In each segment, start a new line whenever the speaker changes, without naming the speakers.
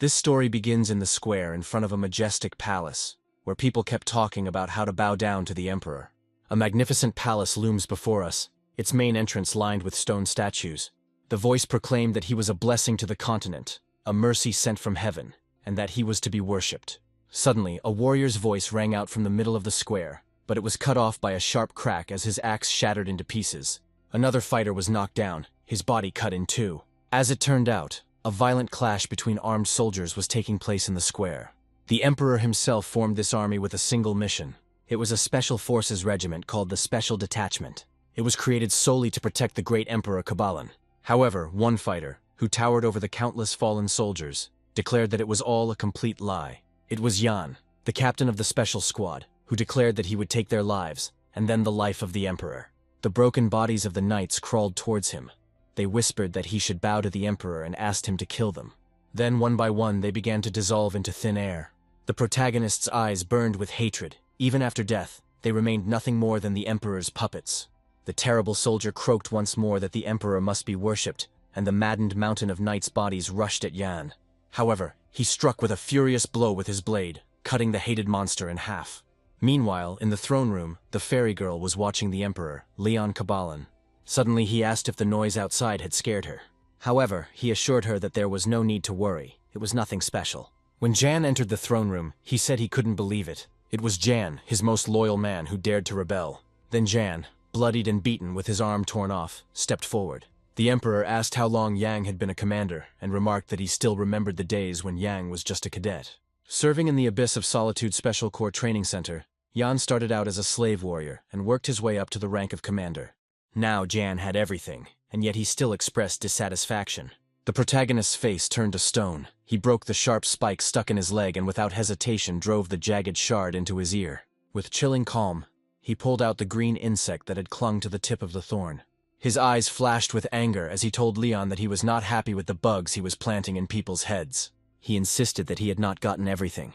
This story begins in the square in front of a majestic palace, where people kept talking about how to bow down to the emperor. A magnificent palace looms before us, its main entrance lined with stone statues. The voice proclaimed that he was a blessing to the continent, a mercy sent from heaven, and that he was to be worshipped. Suddenly, a warrior's voice rang out from the middle of the square, but it was cut off by a sharp crack as his axe shattered into pieces. Another fighter was knocked down, his body cut in two. As it turned out, a violent clash between armed soldiers was taking place in the square. The emperor himself formed this army with a single mission. It was a special forces regiment called the Special Detachment. It was created solely to protect the great Emperor Kabalan. However, one fighter, who towered over the countless fallen soldiers, declared that it was all a complete lie. It was Jan, the captain of the special squad, who declared that he would take their lives, and then the life of the emperor. The broken bodies of the knights crawled towards him. They whispered that he should bow to the emperor and asked him to kill them. Then, one by one, they began to dissolve into thin air. The protagonist's eyes burned with hatred. Even after death, they remained nothing more than the emperor's puppets. The terrible soldier croaked once more that the emperor must be worshipped, and the maddened mountain of knights' bodies rushed at Jan. However, he struck with a furious blow with his blade, cutting the hated monster in half. Meanwhile, in the throne room, the fairy girl was watching the emperor, Leon Kabalan. Suddenly he asked if the noise outside had scared her. However, he assured her that there was no need to worry. It was nothing special. When Jan entered the throne room, he said he couldn't believe it. It was Jan, his most loyal man, who dared to rebel. Then Jan, bloodied and beaten with his arm torn off, stepped forward. The emperor asked how long Yang had been a commander, and remarked that he still remembered the days when Yang was just a cadet. Serving in the Abyss of Solitude Special Corps Training Center, Jan started out as a slave warrior and worked his way up to the rank of commander. Now Jan had everything, and yet he still expressed dissatisfaction. The protagonist's face turned to stone. He broke the sharp spike stuck in his leg and without hesitation drove the jagged shard into his ear. With chilling calm, he pulled out the green insect that had clung to the tip of the thorn. His eyes flashed with anger as he told Leon that he was not happy with the bugs he was planting in people's heads. He insisted that he had not gotten everything,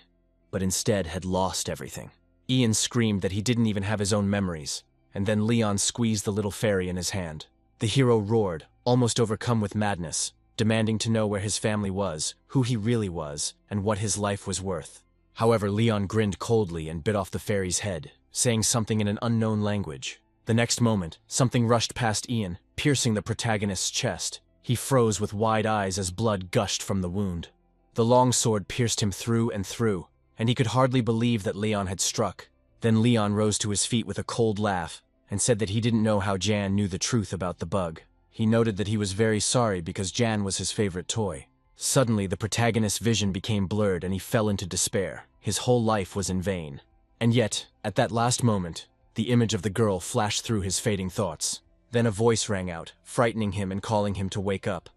but instead had lost everything. Ian screamed that he didn't even have his own memories, and then Leon squeezed the little fairy in his hand. The hero roared, almost overcome with madness, demanding to know where his family was, who he really was, and what his life was worth. However, Leon grinned coldly and bit off the fairy's head, saying something in an unknown language. The next moment, something rushed past Ian, piercing the protagonist's chest. He froze with wide eyes as blood gushed from the wound. The long sword pierced him through and through, and he could hardly believe that Leon had struck. Then Leon rose to his feet with a cold laugh, and said that he didn't know how Jan knew the truth about the bug. He noted that he was very sorry because Jan was his favorite toy. Suddenly, the protagonist's vision became blurred and he fell into despair. His whole life was in vain. And yet, at that last moment, the image of the girl flashed through his fading thoughts. Then a voice rang out, frightening him and calling him to wake up.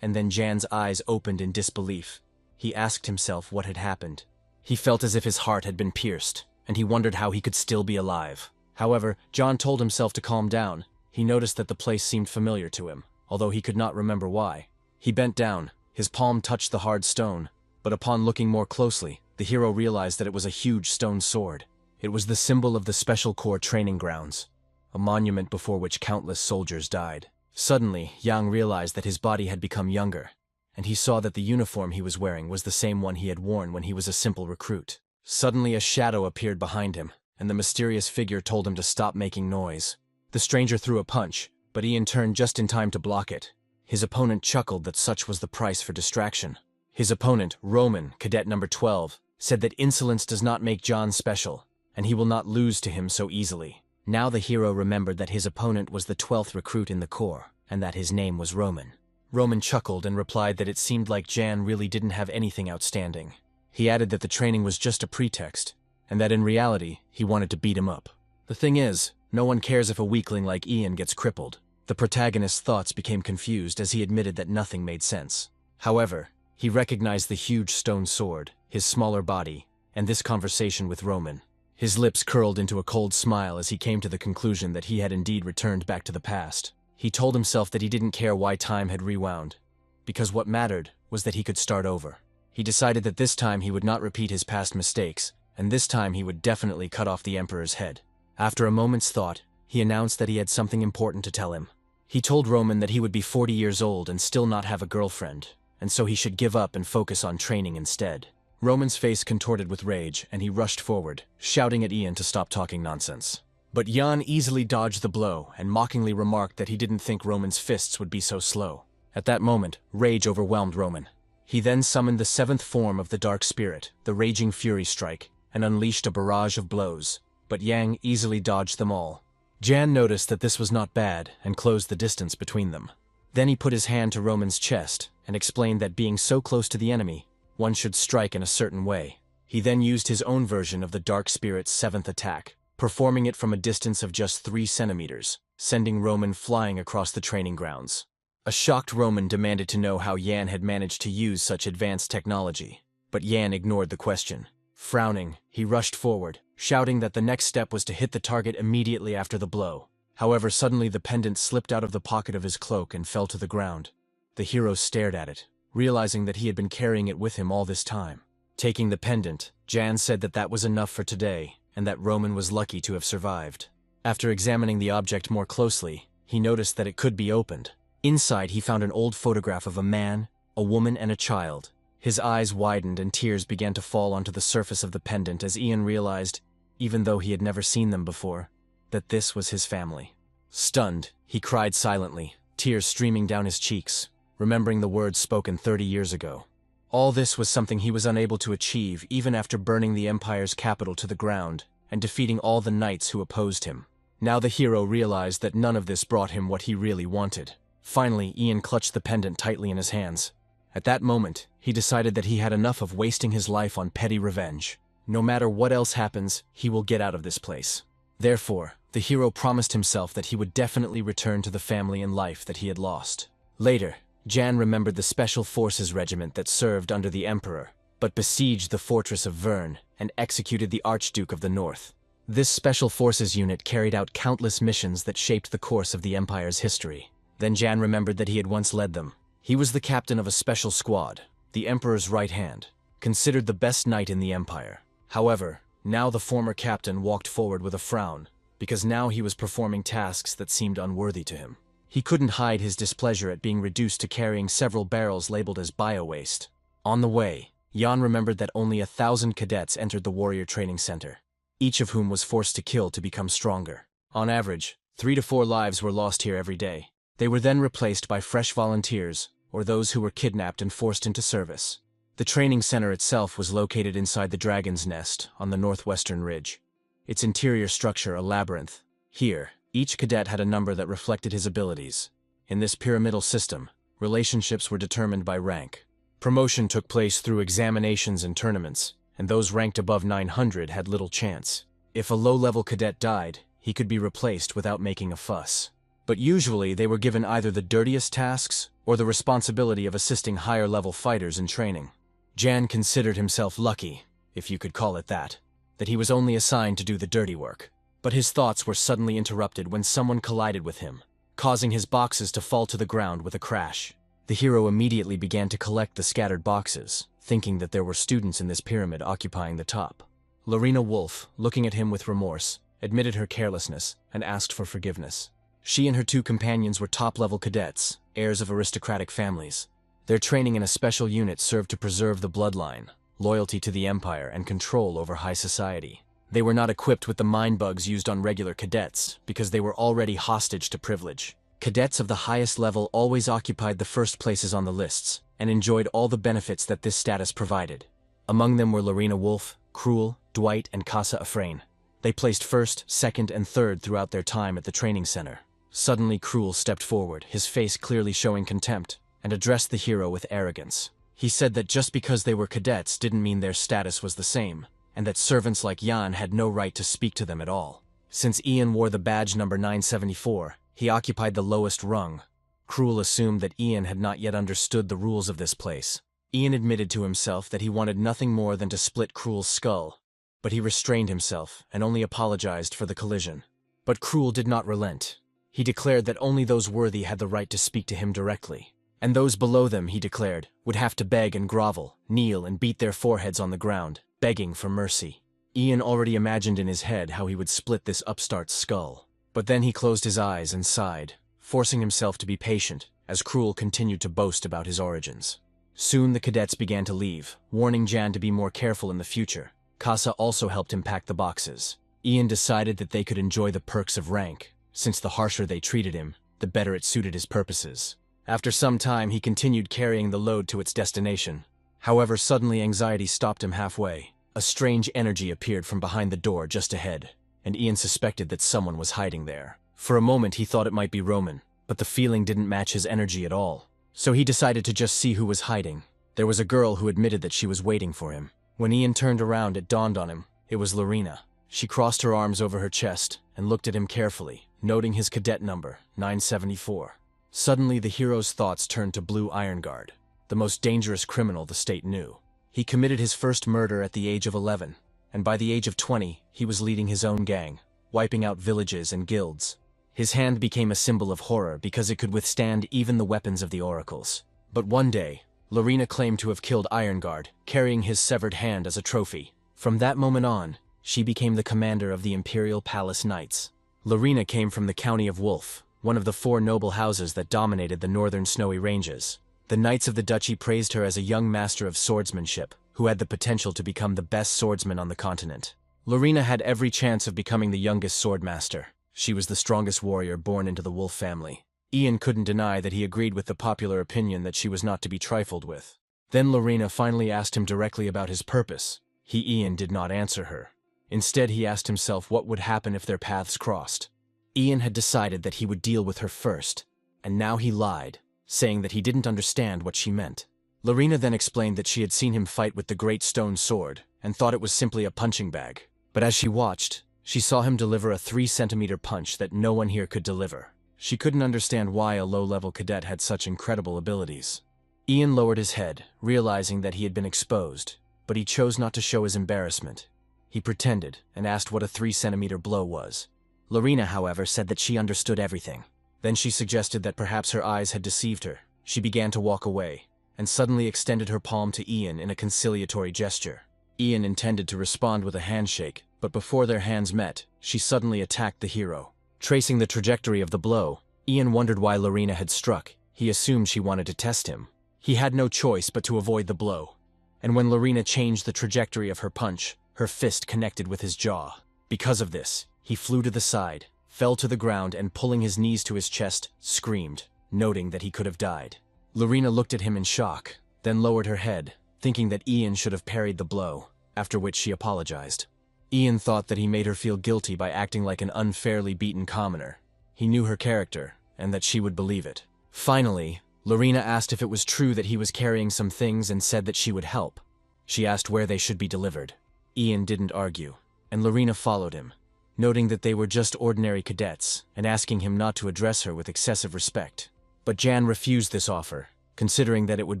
And then Jan's eyes opened in disbelief. He asked himself what had happened. He felt as if his heart had been pierced, and he wondered how he could still be alive. However, John told himself to calm down. He noticed that the place seemed familiar to him, although he could not remember why. He bent down, his palm touched the hard stone, but upon looking more closely, the hero realized that it was a huge stone sword. It was the symbol of the Special Corps training grounds, a monument before which countless soldiers died. Suddenly, Yang realized that his body had become younger, and he saw that the uniform he was wearing was the same one he had worn when he was a simple recruit. Suddenly a shadow appeared behind him, and the mysterious figure told him to stop making noise. The stranger threw a punch, but Ian turned just in time to block it. His opponent chuckled that such was the price for distraction. His opponent, Roman, cadet number 12, said that insolence does not make John special, and he will not lose to him so easily. Now the hero remembered that his opponent was the 12th recruit in the Corps, and that his name was Roman. Roman chuckled and replied that it seemed like Jan really didn't have anything outstanding. He added that the training was just a pretext, and that in reality, he wanted to beat him up. The thing is, no one cares if a weakling like Ian gets crippled. The protagonist's thoughts became confused as he admitted that nothing made sense. However, he recognized the huge stone sword, his smaller body, and this conversation with Roman. His lips curled into a cold smile as he came to the conclusion that he had indeed returned back to the past. He told himself that he didn't care why time had rewound, because what mattered was that he could start over. He decided that this time he would not repeat his past mistakes, and this time he would definitely cut off the Emperor's head. After a moment's thought, he announced that he had something important to tell him. He told Roman that he would be 40 years old and still not have a girlfriend, and so he should give up and focus on training instead. Roman's face contorted with rage, and he rushed forward, shouting at Ian to stop talking nonsense. But Jan easily dodged the blow and mockingly remarked that he didn't think Roman's fists would be so slow. At that moment, rage overwhelmed Roman. He then summoned the seventh form of the Dark Spirit, the Raging Fury Strike, and unleashed a barrage of blows, but Yang easily dodged them all. Jan noticed that this was not bad and closed the distance between them. Then he put his hand to Roman's chest and explained that being so close to the enemy, one should strike in a certain way. He then used his own version of the Dark Spirit's seventh attack, performing it from a distance of just 3 centimeters, sending Roman flying across the training grounds. A shocked Roman demanded to know how Yan had managed to use such advanced technology, but Yan ignored the question. Frowning, he rushed forward, shouting that the next step was to hit the target immediately after the blow. However, suddenly the pendant slipped out of the pocket of his cloak and fell to the ground. The hero stared at it, realizing that he had been carrying it with him all this time. Taking the pendant, Jan said that that was enough for today, and that Roman was lucky to have survived. After examining the object more closely, he noticed that it could be opened. Inside, he found an old photograph of a man, a woman, and a child. His eyes widened and tears began to fall onto the surface of the pendant as Ian realized, even though he had never seen them before, that this was his family. Stunned, he cried silently, tears streaming down his cheeks, remembering the words spoken 30 years ago. All this was something he was unable to achieve even after burning the Empire's capital to the ground and defeating all the knights who opposed him. Now the hero realized that none of this brought him what he really wanted. Finally, Ian clutched the pendant tightly in his hands. At that moment, he decided that he had enough of wasting his life on petty revenge. No matter what else happens, he will get out of this place. Therefore, the hero promised himself that he would definitely return to the family and life that he had lost. Later, Jan remembered the Special Forces Regiment that served under the Emperor, but besieged the fortress of Vern and executed the Archduke of the North. This Special Forces unit carried out countless missions that shaped the course of the Empire's history. Then Jan remembered that he had once led them. He was the captain of a special squad, the Emperor's right hand, considered the best knight in the Empire. However, now the former captain walked forward with a frown, because now he was performing tasks that seemed unworthy to him. He couldn't hide his displeasure at being reduced to carrying several barrels labeled as bio-waste. On the way, Jan remembered that only 1,000 cadets entered the warrior training center, each of whom was forced to kill to become stronger. On average, 3 to 4 lives were lost here every day. They were then replaced by fresh volunteers, or those who were kidnapped and forced into service. The training center itself was located inside the Dragon's Nest on the northwestern ridge. Its interior structure a labyrinth. Here, each cadet had a number that reflected his abilities. In this pyramidal system, relationships were determined by rank. Promotion took place through examinations and tournaments, and those ranked above 900 had little chance. If a low-level cadet died, he could be replaced without making a fuss. But usually they were given either the dirtiest tasks or the responsibility of assisting higher-level fighters in training. Jan considered himself lucky, if you could call it that he was only assigned to do the dirty work. But his thoughts were suddenly interrupted when someone collided with him, causing his boxes to fall to the ground with a crash. The hero immediately began to collect the scattered boxes, thinking that there were students in this pyramid occupying the top. Lorena Wolf, looking at him with remorse, admitted her carelessness and asked for forgiveness. She and her 2 companions were top-level cadets, heirs of aristocratic families. Their training in a special unit served to preserve the bloodline, loyalty to the Empire, and control over high society. They were not equipped with the mind bugs used on regular cadets, because they were already hostage to privilege. Cadets of the highest level always occupied the first places on the lists, and enjoyed all the benefits that this status provided. Among them were Lorena Wolf, Cruel, Dwight, and Casa Afrain. They placed first, second, and third throughout their time at the training center. Suddenly Cruel stepped forward, his face clearly showing contempt, and addressed the hero with arrogance. He said that just because they were cadets didn't mean their status was the same, and that servants like Jan had no right to speak to them at all. Since Ian wore the badge number 974, he occupied the lowest rung. Cruel assumed that Ian had not yet understood the rules of this place. Ian admitted to himself that he wanted nothing more than to split Cruel's skull, but he restrained himself and only apologized for the collision. But Cruel did not relent. He declared that only those worthy had the right to speak to him directly, and those below them, he declared, would have to beg and grovel, kneel and beat their foreheads on the ground, begging for mercy. Ian already imagined in his head how he would split this upstart's skull. But then he closed his eyes and sighed, forcing himself to be patient, as Cruel continued to boast about his origins. Soon the cadets began to leave, warning Jan to be more careful in the future. Casa also helped him pack the boxes. Ian decided that they could enjoy the perks of rank, since the harsher they treated him, the better it suited his purposes. After some time, he continued carrying the load to its destination. However, suddenly anxiety stopped him halfway. A strange energy appeared from behind the door just ahead, and Ian suspected that someone was hiding there. For a moment he thought it might be Roman, but the feeling didn't match his energy at all. So he decided to just see who was hiding. There was a girl who admitted that she was waiting for him. When Ian turned around, it dawned on him. It was Lorena. She crossed her arms over her chest and looked at him carefully, noting his cadet number, 974. Suddenly the hero's thoughts turned to Blue Ironguard, the most dangerous criminal the state knew. He committed his first murder at the age of 11, and by the age of 20, he was leading his own gang, wiping out villages and guilds. His hand became a symbol of horror because it could withstand even the weapons of the oracles. But one day, Lorena claimed to have killed Ironguard, carrying his severed hand as a trophy. From that moment on, she became the commander of the Imperial Palace Knights. Lorena came from the county of Wolf, one of the 4 noble houses that dominated the northern snowy ranges. The Knights of the Duchy praised her as a young master of swordsmanship, who had the potential to become the best swordsman on the continent. Lorena had every chance of becoming the youngest swordmaster. She was the strongest warrior born into the Wolf family. Ian couldn't deny that he agreed with the popular opinion that she was not to be trifled with. Then Lorena finally asked him directly about his purpose. Ian did not answer her. Instead, he asked himself what would happen if their paths crossed. Ian had decided that he would deal with her first, and now he lied, saying that he didn't understand what she meant. Lorena then explained that she had seen him fight with the great stone sword, and thought it was simply a punching bag. But as she watched, she saw him deliver a 3-centimeter punch that no one here could deliver. She couldn't understand why a low-level cadet had such incredible abilities. Ian lowered his head, realizing that he had been exposed, but he chose not to show his embarrassment. He pretended, and asked what a 3-centimeter blow was. Lorena, however, said that she understood everything. Then she suggested that perhaps her eyes had deceived her. She began to walk away, and suddenly extended her palm to Ian in a conciliatory gesture. Ian intended to respond with a handshake, but before their hands met, she suddenly attacked the hero. Tracing the trajectory of the blow, Ian wondered why Lorena had struck. He assumed she wanted to test him. He had no choice but to avoid the blow. And when Lorena changed the trajectory of her punch, her fist connected with his jaw. Because of this, he flew to the side, fell to the ground, and pulling his knees to his chest, screamed, noting that he could have died. Lorena looked at him in shock, then lowered her head, thinking that Ian should have parried the blow, after which she apologized. Ian thought that he made her feel guilty by acting like an unfairly beaten commoner. He knew her character, and that she would believe it. Finally, Lorena asked if it was true that he was carrying some things and said that she would help. She asked where they should be delivered. Ian didn't argue, and Lorena followed him, noting that they were just ordinary cadets and asking him not to address her with excessive respect. But Jan refused this offer, considering that it would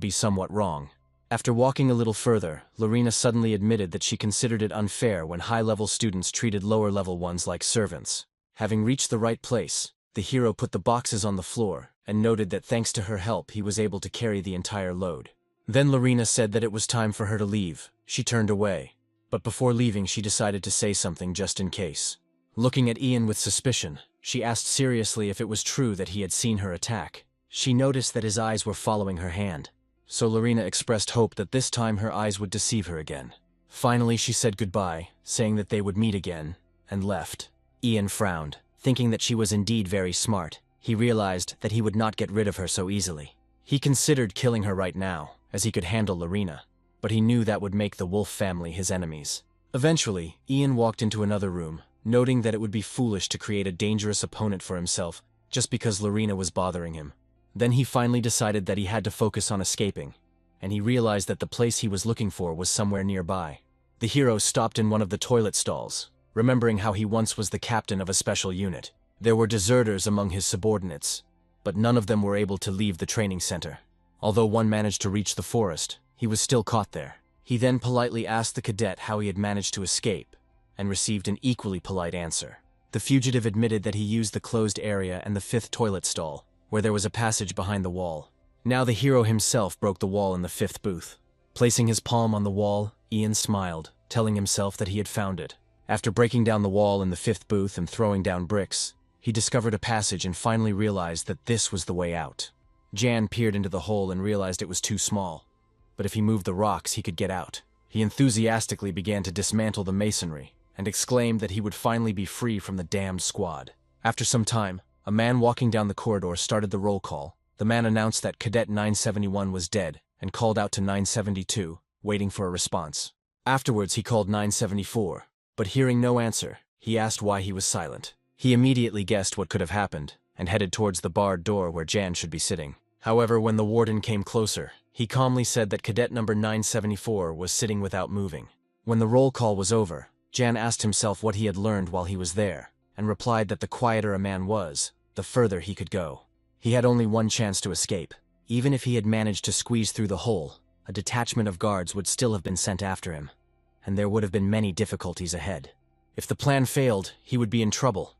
be somewhat wrong. After walking a little further, Lorena suddenly admitted that she considered it unfair when high-level students treated lower-level ones like servants. Having reached the right place, the hero put the boxes on the floor and noted that thanks to her help he was able to carry the entire load. Then Lorena said that it was time for her to leave. She turned away, but before leaving she decided to say something just in case. Looking at Ian with suspicion, she asked seriously if it was true that he had seen her attack. She noticed that his eyes were following her hand, so Lorena expressed hope that this time her eyes would deceive her again. Finally she said goodbye, saying that they would meet again, and left. Ian frowned, thinking that she was indeed very smart. He realized that he would not get rid of her so easily. He considered killing her right now, as he could handle Lorena, but he knew that would make the Wolf family his enemies. Eventually, Ian walked into another room, noting that it would be foolish to create a dangerous opponent for himself just because Lorena was bothering him. Then he finally decided that he had to focus on escaping, and he realized that the place he was looking for was somewhere nearby. The hero stopped in one of the toilet stalls, remembering how he once was the captain of a special unit. There were deserters among his subordinates, but none of them were able to leave the training center. Although one managed to reach the forest, he was still caught there. He then politely asked the cadet how he had managed to escape, and received an equally polite answer. The fugitive admitted that he used the closed area and the 5th toilet stall, where there was a passage behind the wall. Now the hero himself broke the wall in the 5th booth. Placing his palm on the wall, Ian smiled, telling himself that he had found it. After breaking down the wall in the 5th booth and throwing down bricks, he discovered a passage and finally realized that this was the way out. Jan peered into the hole and realized it was too small. but if he moved the rocks, he could get out. He enthusiastically began to dismantle the masonry, and exclaimed that he would finally be free from the damned squad. After some time, a man walking down the corridor started the roll call. The man announced that Cadet 971 was dead, and called out to 972, waiting for a response. Afterwards, he called 974, but hearing no answer, he asked why he was silent. He immediately guessed what could have happened, and headed towards the barred door where Jan should be sitting. However, when the warden came closer, he calmly said that cadet number 974 was sitting without moving. When the roll call was over, Jan asked himself what he had learned while he was there, and replied that the quieter a man was, the further he could go. He had only one chance to escape. Even if he had managed to squeeze through the hole, a detachment of guards would still have been sent after him, and there would have been many difficulties ahead. If the plan failed, he would be in trouble.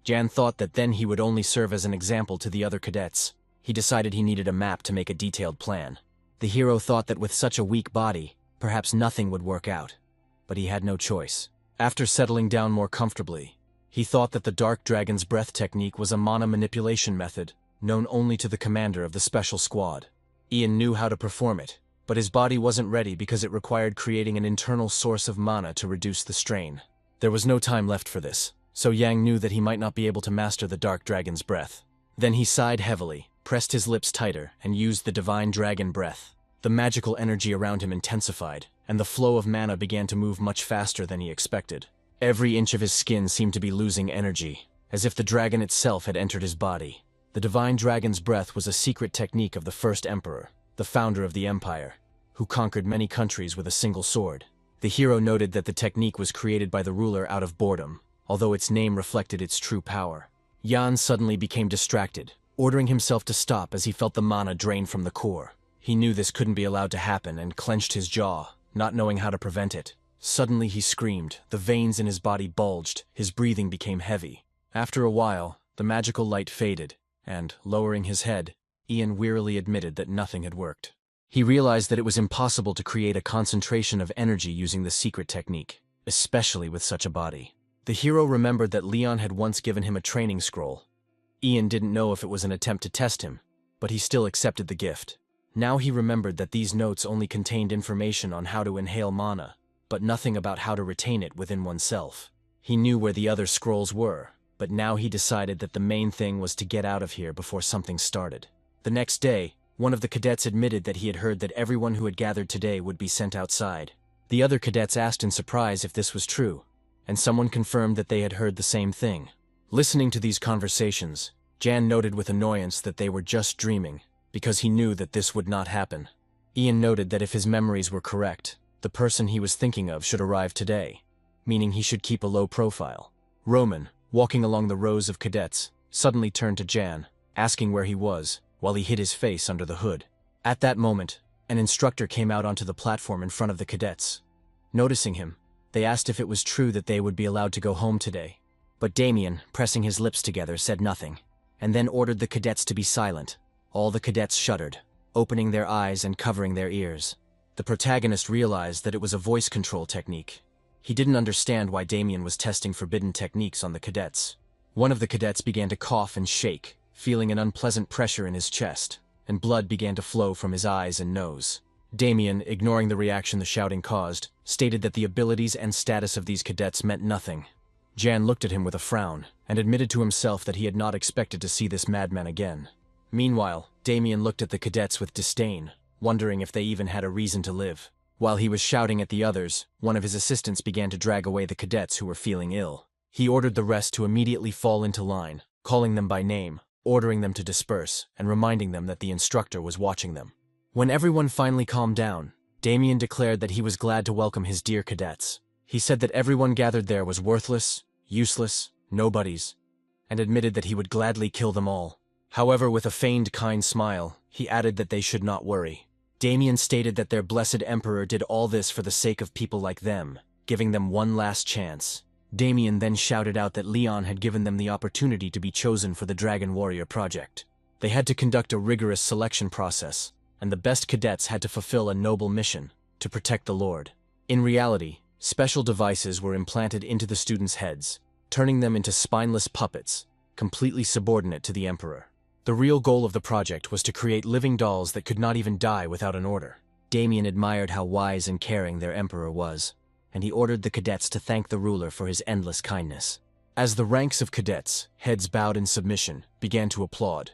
Jan thought that then he would only serve as an example to the other cadets. He decided he needed a map to make a detailed plan. The hero thought that with such a weak body, perhaps nothing would work out, but he had no choice. After settling down more comfortably, he thought that the Dark Dragon's Breath technique was a mana manipulation method, known only to the commander of the special squad. Ian knew how to perform it, but his body wasn't ready because it required creating an internal source of mana to reduce the strain. There was no time left for this, so Yang knew that he might not be able to master the Dark Dragon's Breath. Then he sighed heavily, pressed his lips tighter, and used the Divine Dragon Breath. The magical energy around him intensified, and the flow of mana began to move much faster than he expected. Every inch of his skin seemed to be losing energy, as if the dragon itself had entered his body. The Divine Dragon's Breath was a secret technique of the first emperor, the founder of the empire, who conquered many countries with a single sword. The hero noted that the technique was created by the ruler out of boredom, although its name reflected its true power. Jan suddenly became distracted, ordering himself to stop as he felt the mana drain from the core. He knew this couldn't be allowed to happen and clenched his jaw, not knowing how to prevent it. Suddenly he screamed, the veins in his body bulged, his breathing became heavy. After a while, the magical light faded, and, lowering his head, Ian wearily admitted that nothing had worked. He realized that it was impossible to create a concentration of energy using the secret technique, especially with such a body. The hero remembered that Leon had once given him a training scroll. Ian didn't know if it was an attempt to test him, but he still accepted the gift. Now he remembered that these notes only contained information on how to inhale mana, but nothing about how to retain it within oneself. He knew where the other scrolls were, but now he decided that the main thing was to get out of here before something started. The next day, one of the cadets admitted that he had heard that everyone who had gathered today would be sent outside. The other cadets asked in surprise if this was true, and someone confirmed that they had heard the same thing. Listening to these conversations, Jan noted with annoyance that they were just dreaming, because he knew that this would not happen. Ian noted that if his memories were correct, the person he was thinking of should arrive today, meaning he should keep a low profile. Roman, walking along the rows of cadets, suddenly turned to Jan, asking where he was, while he hid his face under the hood. At that moment, an instructor came out onto the platform in front of the cadets. Noticing him, they asked if it was true that they would be allowed to go home today. But Damien, pressing his lips together, said nothing, and then ordered the cadets to be silent. All the cadets shuddered, opening their eyes and covering their ears. The protagonist realized that it was a voice control technique. He didn't understand why Damien was testing forbidden techniques on the cadets. One of the cadets began to cough and shake, feeling an unpleasant pressure in his chest, and blood began to flow from his eyes and nose. Damien, ignoring the reaction the shouting caused, stated that the abilities and status of these cadets meant nothing. Jan looked at him with a frown, and admitted to himself that he had not expected to see this madman again. Meanwhile, Damien looked at the cadets with disdain, wondering if they even had a reason to live. While he was shouting at the others, one of his assistants began to drag away the cadets who were feeling ill. He ordered the rest to immediately fall into line, calling them by name, ordering them to disperse, and reminding them that the instructor was watching them. When everyone finally calmed down, Damien declared that he was glad to welcome his dear cadets. He said that everyone gathered there was worthless, useless, nobodies, and admitted that he would gladly kill them all. However, with a feigned kind smile, he added that they should not worry. Damien stated that their blessed emperor did all this for the sake of people like them, giving them one last chance. Damien then shouted out that Leon had given them the opportunity to be chosen for the Dragon Warrior project. They had to conduct a rigorous selection process, and the best cadets had to fulfill a noble mission, to protect the Lord. In reality, special devices were implanted into the students' heads, turning them into spineless puppets, completely subordinate to the emperor. The real goal of the project was to create living dolls that could not even die without an order. Damien admired how wise and caring their emperor was, and he ordered the cadets to thank the ruler for his endless kindness. As the ranks of cadets, heads bowed in submission, began to applaud,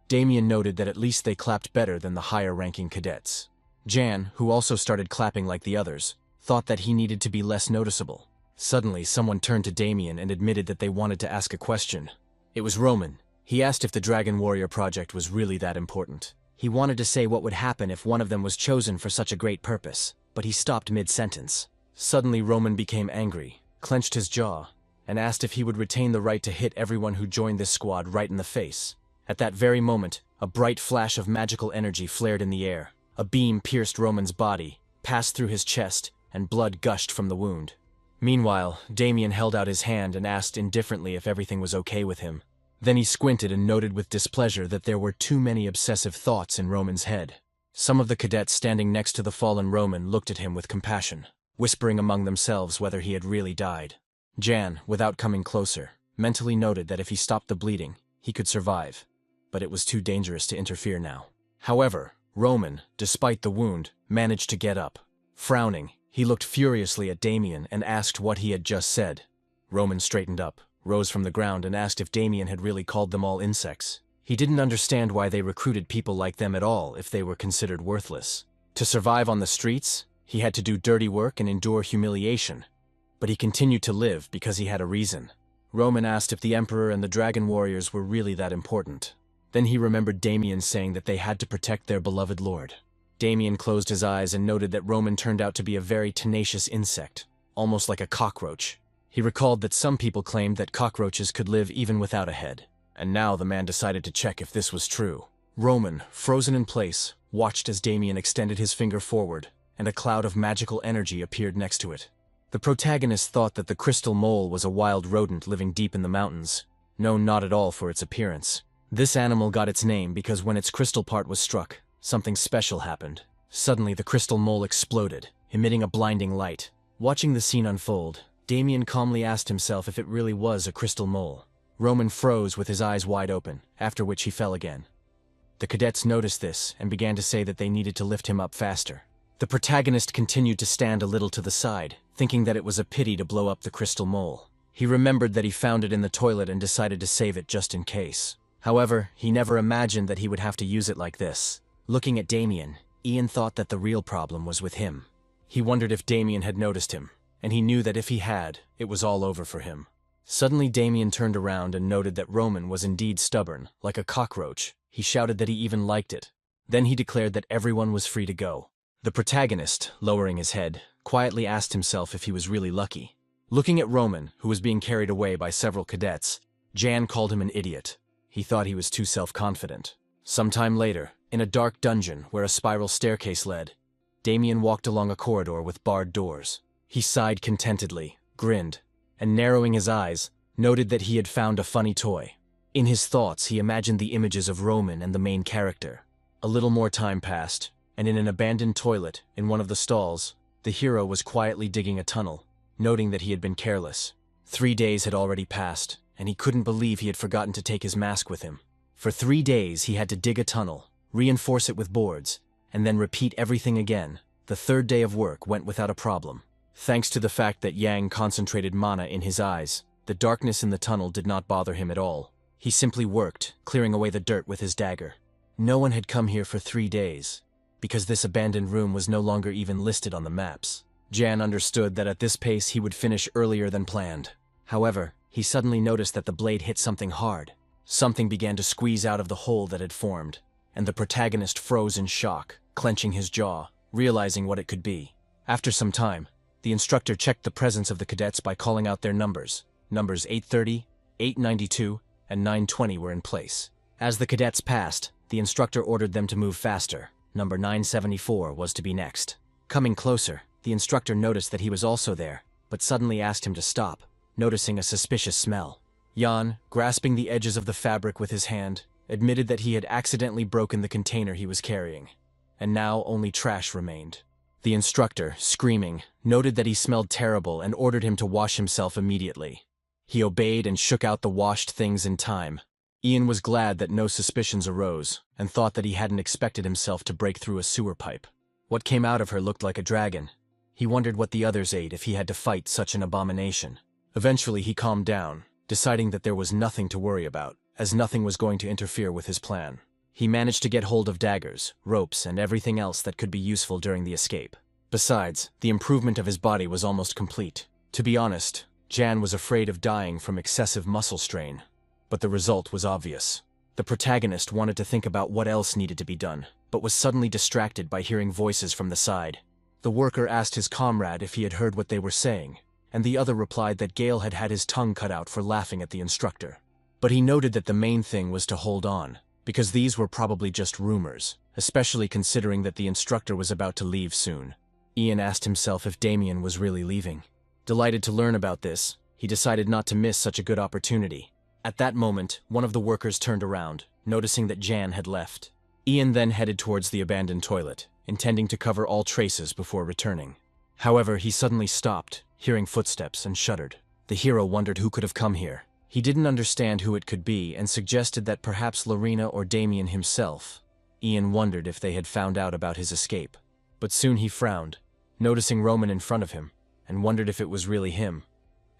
Damien noted that at least they clapped better than the higher-ranking cadets. Jan, who also started clapping like the others, thought that he needed to be less noticeable. Suddenly, someone turned to Damien and admitted that they wanted to ask a question. It was Roman. He asked if the Dragon Warrior project was really that important. He wanted to say what would happen if one of them was chosen for such a great purpose, but he stopped mid-sentence. Suddenly, Roman became angry, clenched his jaw, and asked if he would retain the right to hit everyone who joined this squad right in the face. At that very moment, a bright flash of magical energy flared in the air. A beam pierced Roman's body, passed through his chest, and blood gushed from the wound. Meanwhile, Damien held out his hand and asked indifferently if everything was okay with him. Then he squinted and noted with displeasure that there were too many obsessive thoughts in Roman's head. Some of the cadets standing next to the fallen Roman looked at him with compassion, whispering among themselves whether he had really died. Jan, without coming closer, mentally noted that if he stopped the bleeding, he could survive, but it was too dangerous to interfere now. However, Roman, despite the wound, managed to get up. Frowning, he looked furiously at Damien and asked what he had just said. Roman straightened up, rose from the ground and asked if Damien had really called them all insects. He didn't understand why they recruited people like them at all if they were considered worthless. To survive on the streets, he had to do dirty work and endure humiliation. But he continued to live because he had a reason. Roman asked if the Emperor and the Dragon Warriors were really that important. Then he remembered Damien saying that they had to protect their beloved lord. Damien closed his eyes and noted that Roman turned out to be a very tenacious insect, almost like a cockroach. He recalled that some people claimed that cockroaches could live even without a head, and now the man decided to check if this was true. Roman, frozen in place, watched as Damien extended his finger forward, and a cloud of magical energy appeared next to it. The protagonist thought that the crystal mole was a wild rodent living deep in the mountains, known not at all for its appearance. This animal got its name because when its crystal part was struck, something special happened. Suddenly, the crystal mole exploded, emitting a blinding light. Watching the scene unfold, Damien calmly asked himself if it really was a crystal mole. Roman froze with his eyes wide open, after which he fell again. The cadets noticed this and began to say that they needed to lift him up faster. The protagonist continued to stand a little to the side, thinking that it was a pity to blow up the crystal mole. He remembered that he found it in the toilet and decided to save it just in case. However, he never imagined that he would have to use it like this. Looking at Damien, Ian thought that the real problem was with him. He wondered if Damien had noticed him, and he knew that if he had, it was all over for him. Suddenly Damien turned around and noted that Roman was indeed stubborn, like a cockroach. He shouted that he even liked it. Then he declared that everyone was free to go. The protagonist, lowering his head, quietly asked himself if he was really lucky. Looking at Roman, who was being carried away by several cadets, Jan called him an idiot. He thought he was too self-confident. Sometime later, in a dark dungeon where a spiral staircase led, Damien walked along a corridor with barred doors. He sighed contentedly, grinned, and narrowing his eyes, noted that he had found a funny toy. In his thoughts, he imagined the images of Roman and the main character. A little more time passed, and in an abandoned toilet in one of the stalls, the hero was quietly digging a tunnel, noting that he had been careless. 3 days had already passed, and he couldn't believe he had forgotten to take his mask with him. For 3 days he had to dig a tunnel, reinforce it with boards, and then repeat everything again. The 3rd day of work went without a problem. Thanks to the fact that Yang concentrated mana in his eyes, the darkness in the tunnel did not bother him at all. He simply worked, clearing away the dirt with his dagger. No one had come here for 3 days, because this abandoned room was no longer even listed on the maps. Jan understood that at this pace he would finish earlier than planned. However, he suddenly noticed that the blade hit something hard. Something began to squeeze out of the hole that had formed, and the protagonist froze in shock, clenching his jaw, realizing what it could be. After some time, the instructor checked the presence of the cadets by calling out their numbers. Numbers 830, 892, and 920 were in place. As the cadets passed, the instructor ordered them to move faster. Number 974 was to be next. Coming closer, the instructor noticed that he was also there, but suddenly asked him to stop, noticing a suspicious smell. Jan, grasping the edges of the fabric with his hand, admitted that he had accidentally broken the container he was carrying, and now only trash remained. The instructor, screaming, noted that he smelled terrible and ordered him to wash himself immediately. He obeyed and shook out the washed things in time. Ian was glad that no suspicions arose, and thought that he hadn't expected himself to break through a sewer pipe. What came out of her looked like a dragon. He wondered what the others ate if he had to fight such an abomination. Eventually he calmed down, deciding that there was nothing to worry about, as nothing was going to interfere with his plan. He managed to get hold of daggers, ropes, and everything else that could be useful during the escape. Besides, the improvement of his body was almost complete. To be honest, Jan was afraid of dying from excessive muscle strain. But the result was obvious. The protagonist wanted to think about what else needed to be done, but was suddenly distracted by hearing voices from the side. The worker asked his comrade if he had heard what they were saying, and the other replied that Gale had had his tongue cut out for laughing at the instructor. But he noted that the main thing was to hold on, because these were probably just rumors, especially considering that the instructor was about to leave soon. Ian asked himself if Damien was really leaving. Delighted to learn about this, he decided not to miss such a good opportunity. At that moment, one of the workers turned around, noticing that Jan had left. Ian then headed towards the abandoned toilet, intending to cover all traces before returning. However, he suddenly stopped, hearing footsteps, and shuddered. The hero wondered who could have come here. He didn't understand who it could be and suggested that perhaps Lorena or Damien himself. Ian wondered if they had found out about his escape. But soon he frowned, noticing Roman in front of him, and wondered if it was really him.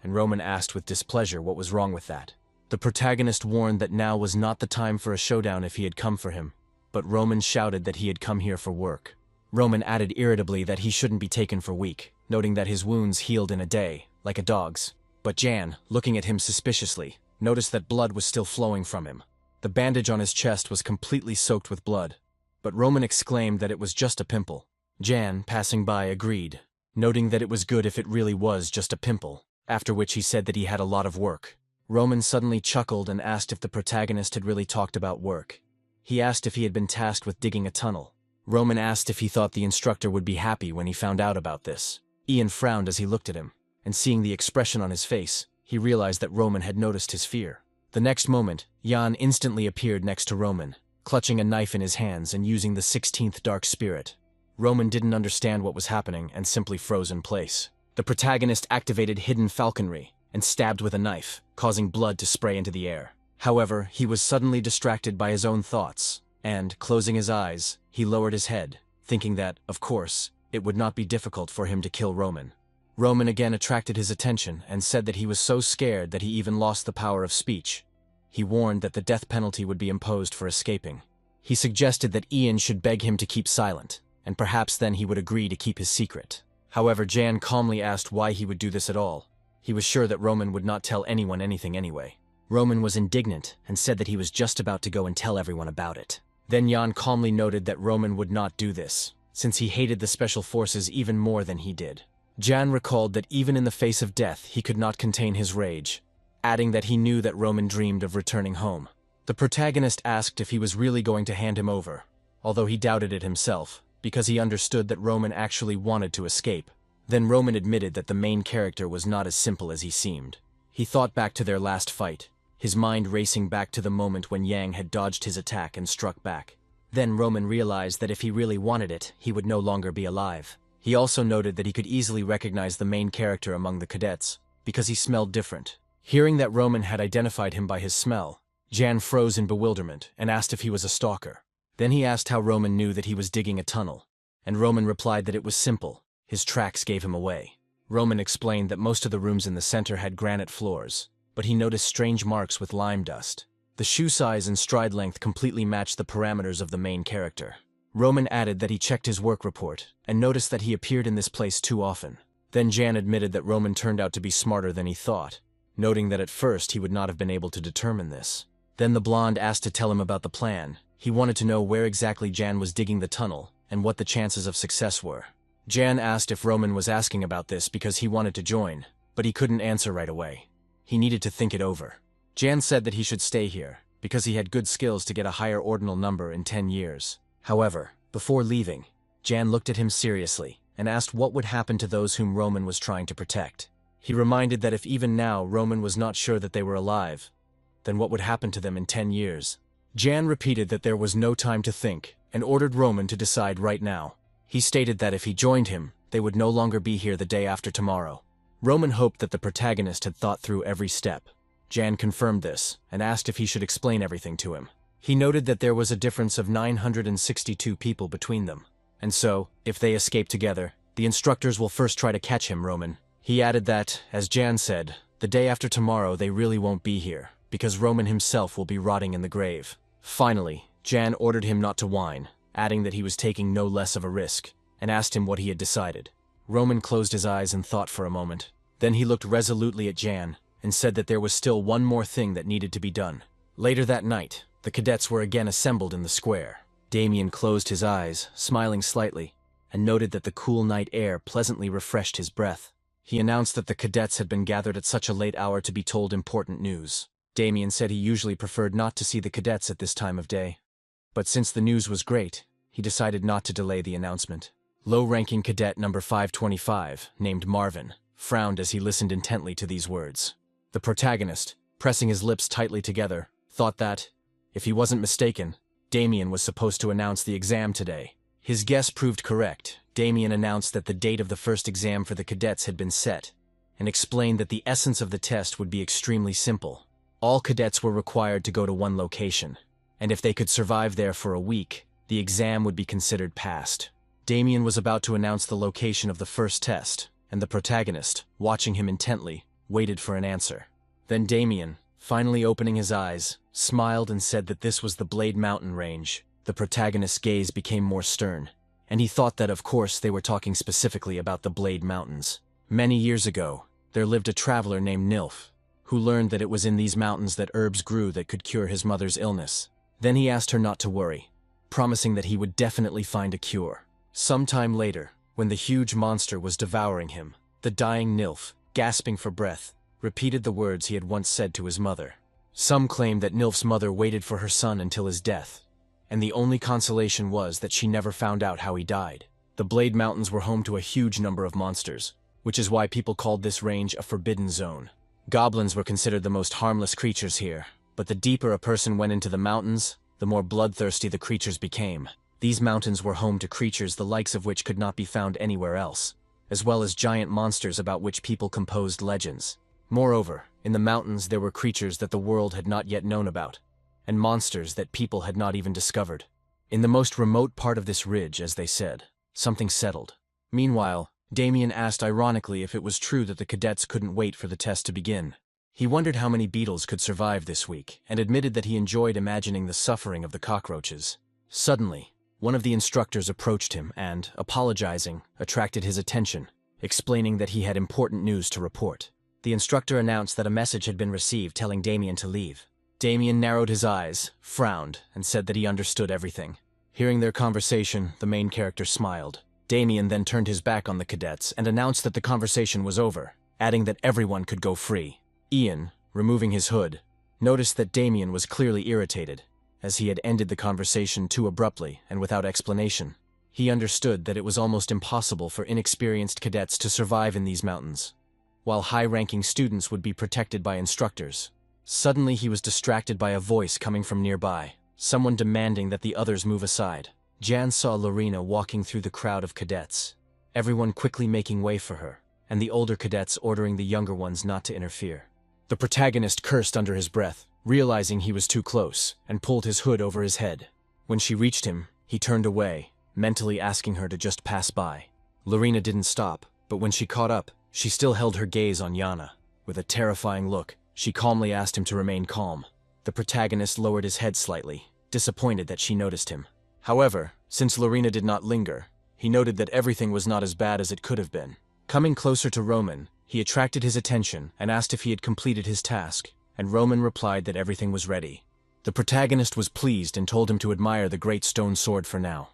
And Roman asked with displeasure what was wrong with that. The protagonist warned that now was not the time for a showdown if he had come for him, but Roman shouted that he had come here for work. Roman added irritably that he shouldn't be taken for weak, noting that his wounds healed in a day, like a dog's. But Jan, looking at him suspiciously, noticed that blood was still flowing from him. The bandage on his chest was completely soaked with blood, but Roman exclaimed that it was just a pimple. Jan, passing by, agreed, noting that it was good if it really was just a pimple, after which he said that he had a lot of work. Roman suddenly chuckled and asked if the protagonist had really talked about work. He asked if he had been tasked with digging a tunnel. Roman asked if he thought the instructor would be happy when he found out about this. Ian frowned as he looked at him, and seeing the expression on his face, he realized that Roman had noticed his fear. The next moment, Jan instantly appeared next to Roman, clutching a knife in his hands and using the 16th Dark Spirit. Roman didn't understand what was happening and simply froze in place. The protagonist activated hidden falconry and stabbed with a knife, causing blood to spray into the air. However, he was suddenly distracted by his own thoughts, and, closing his eyes, he lowered his head, thinking that, of course, it would not be difficult for him to kill Roman. Roman again attracted his attention and said that he was so scared that he even lost the power of speech. He warned that the death penalty would be imposed for escaping. He suggested that Ian should beg him to keep silent, and perhaps then he would agree to keep his secret. However, Jan calmly asked why he would do this at all. He was sure that Roman would not tell anyone anything anyway. Roman was indignant and said that he was just about to go and tell everyone about it. Then Jan calmly noted that Roman would not do this, since he hated the special forces even more than he did. Jan recalled that even in the face of death he could not contain his rage, adding that he knew that Roman dreamed of returning home. The protagonist asked if he was really going to hand him over, although he doubted it himself, because he understood that Roman actually wanted to escape. Then Roman admitted that the main character was not as simple as he seemed. He thought back to their last fight, his mind racing back to the moment when Yang had dodged his attack and struck back. Then Roman realized that if he really wanted it, he would no longer be alive. He also noted that he could easily recognize the main character among the cadets, because he smelled different. Hearing that Roman had identified him by his smell, Jan froze in bewilderment and asked if he was a stalker. Then he asked how Roman knew that he was digging a tunnel, and Roman replied that it was simple. His tracks gave him away. Roman explained that most of the rooms in the center had granite floors, but he noticed strange marks with lime dust. The shoe size and stride length completely matched the parameters of the main character. Roman added that he checked his work report and noticed that he appeared in this place too often. Then Jan admitted that Roman turned out to be smarter than he thought, noting that at first he would not have been able to determine this. Then the blonde asked to tell him about the plan. He wanted to know where exactly Jan was digging the tunnel and what the chances of success were. Jan asked if Roman was asking about this because he wanted to join, but he couldn't answer right away. He needed to think it over. Jan said that he should stay here, because he had good skills to get a higher ordinal number in 10 years. However, before leaving, Jan looked at him seriously and asked what would happen to those whom Roman was trying to protect. He reminded that if even now Roman was not sure that they were alive, then what would happen to them in 10 years? Jan repeated that there was no time to think and ordered Roman to decide right now. He stated that if he joined him, they would no longer be here the day after tomorrow. Roman hoped that the protagonist had thought through every step. Jan confirmed this and asked if he should explain everything to him. He noted that there was a difference of 962 people between them, And so, if they escape together, the instructors will first try to catch him, Roman. He added that, as Jan said, the day after tomorrow they really won't be here, because Roman himself will be rotting in the grave. Finally, Jan ordered him not to whine, adding that he was taking no less of a risk, and asked him what he had decided. Roman closed his eyes and thought for a moment. Then he looked resolutely at Jan, and said that there was still one more thing that needed to be done. Later that night, the cadets were again assembled in the square. Damien closed his eyes, smiling slightly, and noted that the cool night air pleasantly refreshed his breath. He announced that the cadets had been gathered at such a late hour to be told important news. Damien said he usually preferred not to see the cadets at this time of day. But since the news was great, he decided not to delay the announcement. Low-ranking cadet number 525, named Marvin, frowned as he listened intently to these words. The protagonist, pressing his lips tightly together, thought that, if he wasn't mistaken, Damien was supposed to announce the exam today. His guess proved correct. Damien announced that the date of the first exam for the cadets had been set, and explained that the essence of the test would be extremely simple. All cadets were required to go to one location, and if they could survive there for a week, the exam would be considered passed. Damien was about to announce the location of the first test, and the protagonist, watching him intently, waited for an answer. Then Damien, finally opening his eyes, smiled and said that this was the Blade Mountain range. The protagonist's gaze became more stern, and he thought that of course they were talking specifically about the Blade Mountains. Many years ago, there lived a traveler named Nilf, who learned that it was in these mountains that herbs grew that could cure his mother's illness. Then he asked her not to worry, promising that he would definitely find a cure. Sometime later, when the huge monster was devouring him, the dying Nilf, gasping for breath, repeated the words he had once said to his mother. Some claim that Nilf's mother waited for her son until his death, and the only consolation was that she never found out how he died. The Blade Mountains were home to a huge number of monsters, which is why people called this range a forbidden zone. Goblins were considered the most harmless creatures here, but the deeper a person went into the mountains, the more bloodthirsty the creatures became. These mountains were home to creatures the likes of which could not be found anywhere else, as well as giant monsters about which people composed legends. Moreover, in the mountains there were creatures that the world had not yet known about, and monsters that people had not even discovered. In the most remote part of this ridge, as they said, something settled. Meanwhile, Damien asked ironically if it was true that the cadets couldn't wait for the test to begin. He wondered how many beetles could survive this week, and admitted that he enjoyed imagining the suffering of the cockroaches. Suddenly, one of the instructors approached him and, apologizing, attracted his attention, explaining that he had important news to report. The instructor announced that a message had been received telling Damien to leave. Damien narrowed his eyes, frowned, and said that he understood everything. Hearing their conversation, the main character smiled. Damien then turned his back on the cadets and announced that the conversation was over, adding that everyone could go free. Ian, removing his hood, noticed that Damien was clearly irritated, as he had ended the conversation too abruptly and without explanation. He understood that it was almost impossible for inexperienced cadets to survive in these mountains, while high-ranking students would be protected by instructors. Suddenly he was distracted by a voice coming from nearby, someone demanding that the others move aside. Jan saw Lorena walking through the crowd of cadets, everyone quickly making way for her, and the older cadets ordering the younger ones not to interfere. The protagonist cursed under his breath, realizing he was too close, and pulled his hood over his head. When she reached him, he turned away, mentally asking her to just pass by. Lorena didn't stop, but when she caught up, she still held her gaze on Yana. With a terrifying look, she calmly asked him to remain calm. The protagonist lowered his head slightly, disappointed that she noticed him. However, since Lorena did not linger, he noted that everything was not as bad as it could have been. Coming closer to Roman, he attracted his attention and asked if he had completed his task, and Roman replied that everything was ready. The protagonist was pleased and told him to admire the great stone sword for now.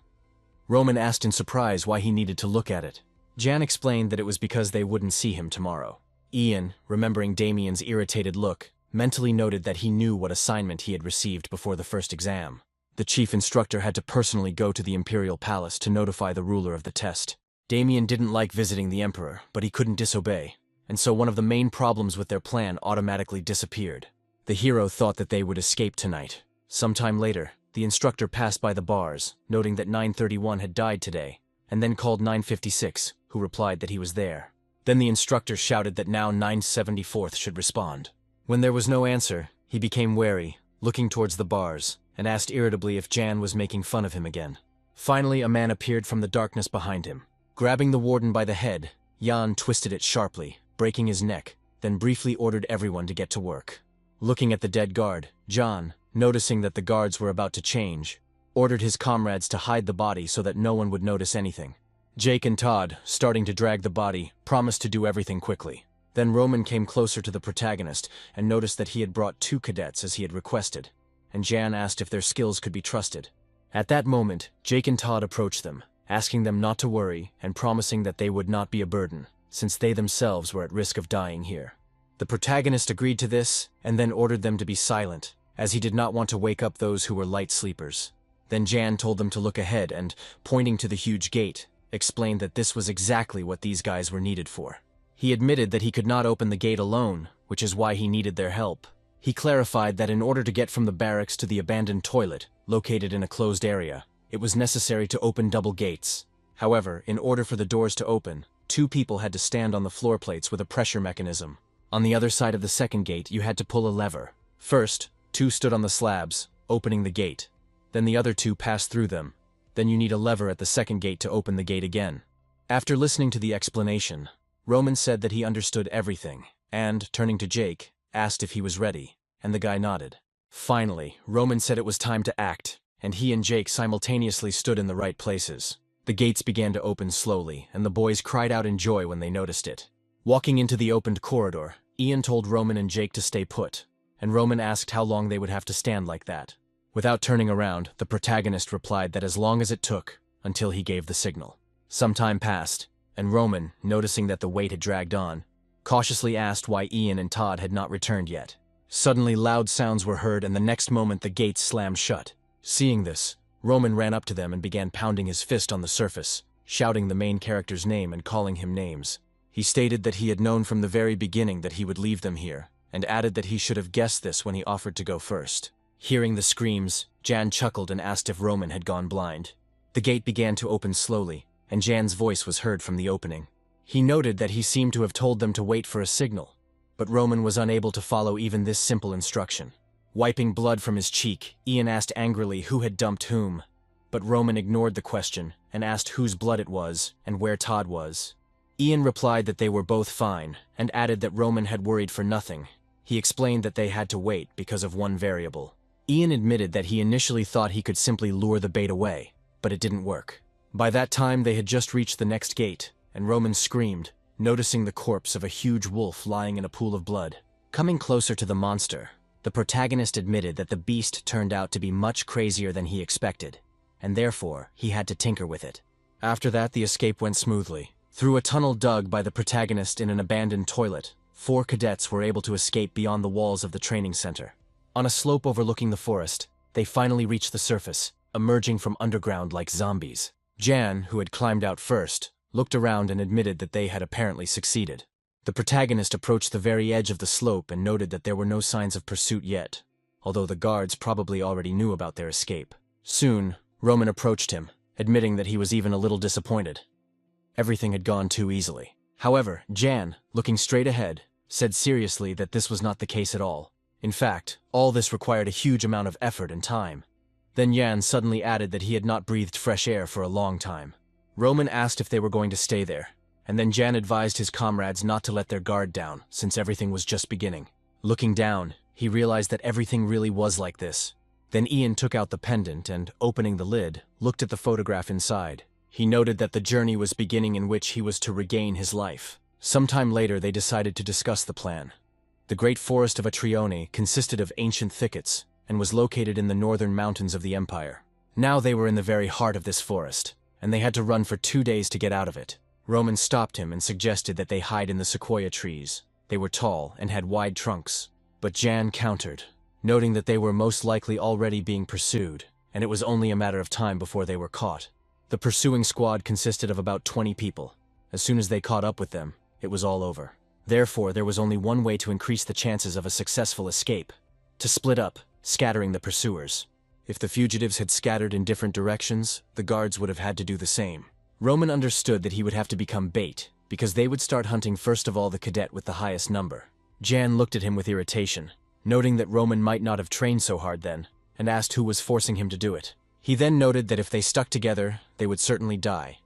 Roman asked in surprise why he needed to look at it. Jan explained that it was because they wouldn't see him tomorrow. Ian, remembering Damien's irritated look, mentally noted that he knew what assignment he had received before the first exam. The chief instructor had to personally go to the Imperial Palace to notify the ruler of the test. Damien didn't like visiting the Emperor, but he couldn't disobey, and so one of the main problems with their plan automatically disappeared. The hero thought that they would escape tonight. Sometime later, the instructor passed by the bars, noting that 931 had died today, and then called 956, who replied that he was there. Then the instructor shouted that now 974th should respond. When there was no answer, he became wary, looking towards the bars, and asked irritably if Jan was making fun of him again. Finally, a man appeared from the darkness behind him. Grabbing the warden by the head, Jan twisted it sharply, breaking his neck, then briefly ordered everyone to get to work. Looking at the dead guard, John, noticing that the guards were about to change, ordered his comrades to hide the body so that no one would notice anything. Jake and Todd, starting to drag the body, promised to do everything quickly. Then Roman came closer to the protagonist and noticed that he had brought 2 cadets as he had requested, and Jan asked if their skills could be trusted. At that moment, Jake and Todd approached them, asking them not to worry and promising that they would not be a burden, since they themselves were at risk of dying here. The protagonist agreed to this and then ordered them to be silent, as he did not want to wake up those who were light sleepers. Then Jan told them to look ahead and, pointing to the huge gate, explained that this was exactly what these guys were needed for. He admitted that he could not open the gate alone, which is why he needed their help. He clarified that in order to get from the barracks to the abandoned toilet, located in a closed area, it was necessary to open double gates. However, in order for the doors to open, 2 people had to stand on the floor plates with a pressure mechanism. On the other side of the second gate, you had to pull a lever. First, 2 stood on the slabs, opening the gate. Then the other 2 passed through them. Then you need a lever at the second gate to open the gate again. After listening to the explanation, Roman said that he understood everything, and, turning to Jake, asked if he was ready, and the guy nodded. Finally, Roman said it was time to act, and he and Jake simultaneously stood in the right places. The gates began to open slowly, and the boys cried out in joy when they noticed it. Walking into the opened corridor, Ian told Roman and Jake to stay put, and Roman asked how long they would have to stand like that. Without turning around, the protagonist replied that as long as it took, until he gave the signal. Some time passed, and Roman, noticing that the wait had dragged on, cautiously asked why Ian and Todd had not returned yet. Suddenly loud sounds were heard, and the next moment the gates slammed shut. Seeing this, Roman ran up to them and began pounding his fist on the surface, shouting the main character's name and calling him names. He stated that he had known from the very beginning that he would leave them here, and added that he should have guessed this when he offered to go first. Hearing the screams, Jan chuckled and asked if Roman had gone blind. The gate began to open slowly, and Jan's voice was heard from the opening. He noted that he seemed to have told them to wait for a signal, but Roman was unable to follow even this simple instruction. Wiping blood from his cheek, Ian asked angrily who had dumped whom, but Roman ignored the question and asked whose blood it was and where Todd was. Ian replied that they were both fine, and added that Roman had worried for nothing. He explained that they had to wait because of one variable. Ian admitted that he initially thought he could simply lure the bait away, but it didn't work. By that time, they had just reached the next gate, and Roman screamed, noticing the corpse of a huge wolf lying in a pool of blood. Coming closer to the monster, the protagonist admitted that the beast turned out to be much crazier than he expected, and therefore he had to tinker with it. After that, the escape went smoothly. Through a tunnel dug by the protagonist in an abandoned toilet, 4 cadets were able to escape beyond the walls of the training center. On a slope overlooking the forest, they finally reached the surface, emerging from underground like zombies. Jan, who had climbed out first, looked around and admitted that they had apparently succeeded. The protagonist approached the very edge of the slope and noted that there were no signs of pursuit yet, although the guards probably already knew about their escape. Soon, Roman approached him, admitting that he was even a little disappointed. Everything had gone too easily. However, Jan, looking straight ahead, said seriously that this was not the case at all. In fact, all this required a huge amount of effort and time. Then Jan suddenly added that he had not breathed fresh air for a long time. Roman asked if they were going to stay there, and then Jan advised his comrades not to let their guard down, since everything was just beginning. Looking down, he realized that everything really was like this. Then Ian took out the pendant and, opening the lid, looked at the photograph inside. He noted that the journey was beginning in which he was to regain his life. Sometime later, they decided to discuss the plan. The great forest of Atrione consisted of ancient thickets and was located in the northern mountains of the empire. Now they were in the very heart of this forest, and they had to run for 2 days to get out of it. Roman stopped him and suggested that they hide in the sequoia trees. They were tall and had wide trunks, but Jan countered, noting that they were most likely already being pursued, and it was only a matter of time before they were caught. The pursuing squad consisted of about 20 people. As soon as they caught up with them, it was all over. Therefore, there was only one way to increase the chances of a successful escape: to split up, scattering the pursuers. If the fugitives had scattered in different directions, the guards would have had to do the same. Roman understood that he would have to become bait, because they would start hunting first of all the cadet with the highest number. Jan looked at him with irritation, noting that Roman might not have trained so hard then, and asked who was forcing him to do it. He then noted that if they stuck together, they would certainly die,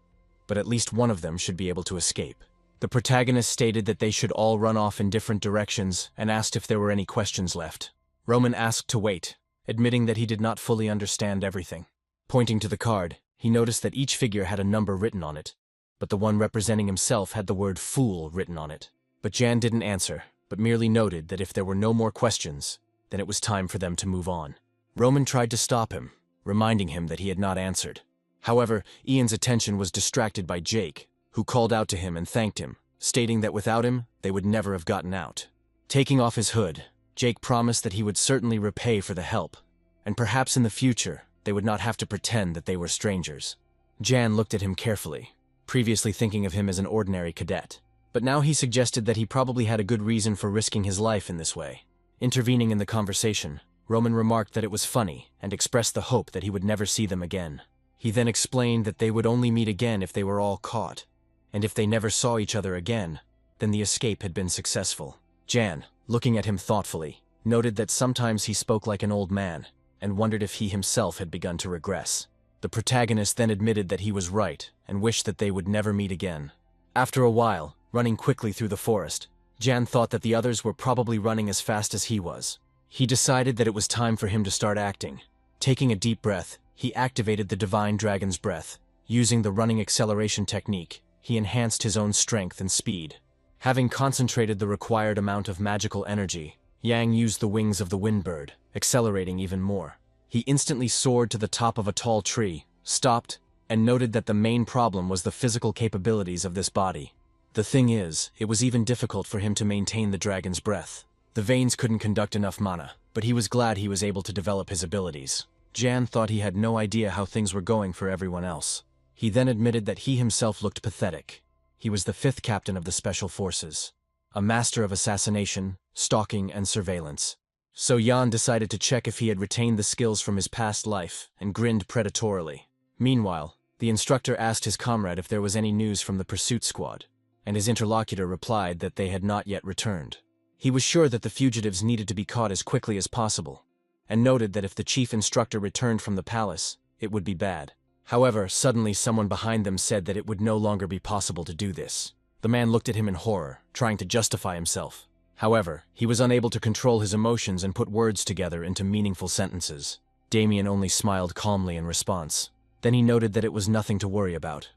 but at least one of them should be able to escape. The protagonist stated that they should all run off in different directions and asked if there were any questions left. Roman asked to wait, admitting that he did not fully understand everything. Pointing to the card, he noticed that each figure had a number written on it, but the one representing himself had the word fool written on it. But Jan didn't answer, but merely noted that if there were no more questions, then it was time for them to move on. Roman tried to stop him, reminding him that he had not answered. However, Ian's attention was distracted by Jake, who called out to him and thanked him, stating that without him, they would never have gotten out. Taking off his hood, Jake promised that he would certainly repay for the help, and perhaps in the future, they would not have to pretend that they were strangers. Jan looked at him carefully, previously thinking of him as an ordinary cadet, but now he suggested that he probably had a good reason for risking his life in this way. Intervening in the conversation, Roman remarked that it was funny and expressed the hope that he would never see them again. He then explained that they would only meet again if they were all caught, and if they never saw each other again, then the escape had been successful. Jan, looking at him thoughtfully, noted that sometimes he spoke like an old man, and wondered if he himself had begun to regress. The protagonist then admitted that he was right, and wished that they would never meet again. After a while, running quickly through the forest, Jan thought that the others were probably running as fast as he was. He decided that it was time for him to start acting. Taking a deep breath, he activated the Divine Dragon's Breath. Using the running acceleration technique, he enhanced his own strength and speed. Having concentrated the required amount of magical energy, Yang used the wings of the windbird, accelerating even more. He instantly soared to the top of a tall tree, stopped, and noted that the main problem was the physical capabilities of this body. The thing is, it was even difficult for him to maintain the dragon's breath. The veins couldn't conduct enough mana, but he was glad he was able to develop his abilities. Jan thought he had no idea how things were going for everyone else. He then admitted that he himself looked pathetic. He was the 5th captain of the Special Forces, a master of assassination, stalking, and surveillance. So Jan decided to check if he had retained the skills from his past life, and grinned predatorily. Meanwhile, the instructor asked his comrade if there was any news from the pursuit squad, and his interlocutor replied that they had not yet returned. He was sure that the fugitives needed to be caught as quickly as possible, and noted that if the chief instructor returned from the palace, it would be bad. However, suddenly someone behind them said that it would no longer be possible to do this. The man looked at him in horror, trying to justify himself. However, he was unable to control his emotions and put words together into meaningful sentences. Damien only smiled calmly in response. Then he noted that it was nothing to worry about.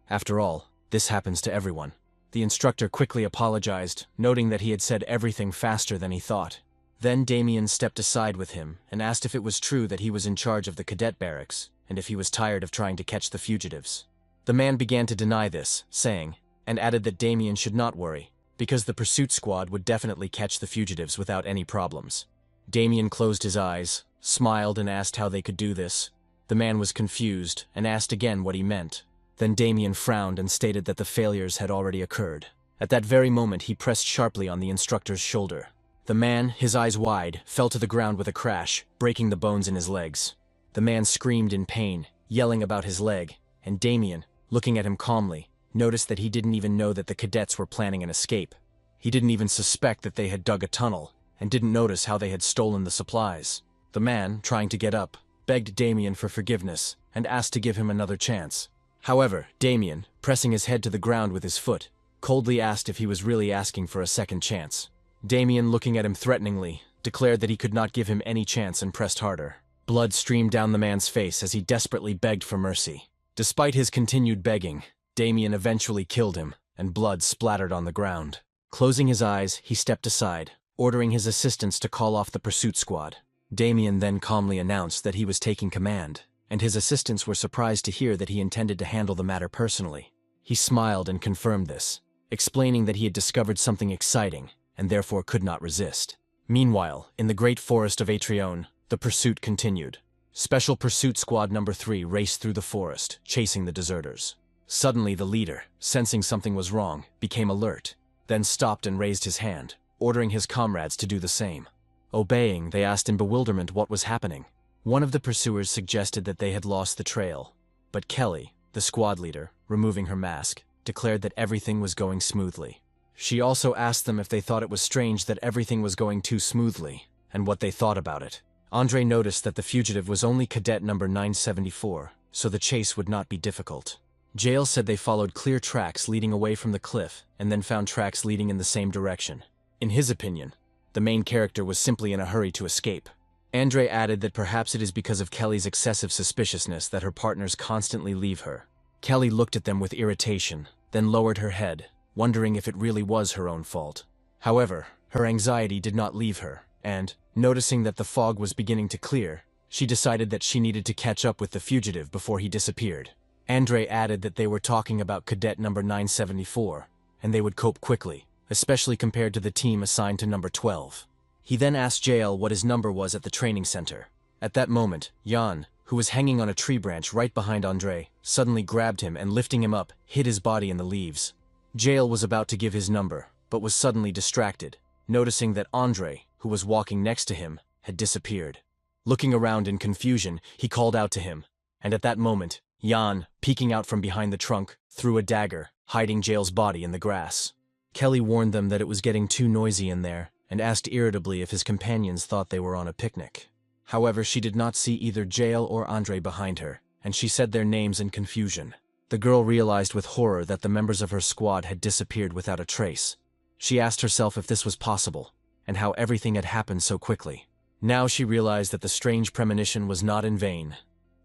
After all, this happens to everyone. The instructor quickly apologized, noting that he had said everything faster than he thought. Then Damien stepped aside with him and asked if it was true that he was in charge of the cadet barracks, and if he was tired of trying to catch the fugitives. The man began to deny this, saying, and added that Damien should not worry, because the pursuit squad would definitely catch the fugitives without any problems. Damien closed his eyes, smiled and asked how they could do this. The man was confused and asked again what he meant. Then Damien frowned and stated that the failures had already occurred. At that very moment he pressed sharply on the instructor's shoulder. The man, his eyes wide, fell to the ground with a crash, breaking the bones in his legs. The man screamed in pain, yelling about his leg, and Damien, looking at him calmly, noticed that he didn't even know that the cadets were planning an escape. He didn't even suspect that they had dug a tunnel, and didn't notice how they had stolen the supplies. The man, trying to get up, begged Damien for forgiveness, and asked to give him another chance. However, Damien, pressing his head to the ground with his foot, coldly asked if he was really asking for a second chance. Damien, looking at him threateningly, declared that he could not give him any chance and pressed harder. Blood streamed down the man's face as he desperately begged for mercy. Despite his continued begging, Damien eventually killed him, and blood splattered on the ground. Closing his eyes, he stepped aside, ordering his assistants to call off the pursuit squad. Damien then calmly announced that he was taking command, and his assistants were surprised to hear that he intended to handle the matter personally. He smiled and confirmed this, explaining that he had discovered something exciting, and therefore could not resist. Meanwhile, in the great forest of Atrione, the pursuit continued. Special Pursuit Squad No. 3 raced through the forest, chasing the deserters. Suddenly the leader, sensing something was wrong, became alert, then stopped and raised his hand, ordering his comrades to do the same. Obeying, they asked in bewilderment what was happening. One of the pursuers suggested that they had lost the trail, but Kelly, the squad leader, removing her mask, declared that everything was going smoothly. She also asked them if they thought it was strange that everything was going too smoothly, and what they thought about it. Andre noticed that the fugitive was only cadet number 974, so the chase would not be difficult. Jael said they followed clear tracks leading away from the cliff and then found tracks leading in the same direction. In his opinion, the main character was simply in a hurry to escape. Andre added that perhaps it is because of Kelly's excessive suspiciousness that her partners constantly leave her. Kelly looked at them with irritation, then lowered her head, wondering if it really was her own fault. However, her anxiety did not leave her, and, noticing that the fog was beginning to clear, she decided that she needed to catch up with the fugitive before he disappeared. Andre added that they were talking about cadet number 974, and they would cope quickly, especially compared to the team assigned to number 12. He then asked Jael what his number was at the training center. At that moment, Jan, who was hanging on a tree branch right behind Andre, suddenly grabbed him and lifting him up, hid his body in the leaves. Jael was about to give his number, but was suddenly distracted, noticing that Andre, who was walking next to him, had disappeared. Looking around in confusion, he called out to him, and at that moment, Jan, peeking out from behind the trunk, threw a dagger, hiding Jael's body in the grass. Kelly warned them that it was getting too noisy in there, and asked irritably if his companions thought they were on a picnic. However, she did not see either Jael or Andre behind her, and she said their names in confusion. The girl realized with horror that the members of her squad had disappeared without a trace. She asked herself if this was possible, and how everything had happened so quickly. Now she realized that the strange premonition was not in vain.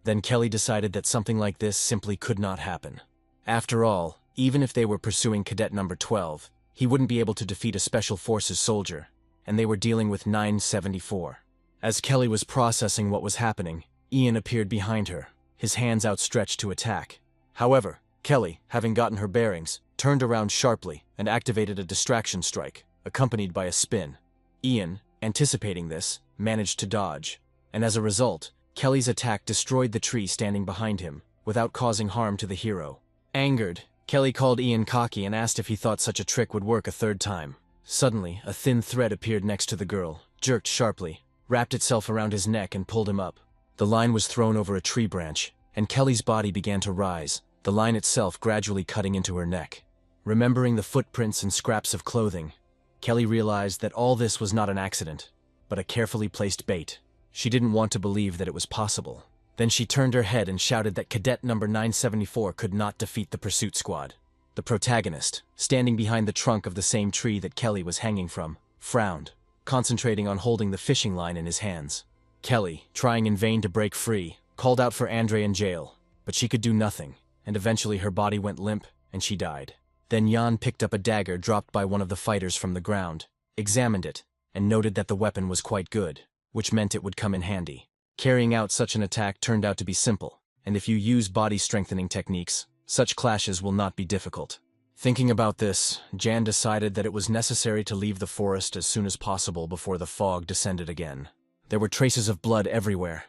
Then Kelly decided that something like this simply could not happen. After all, even if they were pursuing cadet number 12, he wouldn't be able to defeat a special forces soldier, and they were dealing with 974. As Kelly was processing what was happening, Ian appeared behind her, his hands outstretched to attack. However, Kelly, having gotten her bearings, turned around sharply and activated a distraction strike, accompanied by a spin. Ian, anticipating this, managed to dodge, and as a result, Kelly's attack destroyed the tree standing behind him, without causing harm to the hero. Angered, Kelly called Ian cocky and asked if he thought such a trick would work a third time. Suddenly, a thin thread appeared next to the girl, jerked sharply, wrapped itself around his neck and pulled him up. The line was thrown over a tree branch, and Kelly's body began to rise, the line itself gradually cutting into her neck. Remembering the footprints and scraps of clothing, Kelly realized that all this was not an accident, but a carefully placed bait. She didn't want to believe that it was possible. Then she turned her head and shouted that cadet number 974 could not defeat the pursuit squad. The protagonist, standing behind the trunk of the same tree that Kelly was hanging from, frowned, concentrating on holding the fishing line in his hands. Kelly, trying in vain to break free, called out for Andre and Jael, but she could do nothing, and eventually her body went limp and she died. Then Jan picked up a dagger dropped by one of the fighters from the ground, examined it, and noted that the weapon was quite good, which meant it would come in handy. Carrying out such an attack turned out to be simple, and if you use body strengthening techniques, such clashes will not be difficult. Thinking about this, Jan decided that it was necessary to leave the forest as soon as possible before the fog descended again. There were traces of blood everywhere,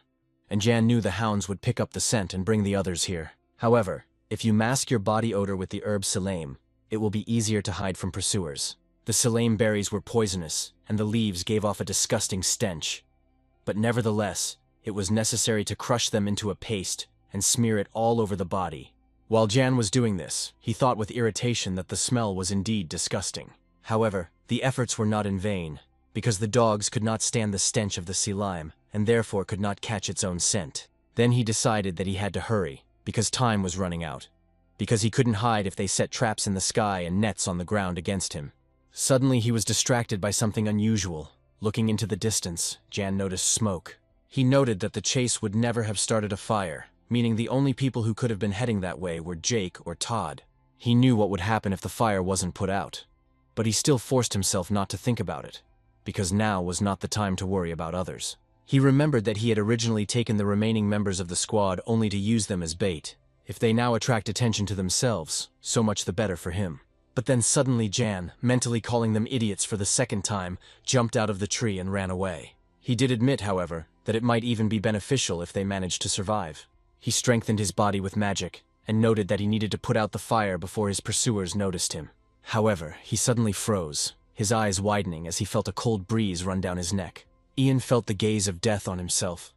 and Jan knew the hounds would pick up the scent and bring the others here. However, if you mask your body odor with the herb silame, it will be easier to hide from pursuers. The silame berries were poisonous, and the leaves gave off a disgusting stench. But nevertheless, it was necessary to crush them into a paste and smear it all over the body. While Jan was doing this, he thought with irritation that the smell was indeed disgusting. However, the efforts were not in vain, because the dogs could not stand the stench of the silime, and therefore could not catch its own scent. Then he decided that he had to hurry, because time was running out. Because he couldn't hide if they set traps in the sky and nets on the ground against him. Suddenly he was distracted by something unusual. Looking into the distance, Jan noticed smoke. He noted that the chase would never have started a fire, meaning the only people who could have been heading that way were Jake or Todd. He knew what would happen if the fire wasn't put out. But he still forced himself not to think about it, because now was not the time to worry about others. He remembered that he had originally taken the remaining members of the squad only to use them as bait. If they now attract attention to themselves, so much the better for him. But then suddenly Jan, mentally calling them idiots for the second time, jumped out of the tree and ran away. He did admit, however, that it might even be beneficial if they managed to survive. He strengthened his body with magic, and noted that he needed to put out the fire before his pursuers noticed him. However, he suddenly froze, his eyes widening as he felt a cold breeze run down his neck. Ian felt the gaze of death on himself,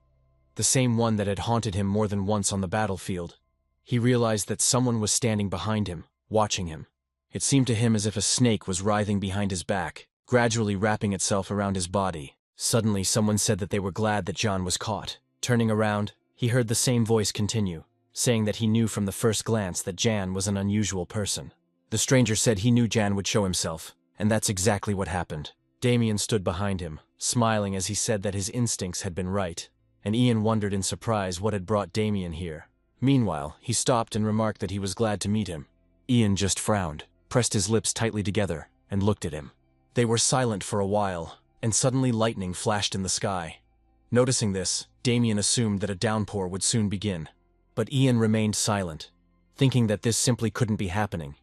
the same one that had haunted him more than once on the battlefield. He realized that someone was standing behind him, watching him. It seemed to him as if a snake was writhing behind his back, gradually wrapping itself around his body, Suddenly, someone said that they were glad that John was caught. Turning around, he heard the same voice continue, saying that he knew from the first glance that Jan was an unusual person. The stranger said he knew Jan would show himself, and that's exactly what happened. Damien stood behind him, smiling as he said that his instincts had been right, and Ian wondered in surprise what had brought Damien here. Meanwhile, he stopped and remarked that he was glad to meet him. Ian just frowned, pressed his lips tightly together, and looked at him. They were silent for a while, and suddenly lightning flashed in the sky. Noticing this, Damien assumed that a downpour would soon begin. But Ian remained silent, thinking that this simply couldn't be happening.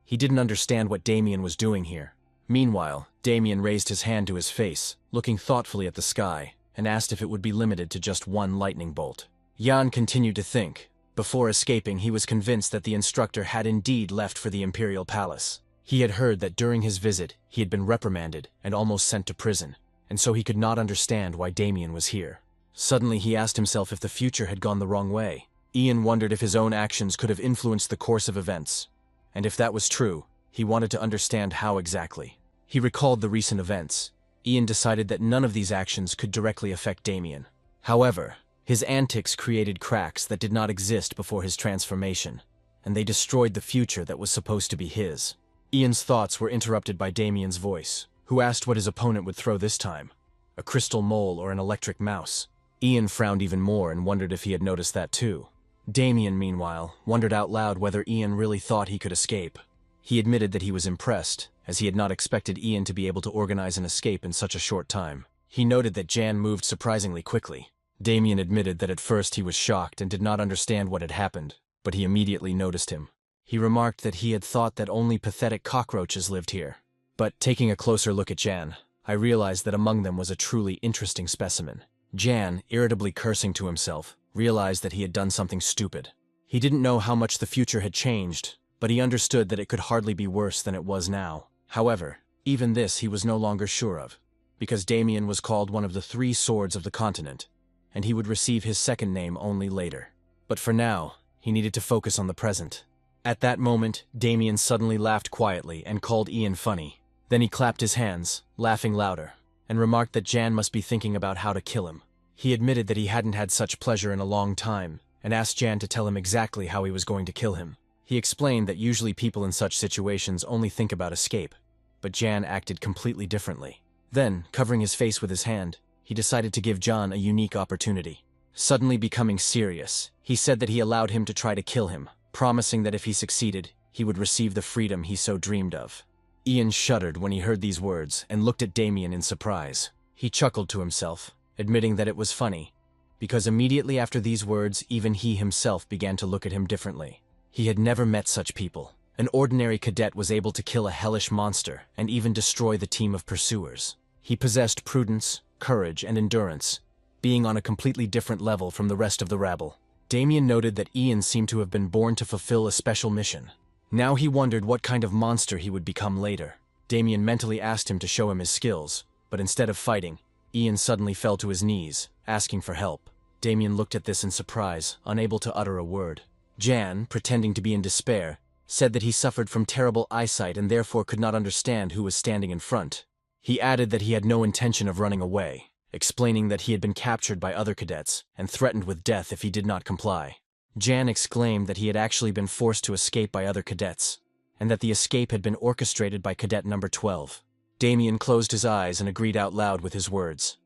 He didn't understand what Damien was doing here. Meanwhile, Damien raised his hand to his face, looking thoughtfully at the sky, and asked if it would be limited to just one lightning bolt. Jan continued to think. Before escaping, he was convinced that the instructor had indeed left for the Imperial Palace. He had heard that during his visit, he had been reprimanded and almost sent to prison, and so he could not understand why Damien was here. Suddenly, he asked himself if the future had gone the wrong way. Ian wondered if his own actions could have influenced the course of events, and if that was true, he wanted to understand how exactly. He recalled the recent events. Ian decided that none of these actions could directly affect Damien. However, his antics created cracks that did not exist before his transformation, and they destroyed the future that was supposed to be his. Ian's thoughts were interrupted by Damien's voice, who asked what his opponent would throw this time. A crystal mole or an electric mouse? Ian frowned even more and wondered if he had noticed that too. Damien, meanwhile, wondered out loud whether Ian really thought he could escape. He admitted that he was impressed, as he had not expected Ian to be able to organize an escape in such a short time. He noted that Jan moved surprisingly quickly. Damien admitted that at first he was shocked and did not understand what had happened, but he immediately noticed him. He remarked that he had thought that only pathetic cockroaches lived here. But taking a closer look at Jan, I realized that among them was a truly interesting specimen. Jan, irritably cursing to himself, realized that he had done something stupid. He didn't know how much the future had changed, but he understood that it could hardly be worse than it was now. However, even this he was no longer sure of, because Damien was called one of the 3 swords of the continent, and he would receive his second name only later. But for now, he needed to focus on the present. At that moment, Damien suddenly laughed quietly and called Ian funny. Then he clapped his hands, laughing louder, and remarked that Jan must be thinking about how to kill him. He admitted that he hadn't had such pleasure in a long time, and asked Jan to tell him exactly how he was going to kill him. He explained that usually people in such situations only think about escape, but Jan acted completely differently. Then, covering his face with his hand, he decided to give Jan a unique opportunity. Suddenly becoming serious, he said that he allowed him to try to kill him, promising that if he succeeded, he would receive the freedom he so dreamed of. Ian shuddered when he heard these words and looked at Damien in surprise. He chuckled to himself, admitting that it was funny, because immediately after these words, even he himself began to look at him differently. He had never met such people. An ordinary cadet was able to kill a hellish monster and even destroy the team of pursuers. He possessed prudence, courage, and endurance, being on a completely different level from the rest of the rabble. Damien noted that Ian seemed to have been born to fulfill a special mission. Now he wondered what kind of monster he would become later. Damien mentally asked him to show him his skills, but instead of fighting, Ian suddenly fell to his knees, asking for help. Damien looked at this in surprise, unable to utter a word. Jan, pretending to be in despair, said that he suffered from terrible eyesight and therefore could not understand who was standing in front. He added that he had no intention of running away, explaining that he had been captured by other cadets and threatened with death if he did not comply. Jan exclaimed that he had actually been forced to escape by other cadets, and that the escape had been orchestrated by cadet number 12. Damien closed his eyes and agreed out loud with his words.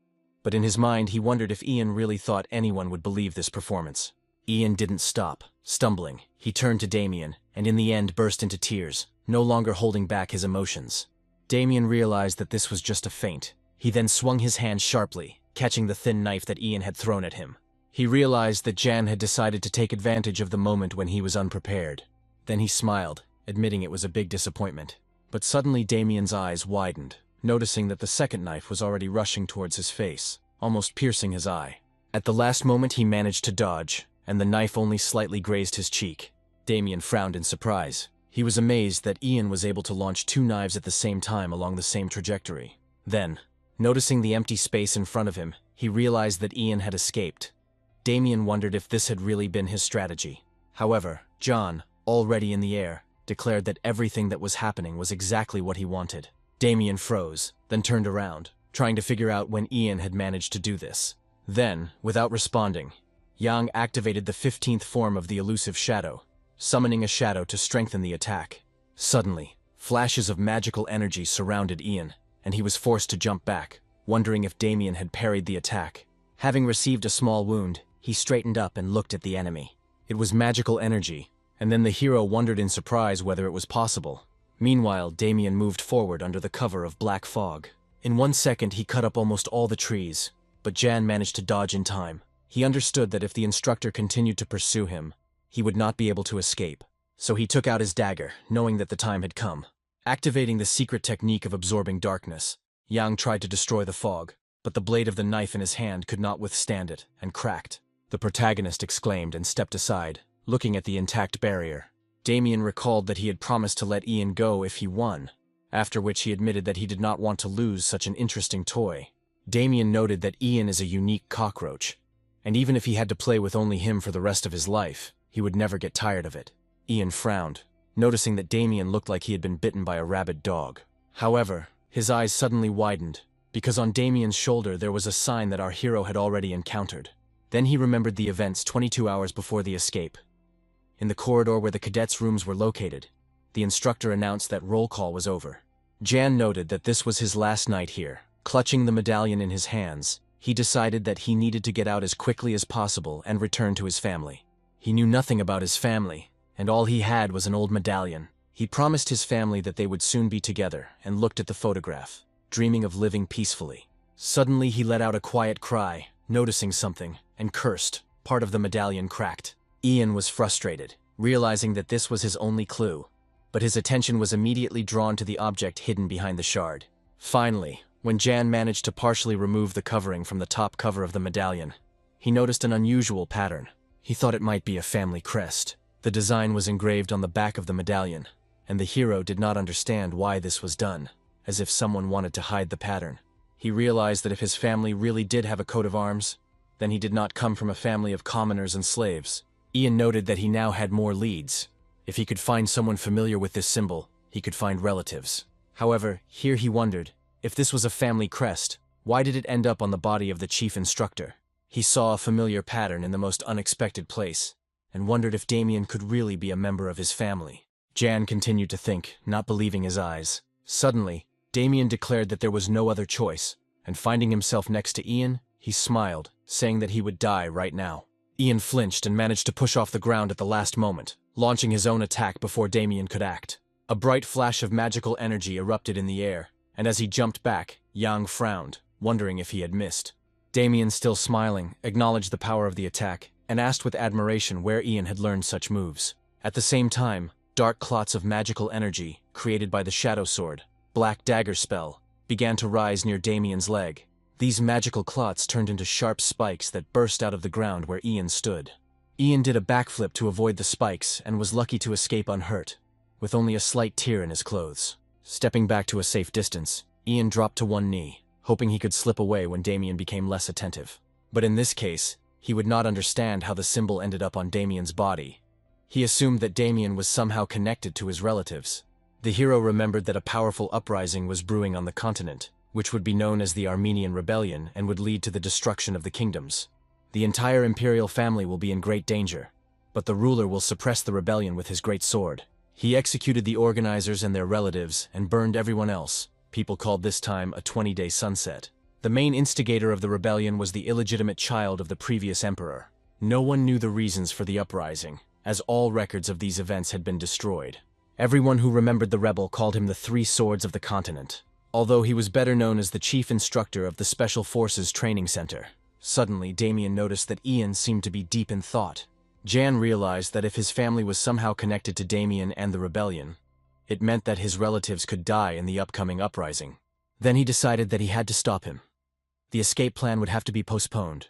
But in his mind, he wondered if Ian really thought anyone would believe this performance. Ian didn't stop. Stumbling, he turned to Damien, and in the end burst into tears, no longer holding back his emotions. Damien realized that this was just a feint. He then swung his hand sharply, catching the thin knife that Ian had thrown at him. He realized that Jan had decided to take advantage of the moment when he was unprepared. Then he smiled, admitting it was a big disappointment. But suddenly Damien's eyes widened, noticing that the second knife was already rushing towards his face, almost piercing his eye. At the last moment he managed to dodge, and the knife only slightly grazed his cheek. Damien frowned in surprise. He was amazed that Ian was able to launch 2 knives at the same time along the same trajectory. Then, noticing the empty space in front of him, he realized that Ian had escaped. Damien wondered if this had really been his strategy. However, John, already in the air, declared that everything that was happening was exactly what he wanted. Damien froze, then turned around, trying to figure out when Ian had managed to do this. Then, without responding, Yang activated the 15th form of the elusive shadow, summoning a shadow to strengthen the attack. Suddenly, flashes of magical energy surrounded Ian, and he was forced to jump back, wondering if Damien had parried the attack. Having received a small wound, he straightened up and looked at the enemy. It was magical energy, and then the hero wondered in surprise whether it was possible. Meanwhile, Damien moved forward under the cover of black fog. In 1 second, he cut up almost all the trees, but Jan managed to dodge in time. He understood that if the instructor continued to pursue him, he would not be able to escape. So he took out his dagger, knowing that the time had come. Activating the secret technique of absorbing darkness, Yang tried to destroy the fog, but the blade of the knife in his hand could not withstand it, and cracked. The protagonist exclaimed and stepped aside, looking at the intact barrier. Damien recalled that he had promised to let Ian go if he won, after which he admitted that he did not want to lose such an interesting toy. Damien noted that Ian is a unique cockroach, and even if he had to play with only him for the rest of his life, he would never get tired of it. Ian frowned, noticing that Damien looked like he had been bitten by a rabid dog. However, his eyes suddenly widened, because on Damien's shoulder there was a sign that our hero had already encountered. Then he remembered the events 22 hours before the escape. In the corridor where the cadets' rooms were located, the instructor announced that roll call was over. Jan noted that this was his last night here. Clutching the medallion in his hands, he decided that he needed to get out as quickly as possible and return to his family. He knew nothing about his family, and all he had was an old medallion. He promised his family that they would soon be together and looked at the photograph, dreaming of living peacefully. Suddenly he let out a quiet cry, noticing something, and cursed. Part of the medallion cracked. Ian was frustrated, realizing that this was his only clue, but his attention was immediately drawn to the object hidden behind the shard. Finally, when Jan managed to partially remove the covering from the top cover of the medallion, he noticed an unusual pattern. He thought it might be a family crest. The design was engraved on the back of the medallion, and the hero did not understand why this was done, as if someone wanted to hide the pattern. He realized that if his family really did have a coat of arms, then he did not come from a family of commoners and slaves. Ian noted that he now had more leads. If he could find someone familiar with this symbol, he could find relatives. However, here he wondered, if this was a family crest, why did it end up on the body of the chief instructor? He saw a familiar pattern in the most unexpected place, and wondered if Damien could really be a member of his family. Jan continued to think, not believing his eyes. Suddenly, Damien declared that there was no other choice, and finding himself next to Ian, he smiled, saying that he would die right now. Ian flinched and managed to push off the ground at the last moment, launching his own attack before Damien could act. A bright flash of magical energy erupted in the air, and as he jumped back, Yang frowned, wondering if he had missed. Damien, still smiling, acknowledged the power of the attack, and asked with admiration where Ian had learned such moves. At the same time, dark clots of magical energy, created by the Shadow Sword, Black Dagger spell, began to rise near Damien's leg. These magical clots turned into sharp spikes that burst out of the ground where Ian stood. Ian did a backflip to avoid the spikes and was lucky to escape unhurt, with only a slight tear in his clothes. Stepping back to a safe distance, Ian dropped to one knee, hoping he could slip away when Damien became less attentive. But in this case, he would not understand how the symbol ended up on Damien's body. He assumed that Damien was somehow connected to his relatives. The hero remembered that a powerful uprising was brewing on the continent, which would be known as the Armenian Rebellion and would lead to the destruction of the kingdoms. The entire imperial family will be in great danger, but the ruler will suppress the rebellion with his great sword. He executed the organizers and their relatives and burned everyone else. People called this time a 20-day sunset. The main instigator of the rebellion was the illegitimate child of the previous emperor. No one knew the reasons for the uprising, as all records of these events had been destroyed. Everyone who remembered the rebel called him the Three Swords of the Continent, although he was better known as the chief instructor of the Special Forces Training Center. Suddenly, Damien noticed that Ian seemed to be deep in thought. Jan realized that if his family was somehow connected to Damien and the rebellion, it meant that his relatives could die in the upcoming uprising. Then he decided that he had to stop him. The escape plan would have to be postponed.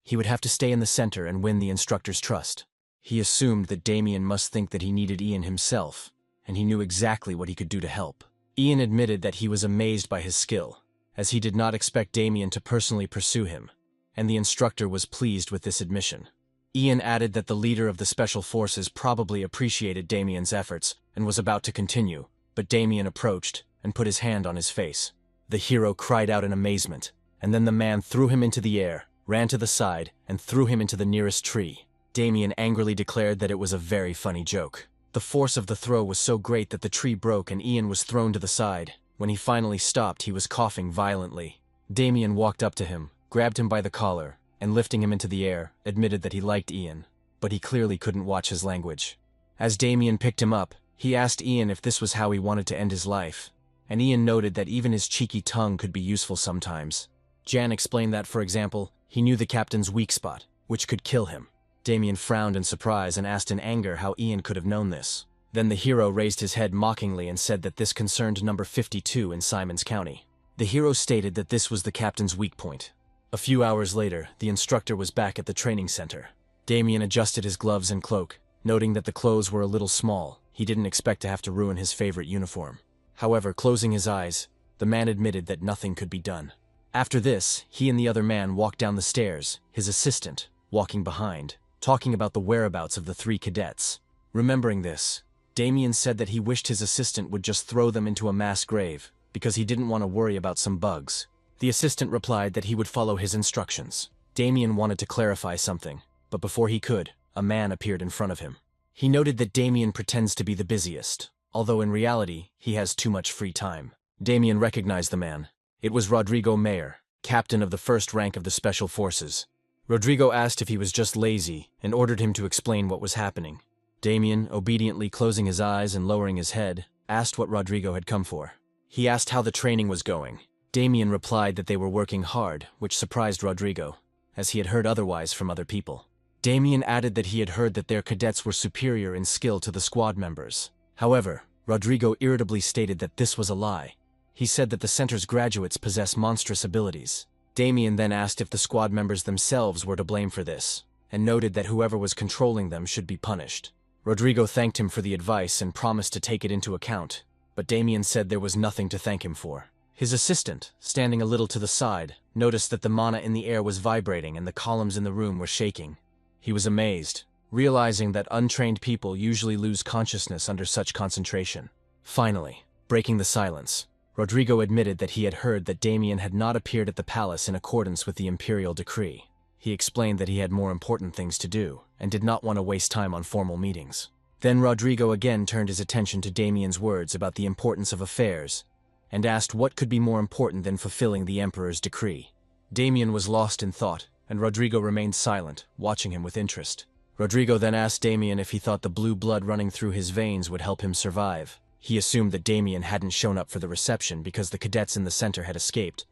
He would have to stay in the center and win the instructor's trust. He assumed that Damien must think that he needed Ian himself, and he knew exactly what he could do to help. Ian admitted that he was amazed by his skill, as he did not expect Damien to personally pursue him, and the instructor was pleased with this admission. Ian added that the leader of the Special Forces probably appreciated Damien's efforts and was about to continue, but Damien approached and put his hand on his face. The hero cried out in amazement, and then the man threw him into the air, ran to the side, and threw him into the nearest tree. Damien angrily declared that it was a very funny joke. The force of the throw was so great that the tree broke and Ian was thrown to the side. When he finally stopped, he was coughing violently. Damien walked up to him, grabbed him by the collar, and lifting him into the air, admitted that he liked Ian, but he clearly couldn't watch his language. As Damien picked him up, he asked Ian if this was how he wanted to end his life, and Ian noted that even his cheeky tongue could be useful sometimes. Jan explained that, for example, he knew the captain's weak spot, which could kill him. Damien frowned in surprise and asked in anger how Ian could have known this. Then the hero raised his head mockingly and said that this concerned number 52 in Simons County. The hero stated that this was the captain's weak point. A few hours later, the instructor was back at the training center. Damien adjusted his gloves and cloak, noting that the clothes were a little small. He didn't expect to have to ruin his favorite uniform. However, closing his eyes, the man admitted that nothing could be done. After this, he and the other man walked down the stairs, his assistant walking behind, talking about the whereabouts of the 3 cadets. Remembering this, Damien said that he wished his assistant would just throw them into a mass grave, because he didn't want to worry about some bugs. The assistant replied that he would follow his instructions. Damien wanted to clarify something, but before he could, a man appeared in front of him. He noted that Damien pretends to be the busiest, although in reality, he has too much free time. Damien recognized the man. It was Rodrigo Mayer, captain of the 1st rank of the Special Forces. Rodrigo asked if he was just lazy and ordered him to explain what was happening. Damien, obediently closing his eyes and lowering his head, asked what Rodrigo had come for. He asked how the training was going. Damien replied that they were working hard, which surprised Rodrigo, as he had heard otherwise from other people. Damien added that he had heard that their cadets were superior in skill to the squad members. However, Rodrigo irritably stated that this was a lie. He said that the center's graduates possess monstrous abilities. Damien then asked if the squad members themselves were to blame for this, and noted that whoever was controlling them should be punished. Rodrigo thanked him for the advice and promised to take it into account, but Damien said there was nothing to thank him for. His assistant, standing a little to the side, noticed that the mana in the air was vibrating and the columns in the room were shaking. He was amazed, realizing that untrained people usually lose consciousness under such concentration. Finally, breaking the silence, Rodrigo admitted that he had heard that Damien had not appeared at the palace in accordance with the imperial decree. He explained that he had more important things to do, and did not want to waste time on formal meetings. Then Rodrigo again turned his attention to Damien's words about the importance of affairs, and asked what could be more important than fulfilling the Emperor's decree. Damien was lost in thought, and Rodrigo remained silent, watching him with interest. Rodrigo then asked Damien if he thought the blue blood running through his veins would help him survive. He assumed that Damien hadn't shown up for the reception because the cadets in the center had escaped,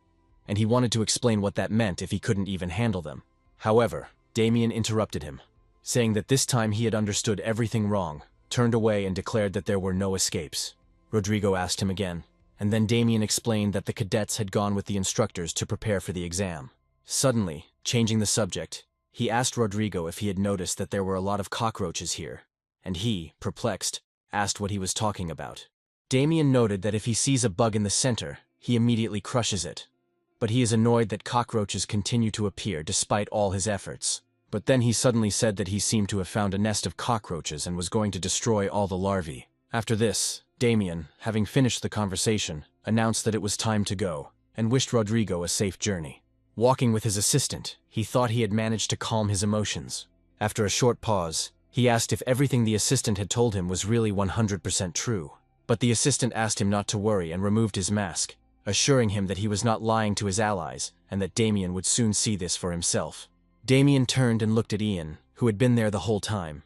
and he wanted to explain what that meant if he couldn't even handle them. However, Damien interrupted him, saying that this time he had understood everything wrong, turned away and declared that there were no escapes. Rodrigo asked him again, and then Damien explained that the cadets had gone with the instructors to prepare for the exam. Suddenly, changing the subject, he asked Rodrigo if he had noticed that there were a lot of cockroaches here, and he, perplexed, asked what he was talking about. Damien noted that if he sees a bug in the center, he immediately crushes it, but he is annoyed that cockroaches continue to appear despite all his efforts. But then he suddenly said that he seemed to have found a nest of cockroaches and was going to destroy all the larvae. After this, Damien, having finished the conversation, announced that it was time to go, and wished Rodrigo a safe journey. Walking with his assistant, he thought he had managed to calm his emotions. After a short pause, he asked if everything the assistant had told him was really 100% true. But the assistant asked him not to worry and removed his mask, assuring him that he was not lying to his allies and that Damien would soon see this for himself. Damien turned and looked at Ian, who had been there the whole time,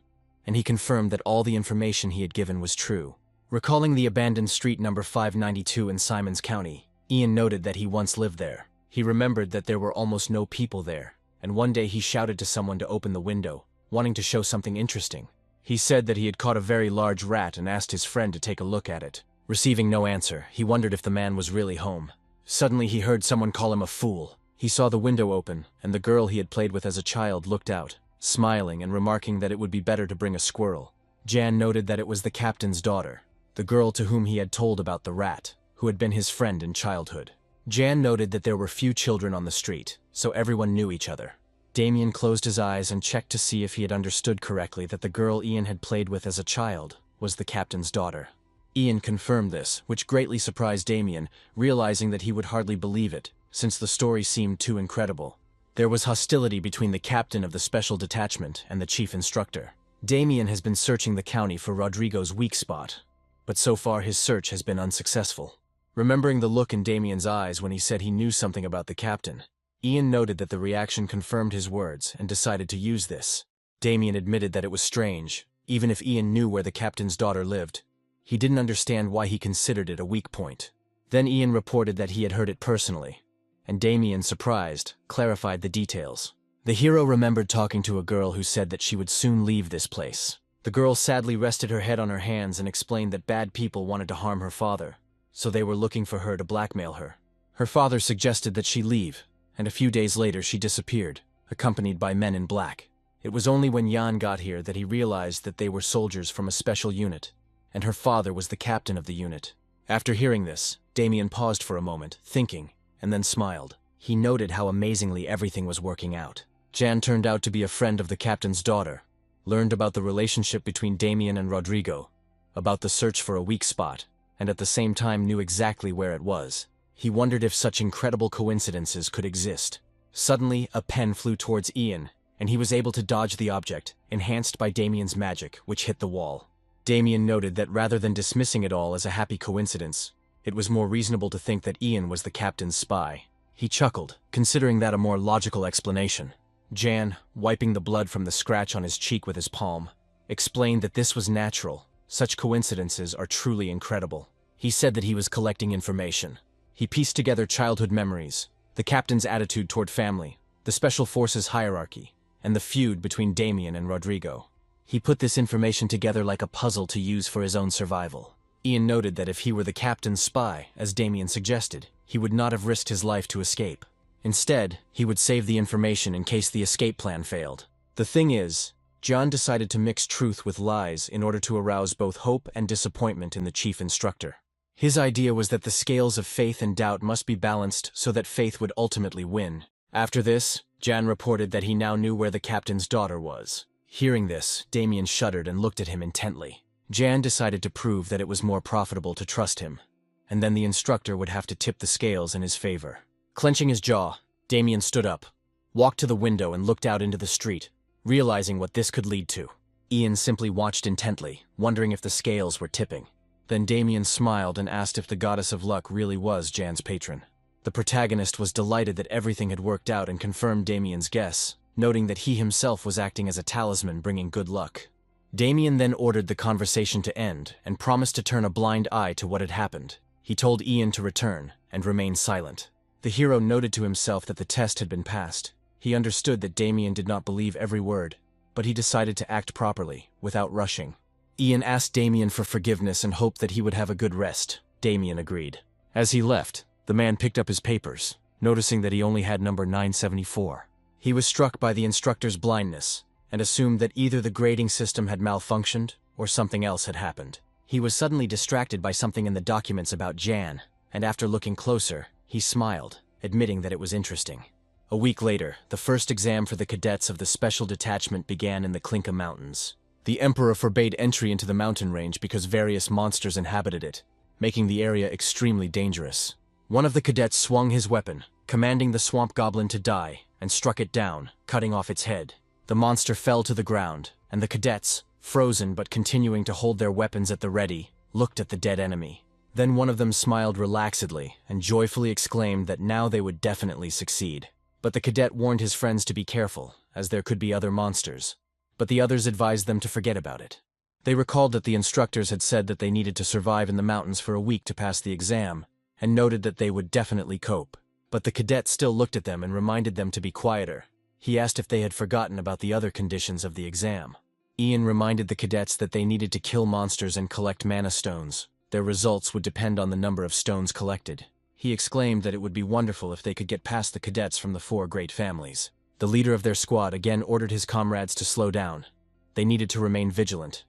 and he confirmed that all the information he had given was true. Recalling the abandoned street number 592 in Simons County, Ian noted that he once lived there. He remembered that there were almost no people there, and one day he shouted to someone to open the window, wanting to show something interesting. He said that he had caught a very large rat and asked his friend to take a look at it. Receiving no answer, he wondered if the man was really home. Suddenly he heard someone call him a fool. He saw the window open, and the girl he had played with as a child looked out, smiling and remarking that it would be better to bring a squirrel. Jan noted that it was the captain's daughter, the girl to whom he had told about the rat, who had been his friend in childhood. Jan noted that there were few children on the street, so everyone knew each other. Damien closed his eyes and checked to see if he had understood correctly that the girl Ian had played with as a child was the captain's daughter. Ian confirmed this, which greatly surprised Damien, realizing that he would hardly believe it, since the story seemed too incredible. There was hostility between the captain of the special detachment and the chief instructor. Damien has been searching the county for Rodrigo's weak spot, but so far his search has been unsuccessful. Remembering the look in Damien's eyes when he said he knew something about the captain, Ian noted that the reaction confirmed his words and decided to use this. Damien admitted that it was strange, even if Ian knew where the captain's daughter lived. He didn't understand why he considered it a weak point. Then Ian reported that he had heard it personally, and Damien, surprised, clarified the details. The hero remembered talking to a girl who said that she would soon leave this place. The girl sadly rested her head on her hands and explained that bad people wanted to harm her father, so they were looking for her to blackmail her. Her father suggested that she leave, and a few days later she disappeared, accompanied by men in black. It was only when Jan got here that he realized that they were soldiers from a special unit, and her father was the captain of the unit. After hearing this, Damien paused for a moment, thinking, and then smiled. He noted how amazingly everything was working out. Jan turned out to be a friend of the captain's daughter, learned about the relationship between Damien and Rodrigo, about the search for a weak spot, and at the same time knew exactly where it was. He wondered if such incredible coincidences could exist. Suddenly, a pen flew towards Ian, and he was able to dodge the object, enhanced by Damien's magic, which hit the wall. Damien noted that rather than dismissing it all as a happy coincidence, it was more reasonable to think that Ian was the captain's spy. He chuckled, considering that a more logical explanation. Jan, wiping the blood from the scratch on his cheek with his palm, explained that this was natural. Such coincidences are truly incredible. He said that he was collecting information. He pieced together childhood memories, the captain's attitude toward family, the special forces hierarchy, and the feud between Damien and Rodrigo. He put this information together like a puzzle to use for his own survival. Ian noted that if he were the captain's spy, as Damien suggested, he would not have risked his life to escape. Instead, he would save the information in case the escape plan failed. The thing is, John decided to mix truth with lies in order to arouse both hope and disappointment in the chief instructor. His idea was that the scales of faith and doubt must be balanced so that faith would ultimately win. After this, Jan reported that he now knew where the captain's daughter was. Hearing this, Damien shuddered and looked at him intently. Jan decided to prove that it was more profitable to trust him, and then the instructor would have to tip the scales in his favor. Clenching his jaw, Damien stood up, walked to the window and looked out into the street, realizing what this could lead to. Ian simply watched intently, wondering if the scales were tipping. Then Damien smiled and asked if the goddess of luck really was Jan's patron. The protagonist was delighted that everything had worked out and confirmed Damien's guess, noting that he himself was acting as a talisman bringing good luck. Damien then ordered the conversation to end and promised to turn a blind eye to what had happened. He told Ian to return and remain silent. The hero noted to himself that the test had been passed. He understood that Damien did not believe every word, but he decided to act properly, without rushing. Ian asked Damien for forgiveness and hoped that he would have a good rest. Damien agreed. As he left, the man picked up his papers, noticing that he only had number 974. He was struck by the instructor's blindness, and assumed that either the grading system had malfunctioned or something else had happened. He was suddenly distracted by something in the documents about Jan, and after looking closer, he smiled, admitting that it was interesting. A week later, the first exam for the cadets of the special detachment began in the Klinka Mountains. The Emperor forbade entry into the mountain range because various monsters inhabited it, making the area extremely dangerous. One of the cadets swung his weapon, commanding the swamp goblin to die, and struck it down, cutting off its head. The monster fell to the ground, and the cadets, frozen but continuing to hold their weapons at the ready, looked at the dead enemy. Then one of them smiled relaxedly and joyfully exclaimed that now they would definitely succeed. But the cadet warned his friends to be careful, as there could be other monsters. But the others advised them to forget about it. They recalled that the instructors had said that they needed to survive in the mountains for a week to pass the exam, and noted that they would definitely cope. But the cadet still looked at them and reminded them to be quieter. He asked if they had forgotten about the other conditions of the exam. Ian reminded the cadets that they needed to kill monsters and collect mana stones. Their results would depend on the number of stones collected. He exclaimed that it would be wonderful if they could get past the cadets from the 4 great families. The leader of their squad again ordered his comrades to slow down. They needed to remain vigilant,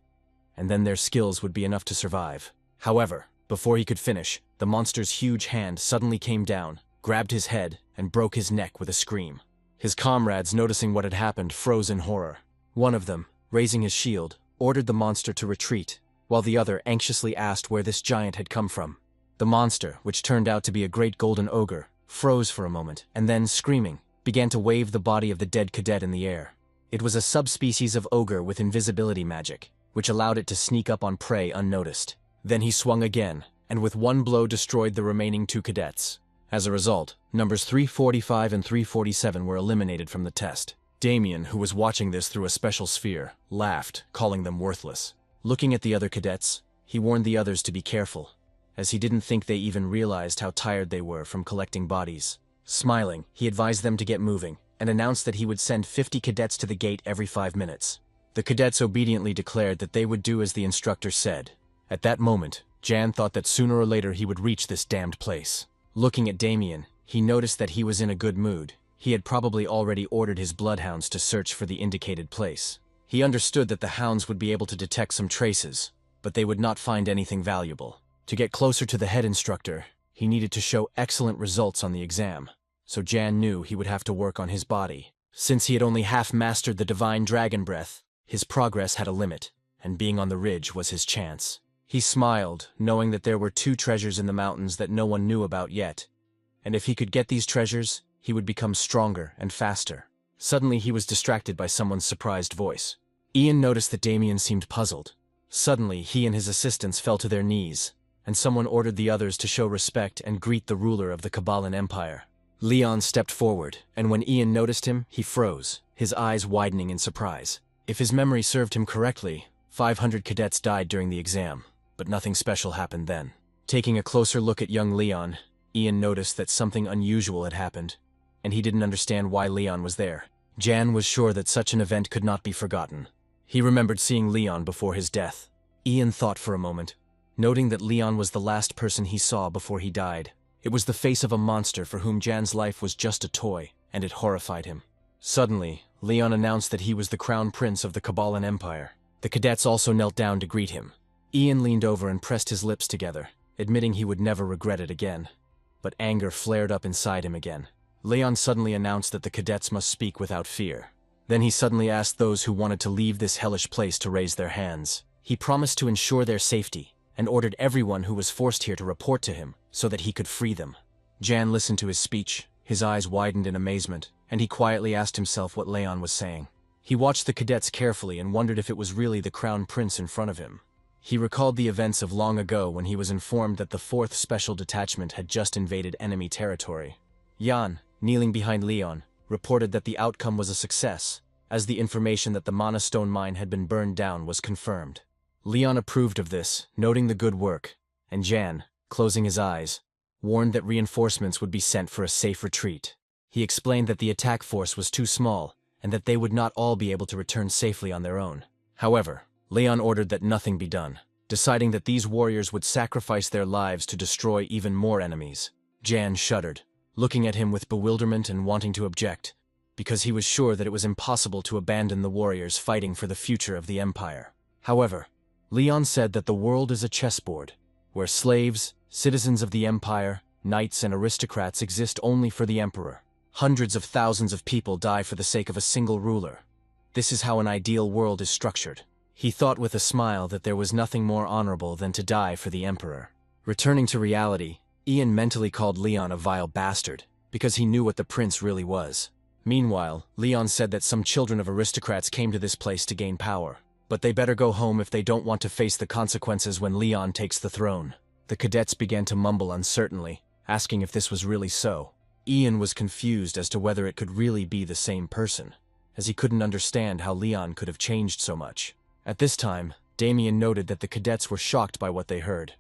and then their skills would be enough to survive. However, before he could finish, the monster's huge hand suddenly came down, grabbed his head, and broke his neck with a scream. His comrades, noticing what had happened, froze in horror. One of them, raising his shield, ordered the monster to retreat, while the other anxiously asked where this giant had come from. The monster, which turned out to be a great golden ogre, froze for a moment, and then, screaming, began to wave the body of the dead cadet in the air. It was a subspecies of ogre with invisibility magic, which allowed it to sneak up on prey unnoticed. Then he swung again, and with one blow destroyed the remaining 2 cadets. As a result, numbers 345 and 347 were eliminated from the test. Damien, who was watching this through a special sphere, laughed, calling them worthless. Looking at the other cadets, he warned the others to be careful, as he didn't think they even realized how tired they were from collecting bodies. Smiling, he advised them to get moving, and announced that he would send 50 cadets to the gate every 5 minutes. The cadets obediently declared that they would do as the instructor said. At that moment, Jan thought that sooner or later he would reach this damned place. Looking at Damien, he noticed that he was in a good mood. He had probably already ordered his bloodhounds to search for the indicated place. He understood that the hounds would be able to detect some traces, but they would not find anything valuable. To get closer to the head instructor, he needed to show excellent results on the exam, so Jan knew he would have to work on his body. Since he had only half-mastered the divine dragon breath, his progress had a limit, and being on the ridge was his chance. He smiled, knowing that there were 2 treasures in the mountains that no one knew about yet, and if he could get these treasures, he would become stronger and faster. Suddenly he was distracted by someone's surprised voice. Ian noticed that Damien seemed puzzled. Suddenly he and his assistants fell to their knees, and someone ordered the others to show respect and greet the ruler of the Kabbalan Empire. Leon stepped forward, and when Ian noticed him, he froze, his eyes widening in surprise. If his memory served him correctly, 500 cadets died during the exam, but nothing special happened then. Taking a closer look at young Leon, Ian noticed that something unusual had happened, and he didn't understand why Leon was there. Jan was sure that such an event could not be forgotten. He remembered seeing Leon before his death. Ian thought for a moment, noting that Leon was the last person he saw before he died. It was the face of a monster for whom Jan's life was just a toy, and it horrified him. Suddenly, Leon announced that he was the crown prince of the Kabbalan Empire. The cadets also knelt down to greet him. Ian leaned over and pressed his lips together, admitting he would never regret it again. But anger flared up inside him again. Leon suddenly announced that the cadets must speak without fear. Then he suddenly asked those who wanted to leave this hellish place to raise their hands. He promised to ensure their safety, and ordered everyone who was forced here to report to him, so that he could free them. Jan listened to his speech, his eyes widened in amazement, and he quietly asked himself what Leon was saying. He watched the cadets carefully and wondered if it was really the crown prince in front of him. He recalled the events of long ago when he was informed that the 4th Special Detachment had just invaded enemy territory. Jan, kneeling behind Leon, reported that the outcome was a success, as the information that the Mana Stone mine had been burned down was confirmed. Leon approved of this, noting the good work, and Jan, closing his eyes, warned that reinforcements would be sent for a safe retreat. He explained that the attack force was too small, and that they would not all be able to return safely on their own. However, Leon ordered that nothing be done, deciding that these warriors would sacrifice their lives to destroy even more enemies. Jan shuddered, looking at him with bewilderment and wanting to object, because he was sure that it was impossible to abandon the warriors fighting for the future of the Empire. However, Leon said that the world is a chessboard, where slaves, citizens of the Empire, knights and aristocrats exist only for the Emperor. Hundreds of thousands of people die for the sake of a single ruler. This is how an ideal world is structured. He thought with a smile that there was nothing more honorable than to die for the Emperor. Returning to reality, Ian mentally called Leon a vile bastard, because he knew what the prince really was. Meanwhile, Leon said that some children of aristocrats came to this place to gain power, but they better go home if they don't want to face the consequences when Leon takes the throne. The cadets began to mumble uncertainly, asking if this was really so. Ian was confused as to whether it could really be the same person, as he couldn't understand how Leon could have changed so much. At this time, Damien noted that the cadets were shocked by what they heard,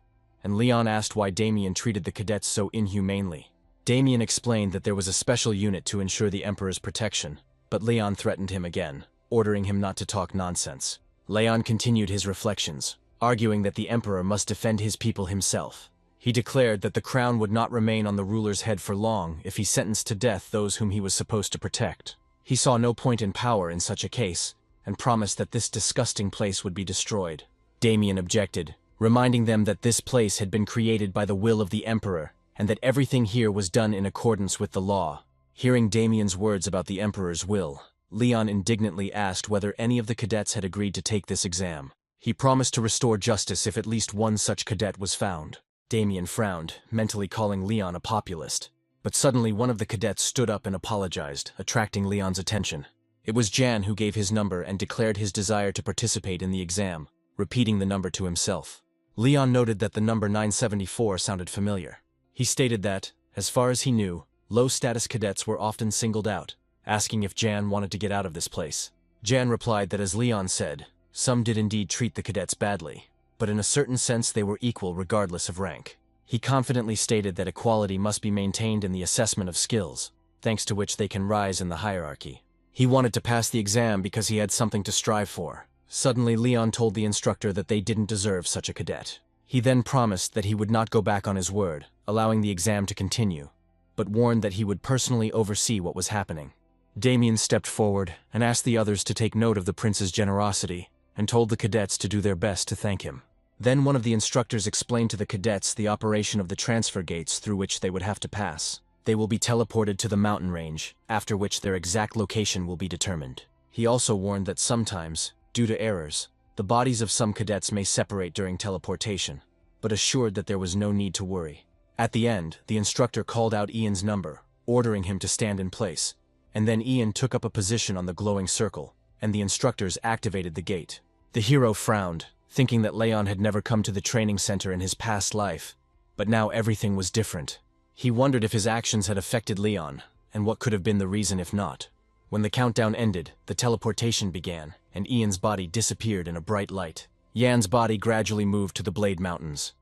and Leon asked why Damien treated the cadets so inhumanely. Damien explained that there was a special unit to ensure the Emperor's protection, but Leon threatened him again, ordering him not to talk nonsense. Leon continued his reflections, arguing that the Emperor must defend his people himself. He declared that the crown would not remain on the ruler's head for long if he sentenced to death those whom he was supposed to protect. He saw no point in power in such a case, and promised that this disgusting place would be destroyed. Damien objected, reminding them that this place had been created by the will of the Emperor, and that everything here was done in accordance with the law. Hearing Damien's words about the Emperor's will, Leon indignantly asked whether any of the cadets had agreed to take this exam. He promised to restore justice if at least one such cadet was found. Damien frowned, mentally calling Leon a populist. But suddenly one of the cadets stood up and apologized, attracting Leon's attention. It was Jan who gave his number and declared his desire to participate in the exam, repeating the number to himself. Leon noted that the number 974 sounded familiar. He stated that, as far as he knew, low-status cadets were often singled out, asking if Jan wanted to get out of this place. Jan replied that as Leon said, some did indeed treat the cadets badly, but in a certain sense they were equal regardless of rank. He confidently stated that equality must be maintained in the assessment of skills, thanks to which they can rise in the hierarchy. He wanted to pass the exam because he had something to strive for. Suddenly Leon told the instructor that they didn't deserve such a cadet. He then promised that he would not go back on his word, allowing the exam to continue, but warned that he would personally oversee what was happening. Damien stepped forward and asked the others to take note of the prince's generosity, and told the cadets to do their best to thank him. Then one of the instructors explained to the cadets the operation of the transfer gates through which they would have to pass. They will be teleported to the mountain range, after which their exact location will be determined. He also warned that sometimes, due to errors, the bodies of some cadets may separate during teleportation, but assured that there was no need to worry. At the end, the instructor called out Ian's number, ordering him to stand in place, and then Ian took up a position on the glowing circle, and the instructors activated the gate. The hero frowned, thinking that Leon had never come to the training center in his past life, but now everything was different. He wondered if his actions had affected Leon, and what could have been the reason if not. When the countdown ended, the teleportation began, and Ian's body disappeared in a bright light. Jan's body gradually moved to the Blade Mountains.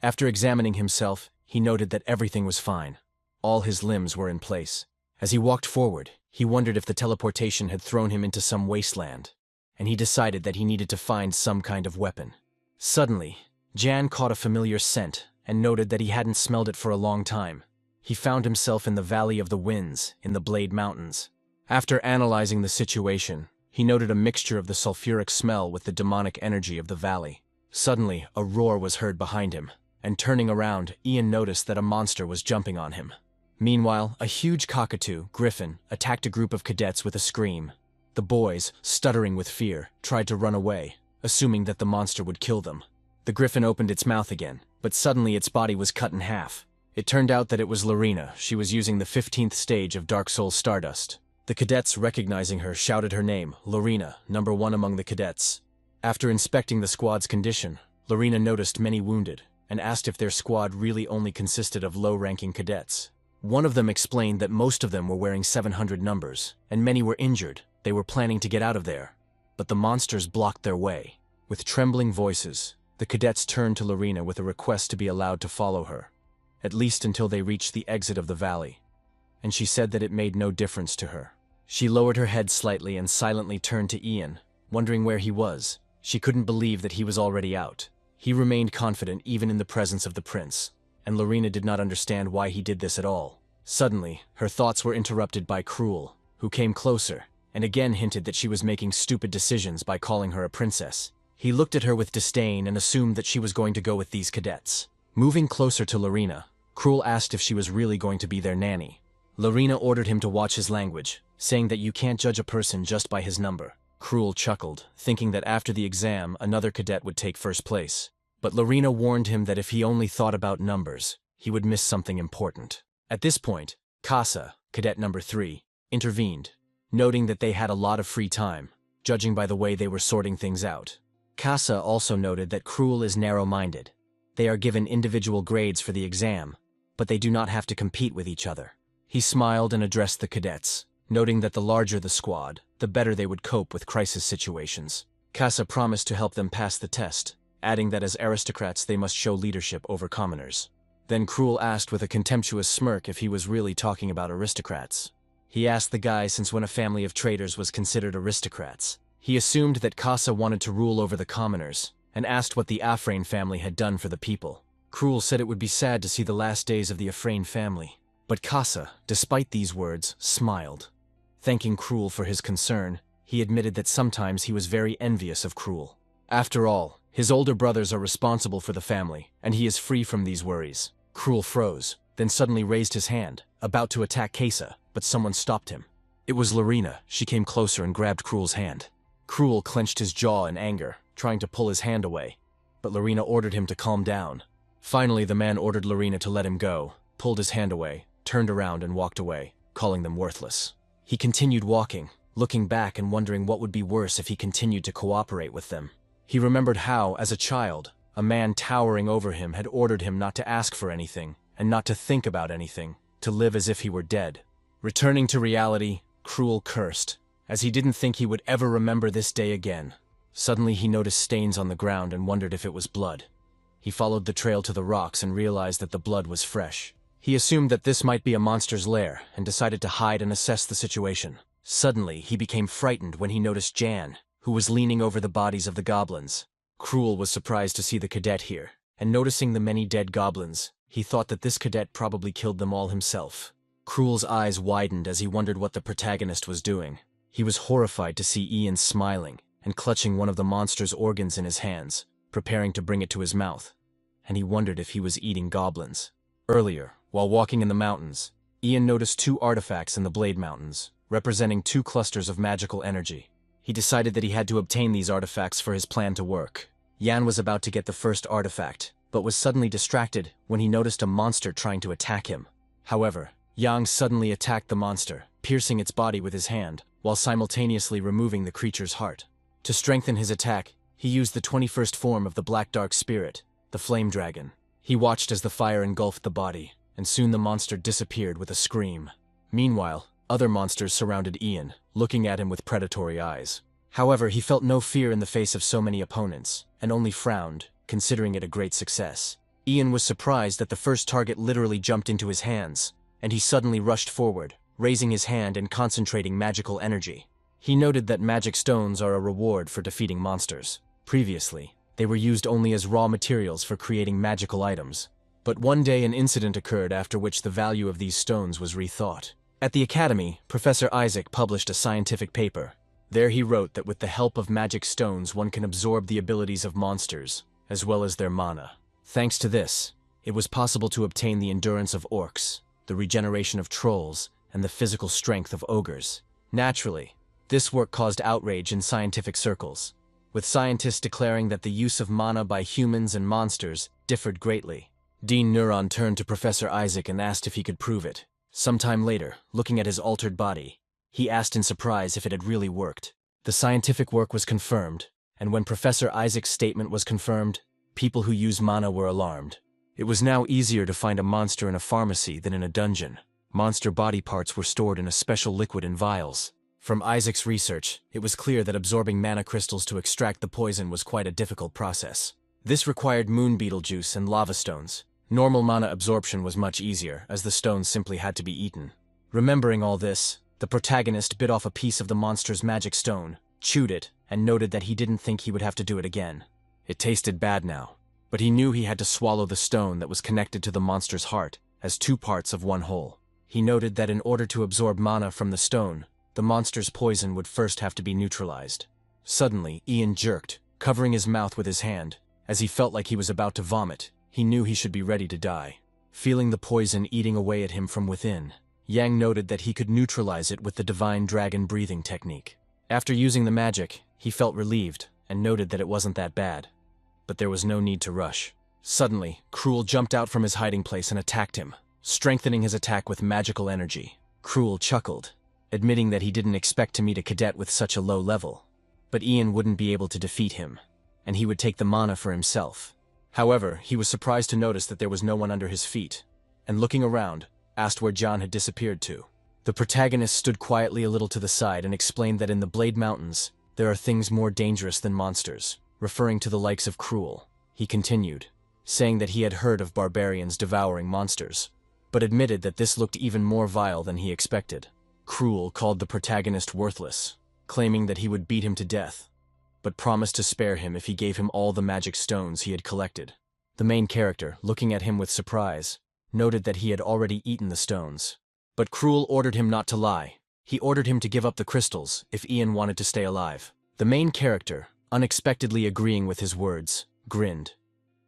After examining himself, he noted that everything was fine. All his limbs were in place. As he walked forward, he wondered if the teleportation had thrown him into some wasteland, and he decided that he needed to find some kind of weapon. Suddenly, Jan caught a familiar scent and noted that he hadn't smelled it for a long time. He found himself in the Valley of the Winds, in the Blade Mountains. After analyzing the situation, he noted a mixture of the sulfuric smell with the demonic energy of the valley. Suddenly, a roar was heard behind him, and turning around, Ian noticed that a monster was jumping on him. Meanwhile, a huge cockatoo, Griffin, attacked a group of cadets with a scream. The boys, stuttering with fear, tried to run away, assuming that the monster would kill them. The Griffin opened its mouth again, but suddenly its body was cut in half. It turned out that it was Lorena. She was using the 15th stage of Dark Soul Stardust. The cadets, recognizing her, shouted her name, Lorena, number 1 among the cadets. After inspecting the squad's condition, Lorena noticed many wounded, and asked if their squad really only consisted of low-ranking cadets. One of them explained that most of them were wearing 700 numbers, and many were injured. They were planning to get out of there, but the monsters blocked their way. With trembling voices, the cadets turned to Lorena with a request to be allowed to follow her, at least until they reached the exit of the valley, and she said that it made no difference to her. She lowered her head slightly and silently turned to Ian, wondering where he was. She couldn't believe that he was already out. He remained confident even in the presence of the prince, and Lorena did not understand why he did this at all. Suddenly, her thoughts were interrupted by Cruel, who came closer, and again hinted that she was making stupid decisions by calling her a princess. He looked at her with disdain and assumed that she was going to go with these cadets. Moving closer to Lorena, Cruel asked if she was really going to be their nanny. Lorena ordered him to watch his language, saying that you can't judge a person just by his number. Cruel chuckled, thinking that after the exam, another cadet would take first place. But Lorena warned him that if he only thought about numbers, he would miss something important. At this point, Casa, cadet number 3, intervened, noting that they had a lot of free time, judging by the way they were sorting things out. Casa also noted that Cruel is narrow-minded. They are given individual grades for the exam, but they do not have to compete with each other. He smiled and addressed the cadets, noting that the larger the squad, the better they would cope with crisis situations. Casa promised to help them pass the test, adding that as aristocrats they must show leadership over commoners. Then Cruel asked with a contemptuous smirk if he was really talking about aristocrats. He asked the guy since when a family of traders was considered aristocrats. He assumed that Casa wanted to rule over the commoners, and asked what the Afrain family had done for the people. Cruel said it would be sad to see the last days of the Afrain family. But Casa, despite these words, smiled. Thanking Cruel for his concern, he admitted that sometimes he was very envious of Cruel. After all, his older brothers are responsible for the family, and he is free from these worries. Cruel froze, then suddenly raised his hand, about to attack Casa, but someone stopped him. It was Lorena. She came closer and grabbed Cruel's hand. Cruel clenched his jaw in anger, trying to pull his hand away, but Lorena ordered him to calm down. Finally, the man ordered Lorena to let him go, pulled his hand away, turned around and walked away, calling them worthless. He continued walking, looking back and wondering what would be worse if he continued to cooperate with them. He remembered how, as a child, a man towering over him had ordered him not to ask for anything, and not to think about anything, to live as if he were dead. Returning to reality, Cruel cursed, as he didn't think he would ever remember this day again. Suddenly he noticed stains on the ground and wondered if it was blood. He followed the trail to the rocks and realized that the blood was fresh. He assumed that this might be a monster's lair and decided to hide and assess the situation. Suddenly, he became frightened when he noticed Jan, who was leaning over the bodies of the goblins. Cruel was surprised to see the cadet here, and noticing the many dead goblins, he thought that this cadet probably killed them all himself. Cruel's eyes widened as he wondered what the protagonist was doing. He was horrified to see Ian smiling and clutching one of the monster's organs in his hands, preparing to bring it to his mouth, and he wondered if he was eating goblins. Earlier, while walking in the mountains, Ian noticed two artifacts in the Blade Mountains, representing two clusters of magical energy. He decided that he had to obtain these artifacts for his plan to work. Jan was about to get the first artifact, but was suddenly distracted when he noticed a monster trying to attack him. However, Yang suddenly attacked the monster, piercing its body with his hand, while simultaneously removing the creature's heart. To strengthen his attack, he used the 21st form of the Black Dark Spirit, the Flame Dragon. He watched as the fire engulfed the body, and soon the monster disappeared with a scream. Meanwhile, other monsters surrounded Ian, looking at him with predatory eyes. However, he felt no fear in the face of so many opponents, and only frowned, considering it a great success. Ian was surprised that the first target literally jumped into his hands, and he suddenly rushed forward, raising his hand and concentrating magical energy. He noted that magic stones are a reward for defeating monsters. Previously, they were used only as raw materials for creating magical items. But one day an incident occurred after which the value of these stones was rethought. At the academy, Professor Isaac published a scientific paper. There he wrote that with the help of magic stones one can absorb the abilities of monsters, as well as their mana. Thanks to this, it was possible to obtain the endurance of orcs, the regeneration of trolls, and the physical strength of ogres. Naturally, this work caused outrage in scientific circles, with scientists declaring that the use of mana by humans and monsters differed greatly. Dean Neuron turned to Professor Isaac and asked if he could prove it. Sometime later, looking at his altered body, he asked in surprise if it had really worked. The scientific work was confirmed, and when Professor Isaac's statement was confirmed, people who use mana were alarmed. It was now easier to find a monster in a pharmacy than in a dungeon. Monster body parts were stored in a special liquid in vials. From Isaac's research, it was clear that absorbing mana crystals to extract the poison was quite a difficult process. This required moon beetle juice and lava stones. Normal mana absorption was much easier, as the stones simply had to be eaten. Remembering all this, the protagonist bit off a piece of the monster's magic stone, chewed it, and noted that he didn't think he would have to do it again. It tasted bad now, but he knew he had to swallow the stone that was connected to the monster's heart, as two parts of one whole. He noted that in order to absorb mana from the stone, the monster's poison would first have to be neutralized. Suddenly, Ian jerked, covering his mouth with his hand. As he felt like he was about to vomit, he knew he should be ready to die. Feeling the poison eating away at him from within, Yang noted that he could neutralize it with the divine dragon breathing technique. After using the magic, he felt relieved and noted that it wasn't that bad. But there was no need to rush. Suddenly, Cruel jumped out from his hiding place and attacked him, strengthening his attack with magical energy. Cruel chuckled, admitting that he didn't expect to meet a cadet with such a low level. But Ian wouldn't be able to defeat him, and he would take the mana for himself. However, he was surprised to notice that there was no one under his feet, and looking around, asked where John had disappeared to. The protagonist stood quietly a little to the side and explained that in the Blade Mountains, there are things more dangerous than monsters, referring to the likes of Cruel. He continued, saying that he had heard of barbarians devouring monsters, but admitted that this looked even more vile than he expected. Cruel called the protagonist worthless, claiming that he would beat him to death, but promised to spare him if he gave him all the magic stones he had collected. The main character, looking at him with surprise, noted that he had already eaten the stones. But Cruel ordered him not to lie. He ordered him to give up the crystals if Ian wanted to stay alive. The main character, unexpectedly agreeing with his words, grinned.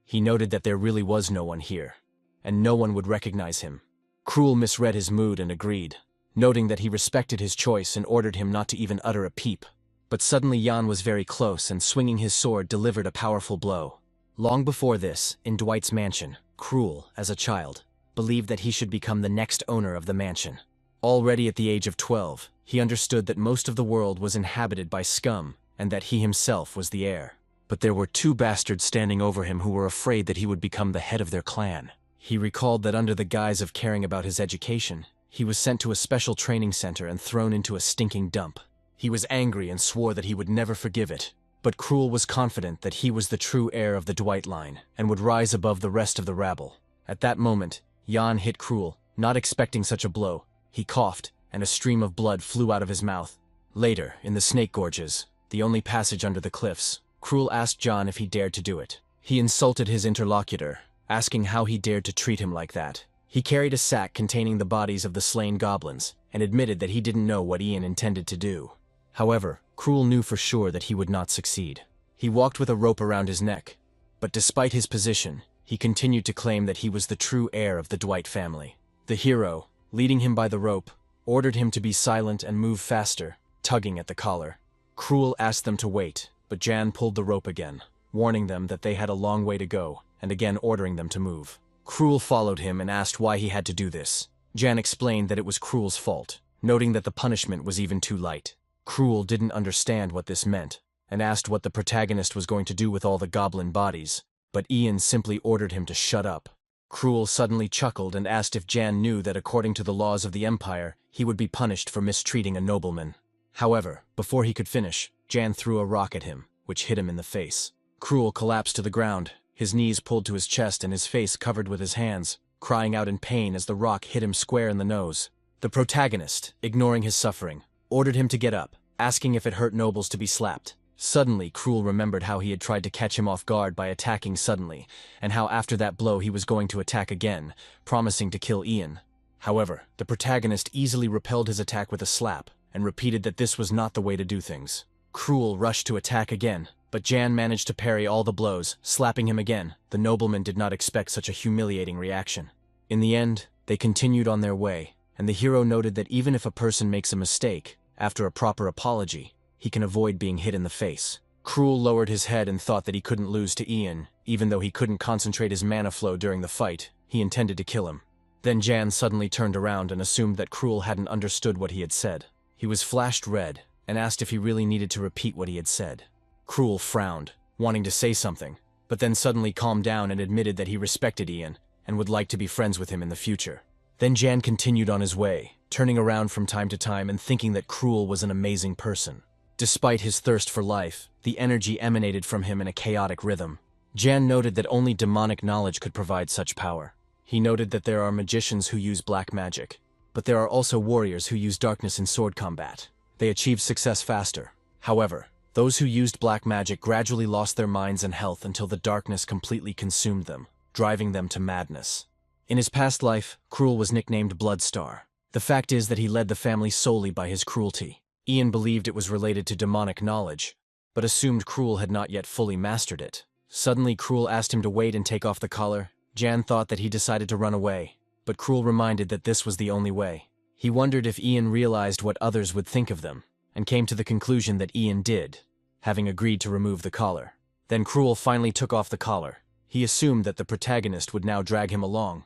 He noted that there really was no one here, and no one would recognize him. Cruel misread his mood and agreed, noting that he respected his choice and ordered him not to even utter a peep. But suddenly Jan was very close and swinging his sword delivered a powerful blow. Long before this, in Dwight's mansion, Cruel, as a child, believed that he should become the next owner of the mansion. Already at the age of 12, he understood that most of the world was inhabited by scum and that he himself was the heir. But there were two bastards standing over him who were afraid that he would become the head of their clan. He recalled that under the guise of caring about his education, he was sent to a special training center and thrown into a stinking dump. He was angry and swore that he would never forgive it. But Cruel was confident that he was the true heir of the Dwight line and would rise above the rest of the rabble. At that moment, Jan hit Cruel, not expecting such a blow. He coughed, and a stream of blood flew out of his mouth. Later, in the Snake Gorges, the only passage under the cliffs, Cruel asked Jan if he dared to do it. He insulted his interlocutor, asking how he dared to treat him like that. He carried a sack containing the bodies of the slain goblins, and admitted that he didn't know what Ian intended to do. However, Cruel knew for sure that he would not succeed. He walked with a rope around his neck, but despite his position, he continued to claim that he was the true heir of the Dwight family. The hero, leading him by the rope, ordered him to be silent and move faster, tugging at the collar. Cruel asked them to wait, but Jan pulled the rope again, warning them that they had a long way to go, and again ordering them to move. Cruel followed him and asked why he had to do this. Jan explained that it was Cruel's fault, noting that the punishment was even too light. Cruel didn't understand what this meant, and asked what the protagonist was going to do with all the goblin bodies, but Ian simply ordered him to shut up. Cruel suddenly chuckled and asked if Jan knew that according to the laws of the Empire, he would be punished for mistreating a nobleman. However, before he could finish, Jan threw a rock at him, which hit him in the face. Cruel collapsed to the ground, his knees pulled to his chest and his face covered with his hands, crying out in pain as the rock hit him square in the nose. The protagonist, ignoring his suffering, ordered him to get up, asking if it hurt nobles to be slapped. Suddenly, Cruel remembered how he had tried to catch him off guard by attacking suddenly, and how after that blow he was going to attack again, promising to kill Ian. However, the protagonist easily repelled his attack with a slap, and repeated that this was not the way to do things. Cruel rushed to attack again, but Jan managed to parry all the blows, slapping him again. The nobleman did not expect such a humiliating reaction. In the end, they continued on their way, and the hero noted that even if a person makes a mistake, after a proper apology, he can avoid being hit in the face. Cruel lowered his head and thought that he couldn't lose to Ian, even though he couldn't concentrate his mana flow during the fight. He intended to kill him. Then Jan suddenly turned around and assumed that Cruel hadn't understood what he had said. He was flashed red, and asked if he really needed to repeat what he had said. Cruel frowned, wanting to say something, but then suddenly calmed down and admitted that he respected Ian, and would like to be friends with him in the future. Then Jan continued on his way, turning around from time to time and thinking that Cruel was an amazing person. Despite his thirst for life, the energy emanated from him in a chaotic rhythm. Jan noted that only demonic knowledge could provide such power. He noted that there are magicians who use black magic, but there are also warriors who use darkness in sword combat. They achieved success faster. However, those who used black magic gradually lost their minds and health until the darkness completely consumed them, driving them to madness. In his past life, Cruel was nicknamed Bloodstar. The fact is that he led the family solely by his cruelty. Ian believed it was related to demonic knowledge, but assumed Cruel had not yet fully mastered it. Suddenly, Cruel asked him to wait and take off the collar. Jan thought that he decided to run away, but Cruel reminded that this was the only way. He wondered if Ian realized what others would think of them, and came to the conclusion that Ian did, having agreed to remove the collar. Then Cruel finally took off the collar. He assumed that the protagonist would now drag him along,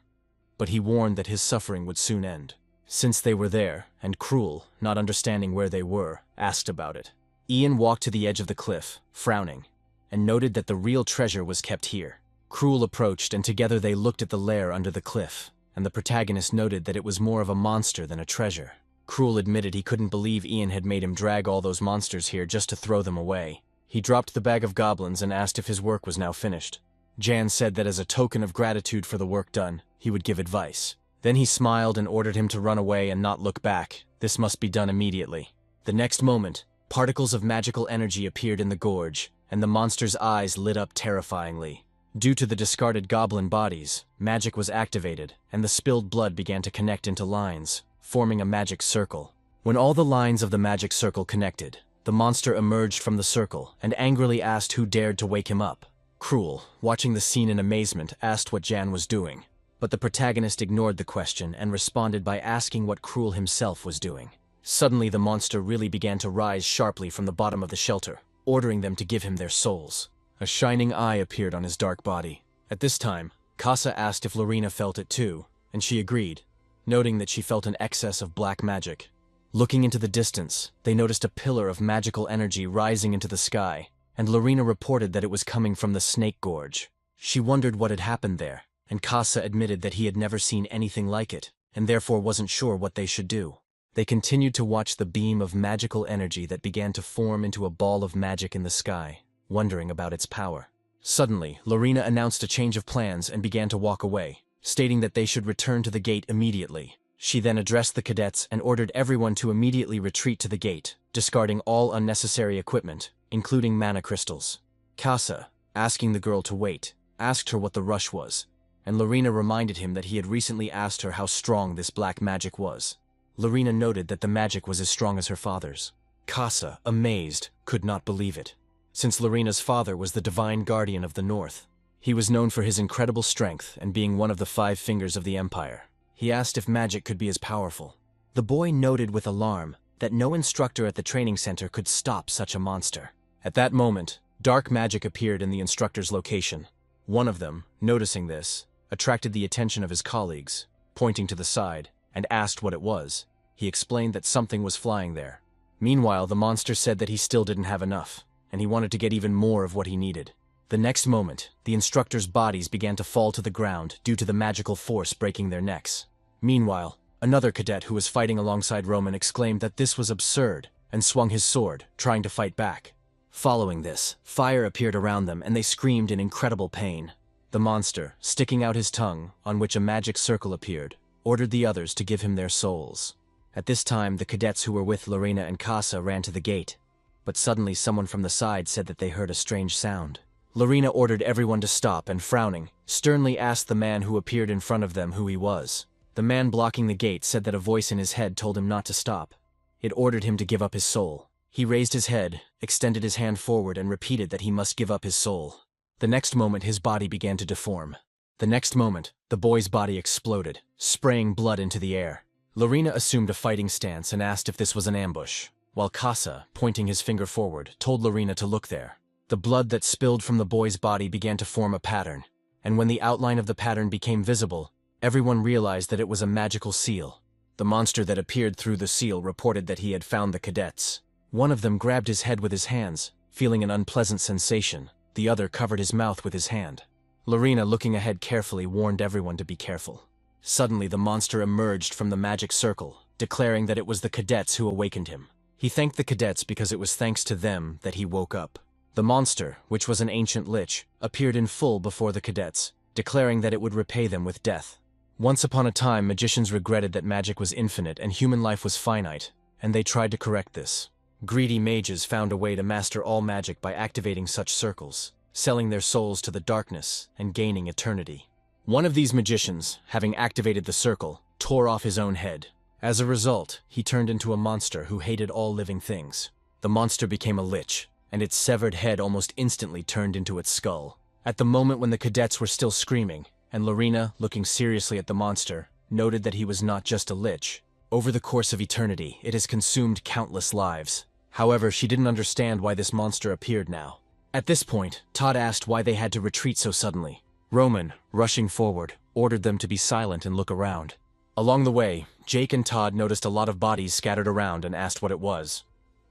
but he warned that his suffering would soon end. Since they were there, and Cruel, not understanding where they were, asked about it. Ian walked to the edge of the cliff, frowning, and noted that the real treasure was kept here. Cruel approached, and together they looked at the lair under the cliff, and the protagonist noted that it was more of a monster than a treasure. Cruel admitted he couldn't believe Ian had made him drag all those monsters here just to throw them away. He dropped the bag of goblins and asked if his work was now finished. Jan said that as a token of gratitude for the work done, he would give advice. Then he smiled and ordered him to run away and not look back. This must be done immediately. The next moment, particles of magical energy appeared in the gorge, and the monster's eyes lit up terrifyingly. Due to the discarded goblin bodies, magic was activated, and the spilled blood began to connect into lines, forming a magic circle. When all the lines of the magic circle connected, the monster emerged from the circle and angrily asked who dared to wake him up. Cruel, watching the scene in amazement, asked what Jan was doing. But the protagonist ignored the question and responded by asking what Cruel himself was doing. Suddenly the monster really began to rise sharply from the bottom of the shelter, ordering them to give him their souls. A shining eye appeared on his dark body. At this time, Casa asked if Lorena felt it too, and she agreed, noting that she felt an excess of black magic. Looking into the distance, they noticed a pillar of magical energy rising into the sky, and Lorena reported that it was coming from the Snake Gorge. She wondered what had happened there, and Casa admitted that he had never seen anything like it, and therefore wasn't sure what they should do. They continued to watch the beam of magical energy that began to form into a ball of magic in the sky, wondering about its power. Suddenly, Lorena announced a change of plans and began to walk away, stating that they should return to the gate immediately. She then addressed the cadets and ordered everyone to immediately retreat to the gate, discarding all unnecessary equipment, including mana crystals. Casa, asking the girl to wait, asked her what the rush was, and Lorena reminded him that he had recently asked her how strong this black magic was. Lorena noted that the magic was as strong as her father's. Casa, amazed, could not believe it. Since Lorena's father was the divine guardian of the North, he was known for his incredible strength and being one of the 5 fingers of the Empire. He asked if magic could be as powerful. The boy noted with alarm that no instructor at the training center could stop such a monster. At that moment, dark magic appeared in the instructor's location. One of them, noticing this, attracted the attention of his colleagues, pointing to the side, and asked what it was. He explained that something was flying there. Meanwhile, the monster said that he still didn't have enough, and he wanted to get even more of what he needed. The next moment, the instructors' bodies began to fall to the ground due to the magical force breaking their necks. Meanwhile, another cadet who was fighting alongside Roman exclaimed that this was absurd, and swung his sword, trying to fight back. Following this, fire appeared around them and they screamed in incredible pain. The monster, sticking out his tongue, on which a magic circle appeared, ordered the others to give him their souls. At this time, the cadets who were with Lorena and Casa ran to the gate, but suddenly someone from the side said that they heard a strange sound. Lorena ordered everyone to stop and, frowning, sternly asked the man who appeared in front of them who he was. The man blocking the gate said that a voice in his head told him not to stop. It ordered him to give up his soul. He raised his head, extended his hand forward, and repeated that he must give up his soul. The next moment, his body began to deform. The next moment, the boy's body exploded, spraying blood into the air. Lorena assumed a fighting stance and asked if this was an ambush, while Casa, pointing his finger forward, told Lorena to look there. The blood that spilled from the boy's body began to form a pattern, and when the outline of the pattern became visible, everyone realized that it was a magical seal. The monster that appeared through the seal reported that he had found the cadets. One of them grabbed his head with his hands, feeling an unpleasant sensation. The other covered his mouth with his hand. Lorena, looking ahead carefully, warned everyone to be careful. Suddenly, the monster emerged from the magic circle, declaring that it was the cadets who awakened him. He thanked the cadets because it was thanks to them that he woke up. The monster, which was an ancient lich, appeared in full before the cadets, declaring that it would repay them with death. Once upon a time, magicians regretted that magic was infinite and human life was finite, and they tried to correct this. Greedy mages found a way to master all magic by activating such circles, selling their souls to the darkness and gaining eternity. One of these magicians, having activated the circle, tore off his own head. As a result, he turned into a monster who hated all living things. The monster became a lich, and its severed head almost instantly turned into its skull. At the moment when the cadets were still screaming, and Lorena, looking seriously at the monster, noted that he was not just a lich. Over the course of eternity, it has consumed countless lives. However, she didn't understand why this monster appeared now. At this point, Todd asked why they had to retreat so suddenly. Roman, rushing forward, ordered them to be silent and look around. Along the way, Jake and Todd noticed a lot of bodies scattered around and asked what it was.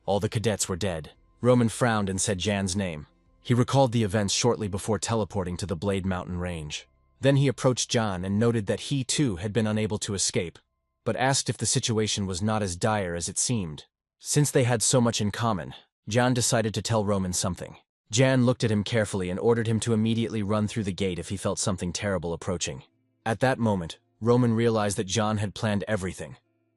All the cadets were dead. Roman frowned and said Jan's name. He recalled the events shortly before teleporting to the Blade Mountain range. Then he approached Jan and noted that he too had been unable to escape, but asked if the situation was not as dire as it seemed. Since they had so much in common, Jan decided to tell Roman something. Jan looked at him carefully and ordered him to immediately run through the gate if he felt something terrible approaching. At that moment, Roman realized that Jan had planned everything,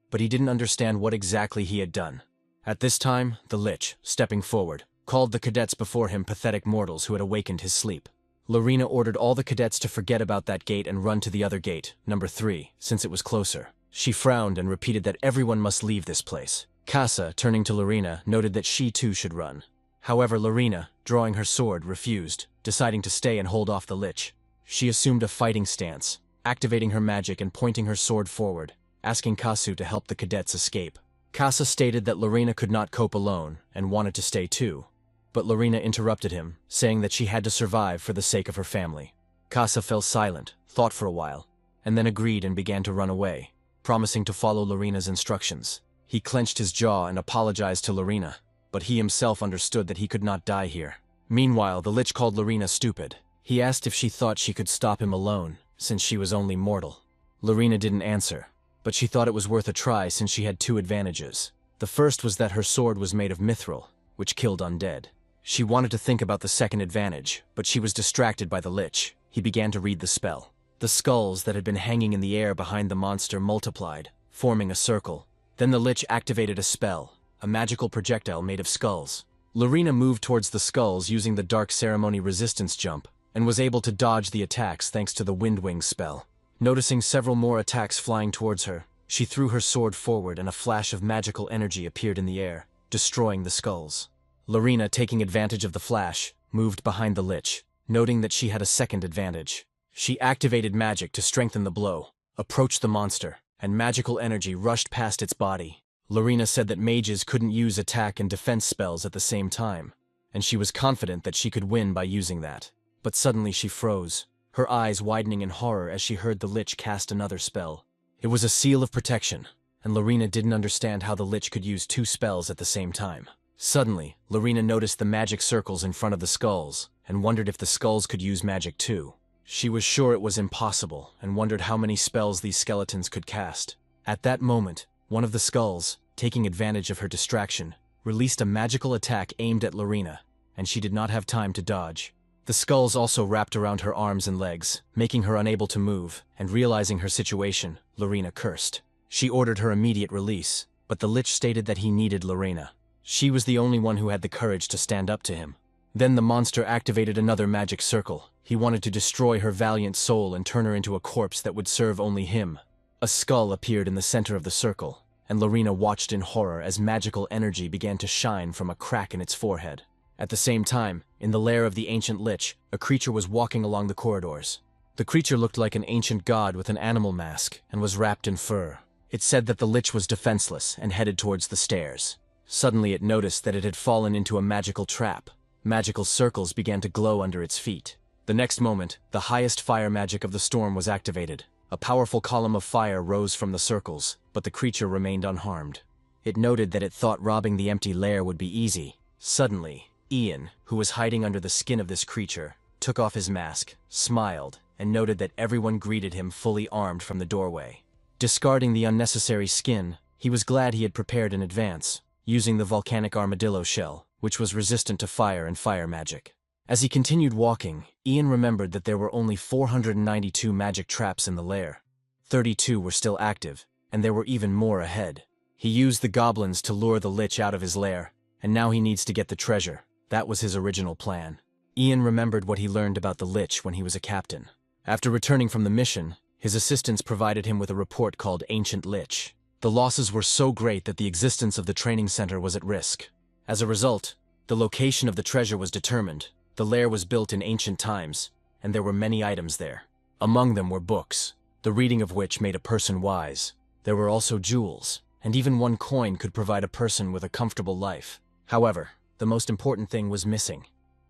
but he didn't understand what exactly he had done. At this time, the Lich, stepping forward, called the cadets before him pathetic mortals who had awakened his sleep. Lorena ordered all the cadets to forget about that gate and run to the other gate, number 3, since it was closer. She frowned and repeated that everyone must leave this place. Casa, turning to Lorena, noted that she too should run. However, Lorena, drawing her sword, refused, deciding to stay and hold off the Lich. She assumed a fighting stance, activating her magic and pointing her sword forward, asking Kasu to help the cadets escape. Casa stated that Lorena could not cope alone and wanted to stay too. But Lorena interrupted him, saying that she had to survive for the sake of her family. Casa fell silent, thought for a while, and then agreed and began to run away, promising to follow Lorena's instructions. He clenched his jaw and apologized to Lorena, but he himself understood that he could not die here. Meanwhile, the Lich called Lorena stupid. He asked if she thought she could stop him alone, since she was only mortal. Lorena didn't answer, but she thought it was worth a try since she had two advantages. The first was that her sword was made of mithril, which killed undead. She wanted to think about the second advantage, but she was distracted by the Lich. He began to read the spell. The skulls that had been hanging in the air behind the monster multiplied, forming a circle. Then the Lich activated a spell, a magical projectile made of skulls. Lorena moved towards the skulls using the Dark Ceremony resistance jump, and was able to dodge the attacks thanks to the Windwing spell. Noticing several more attacks flying towards her, she threw her sword forward and a flash of magical energy appeared in the air, destroying the skulls. Lorena, taking advantage of the flash, moved behind the Lich, noting that she had a second advantage. She activated magic to strengthen the blow, approached the monster, and magical energy rushed past its body. Lorena said that mages couldn't use attack and defense spells at the same time, and she was confident that she could win by using that. But suddenly she froze, her eyes widening in horror as she heard the Lich cast another spell. It was a seal of protection, and Lorena didn't understand how the Lich could use two spells at the same time. Suddenly, Lorena noticed the magic circles in front of the skulls, and wondered if the skulls could use magic too. She was sure it was impossible, and wondered how many spells these skeletons could cast. At that moment, one of the skulls, taking advantage of her distraction, released a magical attack aimed at Lorena, and she did not have time to dodge. The skulls also wrapped around her arms and legs, making her unable to move, and realizing her situation, Lorena cursed. She ordered her immediate release, but the Lich stated that he needed Lorena. She was the only one who had the courage to stand up to him. Then the monster activated another magic circle. He wanted to destroy her valiant soul and turn her into a corpse that would serve only him. A skull appeared in the center of the circle, and Lorena watched in horror as magical energy began to shine from a crack in its forehead. At the same time, in the lair of the ancient Lich, a creature was walking along the corridors. The creature looked like an ancient god with an animal mask and was wrapped in fur. It said that the Lich was defenseless and headed towards the stairs. Suddenly it noticed that it had fallen into a magical trap. Magical circles began to glow under its feet. The next moment, the highest fire magic of the storm was activated. A powerful column of fire rose from the circles, but the creature remained unharmed. It noted that it thought robbing the empty lair would be easy. Suddenly, Ian, who was hiding under the skin of this creature, took off his mask, smiled, and noted that everyone greeted him fully armed from the doorway. Discarding the unnecessary skin, he was glad he had prepared in advance, using the volcanic armadillo shell, which was resistant to fire and fire magic. As he continued walking, Ian remembered that there were only 492 magic traps in the lair. 32 were still active, and there were even more ahead. He used the goblins to lure the Lich out of his lair, and now he needs to get the treasure. That was his original plan. Ian remembered what he learned about the Lich when he was a captain. After returning from the mission, his assistants provided him with a report called Ancient Lich. The losses were so great that the existence of the training center was at risk. As a result, the location of the treasure was determined. The lair was built in ancient times, and there were many items there. Among them were books, the reading of which made a person wise. There were also jewels, and even one coin could provide a person with a comfortable life. However, the most important thing was missing: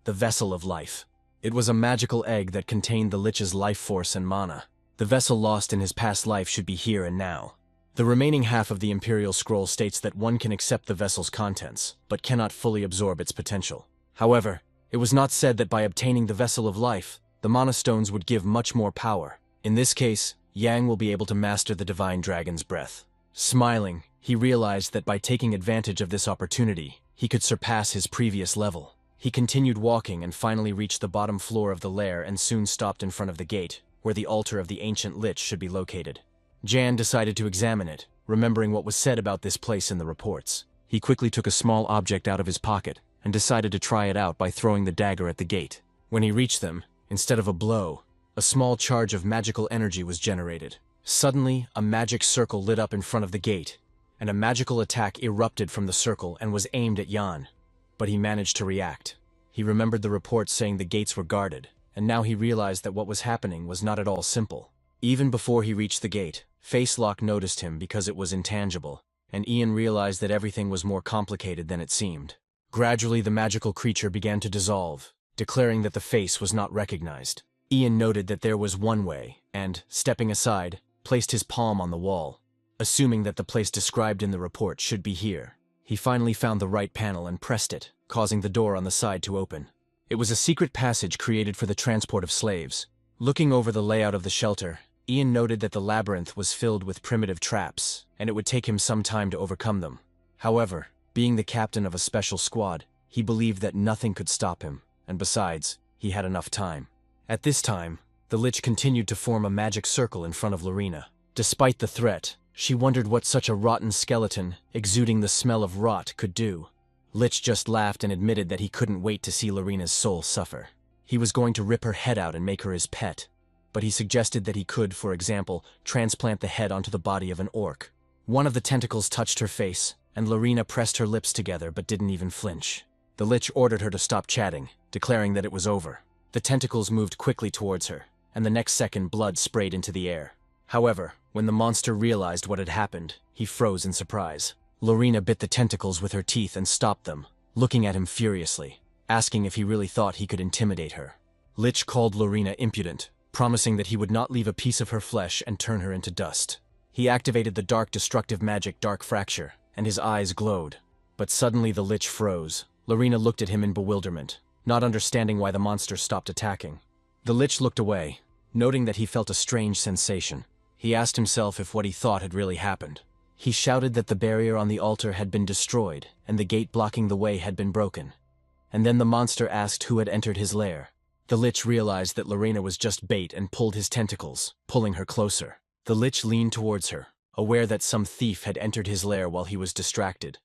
the vessel of life. It was a magical egg that contained the Lich's life force and mana. The vessel lost in his past life should be here and now. The remaining half of the Imperial Scroll states that one can accept the vessel's contents, but cannot fully absorb its potential. However, it was not said that by obtaining the Vessel of Life, the Mana Stones would give much more power. In this case, Yang will be able to master the Divine Dragon's Breath. Smiling, he realized that by taking advantage of this opportunity, he could surpass his previous level. He continued walking and finally reached the bottom floor of the lair and soon stopped in front of the gate, where the altar of the ancient Lich should be located. Jan decided to examine it, remembering what was said about this place in the reports. He quickly took a small object out of his pocket and decided to try it out by throwing the dagger at the gate. When he reached them, instead of a blow, a small charge of magical energy was generated. Suddenly, a magic circle lit up in front of the gate, and a magical attack erupted from the circle and was aimed at Jan. But he managed to react. He remembered the reports saying the gates were guarded, and now he realized that what was happening was not at all simple. Even before he reached the gate, Facelock noticed him because it was intangible. and Ian realized that everything was more complicated than it seemed. Gradually, the magical creature began to dissolve, declaring that the face was not recognized. Ian noted that there was one way, and, stepping aside, placed his palm on the wall, assuming that the place described in the report should be here. He finally found the right panel and pressed it, causing the door on the side to open. It was a secret passage created for the transport of slaves. Looking over the layout of the shelter, Ian noted that the labyrinth was filled with primitive traps, and it would take him some time to overcome them. However, being the captain of a special squad, he believed that nothing could stop him, and besides, he had enough time. At this time, the Lich continued to form a magic circle in front of Lorena. Despite the threat, she wondered what such a rotten skeleton, exuding the smell of rot, could do. Lich just laughed and admitted that he couldn't wait to see Lorena's soul suffer. He was going to rip her head out and make her his pet, but he suggested that he could, for example, transplant the head onto the body of an orc. One of the tentacles touched her face, and Lorena pressed her lips together but didn't even flinch. The Lich ordered her to stop chatting, declaring that it was over. The tentacles moved quickly towards her, and the next second blood sprayed into the air. However, when the monster realized what had happened, he froze in surprise. Lorena bit the tentacles with her teeth and stopped them, looking at him furiously, asking if he really thought he could intimidate her. Lich called Lorena impudent, promising that he would not leave a piece of her flesh and turn her into dust. He activated the dark destructive magic Dark Fracture, and his eyes glowed. But suddenly the Lich froze. Lorena looked at him in bewilderment, not understanding why the monster stopped attacking. The Lich looked away, noting that he felt a strange sensation. He asked himself if what he thought had really happened. He shouted that the barrier on the altar had been destroyed, and the gate blocking the way had been broken. And then the monster asked who had entered his lair. The Lich realized that Lorena was just bait and pulled his tentacles, pulling her closer. The Lich leaned towards her, aware that some thief had entered his lair while he was distracted.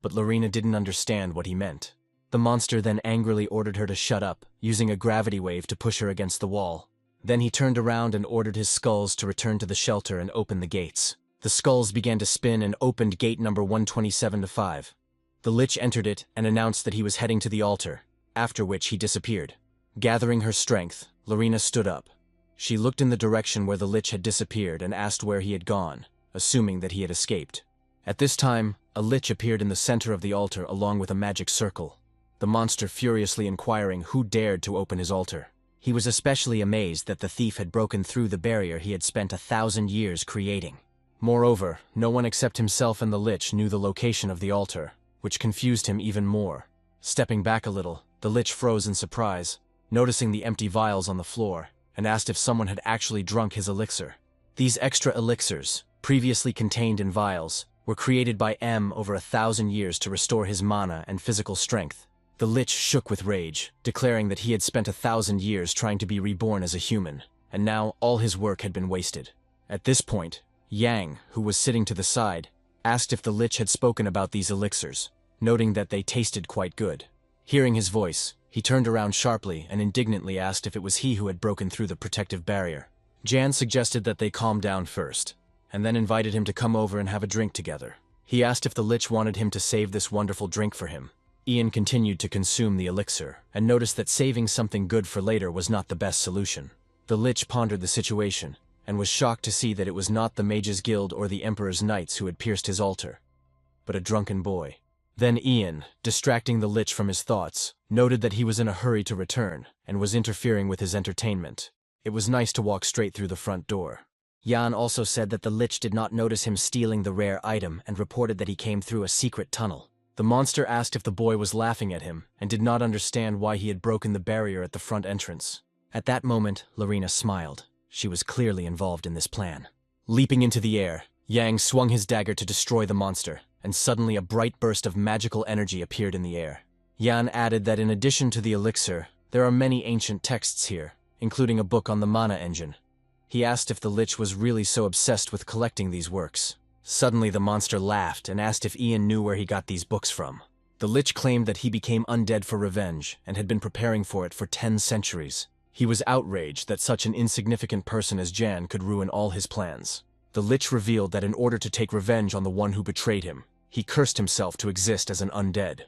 But Lorena didn't understand what he meant. The monster then angrily ordered her to shut up, using a gravity wave to push her against the wall. Then he turned around and ordered his skulls to return to the shelter and open the gates. The skulls began to spin and opened gate number 127-5. The Lich entered it and announced that he was heading to the altar, after which he disappeared. Gathering her strength, Lorena stood up. She looked in the direction where the Lich had disappeared and asked where he had gone, assuming that he had escaped. At this time, a Lich appeared in the center of the altar along with a magic circle, the monster furiously inquiring who dared to open his altar. He was especially amazed that the thief had broken through the barrier he had spent 1,000 years creating. Moreover, no one except himself and the Lich knew the location of the altar, which confused him even more. Stepping back a little, the Lich froze in surprise, noticing the empty vials on the floor, and asked if someone had actually drunk his elixir. These extra elixirs, previously contained in vials, were created by M over 1,000 years to restore his mana and physical strength. The Lich shook with rage, declaring that he had spent 1,000 years trying to be reborn as a human, and now all his work had been wasted. At this point, Yang, who was sitting to the side, asked if the Lich had spoken about these elixirs, noting that they tasted quite good. Hearing his voice, he turned around sharply and indignantly asked if it was he who had broken through the protective barrier. Jan suggested that they calm down first, and then invited him to come over and have a drink together. He asked if the Lich wanted him to save this wonderful drink for him. Ian continued to consume the elixir, and noticed that saving something good for later was not the best solution. The Lich pondered the situation, and was shocked to see that it was not the Mages Guild or the Emperor's Knights who had pierced his altar, but a drunken boy. Then Ian, distracting the Lich from his thoughts, noted that he was in a hurry to return, and was interfering with his entertainment. It was nice to walk straight through the front door. Jan also said that the Lich did not notice him stealing the rare item and reported that he came through a secret tunnel. The monster asked if the boy was laughing at him and did not understand why he had broken the barrier at the front entrance. At that moment, Lorena smiled. She was clearly involved in this plan. Leaping into the air, Yang swung his dagger to destroy the monster, and suddenly a bright burst of magical energy appeared in the air. Yan added that in addition to the elixir, there are many ancient texts here, including a book on the mana engine. He asked if the Lich was really so obsessed with collecting these works. Suddenly the monster laughed and asked if Ian knew where he got these books from. The Lich claimed that he became undead for revenge and had been preparing for it for 10 centuries. He was outraged that such an insignificant person as Jan could ruin all his plans. The Lich revealed that in order to take revenge on the one who betrayed him, he cursed himself to exist as an undead.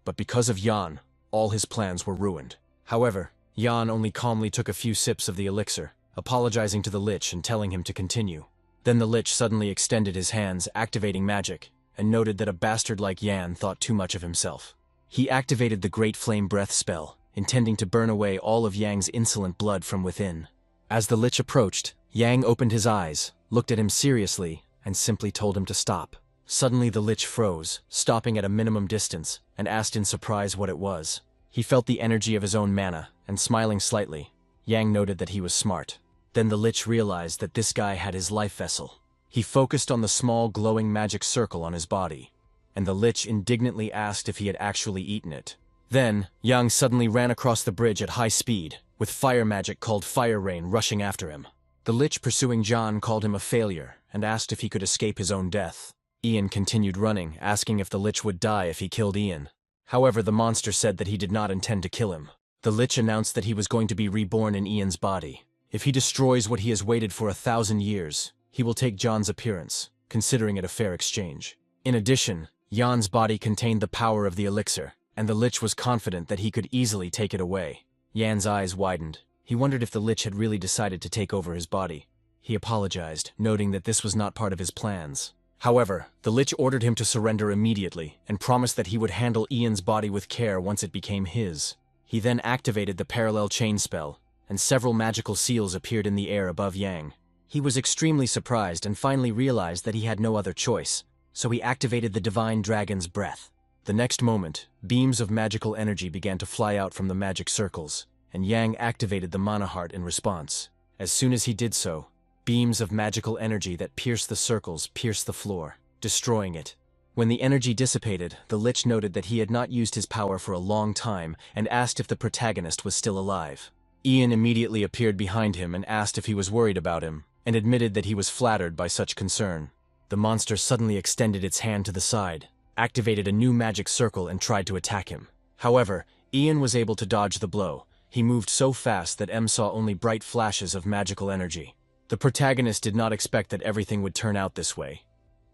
But because of Jan, all his plans were ruined. However, Jan only calmly took a few sips of the elixir, apologizing to the Lich and telling him to continue. Then the Lich suddenly extended his hands, activating magic, and noted that a bastard like Yan thought too much of himself. He activated the Great Flame Breath spell, intending to burn away all of Yang's insolent blood from within. As the Lich approached, Yang opened his eyes, looked at him seriously, and simply told him to stop. Suddenly the Lich froze, stopping at a minimum distance, and asked in surprise what it was. He felt the energy of his own mana, and smiling slightly, Yang noted that he was smart. Then the Lich realized that this guy had his life vessel. He focused on the small glowing magic circle on his body, and the Lich indignantly asked if he had actually eaten it. Then, Yang suddenly ran across the bridge at high speed, with fire magic called Fire Rain rushing after him. The Lich pursuing John called him a failure, and asked if he could escape his own death. Ian continued running, asking if the Lich would die if he killed Ian. However, the monster said that he did not intend to kill him. The Lich announced that he was going to be reborn in Ian's body. If he destroys what he has waited for 1,000 years, he will take John's appearance, considering it a fair exchange. In addition, Jan's body contained the power of the elixir, and the Lich was confident that he could easily take it away. Jan's eyes widened. He wondered if the Lich had really decided to take over his body. He apologized, noting that this was not part of his plans. However, the Lich ordered him to surrender immediately, and promised that he would handle Ian's body with care once it became his. He then activated the parallel chain spell, and several magical seals appeared in the air above Yang. He was extremely surprised and finally realized that he had no other choice, so he activated the Divine Dragon's Breath. The next moment, beams of magical energy began to fly out from the magic circles, and Yang activated the Mana Heart in response. As soon as he did so, beams of magical energy that pierced the circles pierced the floor, destroying it. When the energy dissipated, the Lich noted that he had not used his power for a long time and asked if the protagonist was still alive. Ian immediately appeared behind him and asked if he was worried about him, and admitted that he was flattered by such concern. The monster suddenly extended its hand to the side, activated a new magic circle and tried to attack him. However, Ian was able to dodge the blow. He moved so fast that M saw only bright flashes of magical energy. The protagonist did not expect that everything would turn out this way.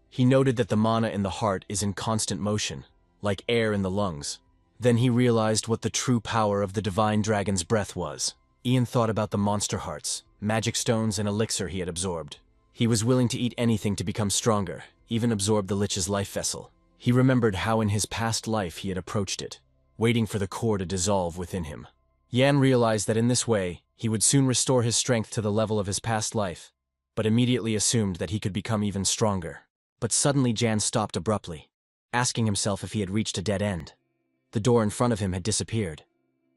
He noted that the mana in the heart is in constant motion, like air in the lungs. Then he realized what the true power of the Divine Dragon's Breath was. Ian thought about the monster hearts, magic stones, and elixir he had absorbed. He was willing to eat anything to become stronger, even absorb the Lich's life vessel. He remembered how in his past life he had approached it, waiting for the core to dissolve within him. Yan realized that in this way, he would soon restore his strength to the level of his past life, but immediately assumed that he could become even stronger. But suddenly Jan stopped abruptly, asking himself if he had reached a dead end. The door in front of him had disappeared,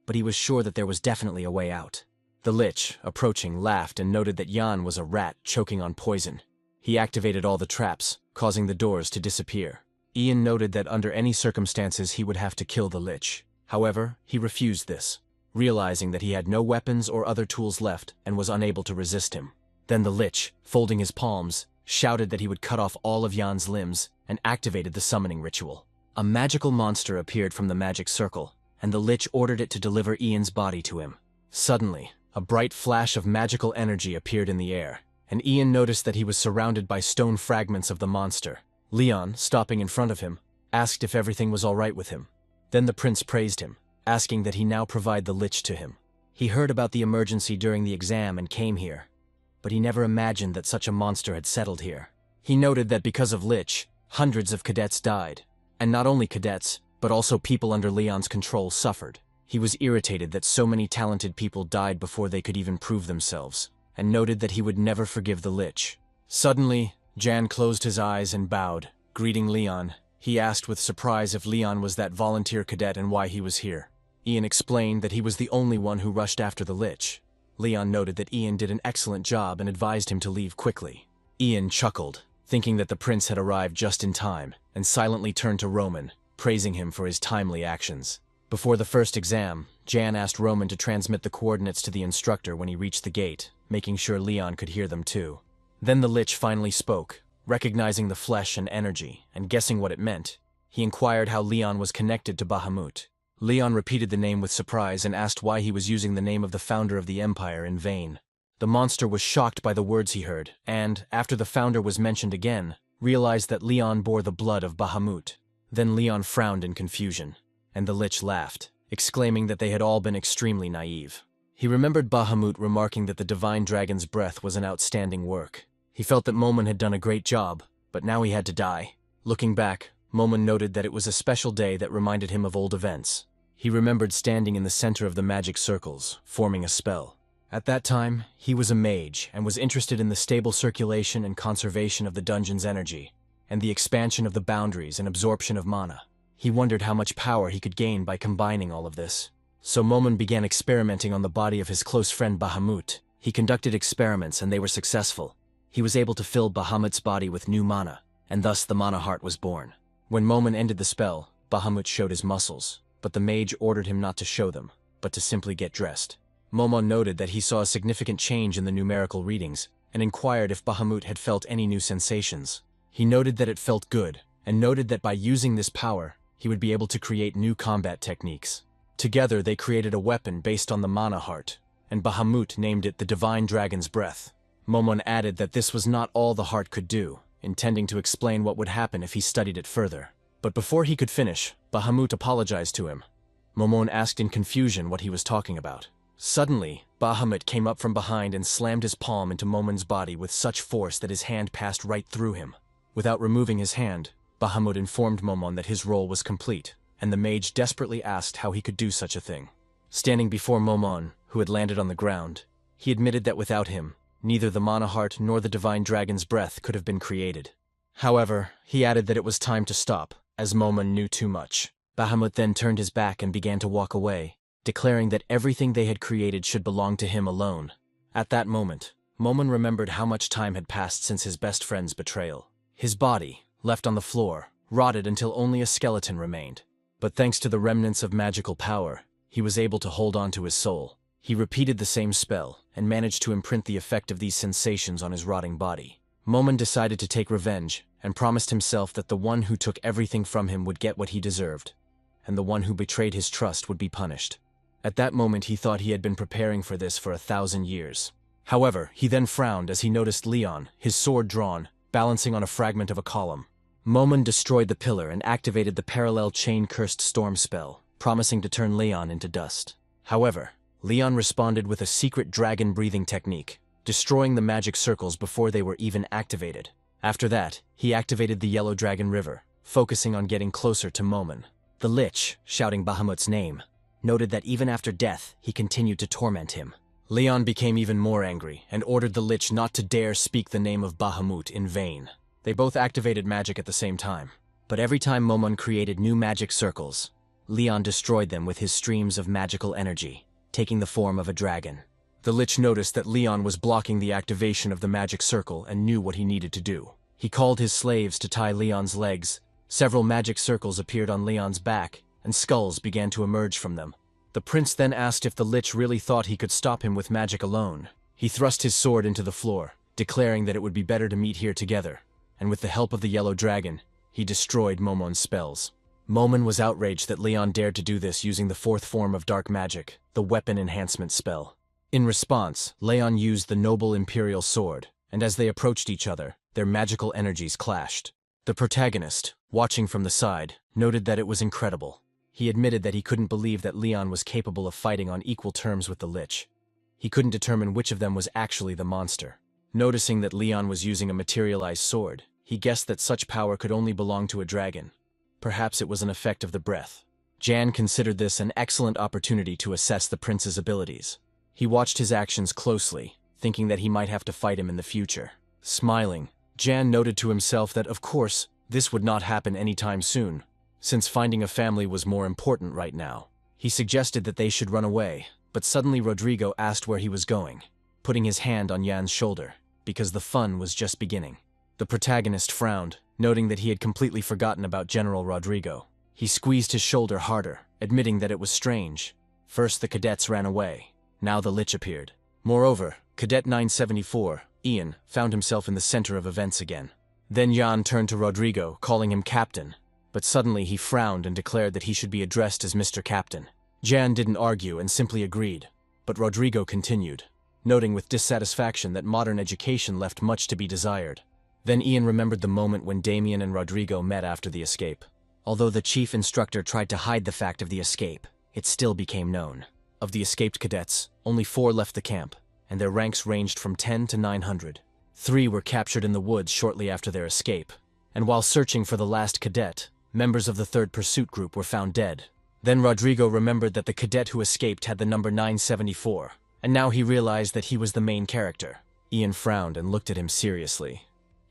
but he was sure that there was definitely a way out. The Lich, approaching, laughed and noted that Jan was a rat choking on poison. He activated all the traps, causing the doors to disappear. Ian noted that under any circumstances he would have to kill the Lich. However, he refused this, realizing that he had no weapons or other tools left and was unable to resist him. Then the Lich, folding his palms, shouted that he would cut off all of Jan's limbs and activated the summoning ritual. A magical monster appeared from the magic circle, and the Lich ordered it to deliver Ian's body to him. Suddenly, a bright flash of magical energy appeared in the air, and Ian noticed that he was surrounded by stone fragments of the monster. Leon, stopping in front of him, asked if everything was all right with him. Then the prince praised him, asking that he now provide the Lich to him. He heard about the emergency during the exam and came here, but he never imagined that such a monster had settled here. He noted that because of Lich, hundreds of cadets died, and not only cadets, but also people under Leon's control suffered. He was irritated that so many talented people died before they could even prove themselves, and noted that he would never forgive the Lich. Suddenly, Jan closed his eyes and bowed, greeting Leon. He asked with surprise if Leon was that volunteer cadet and why he was here. Ian explained that he was the only one who rushed after the Lich. Leon noted that Ian did an excellent job and advised him to leave quickly. Ian chuckled, thinking that the prince had arrived just in time, and silently turned to Roman, praising him for his timely actions. Before the first exam, Jan asked Roman to transmit the coordinates to the instructor when he reached the gate, making sure Leon could hear them too. Then the Lich finally spoke, recognizing the flesh and energy, and guessing what it meant. He inquired how Leon was connected to Bahamut. Leon repeated the name with surprise and asked why he was using the name of the founder of the empire in vain. The monster was shocked by the words he heard, and, after the founder was mentioned again, realized that Leon bore the blood of Bahamut. Then Leon frowned in confusion, and the Lich laughed, exclaiming that they had all been extremely naive. He remembered Bahamut remarking that the Divine Dragon's Breath was an outstanding work. He felt that Momen had done a great job, but now he had to die. Looking back, Momon noted that it was a special day that reminded him of old events. He remembered standing in the center of the magic circles, forming a spell. At that time, he was a mage and was interested in the stable circulation and conservation of the dungeon's energy, and the expansion of the boundaries and absorption of mana. He wondered how much power he could gain by combining all of this. So Momon began experimenting on the body of his close friend Bahamut. He conducted experiments and they were successful. He was able to fill Bahamut's body with new mana, and thus the mana heart was born. When Momon ended the spell, Bahamut showed his muscles, but the mage ordered him not to show them, but to simply get dressed. Momon noted that he saw a significant change in the numerical readings, and inquired if Bahamut had felt any new sensations. He noted that it felt good, and noted that by using this power, he would be able to create new combat techniques. Together they created a weapon based on the mana heart, and Bahamut named it the Divine Dragon's Breath. Momon added that this was not all the heart could do, intending to explain what would happen if he studied it further. But before he could finish, Bahamut apologized to him. Momon asked in confusion what he was talking about. Suddenly, Bahamut came up from behind and slammed his palm into Momon's body with such force that his hand passed right through him. Without removing his hand, Bahamut informed Momon that his role was complete, and the mage desperately asked how he could do such a thing. Standing before Momon, who had landed on the ground, he admitted that without him, neither the mana heart nor the Divine Dragon's Breath could have been created. However, he added that it was time to stop, as Momon knew too much. Bahamut then turned his back and began to walk away, declaring that everything they had created should belong to him alone. At that moment, Momon remembered how much time had passed since his best friend's betrayal. His body, left on the floor, rotted until only a skeleton remained. But thanks to the remnants of magical power, he was able to hold on to his soul. He repeated the same spell, and managed to imprint the effect of these sensations on his rotting body. Momon decided to take revenge, and promised himself that the one who took everything from him would get what he deserved, and the one who betrayed his trust would be punished. At that moment he thought he had been preparing for this for 1,000 years. However, he then frowned as he noticed Leon, his sword drawn, balancing on a fragment of a column. Momon destroyed the pillar and activated the parallel chain-cursed storm spell, promising to turn Leon into dust. However, Leon responded with a secret dragon-breathing technique, destroying the magic circles before they were even activated. After that, he activated the Yellow Dragon River, focusing on getting closer to Momon. The Lich, shouting Bahamut's name, noted that even after death, he continued to torment him. Leon became even more angry and ordered the Lich not to dare speak the name of Bahamut in vain. They both activated magic at the same time, but every time Momon created new magic circles, Leon destroyed them with his streams of magical energy, taking the form of a dragon. The Lich noticed that Leon was blocking the activation of the magic circle and knew what he needed to do. He called his slaves to tie Leon's legs. Several magic circles appeared on Leon's back, and skulls began to emerge from them. The prince then asked if the Lich really thought he could stop him with magic alone. He thrust his sword into the floor, declaring that it would be better to meet here together, and with the help of the Yellow Dragon, he destroyed Momon's spells. Momon was outraged that Leon dared to do this using the fourth form of dark magic, the weapon enhancement spell. In response, Leon used the noble imperial sword, and as they approached each other, their magical energies clashed. The protagonist, watching from the side, noted that it was incredible. He admitted that he couldn't believe that Leon was capable of fighting on equal terms with the Lich. He couldn't determine which of them was actually the monster. Noticing that Leon was using a materialized sword, he guessed that such power could only belong to a dragon. Perhaps it was an effect of the breath. Jan considered this an excellent opportunity to assess the prince's abilities. He watched his actions closely, thinking that he might have to fight him in the future. Smiling, Jan noted to himself that, of course, this would not happen anytime soon, since finding a family was more important right now. He suggested that they should run away, but suddenly Rodrigo asked where he was going, putting his hand on Jan's shoulder, because the fun was just beginning. The protagonist frowned, noting that he had completely forgotten about General Rodrigo. He squeezed his shoulder harder, admitting that it was strange. First the cadets ran away. Now the Lich appeared. Moreover, Cadet 974, Ian, found himself in the center of events again. Then Jan turned to Rodrigo, calling him Captain, but suddenly he frowned and declared that he should be addressed as Mr. Captain. Jan didn't argue and simply agreed, but Rodrigo continued, noting with dissatisfaction that modern education left much to be desired. Then Ian remembered the moment when Damien and Rodrigo met after the escape. Although the chief instructor tried to hide the fact of the escape, it still became known. Of the escaped cadets, only 4 left the camp, and their ranks ranged from 10 to 900. 3 were captured in the woods shortly after their escape. and while searching for the last cadet, members of the 3rd Pursuit Group were found dead. Then Rodrigo remembered that the cadet who escaped had the number 974, and now he realized that he was the main character. Ian frowned and looked at him seriously.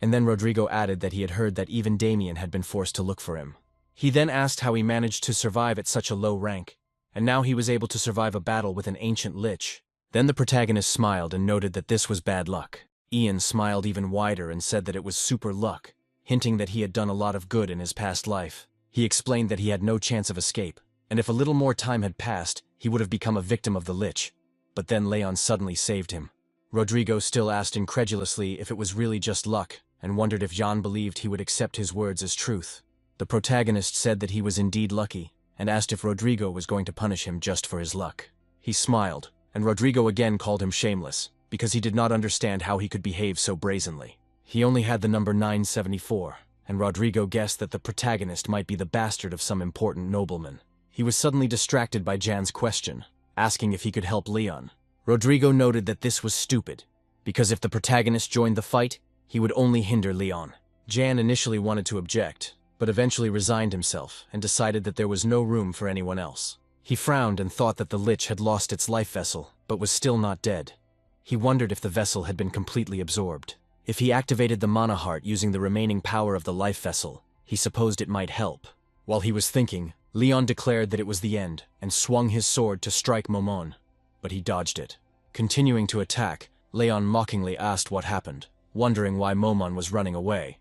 And then Rodrigo added that he had heard that even Damien had been forced to look for him. He then asked how he managed to survive at such a low rank, and now he was able to survive a battle with an ancient lich. Then the protagonist smiled and noted that this was bad luck. Ian smiled even wider and said that it was super luck, hinting that he had done a lot of good in his past life. He explained that he had no chance of escape, and if a little more time had passed, he would have become a victim of the lich. But then Leon suddenly saved him. Rodrigo still asked incredulously if it was really just luck, and wondered if Jean believed he would accept his words as truth. The protagonist said that he was indeed lucky, and asked if Rodrigo was going to punish him just for his luck. He smiled, and Rodrigo again called him shameless, because he did not understand how he could behave so brazenly. He only had the number 974, and Rodrigo guessed that the protagonist might be the bastard of some important nobleman. He was suddenly distracted by Jan's question, asking if he could help Leon. Rodrigo noted that this was stupid, because if the protagonist joined the fight, he would only hinder Leon. Jan initially wanted to object, but eventually resigned himself and decided that there was no room for anyone else. He frowned and thought that the lich had lost its life vessel, but was still not dead. He wondered if the vessel had been completely absorbed. If he activated the mana heart using the remaining power of the life vessel, he supposed it might help. While he was thinking, Leon declared that it was the end and swung his sword to strike Momon, but he dodged it. Continuing to attack, Leon mockingly asked what happened, wondering why Momon was running away.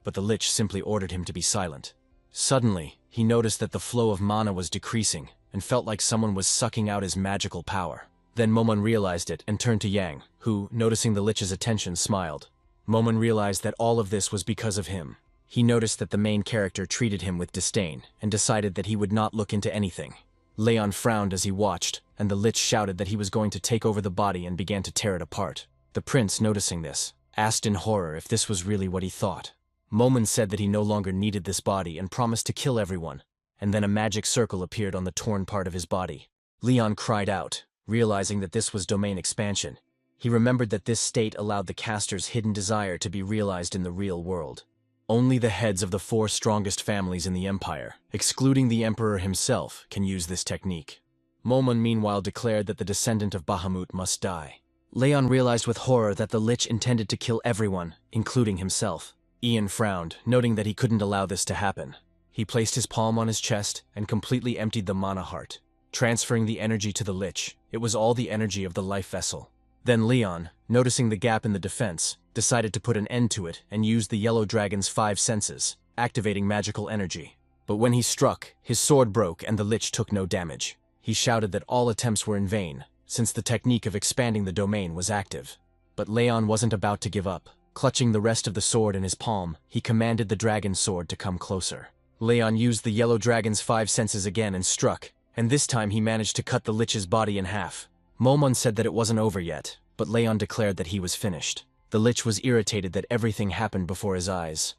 But the lich simply ordered him to be silent. Suddenly, he noticed that the flow of mana was decreasing and felt like someone was sucking out his magical power. Then Momon realized it and turned to Yang, who, noticing the lich's attention, smiled. Momon realized that all of this was because of him. He noticed that the main character treated him with disdain and decided that he would not look into anything. Leon frowned as he watched, and the lich shouted that he was going to take over the body and began to tear it apart. The prince, noticing this, asked in horror if this was really what he thought. Momon said that he no longer needed this body and promised to kill everyone, and then a magic circle appeared on the torn part of his body. Leon cried out, realizing that this was domain expansion. He remembered that this state allowed the caster's hidden desire to be realized in the real world. Only the heads of the 4 strongest families in the empire, excluding the emperor himself, can use this technique. Momon meanwhile declared that the descendant of Bahamut must die. Leon realized with horror that the lich intended to kill everyone, including himself. Ian frowned, noting that he couldn't allow this to happen. He placed his palm on his chest and completely emptied the mana heart, transferring the energy to the lich. It was all the energy of the life vessel. Then Leon, noticing the gap in the defense, decided to put an end to it and used the yellow dragon's 5 senses, activating magical energy. But when he struck, his sword broke and the lich took no damage. He shouted that all attempts were in vain, since the technique of expanding the domain was active. But Leon wasn't about to give up. Clutching the rest of the sword in his palm, he commanded the dragon's sword to come closer. Leon used the yellow dragon's 5 senses again and struck, and this time he managed to cut the lich's body in half. Momon said that it wasn't over yet, but Leon declared that he was finished. The lich was irritated that everything happened before his eyes,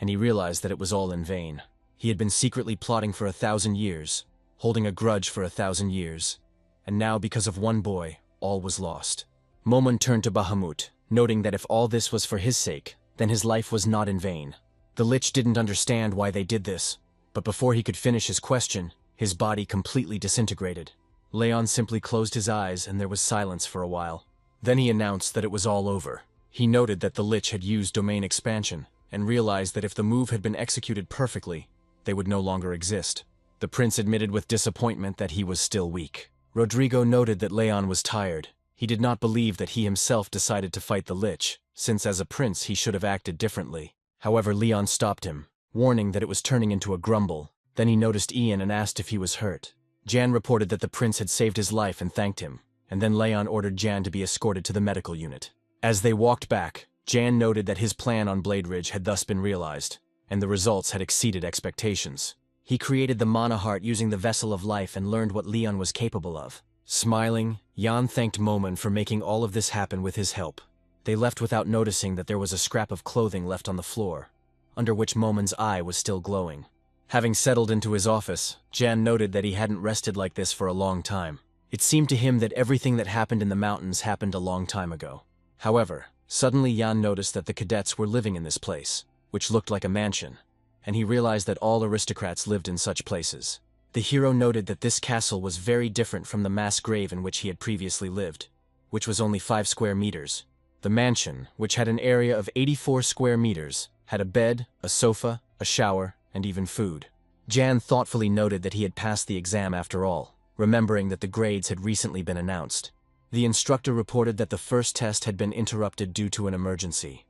and he realized that it was all in vain. He had been secretly plotting for 1,000 years, holding a grudge for 1,000 years, and now because of one boy, all was lost. Momon turned to Bahamut, noting that if all this was for his sake, then his life was not in vain. The lich didn't understand why they did this, but before he could finish his question, his body completely disintegrated. Leon simply closed his eyes and there was silence for a while. Then he announced that it was all over. He noted that the lich had used domain expansion, and realized that if the move had been executed perfectly, they would no longer exist. The prince admitted with disappointment that he was still weak. Rodrigo noted that Leon was tired. He did not believe that he himself decided to fight the lich, since as a prince he should have acted differently. However, Leon stopped him, warning that it was turning into a grumble. Then he noticed Ian and asked if he was hurt. Jan reported that the prince had saved his life and thanked him, and then Leon ordered Jan to be escorted to the medical unit. As they walked back, Jan noted that his plan on Blade Ridge had thus been realized, and the results had exceeded expectations. He created the mana heart using the vessel of life and learned what Leon was capable of. Smiling, Jan thanked Momon for making all of this happen with his help. They left without noticing that there was a scrap of clothing left on the floor, under which Momon's eye was still glowing. Having settled into his office, Jan noted that he hadn't rested like this for a long time. It seemed to him that everything that happened in the mountains happened a long time ago. However, suddenly Jan noticed that the cadets were living in this place. which looked like a mansion, and he realized that all aristocrats lived in such places. The hero noted that this castle was very different from the mass grave in which he had previously lived, which was only 5 square meters. The mansion, which had an area of 84 square meters, had a bed, a sofa, a shower, and even food. Jan thoughtfully noted that he had passed the exam after all, remembering that the grades had recently been announced. The instructor reported that the first test had been interrupted due to an emergency.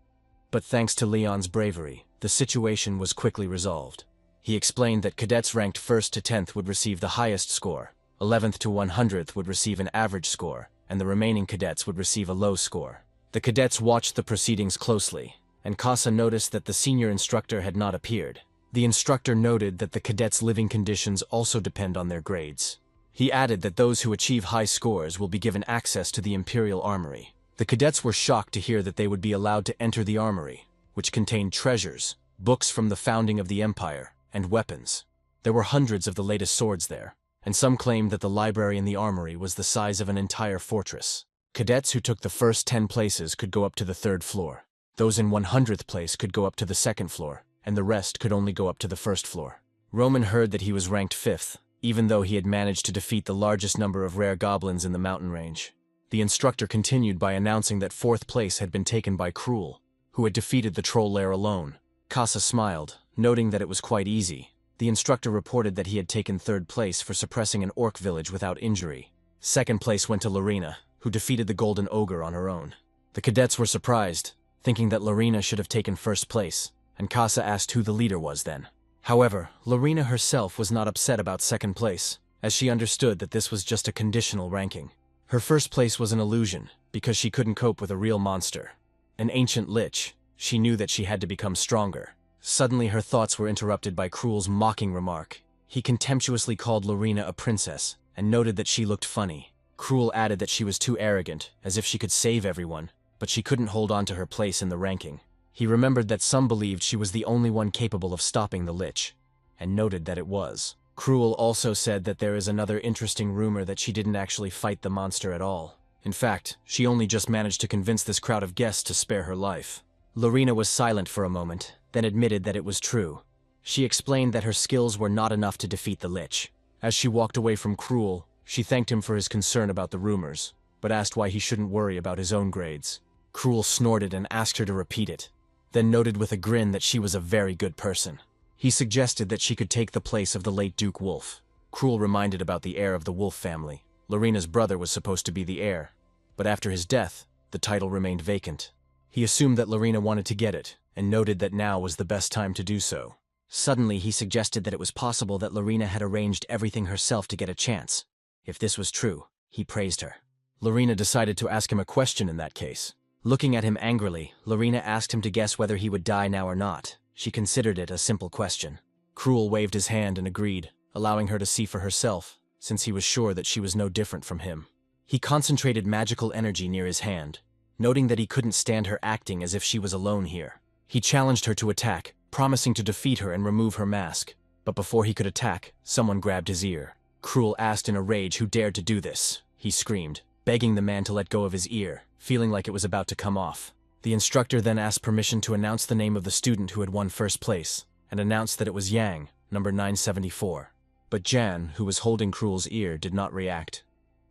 But thanks to Leon's bravery, the situation was quickly resolved. He explained that cadets ranked 1st to 10th would receive the highest score, 11th to 100th would receive an average score, and the remaining cadets would receive a low score. The cadets watched the proceedings closely, and Casa noticed that the senior instructor had not appeared. The instructor noted that the cadets' living conditions also depend on their grades. He added that those who achieve high scores will be given access to the Imperial Armory. The cadets were shocked to hear that they would be allowed to enter the armory, which contained treasures, books from the founding of the Empire, and weapons. There were hundreds of the latest swords there, and some claimed that the library in the armory was the size of an entire fortress. Cadets who took the first 10 places could go up to the 3rd floor. Those in 100th place could go up to the 2nd floor, and the rest could only go up to the 1st floor. Roman heard that he was ranked 5th, even though he had managed to defeat the largest number of rare goblins in the mountain range. The instructor continued by announcing that 4th place had been taken by Cruel, who had defeated the troll lair alone. Casa smiled, noting that it was quite easy. The instructor reported that he had taken 3rd place for suppressing an orc village without injury. 2nd place went to Lorena, who defeated the golden ogre on her own. The cadets were surprised, thinking that Lorena should have taken 1st place, and Casa asked who the leader was then. However, Lorena herself was not upset about 2nd place, as she understood that this was just a conditional ranking. Her 1st place was an illusion, because she couldn't cope with a real monster. An ancient lich, she knew that she had to become stronger. Suddenly her thoughts were interrupted by Cruel's mocking remark. He contemptuously called Lorena a princess, and noted that she looked funny. Cruel added that she was too arrogant, as if she could save everyone, but she couldn't hold on to her place in the ranking. He remembered that some believed she was the only one capable of stopping the lich, and noted that it was. Cruel also said that there is another interesting rumor that she didn't actually fight the monster at all. In fact, she only just managed to convince this crowd of guests to spare her life. Lorena was silent for a moment, then admitted that it was true. She explained that her skills were not enough to defeat the lich. As she walked away from Cruel, she thanked him for his concern about the rumors, but asked why he shouldn't worry about his own grades. Cruel snorted and asked her to repeat it, then noted with a grin that she was a very good person. He suggested that she could take the place of the late Duke Wolf. Cruel reminded about the heir of the Wolf family. Lorena's brother was supposed to be the heir, but after his death, the title remained vacant. He assumed that Lorena wanted to get it, and noted that now was the best time to do so. Suddenly, he suggested that it was possible that Lorena had arranged everything herself to get a chance. If this was true, he praised her. Lorena decided to ask him a question in that case. Looking at him angrily, Lorena asked him to guess whether he would die now or not. She considered it a simple question. Cruel waved his hand and agreed, allowing her to see for herself, since he was sure that she was no different from him. He concentrated magical energy near his hand, noting that he couldn't stand her acting as if she was alone here. He challenged her to attack, promising to defeat her and remove her mask. But before he could attack, someone grabbed his ear. Cruel asked in a rage who dared to do this. He screamed, begging the man to let go of his ear, feeling like it was about to come off. The instructor then asked permission to announce the name of the student who had won 1st place, and announced that it was Yang, number 974. But Jan, who was holding Cruel's ear, did not react.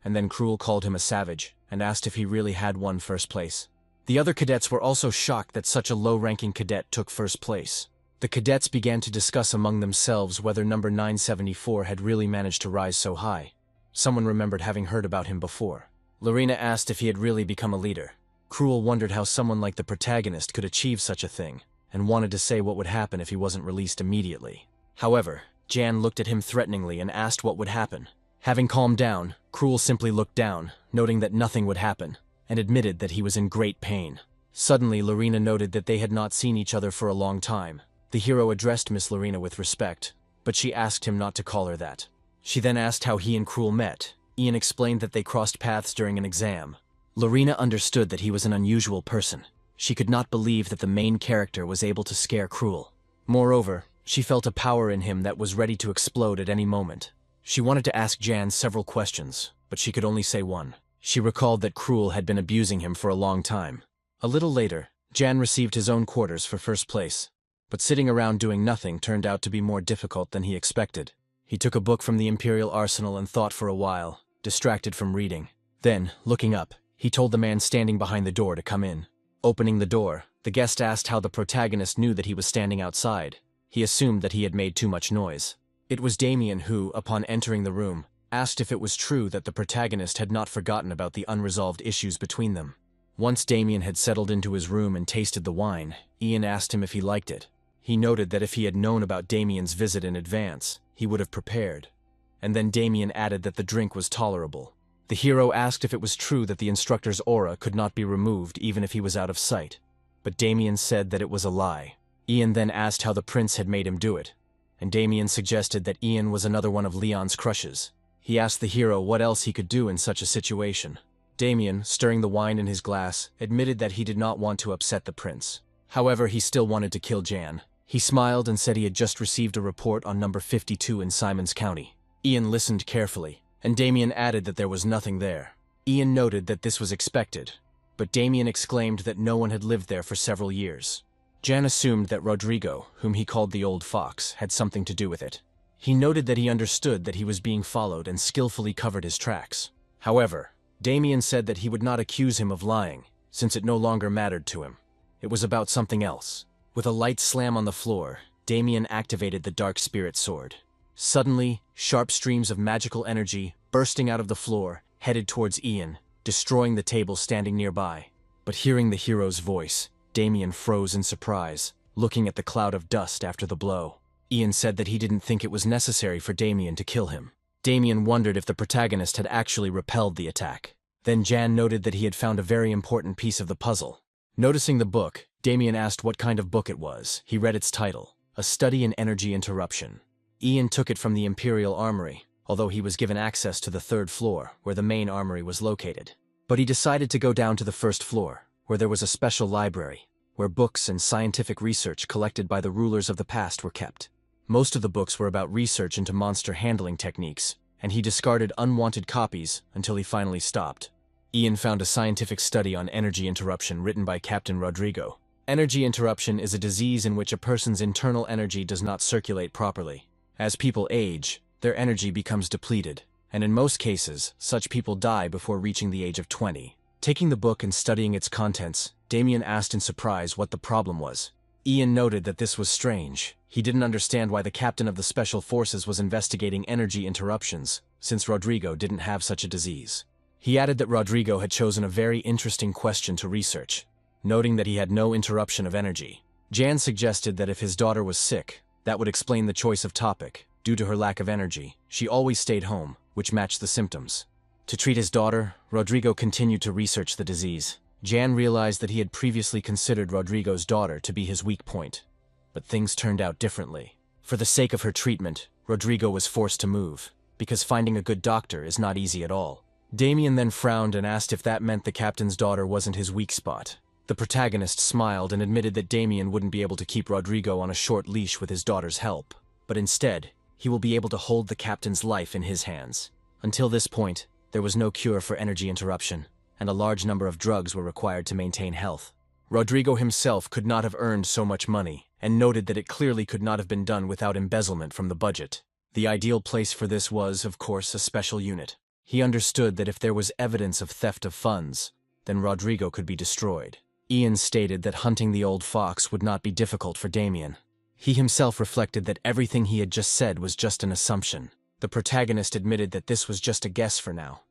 And then Cruel called him a savage, and asked if he really had won 1st place. The other cadets were also shocked that such a low-ranking cadet took 1st place. The cadets began to discuss among themselves whether number 974 had really managed to rise so high. Someone remembered having heard about him before. Lorena asked if he had really become a leader. Cruel wondered how someone like the protagonist could achieve such a thing, and wanted to say what would happen if he wasn't released immediately. However, Jan looked at him threateningly and asked what would happen. Having calmed down, Cruel simply looked down, noting that nothing would happen, and admitted that he was in great pain. Suddenly, Lorena noted that they had not seen each other for a long time. The hero addressed Miss Lorena with respect, but she asked him not to call her that. She then asked how he and Cruel met. Ian explained that they crossed paths during an exam. Lorena understood that he was an unusual person. She could not believe that the main character was able to scare Cruel. Moreover, she felt a power in him that was ready to explode at any moment. She wanted to ask Jan several questions, but she could only say one. She recalled that Cruel had been abusing him for a long time. A little later, Jan received his own quarters for 1st place. But sitting around doing nothing turned out to be more difficult than he expected. He took a book from the Imperial Arsenal and thought for a while, distracted from reading. Then, looking up, he told the man standing behind the door to come in. Opening the door, the guest asked how the protagonist knew that he was standing outside. He assumed that he had made too much noise. It was Damien who, upon entering the room, asked if it was true that the protagonist had not forgotten about the unresolved issues between them. Once Damien had settled into his room and tasted the wine, Ian asked him if he liked it. He noted that if he had known about Damien's visit in advance, he would have prepared. And then Damien added that the drink was tolerable. The hero asked if it was true that the instructor's aura could not be removed even if he was out of sight. But Damien said that it was a lie. Ian then asked how the prince had made him do it, and Damien suggested that Ian was another one of Leon's crushes. He asked the hero what else he could do in such a situation. Damien, stirring the wine in his glass, admitted that he did not want to upset the prince. However, he still wanted to kill Jan. He smiled and said he had just received a report on number 52 in Simons County. Ian listened carefully, and Damien added that there was nothing there. Ian noted that this was expected, but Damien exclaimed that no one had lived there for several years. Jan assumed that Rodrigo, whom he called the Old Fox, had something to do with it. He noted that he understood that he was being followed and skillfully covered his tracks. However, Damien said that he would not accuse him of lying, since it no longer mattered to him. It was about something else. With a light slam on the floor, Damien activated the Dark Spirit Sword. Suddenly, sharp streams of magical energy, bursting out of the floor, headed towards Ian, destroying the table standing nearby. But hearing the hero's voice, Damien froze in surprise, looking at the cloud of dust after the blow. Ian said that he didn't think it was necessary for Damien to kill him. Damien wondered if the protagonist had actually repelled the attack. Then Jan noted that he had found a very important piece of the puzzle. Noticing the book, Damien asked what kind of book it was. He read its title, A Study in Energy Interruption. Ian took it from the Imperial Armory, although he was given access to the third floor, where the main armory was located. But he decided to go down to the first floor, where there was a special library, where books and scientific research collected by the rulers of the past were kept. Most of the books were about research into monster handling techniques, and he discarded unwanted copies until he finally stopped. Ian found a scientific study on energy interruption written by Captain Rodrigo. Energy interruption is a disease in which a person's internal energy does not circulate properly. As people age, their energy becomes depleted, and in most cases, such people die before reaching the age of 20. Taking the book and studying its contents, Damien asked in surprise what the problem was. Ian noted that this was strange. He didn't understand why the captain of the Special Forces was investigating energy interruptions, since Rodrigo didn't have such a disease. He added that Rodrigo had chosen a very interesting question to research, noting that he had no interruption of energy. Jan suggested that if his daughter was sick, that would explain the choice of topic. Due to her lack of energy, she always stayed home, which matched the symptoms. To treat his daughter, Rodrigo continued to research the disease. Jan realized that he had previously considered Rodrigo's daughter to be his weak point, but things turned out differently. For the sake of her treatment, Rodrigo was forced to move, because finding a good doctor is not easy at all. Damien then frowned and asked if that meant the captain's daughter wasn't his weak spot. The protagonist smiled and admitted that Damien wouldn't be able to keep Rodrigo on a short leash with his daughter's help, but instead, he will be able to hold the captain's life in his hands. Until this point, there was no cure for energy interruption, and a large number of drugs were required to maintain health. Rodrigo himself could not have earned so much money, and noted that it clearly could not have been done without embezzlement from the budget. The ideal place for this was, of course, a special unit. He understood that if there was evidence of theft of funds, then Rodrigo could be destroyed. Ian stated that hunting the Old Fox would not be difficult for Damien. He himself reflected that everything he had just said was just an assumption. The protagonist admitted that this was just a guess for now,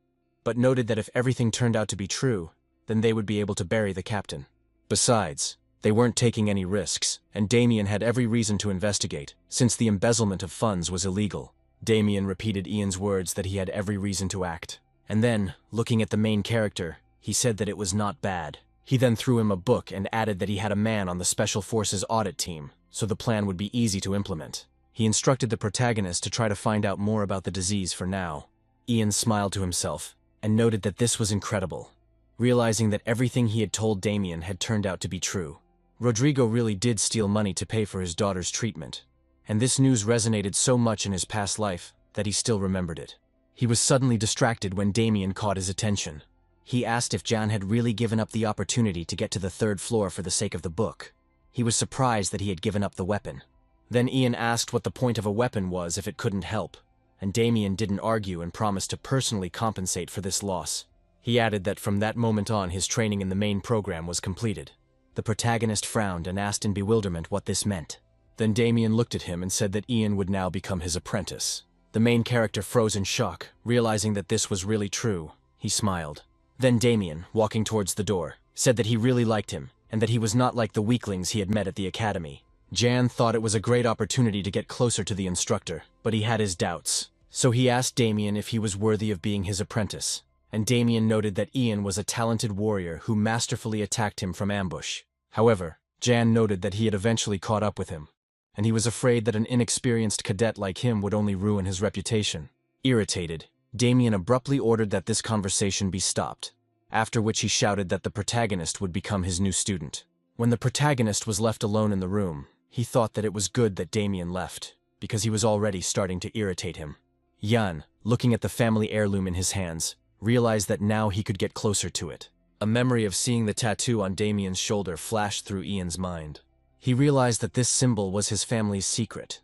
but noted that if everything turned out to be true, then they would be able to bury the captain. Besides, they weren't taking any risks, and Damien had every reason to investigate, since the embezzlement of funds was illegal. Damien repeated Ian's words that he had every reason to act. And then, looking at the main character, he said that it was not bad. He then threw him a book and added that he had a man on the Special Forces audit team, so the plan would be easy to implement. He instructed the protagonist to try to find out more about the disease for now. Ian smiled to himself, and noted that this was incredible. Realizing that everything he had told Damien had turned out to be true. Rodrigo really did steal money to pay for his daughter's treatment, and this news resonated so much in his past life that he still remembered it. He was suddenly distracted when Damien caught his attention. He asked if Jan had really given up the opportunity to get to the third floor for the sake of the book. He was surprised that he had given up the weapon. Then Ian asked what the point of a weapon was if it couldn't help, and Damien didn't argue and promised to personally compensate for this loss. He added that from that moment on his training in the main program was completed. The protagonist frowned and asked in bewilderment what this meant. Then Damien looked at him and said that Ian would now become his apprentice. The main character froze in shock, realizing that this was really true. He smiled. Then Damien, walking towards the door, said that he really liked him, and that he was not like the weaklings he had met at the academy. Jan thought it was a great opportunity to get closer to the instructor, but he had his doubts. So he asked Damien if he was worthy of being his apprentice, and Damien noted that Ian was a talented warrior who masterfully attacked him from ambush. However, Jan noted that he had eventually caught up with him, and he was afraid that an inexperienced cadet like him would only ruin his reputation. Irritated, Damien abruptly ordered that this conversation be stopped, after which he shouted that the protagonist would become his new student. When the protagonist was left alone in the room, he thought that it was good that Damien left, because he was already starting to irritate him. Jan, looking at the family heirloom in his hands, realized that now he could get closer to it. A memory of seeing the tattoo on Damien's shoulder flashed through Ian's mind. He realized that this symbol was his family's secret,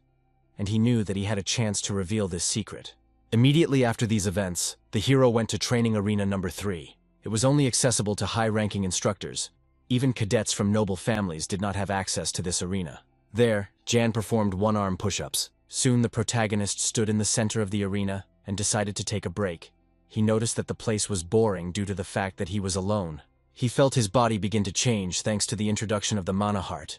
and he knew that he had a chance to reveal this secret. Immediately after these events, the hero went to training arena number 3. It was only accessible to high-ranking instructors. Even cadets from noble families did not have access to this arena. There, Jan performed one-arm push-ups. Soon the protagonist stood in the center of the arena and decided to take a break. He noticed that the place was boring due to the fact that he was alone. He felt his body begin to change thanks to the introduction of the mana heart,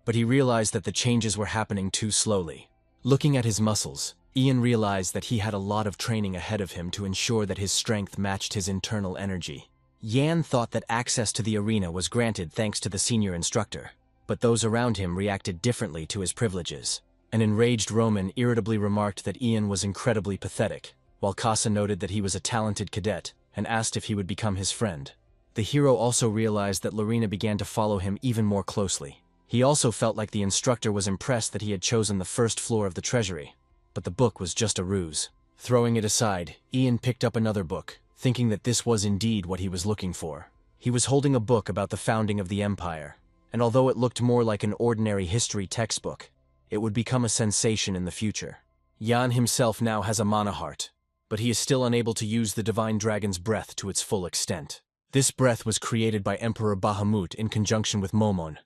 but he realized that the changes were happening too slowly. Looking at his muscles, Ian realized that he had a lot of training ahead of him to ensure that his strength matched his internal energy. Jan thought that access to the arena was granted thanks to the senior instructor, but those around him reacted differently to his privileges. An enraged Roman irritably remarked that Ian was incredibly pathetic, while Casa noted that he was a talented cadet and asked if he would become his friend. The hero also realized that Lorena began to follow him even more closely. He also felt like the instructor was impressed that he had chosen the first floor of the treasury, but the book was just a ruse. Throwing it aside, Ian picked up another book, thinking that this was indeed what he was looking for. He was holding a book about the founding of the empire, and although it looked more like an ordinary history textbook, it would become a sensation in the future. Jan himself now has a mana heart, but he is still unable to use the divine dragon's breath to its full extent. This breath was created by Emperor Bahamut in conjunction with Momon,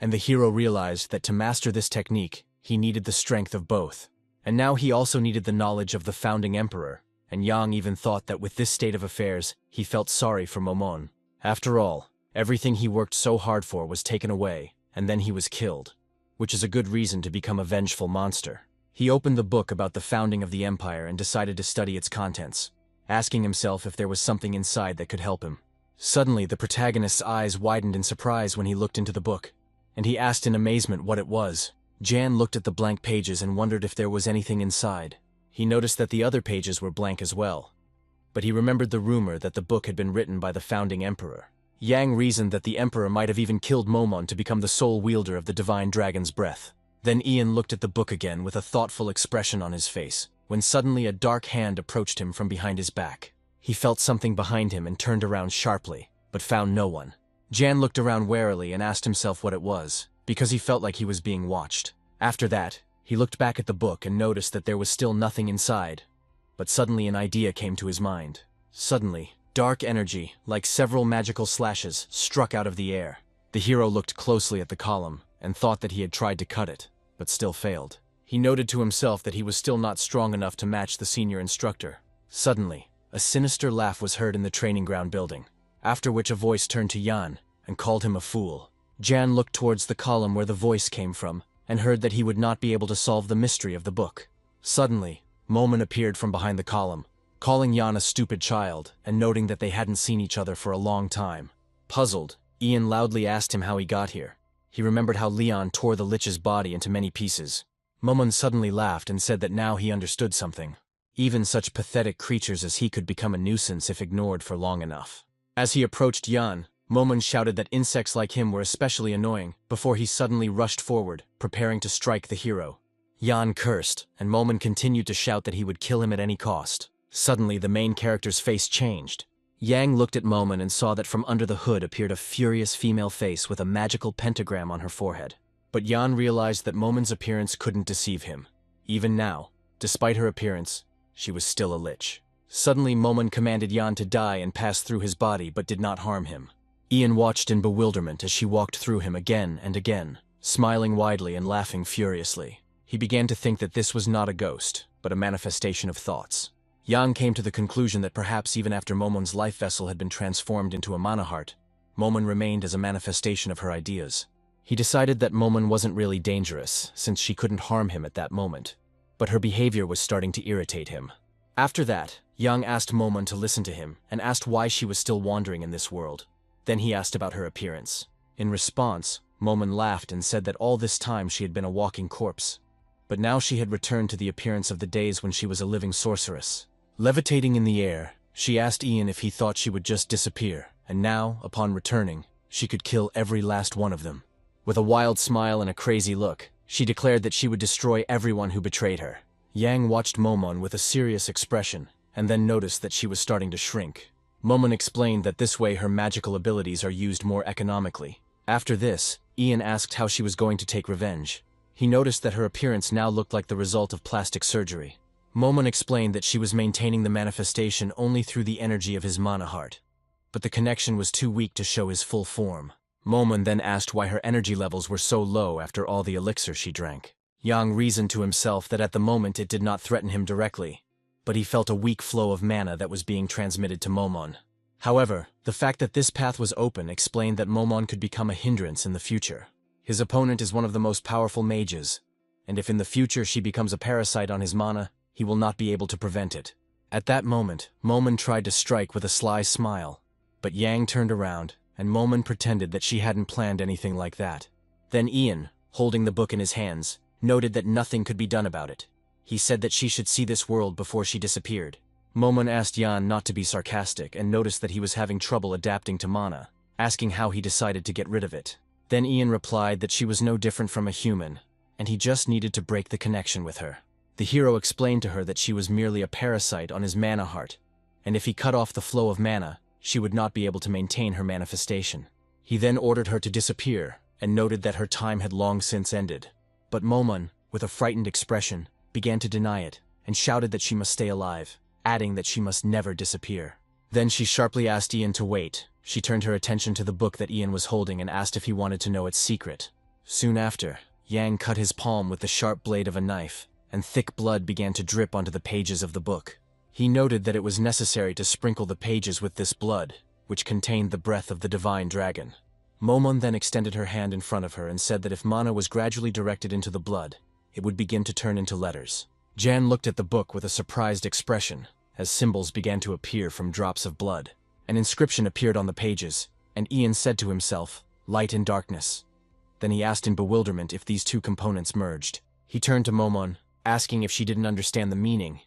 and the hero realized that to master this technique, he needed the strength of both. And now he also needed the knowledge of the founding emperor, and Yang even thought that with this state of affairs, he felt sorry for Momon. After all, everything he worked so hard for was taken away, and then he was killed, which is a good reason to become a vengeful monster. He opened the book about the founding of the empire and decided to study its contents, asking himself if there was something inside that could help him. Suddenly, the protagonist's eyes widened in surprise when he looked into the book, and he asked in amazement what it was. Jan looked at the blank pages and wondered if there was anything inside. He noticed that the other pages were blank as well, but he remembered the rumor that the book had been written by the founding emperor. Yang reasoned that the emperor might have even killed Momon to become the sole wielder of the divine dragon's breath. Then Ian looked at the book again with a thoughtful expression on his face, when suddenly a dark hand approached him from behind his back. He felt something behind him and turned around sharply, but found no one. Jan looked around warily and asked himself what it was, because he felt like he was being watched. After that, he looked back at the book and noticed that there was still nothing inside, but suddenly an idea came to his mind. Suddenly, dark energy, like several magical slashes, struck out of the air. The hero looked closely at the column and thought that he had tried to cut it, but still failed. He noted to himself that he was still not strong enough to match the senior instructor. Suddenly, a sinister laugh was heard in the training ground building, after which a voice turned to Jan and called him a fool. Jan looked towards the column where the voice came from and heard that he would not be able to solve the mystery of the book. Suddenly, Momon appeared from behind the column, calling Jan a stupid child and noting that they hadn't seen each other for a long time. Puzzled, Ian loudly asked him how he got here. He remembered how Leon tore the Lich's body into many pieces. Momon suddenly laughed and said that now he understood something. Even such pathetic creatures as he could become a nuisance if ignored for long enough. As he approached Jan, Momon shouted that insects like him were especially annoying before he suddenly rushed forward, preparing to strike the hero. Jan cursed, and Momon continued to shout that he would kill him at any cost. Suddenly, the main character's face changed. Yang looked at Momon and saw that from under the hood appeared a furious female face with a magical pentagram on her forehead. But Yan realized that Momon's appearance couldn't deceive him. Even now, despite her appearance, she was still a lich. Suddenly, Momon commanded Yan to die and pass through his body but did not harm him. Ian watched in bewilderment as she walked through him again and again, smiling widely and laughing furiously. He began to think that this was not a ghost, but a manifestation of thoughts. Yang came to the conclusion that perhaps even after Momon's life vessel had been transformed into a mana heart, Momon remained as a manifestation of her ideas. He decided that Momon wasn't really dangerous, since she couldn't harm him at that moment, but her behavior was starting to irritate him. After that, Yang asked Momon to listen to him and asked why she was still wandering in this world. Then he asked about her appearance. In response, Momon laughed and said that all this time she had been a walking corpse. But now she had returned to the appearance of the days when she was a living sorceress. Levitating in the air, she asked Ian if he thought she would just disappear, and now, upon returning, she could kill every last one of them. With a wild smile and a crazy look, she declared that she would destroy everyone who betrayed her. Yang watched Momon with a serious expression, and then noticed that she was starting to shrink. Momon explained that this way her magical abilities are used more economically. After this, Ian asked how she was going to take revenge. He noticed that her appearance now looked like the result of plastic surgery. Momon explained that she was maintaining the manifestation only through the energy of his mana heart, but the connection was too weak to show his full form. Momon then asked why her energy levels were so low after all the elixir she drank. Yang reasoned to himself that at the moment it did not threaten him directly, but he felt a weak flow of mana that was being transmitted to Momon. However, the fact that this path was open explained that Momon could become a hindrance in the future. His opponent is one of the most powerful mages, and if in the future she becomes a parasite on his mana, he will not be able to prevent it. At that moment, Momon tried to strike with a sly smile, but Yang turned around, and Momon pretended that she hadn't planned anything like that. Then Ian, holding the book in his hands, noted that nothing could be done about it. He said that she should see this world before she disappeared. Momon asked Yan not to be sarcastic and noticed that he was having trouble adapting to mana, asking how he decided to get rid of it. Then Ian replied that she was no different from a human, and he just needed to break the connection with her. The hero explained to her that she was merely a parasite on his mana heart, and if he cut off the flow of mana, she would not be able to maintain her manifestation. He then ordered her to disappear, and noted that her time had long since ended. But Momon, with a frightened expression, began to deny it, and shouted that she must stay alive, adding that she must never disappear. Then she sharply asked Ian to wait. She turned her attention to the book that Ian was holding and asked if he wanted to know its secret. Soon after, Yang cut his palm with the sharp blade of a knife, and thick blood began to drip onto the pages of the book. He noted that it was necessary to sprinkle the pages with this blood, which contained the breath of the divine dragon. Momon then extended her hand in front of her and said that if mana was gradually directed into the blood, it would begin to turn into letters. Jan looked at the book with a surprised expression, as symbols began to appear from drops of blood. An inscription appeared on the pages, and Ian said to himself, "Light and darkness." Then he asked in bewilderment if these two components merged. He turned to Momon, asking if she didn't understand the meaning,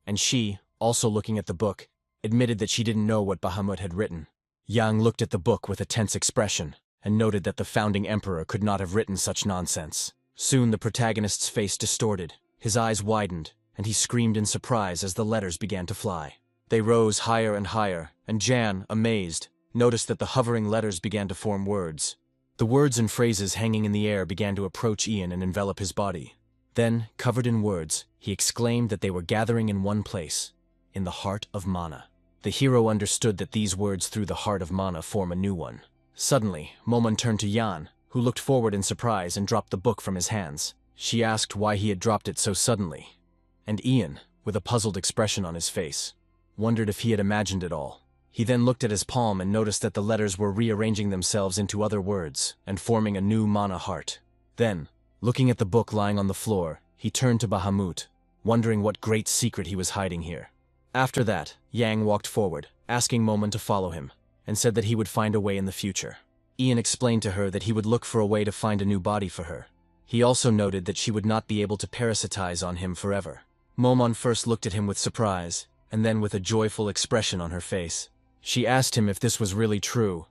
and she, also looking at the book, admitted that she didn't know what Bahamut had written. Yang looked at the book with a tense expression, and noted that the founding emperor could not have written such nonsense. Soon the protagonist's face distorted, his eyes widened, and he screamed in surprise as the letters began to fly. They rose higher and higher, and Jan, amazed, noticed that the hovering letters began to form words. The words and phrases hanging in the air began to approach Ian and envelop his body. Then, covered in words, he exclaimed that they were gathering in one place, in the heart of mana. The hero understood that these words through the heart of mana form a new one. Suddenly, Momon turned to Yan, who looked forward in surprise and dropped the book from his hands. She asked why he had dropped it so suddenly, and Ian, with a puzzled expression on his face, wondered if he had imagined it all. He then looked at his palm and noticed that the letters were rearranging themselves into other words and forming a new mana heart. Then, looking at the book lying on the floor, he turned to Bahamut, wondering what great secret he was hiding here. After that, Yang walked forward, asking Momon to follow him, and said that he would find a way in the future. Ian explained to her that he would look for a way to find a new body for her. He also noted that she would not be able to parasitize on him forever. Momon first looked at him with surprise, and then with a joyful expression on her face. She asked him if this was really true,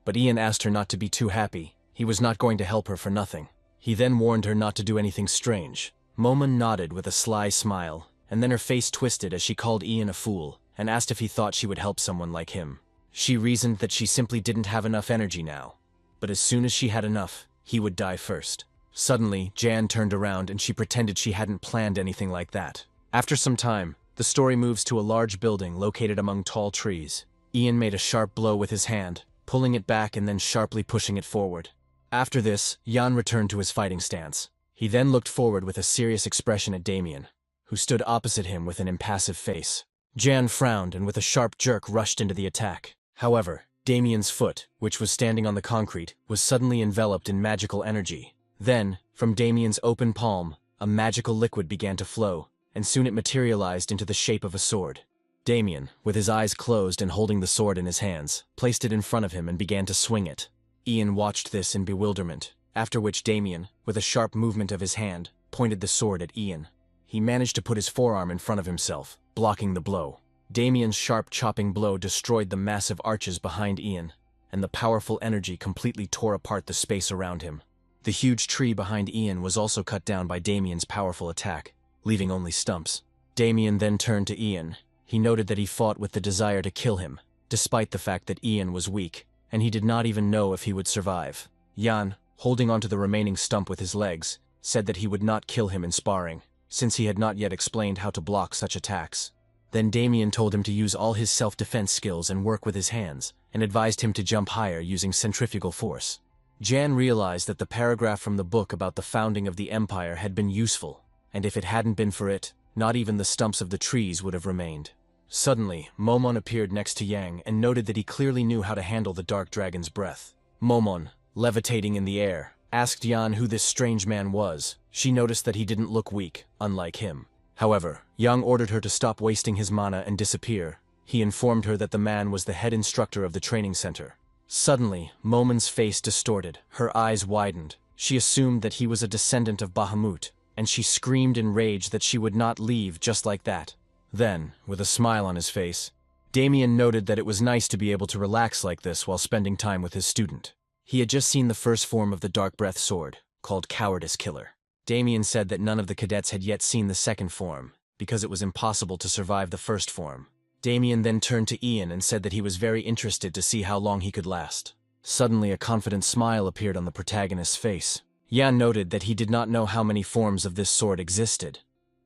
but Ian asked her not to be too happy. He was not going to help her for nothing. He then warned her not to do anything strange. Momon nodded with a sly smile, and then her face twisted as she called Ian a fool, and asked if he thought she would help someone like him. She reasoned that she simply didn't have enough energy now, but as soon as she had enough, he would die first. Suddenly, Jan turned around and she pretended she hadn't planned anything like that. After some time, the story moves to a large building located among tall trees. Ian made a sharp blow with his hand, pulling it back and then sharply pushing it forward. After this, Jan returned to his fighting stance. He then looked forward with a serious expression at Damien, who stood opposite him with an impassive face. Jan frowned and with a sharp jerk rushed into the attack. However, Damien's foot, which was standing on the concrete, was suddenly enveloped in magical energy. Then, from Damien's open palm, a magical liquid began to flow, and soon it materialized into the shape of a sword. Damien, with his eyes closed and holding the sword in his hands, placed it in front of him and began to swing it. Ian watched this in bewilderment, after which Damien, with a sharp movement of his hand, pointed the sword at Ian. He managed to put his forearm in front of himself, blocking the blow. Damien's sharp chopping blow destroyed the massive arches behind Ian, and the powerful energy completely tore apart the space around him. The huge tree behind Ian was also cut down by Damien's powerful attack, leaving only stumps. Damien then turned to Ian. He noted that he fought with the desire to kill him, despite the fact that Ian was weak, and he did not even know if he would survive. Jan, holding onto the remaining stump with his legs, said that he would not kill him in sparring, since he had not yet explained how to block such attacks. Then Damien told him to use all his self-defense skills and work with his hands, and advised him to jump higher using centrifugal force. Jan realized that the paragraph from the book about the founding of the Empire had been useful, and if it hadn't been for it, not even the stumps of the trees would have remained. Suddenly, Momon appeared next to Yang and noted that he clearly knew how to handle the dark dragon's breath. Momon, levitating in the air, asked Jan who this strange man was. She noticed that he didn't look weak, unlike him. However, Yang ordered her to stop wasting his mana and disappear. He informed her that the man was the head instructor of the training center. Suddenly, Momon's face distorted, her eyes widened. She assumed that he was a descendant of Bahamut, and she screamed in rage that she would not leave just like that. Then, with a smile on his face, Damien noted that it was nice to be able to relax like this while spending time with his student. He had just seen the first form of the Dark Breath sword, called Cowardice Killer. Damien said that none of the cadets had yet seen the second form, because it was impossible to survive the first form. Damien then turned to Ian and said that he was very interested to see how long he could last. Suddenly, a confident smile appeared on the protagonist's face. Jan noted that he did not know how many forms of this sword existed,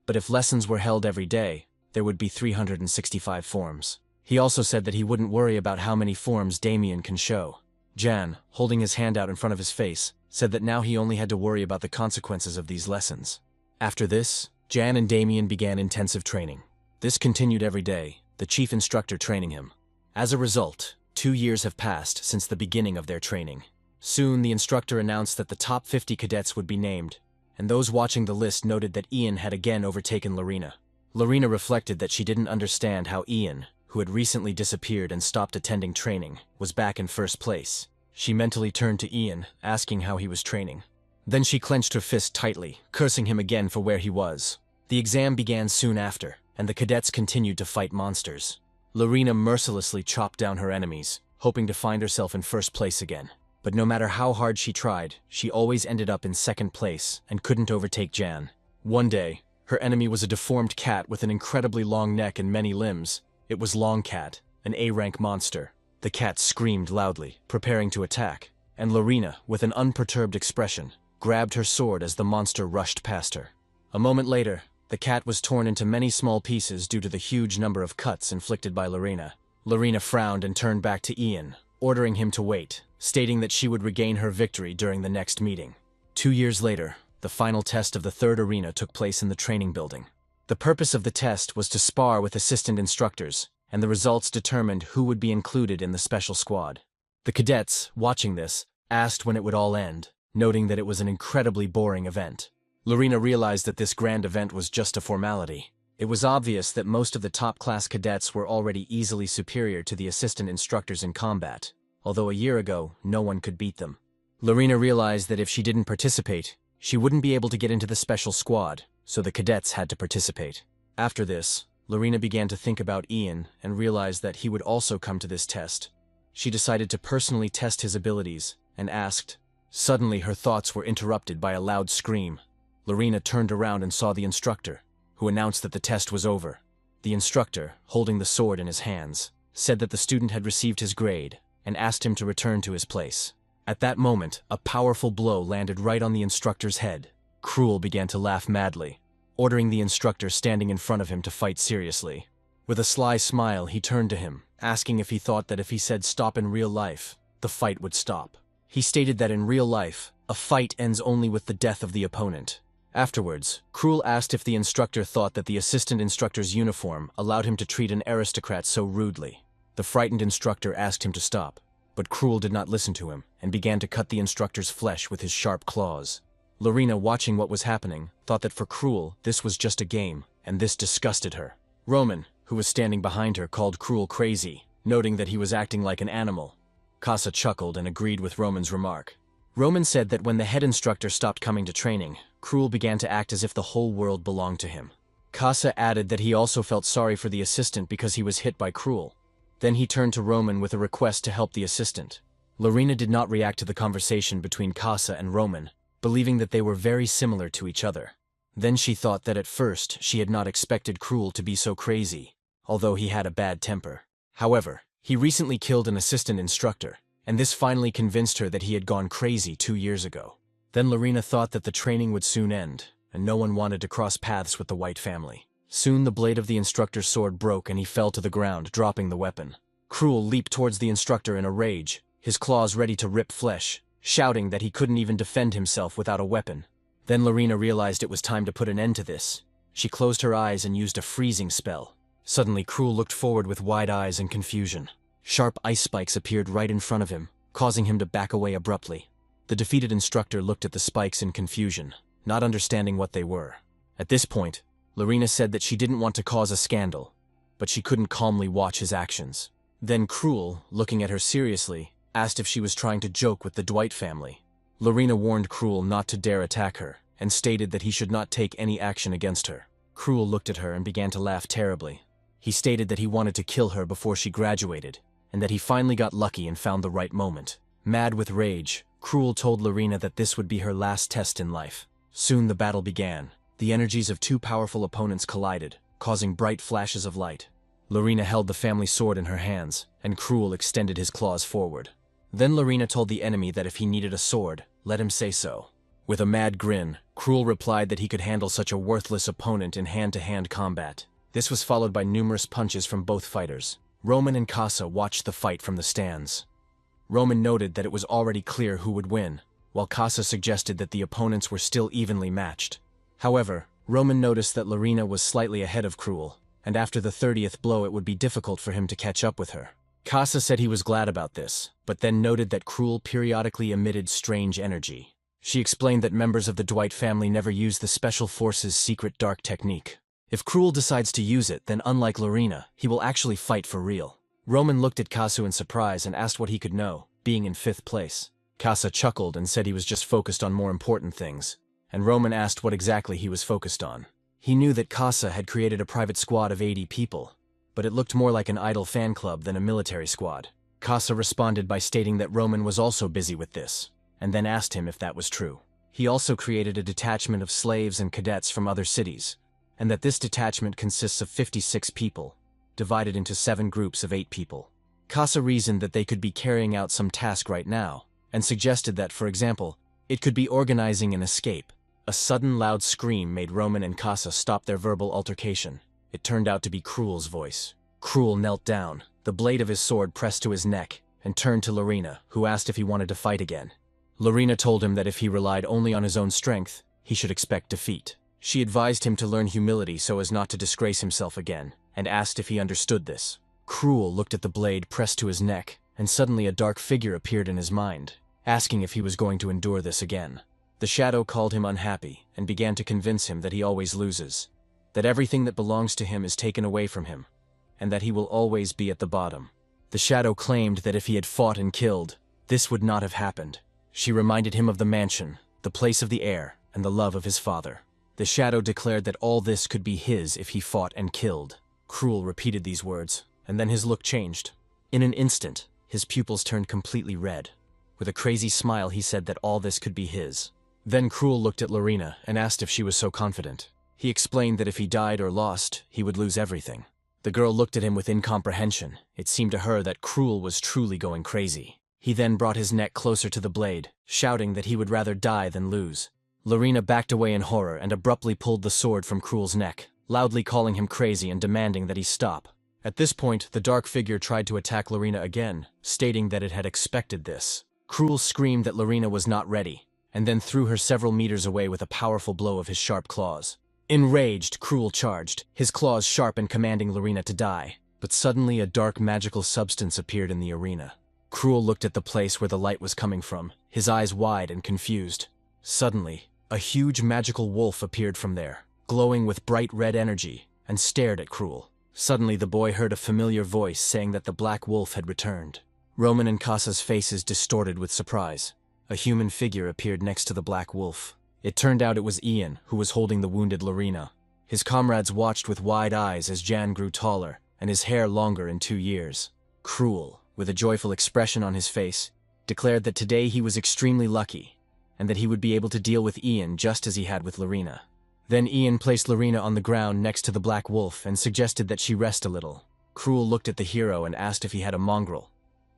but if lessons were held every day, there would be 365 forms. He also said that he wouldn't worry about how many forms Damien can show. Jan, holding his hand out in front of his face, said that now he only had to worry about the consequences of these lessons. After this, Jan and Damien began intensive training. This continued every day, the chief instructor training him. As a result, 2 years have passed since the beginning of their training. Soon the instructor announced that the top 50 cadets would be named, and those watching the list noted that Ian had again overtaken Lorena. Lorena reflected that she didn't understand how Ian, who had recently disappeared and stopped attending training, was back in first place. She mentally turned to Ian, asking how he was training. Then she clenched her fist tightly, cursing him again for where he was. The exam began soon after, and the cadets continued to fight monsters. Lorena mercilessly chopped down her enemies, hoping to find herself in first place again. But no matter how hard she tried, she always ended up in second place and couldn't overtake Jan. One day, her enemy was a deformed cat with an incredibly long neck and many limbs. It was Longcat, an A-rank monster. The cat screamed loudly, preparing to attack, and Lorena, with an unperturbed expression, grabbed her sword as the monster rushed past her. A moment later, the cat was torn into many small pieces due to the huge number of cuts inflicted by Lorena. Lorena frowned and turned back to Ian, ordering him to wait, stating that she would regain her victory during the next meeting. 2 years later, the final test of the third arena took place in the training building. The purpose of the test was to spar with assistant instructors, and the results determined who would be included in the special squad. The cadets, watching this, asked when it would all end, noting that it was an incredibly boring event. Lorena realized that this grand event was just a formality. It was obvious that most of the top-class cadets were already easily superior to the assistant instructors in combat, although a year ago, no one could beat them. Lorena realized that if she didn't participate, she wouldn't be able to get into the special squad, so the cadets had to participate. After this, Lorena began to think about Ian and realized that he would also come to this test. She decided to personally test his abilities and asked. Suddenly, her thoughts were interrupted by a loud scream. Lorena turned around and saw the instructor, who announced that the test was over. The instructor, holding the sword in his hands, said that the student had received his grade and asked him to return to his place. At that moment, a powerful blow landed right on the instructor's head. Cruel began to laugh madly, ordering the instructor standing in front of him to fight seriously. With a sly smile, he turned to him, asking if he thought that if he said stop in real life, the fight would stop. He stated that in real life, a fight ends only with the death of the opponent. Afterwards, Cruel asked if the instructor thought that the assistant instructor's uniform allowed him to treat an aristocrat so rudely. The frightened instructor asked him to stop, but Cruel did not listen to him and began to cut the instructor's flesh with his sharp claws. Lorena, watching what was happening, thought that for Cruel, this was just a game, and this disgusted her. Roman, who was standing behind her, called Cruel crazy, noting that he was acting like an animal. Casa chuckled and agreed with Roman's remark. Roman said that when the head instructor stopped coming to training, Cruel began to act as if the whole world belonged to him. Casa added that he also felt sorry for the assistant because he was hit by Cruel. Then he turned to Roman with a request to help the assistant. Lorena did not react to the conversation between Casa and Roman, believing that they were very similar to each other. Then she thought that at first she had not expected Cruel to be so crazy, although he had a bad temper. However, he recently killed an assistant instructor, and this finally convinced her that he had gone crazy 2 years ago. Then Lorena thought that the training would soon end, and no one wanted to cross paths with the White family. Soon the blade of the instructor's sword broke and he fell to the ground, dropping the weapon. Cruel leaped towards the instructor in a rage, his claws ready to rip flesh, shouting that he couldn't even defend himself without a weapon. Then Lorena realized it was time to put an end to this. She closed her eyes and used a freezing spell. Suddenly Cruel looked forward with wide eyes and confusion. Sharp ice spikes appeared right in front of him, causing him to back away abruptly. The defeated instructor looked at the spikes in confusion, not understanding what they were. At this point, Lorena said that she didn't want to cause a scandal, but she couldn't calmly watch his actions. Then Cruel, looking at her seriously, asked if she was trying to joke with the Dwight family. Lorena warned Cruel not to dare attack her, and stated that he should not take any action against her. Cruel looked at her and began to laugh terribly. He stated that he wanted to kill her before she graduated, and that he finally got lucky and found the right moment. Mad with rage, Cruel told Lorena that this would be her last test in life. Soon the battle began. The energies of two powerful opponents collided, causing bright flashes of light. Lorena held the family sword in her hands, and Cruel extended his claws forward. Then Lorena told the enemy that if he needed a sword, let him say so. With a mad grin, Cruel replied that he could handle such a worthless opponent in hand-to-hand combat. This was followed by numerous punches from both fighters. Roman and Casa watched the fight from the stands. Roman noted that it was already clear who would win, while Casa suggested that the opponents were still evenly matched. However, Roman noticed that Lorena was slightly ahead of Cruel, and after the 30th blow it would be difficult for him to catch up with her. Casa said he was glad about this, but then noted that Cruel periodically emitted strange energy. She explained that members of the Dwight family never use the Special Forces' secret dark technique. If Cruel decides to use it, then unlike Lorena, he will actually fight for real. Roman looked at Casu in surprise and asked what he could know, being in 5th place. Casa chuckled and said he was just focused on more important things, and Roman asked what exactly he was focused on. He knew that Casa had created a private squad of 80 people, but it looked more like an idol fan club than a military squad. Casa responded by stating that Roman was also busy with this, and then asked him if that was true. He also created a detachment of slaves and cadets from other cities, and that this detachment consists of 56 people, divided into 7 groups of 8 people. Casa reasoned that they could be carrying out some task right now, and suggested that, for example, it could be organizing an escape. A sudden loud scream made Roman and Casa stop their verbal altercation. It turned out to be Cruel's voice. Cruel knelt down, the blade of his sword pressed to his neck, and turned to Lorena, who asked if he wanted to fight again. Lorena told him that if he relied only on his own strength, he should expect defeat. She advised him to learn humility so as not to disgrace himself again, and asked if he understood this. Cruel looked at the blade pressed to his neck, and suddenly a dark figure appeared in his mind, asking if he was going to endure this again. The shadow called him unhappy, and began to convince him that he always loses, that everything that belongs to him is taken away from him, and that he will always be at the bottom. The shadow claimed that if he had fought and killed, this would not have happened. She reminded him of the mansion, the place of the heir, and the love of his father. The shadow declared that all this could be his if he fought and killed. Cruel repeated these words, and then his look changed. In an instant, his pupils turned completely red. With a crazy smile, he said that all this could be his. Then Cruel looked at Lorena and asked if she was so confident. He explained that if he died or lost, he would lose everything. The girl looked at him with incomprehension. It seemed to her that Cruel was truly going crazy. He then brought his neck closer to the blade, shouting that he would rather die than lose. Lorena backed away in horror and abruptly pulled the sword from Cruel's neck, loudly calling him crazy and demanding that he stop. At this point, the dark figure tried to attack Lorena again, stating that it had expected this. Cruel screamed that Lorena was not ready, and then threw her several meters away with a powerful blow of his sharp claws. Enraged, Cruel charged, his claws sharp and commanding Lorena to die. But suddenly a dark magical substance appeared in the arena. Cruel looked at the place where the light was coming from, his eyes wide and confused. Suddenly, a huge magical wolf appeared from there, glowing with bright red energy, and stared at Cruel. Suddenly the boy heard a familiar voice saying that the black wolf had returned. Roman and Casa's faces distorted with surprise. A human figure appeared next to the black wolf. It turned out it was Ian, who was holding the wounded Lorena. His comrades watched with wide eyes as Jan grew taller, and his hair longer in 2 years. Cruel, with a joyful expression on his face, declared that today he was extremely lucky, and that he would be able to deal with Ian just as he had with Lorena. Then Ian placed Lorena on the ground next to the black wolf and suggested that she rest a little. Cruel looked at the hero and asked if he had a mongrel.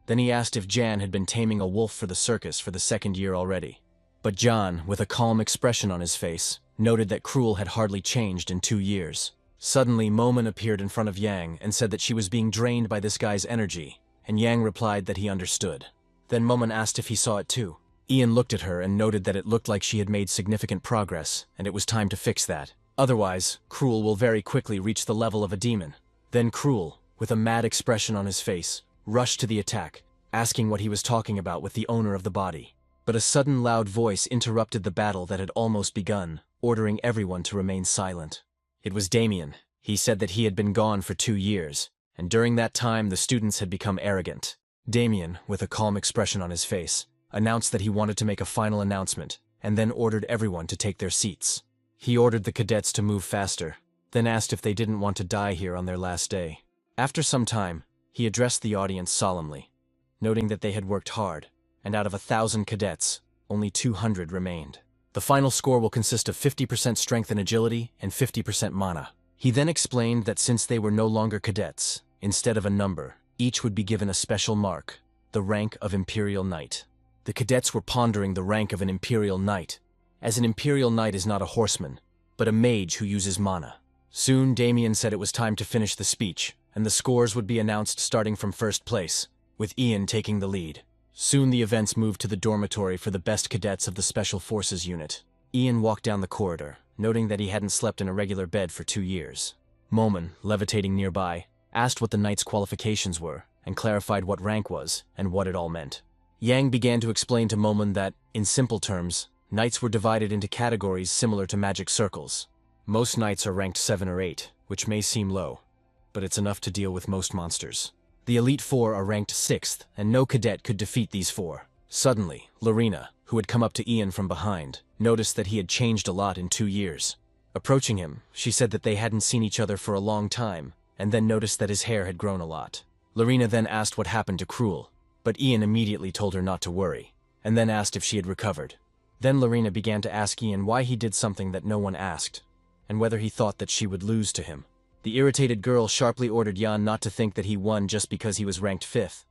Then he asked if Jan had been taming a wolf for the circus for the 2nd year already. But Jan, with a calm expression on his face, noted that Cruel had hardly changed in 2 years. Suddenly, Momon appeared in front of Yang and said that she was being drained by this guy's energy, and Yang replied that he understood. Then Momon asked if he saw it too. Ian looked at her and noted that it looked like she had made significant progress, and it was time to fix that. Otherwise, Cruel will very quickly reach the level of a demon. Then Cruel, with a mad expression on his face, rushed to the attack, asking what he was talking about with the owner of the body. But a sudden loud voice interrupted the battle that had almost begun, ordering everyone to remain silent. It was Damien. He said that he had been gone for 2 years, and during that time the students had become arrogant. Damien, with a calm expression on his face, announced that he wanted to make a final announcement, and then ordered everyone to take their seats. He ordered the cadets to move faster, then asked if they didn't want to die here on their last day. After some time, he addressed the audience solemnly, noting that they had worked hard, and out of 1,000 cadets, only 200 remained. The final score will consist of 50% strength and agility and 50% mana. He then explained that since they were no longer cadets, instead of a number, each would be given a special mark, the rank of Imperial Knight. The cadets were pondering the rank of an Imperial Knight, as an Imperial Knight is not a horseman, but a mage who uses mana. Soon Damien said it was time to finish the speech, and the scores would be announced starting from first place, with Ian taking the lead. Soon the events moved to the dormitory for the best cadets of the Special Forces unit. Ian walked down the corridor, noting that he hadn't slept in a regular bed for 2 years. Momon, levitating nearby, asked what the knight's qualifications were, and clarified what rank was, and what it all meant. Yang began to explain to Momon that, in simple terms, knights were divided into categories similar to magic circles. Most knights are ranked 7 or 8, which may seem low, but it's enough to deal with most monsters. The Elite Four are ranked 6th, and no cadet could defeat these 4. Suddenly, Lorena, who had come up to Ian from behind, noticed that he had changed a lot in 2 years. Approaching him, she said that they hadn't seen each other for a long time, and then noticed that his hair had grown a lot. Lorena then asked what happened to Cruel, but Ian immediately told her not to worry, and then asked if she had recovered. Then Lorena began to ask Ian why he did something that no one asked, and whether he thought that she would lose to him. The irritated girl sharply ordered Jan not to think that he won just because he was ranked 5th.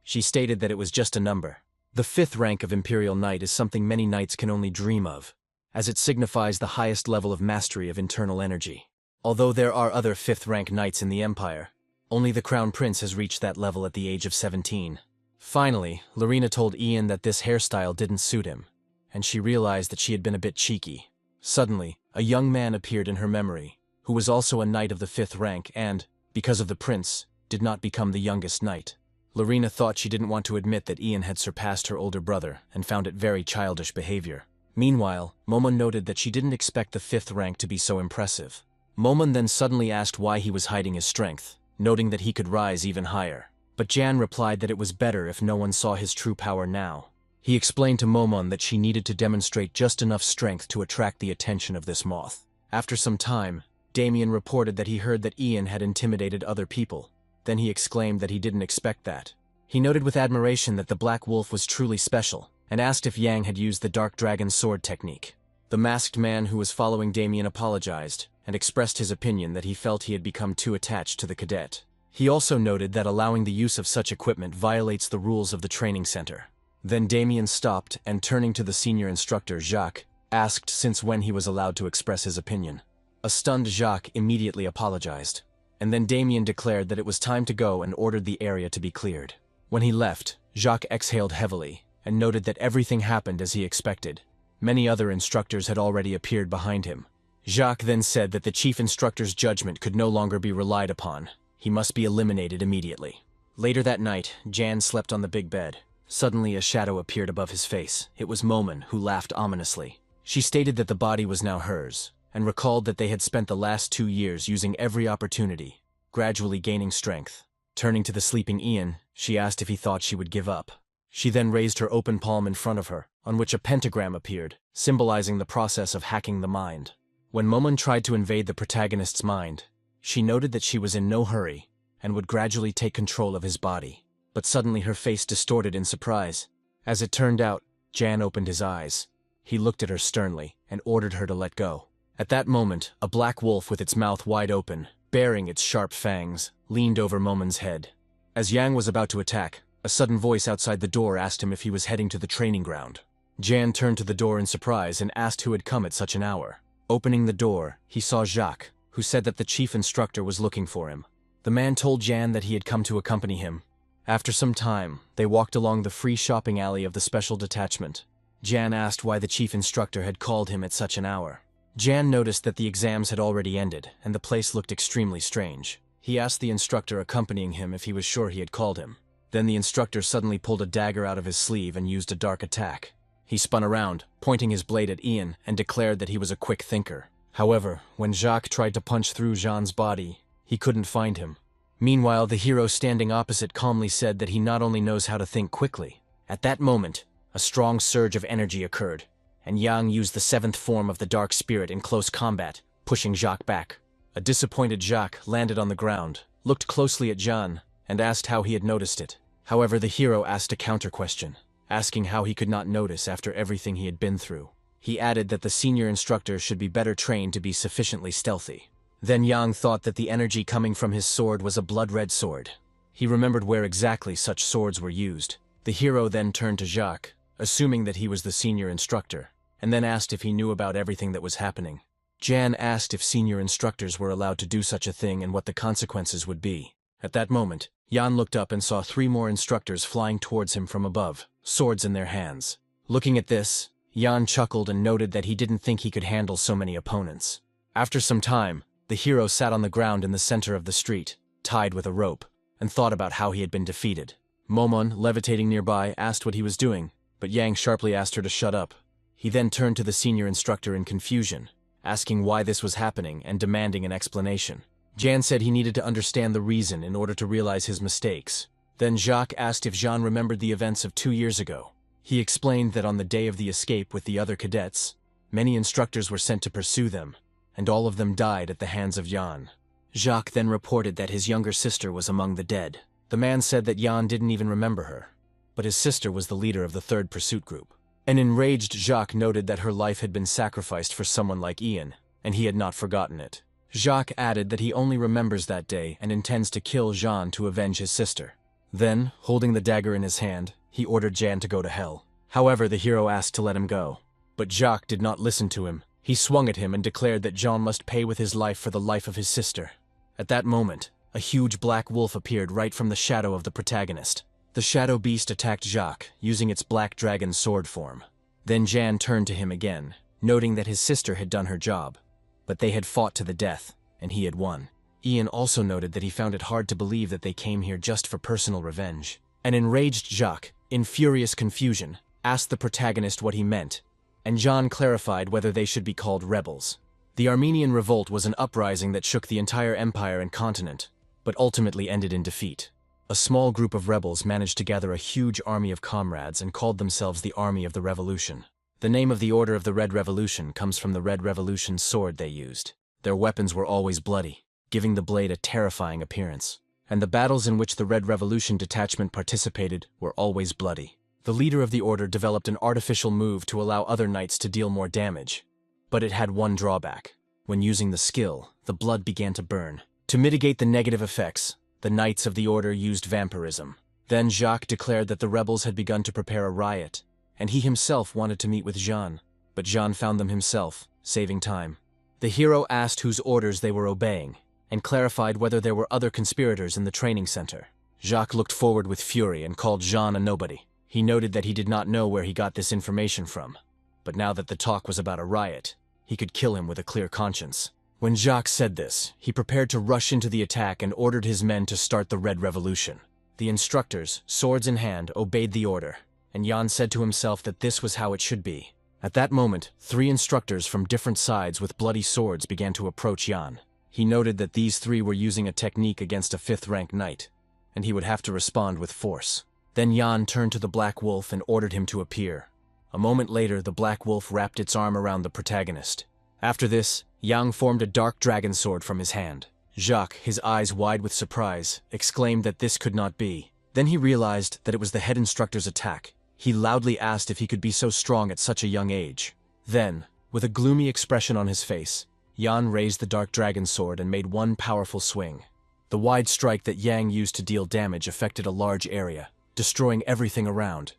She stated that it was just a number. The 5th rank of Imperial Knight is something many knights can only dream of, as it signifies the highest level of mastery of internal energy. Although there are other 5th rank knights in the Empire, only the Crown Prince has reached that level at the age of 17. Finally, Lorena told Ian that this hairstyle didn't suit him, and she realized that she had been a bit cheeky. Suddenly, a young man appeared in her memory, who was also a knight of the 5th rank and, because of the prince, did not become the youngest knight. Lorena thought she didn't want to admit that Ian had surpassed her older brother and found it very childish behavior. Meanwhile, Momon noted that she didn't expect the 5th rank to be so impressive. Momon then suddenly asked why he was hiding his strength, noting that he could rise even higher. But Jan replied that it was better if no one saw his true power now. He explained to Momon that she needed to demonstrate just enough strength to attract the attention of this moth. After some time, Damien reported that he heard that Ian had intimidated other people. Then he exclaimed that he didn't expect that. He noted with admiration that the Black Wolf was truly special, and asked if Yang had used the Dark Dragon sword technique. The masked man who was following Damien apologized, and expressed his opinion that he felt he had become too attached to the cadet. He also noted that allowing the use of such equipment violates the rules of the training center. Then Damien stopped and, turning to the senior instructor, Jacques, asked since when he was allowed to express his opinion. A stunned Jacques immediately apologized, and then Damien declared that it was time to go and ordered the area to be cleared. When he left, Jacques exhaled heavily and noted that everything happened as he expected. Many other instructors had already appeared behind him. Jacques then said that the chief instructor's judgment could no longer be relied upon. He must be eliminated immediately. Later that night, Jan slept on the big bed. Suddenly a shadow appeared above his face. It was Momon, who laughed ominously. She stated that the body was now hers, and recalled that they had spent the last 2 years using every opportunity, gradually gaining strength. Turning to the sleeping Ian, she asked if he thought she would give up. She then raised her open palm in front of her, on which a pentagram appeared, symbolizing the process of hacking the mind. When Momon tried to invade the protagonist's mind, she noted that she was in no hurry and would gradually take control of his body. But suddenly her face distorted in surprise. As it turned out, Jan opened his eyes. He looked at her sternly and ordered her to let go. At that moment, a black wolf with its mouth wide open, baring its sharp fangs, leaned over Momon's head. As Yang was about to attack, a sudden voice outside the door asked him if he was heading to the training ground. Jan turned to the door in surprise and asked who had come at such an hour. Opening the door, he saw Jacques, who said that the chief instructor was looking for him. The man told Jan that he had come to accompany him. After some time, they walked along the free shopping alley of the special detachment. Jan asked why the chief instructor had called him at such an hour. Jan noticed that the exams had already ended, and the place looked extremely strange. He asked the instructor accompanying him if he was sure he had called him. Then the instructor suddenly pulled a dagger out of his sleeve and used a dark attack. He spun around, pointing his blade at Ian, and declared that he was a quick thinker. However, when Jacques tried to punch through Jean's body, he couldn't find him. Meanwhile, the hero standing opposite calmly said that he not only knows how to think quickly. At that moment, a strong surge of energy occurred, and Yang used the 7th form of the Dark Spirit in close combat, pushing Jacques back. A disappointed Jacques landed on the ground, looked closely at Jean, and asked how he had noticed it. However, the hero asked a counter-question, asking how he could not notice after everything he had been through. He added that the senior instructor should be better trained to be sufficiently stealthy. Then Yang thought that the energy coming from his sword was a blood-red sword. He remembered where exactly such swords were used. The hero then turned to Jacques, assuming that he was the senior instructor, and then asked if he knew about everything that was happening. Jan asked if senior instructors were allowed to do such a thing and what the consequences would be. At that moment, Jan looked up and saw 3 more instructors flying towards him from above, swords in their hands. Looking at this, Jan chuckled and noted that he didn't think he could handle so many opponents. After some time, the hero sat on the ground in the center of the street, tied with a rope, and thought about how he had been defeated. Momon, levitating nearby, asked what he was doing, but Yang sharply asked her to shut up. He then turned to the senior instructor in confusion, asking why this was happening and demanding an explanation. Jan said he needed to understand the reason in order to realize his mistakes. Then Jacques asked if Jean remembered the events of 2 years ago. He explained that on the day of the escape with the other cadets, many instructors were sent to pursue them, and all of them died at the hands of Jan. Jacques then reported that his younger sister was among the dead. The man said that Jan didn't even remember her, but his sister was the leader of the 3rd pursuit group. An enraged Jacques noted that her life had been sacrificed for someone like Ian, and he had not forgotten it. Jacques added that he only remembers that day and intends to kill Jean to avenge his sister. Then, holding the dagger in his hand, he ordered Jan to go to hell. However, the hero asked to let him go. But Jacques did not listen to him. He swung at him and declared that Jean must pay with his life for the life of his sister. At that moment, a huge black wolf appeared right from the shadow of the protagonist. The shadow beast attacked Jacques, using its black dragon sword form. Then Jan turned to him again, noting that his sister had done her job. But they had fought to the death, and he had won. Ian also noted that he found it hard to believe that they came here just for personal revenge. An enraged Jacques, in furious confusion, asked the protagonist what he meant, and Jean clarified whether they should be called rebels. The Armenian Revolt was an uprising that shook the entire empire and continent, but ultimately ended in defeat. A small group of rebels managed to gather a huge army of comrades and called themselves the Army of the Revolution. The name of the Order of the Red Revolution comes from the Red Revolution's sword they used. Their weapons were always bloody, giving the blade a terrifying appearance. And the battles in which the Red Revolution detachment participated were always bloody. The leader of the order developed an artificial move to allow other knights to deal more damage. But it had one drawback. When using the skill, the blood began to burn. To mitigate the negative effects, The Knights of the Order used vampirism. Then Jacques declared that the rebels had begun to prepare a riot, and he himself wanted to meet with Jean. But Jean found them himself, saving time. The hero asked whose orders they were obeying, and clarified whether there were other conspirators in the training center. Jacques looked forward with fury and called Jean a nobody. He noted that he did not know where he got this information from, but now that the talk was about a riot, he could kill him with a clear conscience. When Jacques said this, he prepared to rush into the attack and ordered his men to start the Red Revolution. The instructors, swords in hand, obeyed the order, and Jan said to himself that this was how it should be. At that moment, 3 instructors from different sides with bloody swords began to approach Jan. He noted that these 3 were using a technique against a 5th-rank knight, and he would have to respond with force. Then Jan turned to the Black Wolf and ordered him to appear. A moment later, the Black Wolf wrapped its arm around the protagonist. After this, Yang formed a dark dragon sword from his hand. Jacques, his eyes wide with surprise, exclaimed that this could not be. Then he realized that it was the head instructor's attack. He loudly asked if he could be so strong at such a young age. Then, with a gloomy expression on his face, Jan raised the dark dragon sword and made one powerful swing. The wide strike that Yang used to deal damage affected a large area, destroying everything around.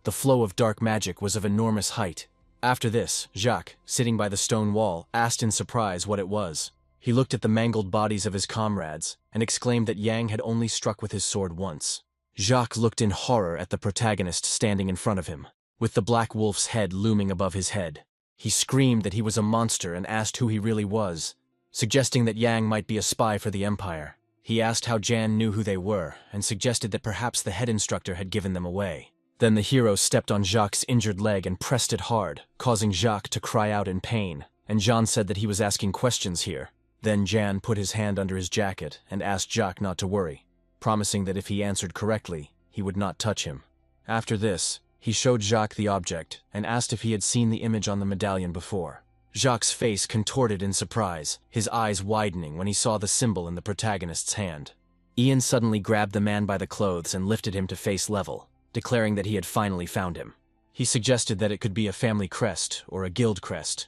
The flow of dark magic was of enormous height. After this, Jacques, sitting by the stone wall, asked in surprise what it was. He looked at the mangled bodies of his comrades and exclaimed that Yang had only struck with his sword once. Jacques looked in horror at the protagonist standing in front of him, with the Black Wolf's head looming above his head. He screamed that he was a monster and asked who he really was, suggesting that Yang might be a spy for the Empire. He asked how Jan knew who they were and suggested that perhaps the head instructor had given them away. Then the hero stepped on Jacques' injured leg and pressed it hard, causing Jacques to cry out in pain, and Jean said that he was asking questions here. Then Jan put his hand under his jacket and asked Jacques not to worry, promising that if he answered correctly, he would not touch him. After this, he showed Jacques the object and asked if he had seen the image on the medallion before. Jacques' face contorted in surprise, his eyes widening when he saw the symbol in the protagonist's hand. Ian suddenly grabbed the man by the clothes and lifted him to face level, declaring that he had finally found him. He suggested that it could be a family crest or a guild crest.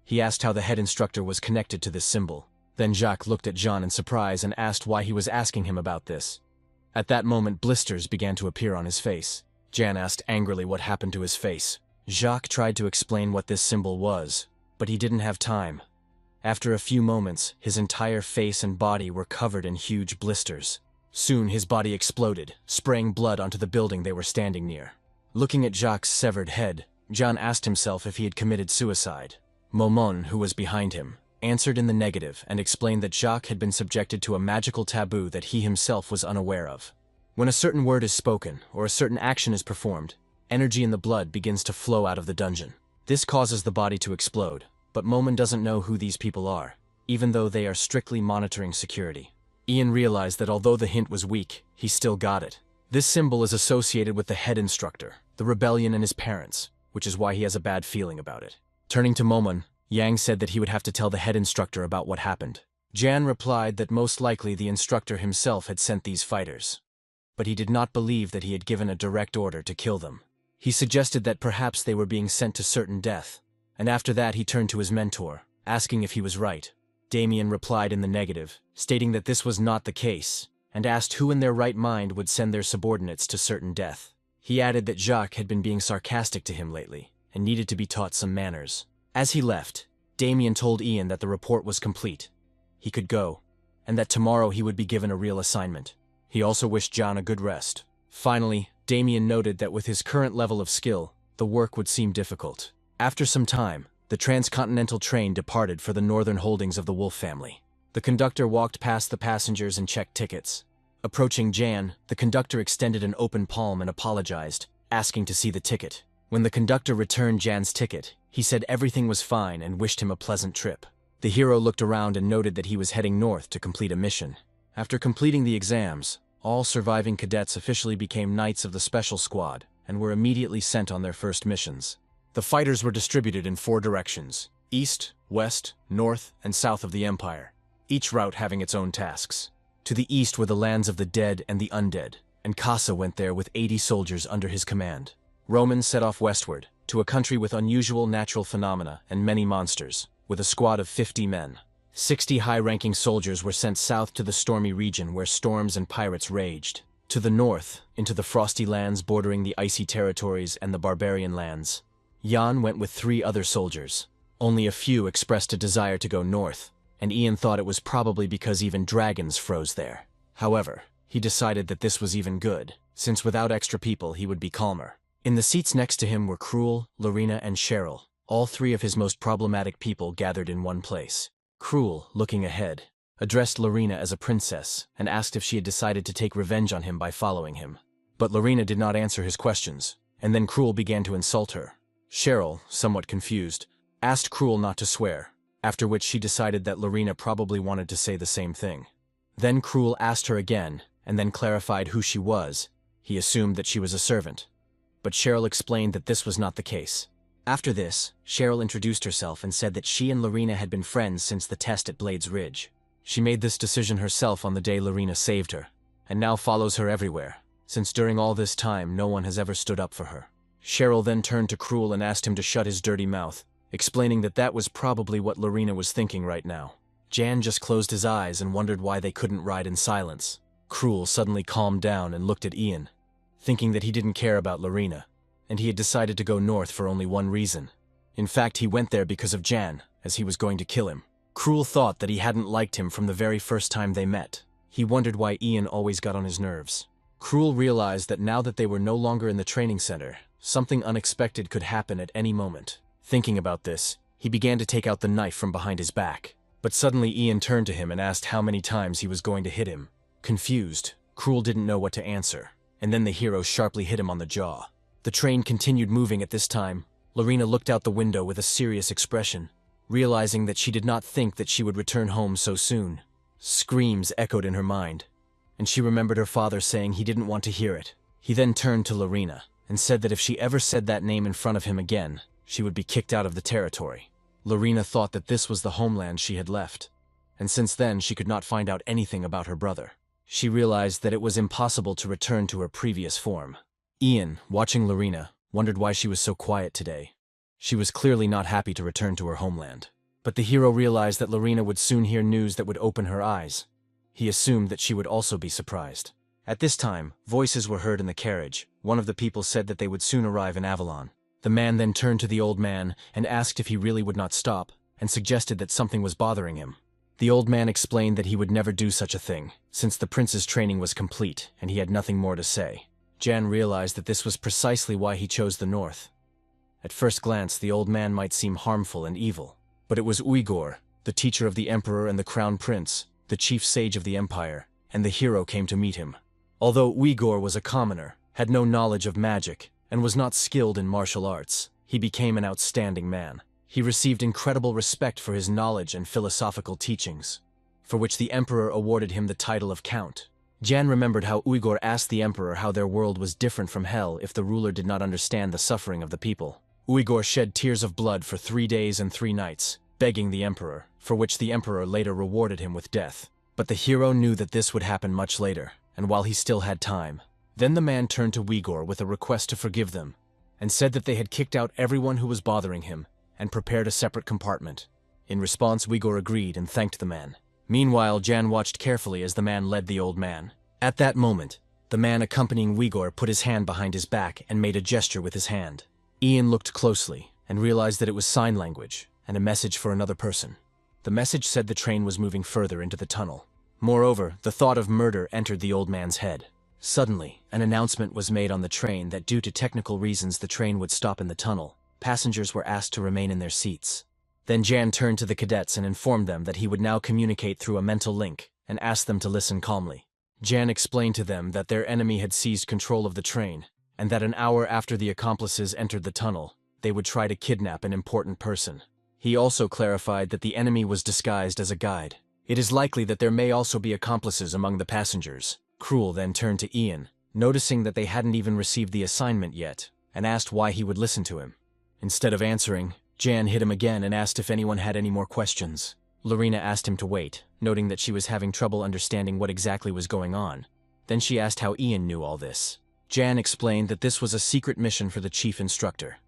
He asked how the head instructor was connected to this symbol. Then Jacques looked at Jean in surprise and asked why he was asking him about this. At that moment, blisters began to appear on his face. Jan asked angrily what happened to his face. Jacques tried to explain what this symbol was, but he didn't have time. After a few moments, his entire face and body were covered in huge blisters. Soon his body exploded, spraying blood onto the building they were standing near. Looking at Jacques' severed head, Jean asked himself if he had committed suicide. Momon, who was behind him, answered in the negative and explained that Jacques had been subjected to a magical taboo that he himself was unaware of. When a certain word is spoken or a certain action is performed, energy in the blood begins to flow out of the dungeon. This causes the body to explode, but Momon doesn't know who these people are, even though they are strictly monitoring security. Ian realized that although the hint was weak, he still got it. This symbol is associated with the head instructor, the rebellion and his parents, which is why he has a bad feeling about it. Turning to Momon, Yang said that he would have to tell the head instructor about what happened. Jan replied that most likely the instructor himself had sent these fighters, but he did not believe that he had given a direct order to kill them. He suggested that perhaps they were being sent to certain death, and after that he turned to his mentor, asking if he was right. Damien replied in the negative, stating that this was not the case, and asked who in their right mind would send their subordinates to certain death. He added that Jacques had been being sarcastic to him lately, and needed to be taught some manners. As he left, Damien told Ian that the report was complete. He could go, and that tomorrow he would be given a real assignment. He also wished John a good rest. Finally, Damien noted that with his current level of skill, the work would seem difficult. After some time, the transcontinental train departed for the northern holdings of the Wolf family. The conductor walked past the passengers and checked tickets. Approaching Jan, the conductor extended an open palm and apologized, asking to see the ticket. When the conductor returned Jan's ticket, he said everything was fine and wished him a pleasant trip. The hero looked around and noted that he was heading north to complete a mission. After completing the exams, all surviving cadets officially became Knights of the Special Squad and were immediately sent on their first missions. The fighters were distributed in 4 directions: east, west, north, and south of the Empire, each route having its own tasks. To the east were the lands of the dead and the undead, and Casa went there with 80 soldiers under his command. Roman set off westward, to a country with unusual natural phenomena and many monsters, with a squad of 50 men. 60 high-ranking soldiers were sent south to the stormy region where storms and pirates raged. To the north, into the frosty lands bordering the icy territories and the barbarian lands. Jan went with 3 other soldiers. Only a few expressed a desire to go north, and Ian thought it was probably because even dragons froze there. However, he decided that this was even good, since without extra people he would be calmer. In the seats next to him were Cruel, Lorena, and Cheryl, all 3 of his most problematic people gathered in one place. Cruel, looking ahead, addressed Lorena as a princess and asked if she had decided to take revenge on him by following him. But Lorena did not answer his questions, and then Cruel began to insult her. Cheryl, somewhat confused, asked Cruel not to swear, after which she decided that Lorena probably wanted to say the same thing. Then Cruel asked her again, and then clarified who she was. He assumed that she was a servant. But Cheryl explained that this was not the case. After this, Cheryl introduced herself and said that she and Lorena had been friends since the test at Blades Ridge. She made this decision herself on the day Lorena saved her, and now follows her everywhere, since during all this time no one has ever stood up for her. Cheryl then turned to Cruel and asked him to shut his dirty mouth, explaining that that was probably what Lorena was thinking right now. Jan just closed his eyes and wondered why they couldn't ride in silence. Cruel suddenly calmed down and looked at Ian, thinking that he didn't care about Lorena, and he had decided to go north for only one reason. In fact, he went there because of Jan, as he was going to kill him. Cruel thought that he hadn't liked him from the very first time they met. He wondered why Ian always got on his nerves. Cruel realized that now that they were no longer in the training center, something unexpected could happen at any moment. Thinking about this, he began to take out the knife from behind his back. But suddenly Ian turned to him and asked how many times he was going to hit him. Confused, Cruel didn't know what to answer, and then the hero sharply hit him on the jaw. The train continued moving at this time. Lorena looked out the window with a serious expression, realizing that she did not think that she would return home so soon. Screams echoed in her mind, and she remembered her father saying he didn't want to hear it. He then turned to Lorena and said that if she ever said that name in front of him again, she would be kicked out of the territory. Lorena thought that this was the homeland she had left, and since then she could not find out anything about her brother. She realized that it was impossible to return to her previous form. Ian, watching Lorena, wondered why she was so quiet today. She was clearly not happy to return to her homeland. But the hero realized that Lorena would soon hear news that would open her eyes. He assumed that she would also be surprised. At this time, voices were heard in the carriage. One of the people said that they would soon arrive in Avalon. The man then turned to the old man and asked if he really would not stop, and suggested that something was bothering him. The old man explained that he would never do such a thing, since the prince's training was complete and he had nothing more to say. Jan realized that this was precisely why he chose the north. At first glance, the old man might seem harmful and evil, but it was Uyghur, the teacher of the emperor and the crown prince, the chief sage of the empire, and the hero came to meet him. Although Uyghur was a commoner, had no knowledge of magic, and was not skilled in martial arts, he became an outstanding man. He received incredible respect for his knowledge and philosophical teachings, for which the emperor awarded him the title of count. Jan remembered how Uyghur asked the emperor how their world was different from hell if the ruler did not understand the suffering of the people. Uyghur shed tears of blood for 3 days and 3 nights, begging the emperor, for which the emperor later rewarded him with death. But the hero knew that this would happen much later, and while he still had time. Then the man turned to Uyghur with a request to forgive them, and said that they had kicked out everyone who was bothering him, and prepared a separate compartment. In response, Uyghur agreed and thanked the man. Meanwhile, Jan watched carefully as the man led the old man. At that moment, the man accompanying Uyghur put his hand behind his back and made a gesture with his hand. Ian looked closely and realized that it was sign language and a message for another person. The message said the train was moving further into the tunnel. Moreover, the thought of murder entered the old man's head. Suddenly, an announcement was made on the train that due to technical reasons the train would stop in the tunnel. Passengers were asked to remain in their seats. Then Jan turned to the cadets and informed them that he would now communicate through a mental link and asked them to listen calmly. Jan explained to them that their enemy had seized control of the train, and that an hour after the accomplices entered the tunnel, they would try to kidnap an important person. He also clarified that the enemy was disguised as a guide. It is likely that there may also be accomplices among the passengers. Cruel then turned to Ian, noticing that they hadn't even received the assignment yet, and asked why he would listen to him. Instead of answering, Jan hit him again and asked if anyone had any more questions. Lorena asked him to wait, noting that she was having trouble understanding what exactly was going on. Then she asked how Ian knew all this. Jan explained that this was a secret mission for the chief instructor,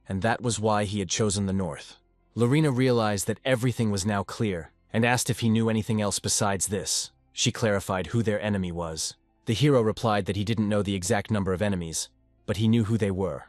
and that was why he had chosen the north. Lorena realized that everything was now clear, and asked if he knew anything else besides this. She clarified who their enemy was. The hero replied that he didn't know the exact number of enemies, but he knew who they were: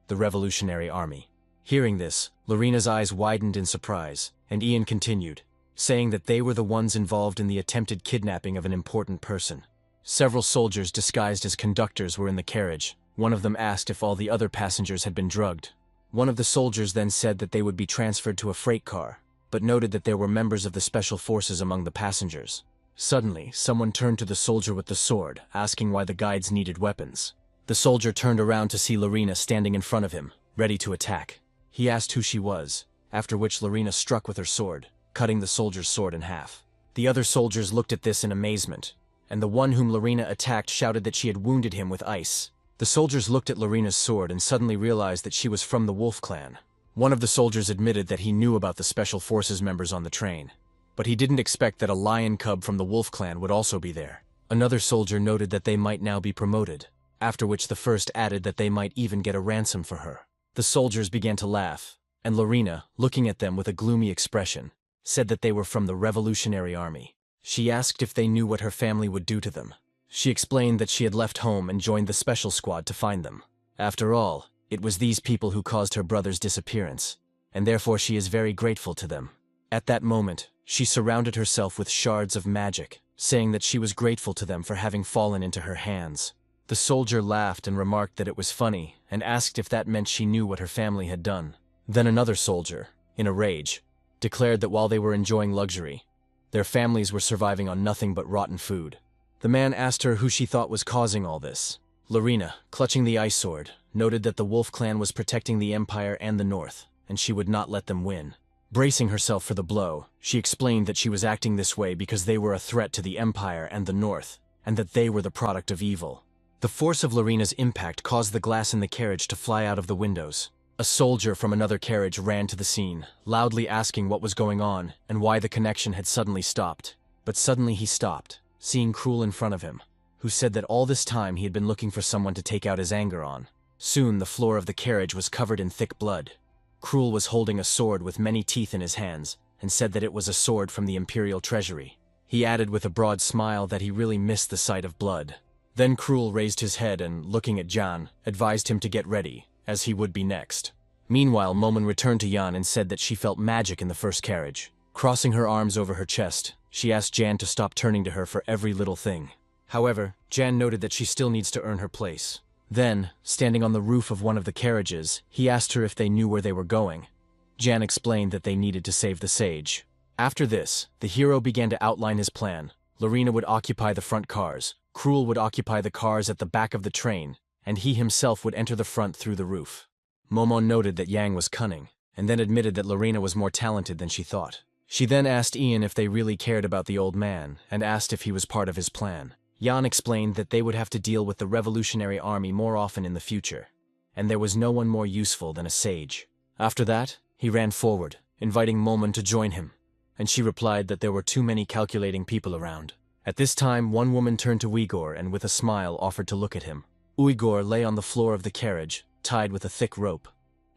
the Revolutionary Army. Hearing this, Lorena's eyes widened in surprise, and Ian continued, saying that they were the ones involved in the attempted kidnapping of an important person. Several soldiers disguised as conductors were in the carriage. One of them asked if all the other passengers had been drugged. One of the soldiers then said that they would be transferred to a freight car, but noted that there were members of the special forces among the passengers. Suddenly, someone turned to the soldier with the sword, asking why the guides needed weapons. The soldier turned around to see Lorena standing in front of him, ready to attack. He asked who she was, after which Lorena struck with her sword, cutting the soldier's sword in half. The other soldiers looked at this in amazement, and the one whom Lorena attacked shouted that she had wounded him with ice. The soldiers looked at Lorena's sword and suddenly realized that she was from the Wolf Clan. One of the soldiers admitted that he knew about the Special Forces members on the train, but he didn't expect that a lion cub from the Wolf Clan would also be there. Another soldier noted that they might now be promoted, after which the first added that they might even get a ransom for her. The soldiers began to laugh, and Lorena, looking at them with a gloomy expression, said that they were from the Revolutionary Army. She asked if they knew what her family would do to them. She explained that she had left home and joined the special squad to find them. After all, it was these people who caused her brother's disappearance, and therefore she is very grateful to them. At that moment, she surrounded herself with shards of magic, saying that she was grateful to them for having fallen into her hands. The soldier laughed and remarked that it was funny, and asked if that meant she knew what her family had done. Then another soldier, in a rage, declared that while they were enjoying luxury, their families were surviving on nothing but rotten food. The man asked her who she thought was causing all this. Lorena, clutching the ice sword, noted that the Wolf Clan was protecting the Empire and the North, and she would not let them win. Bracing herself for the blow, she explained that she was acting this way because they were a threat to the Empire and the North, and that they were the product of evil. The force of Lorena's impact caused the glass in the carriage to fly out of the windows. A soldier from another carriage ran to the scene, loudly asking what was going on and why the connection had suddenly stopped. But suddenly he stopped, seeing Cruel in front of him, who said that all this time he had been looking for someone to take out his anger on. Soon the floor of the carriage was covered in thick blood. Cruel was holding a sword with many teeth in his hands, and said that it was a sword from the Imperial Treasury. He added with a broad smile that he really missed the sight of blood. Then Cruel raised his head and, looking at Jan, advised him to get ready, as he would be next. Meanwhile, Momon returned to Jan and said that she felt magic in the first carriage. Crossing her arms over her chest, she asked Jan to stop turning to her for every little thing. However, Jan noted that she still needs to earn her place. Then, standing on the roof of one of the carriages, he asked her if they knew where they were going. Jan explained that they needed to save the sage. After this, the hero began to outline his plan. Lorena would occupy the front cars, Cruel would occupy the cars at the back of the train, and he himself would enter the front through the roof. Momon noted that Yang was cunning, and then admitted that Lorena was more talented than she thought. She then asked Ian if they really cared about the old man, and asked if he was part of his plan. Jan explained that they would have to deal with the Revolutionary Army more often in the future, and there was no one more useful than a sage. After that, he ran forward, inviting Momon to join him, and she replied that there were too many calculating people around. At this time, one woman turned to Uyghur and with a smile offered to look at him. Uyghur lay on the floor of the carriage, tied with a thick rope,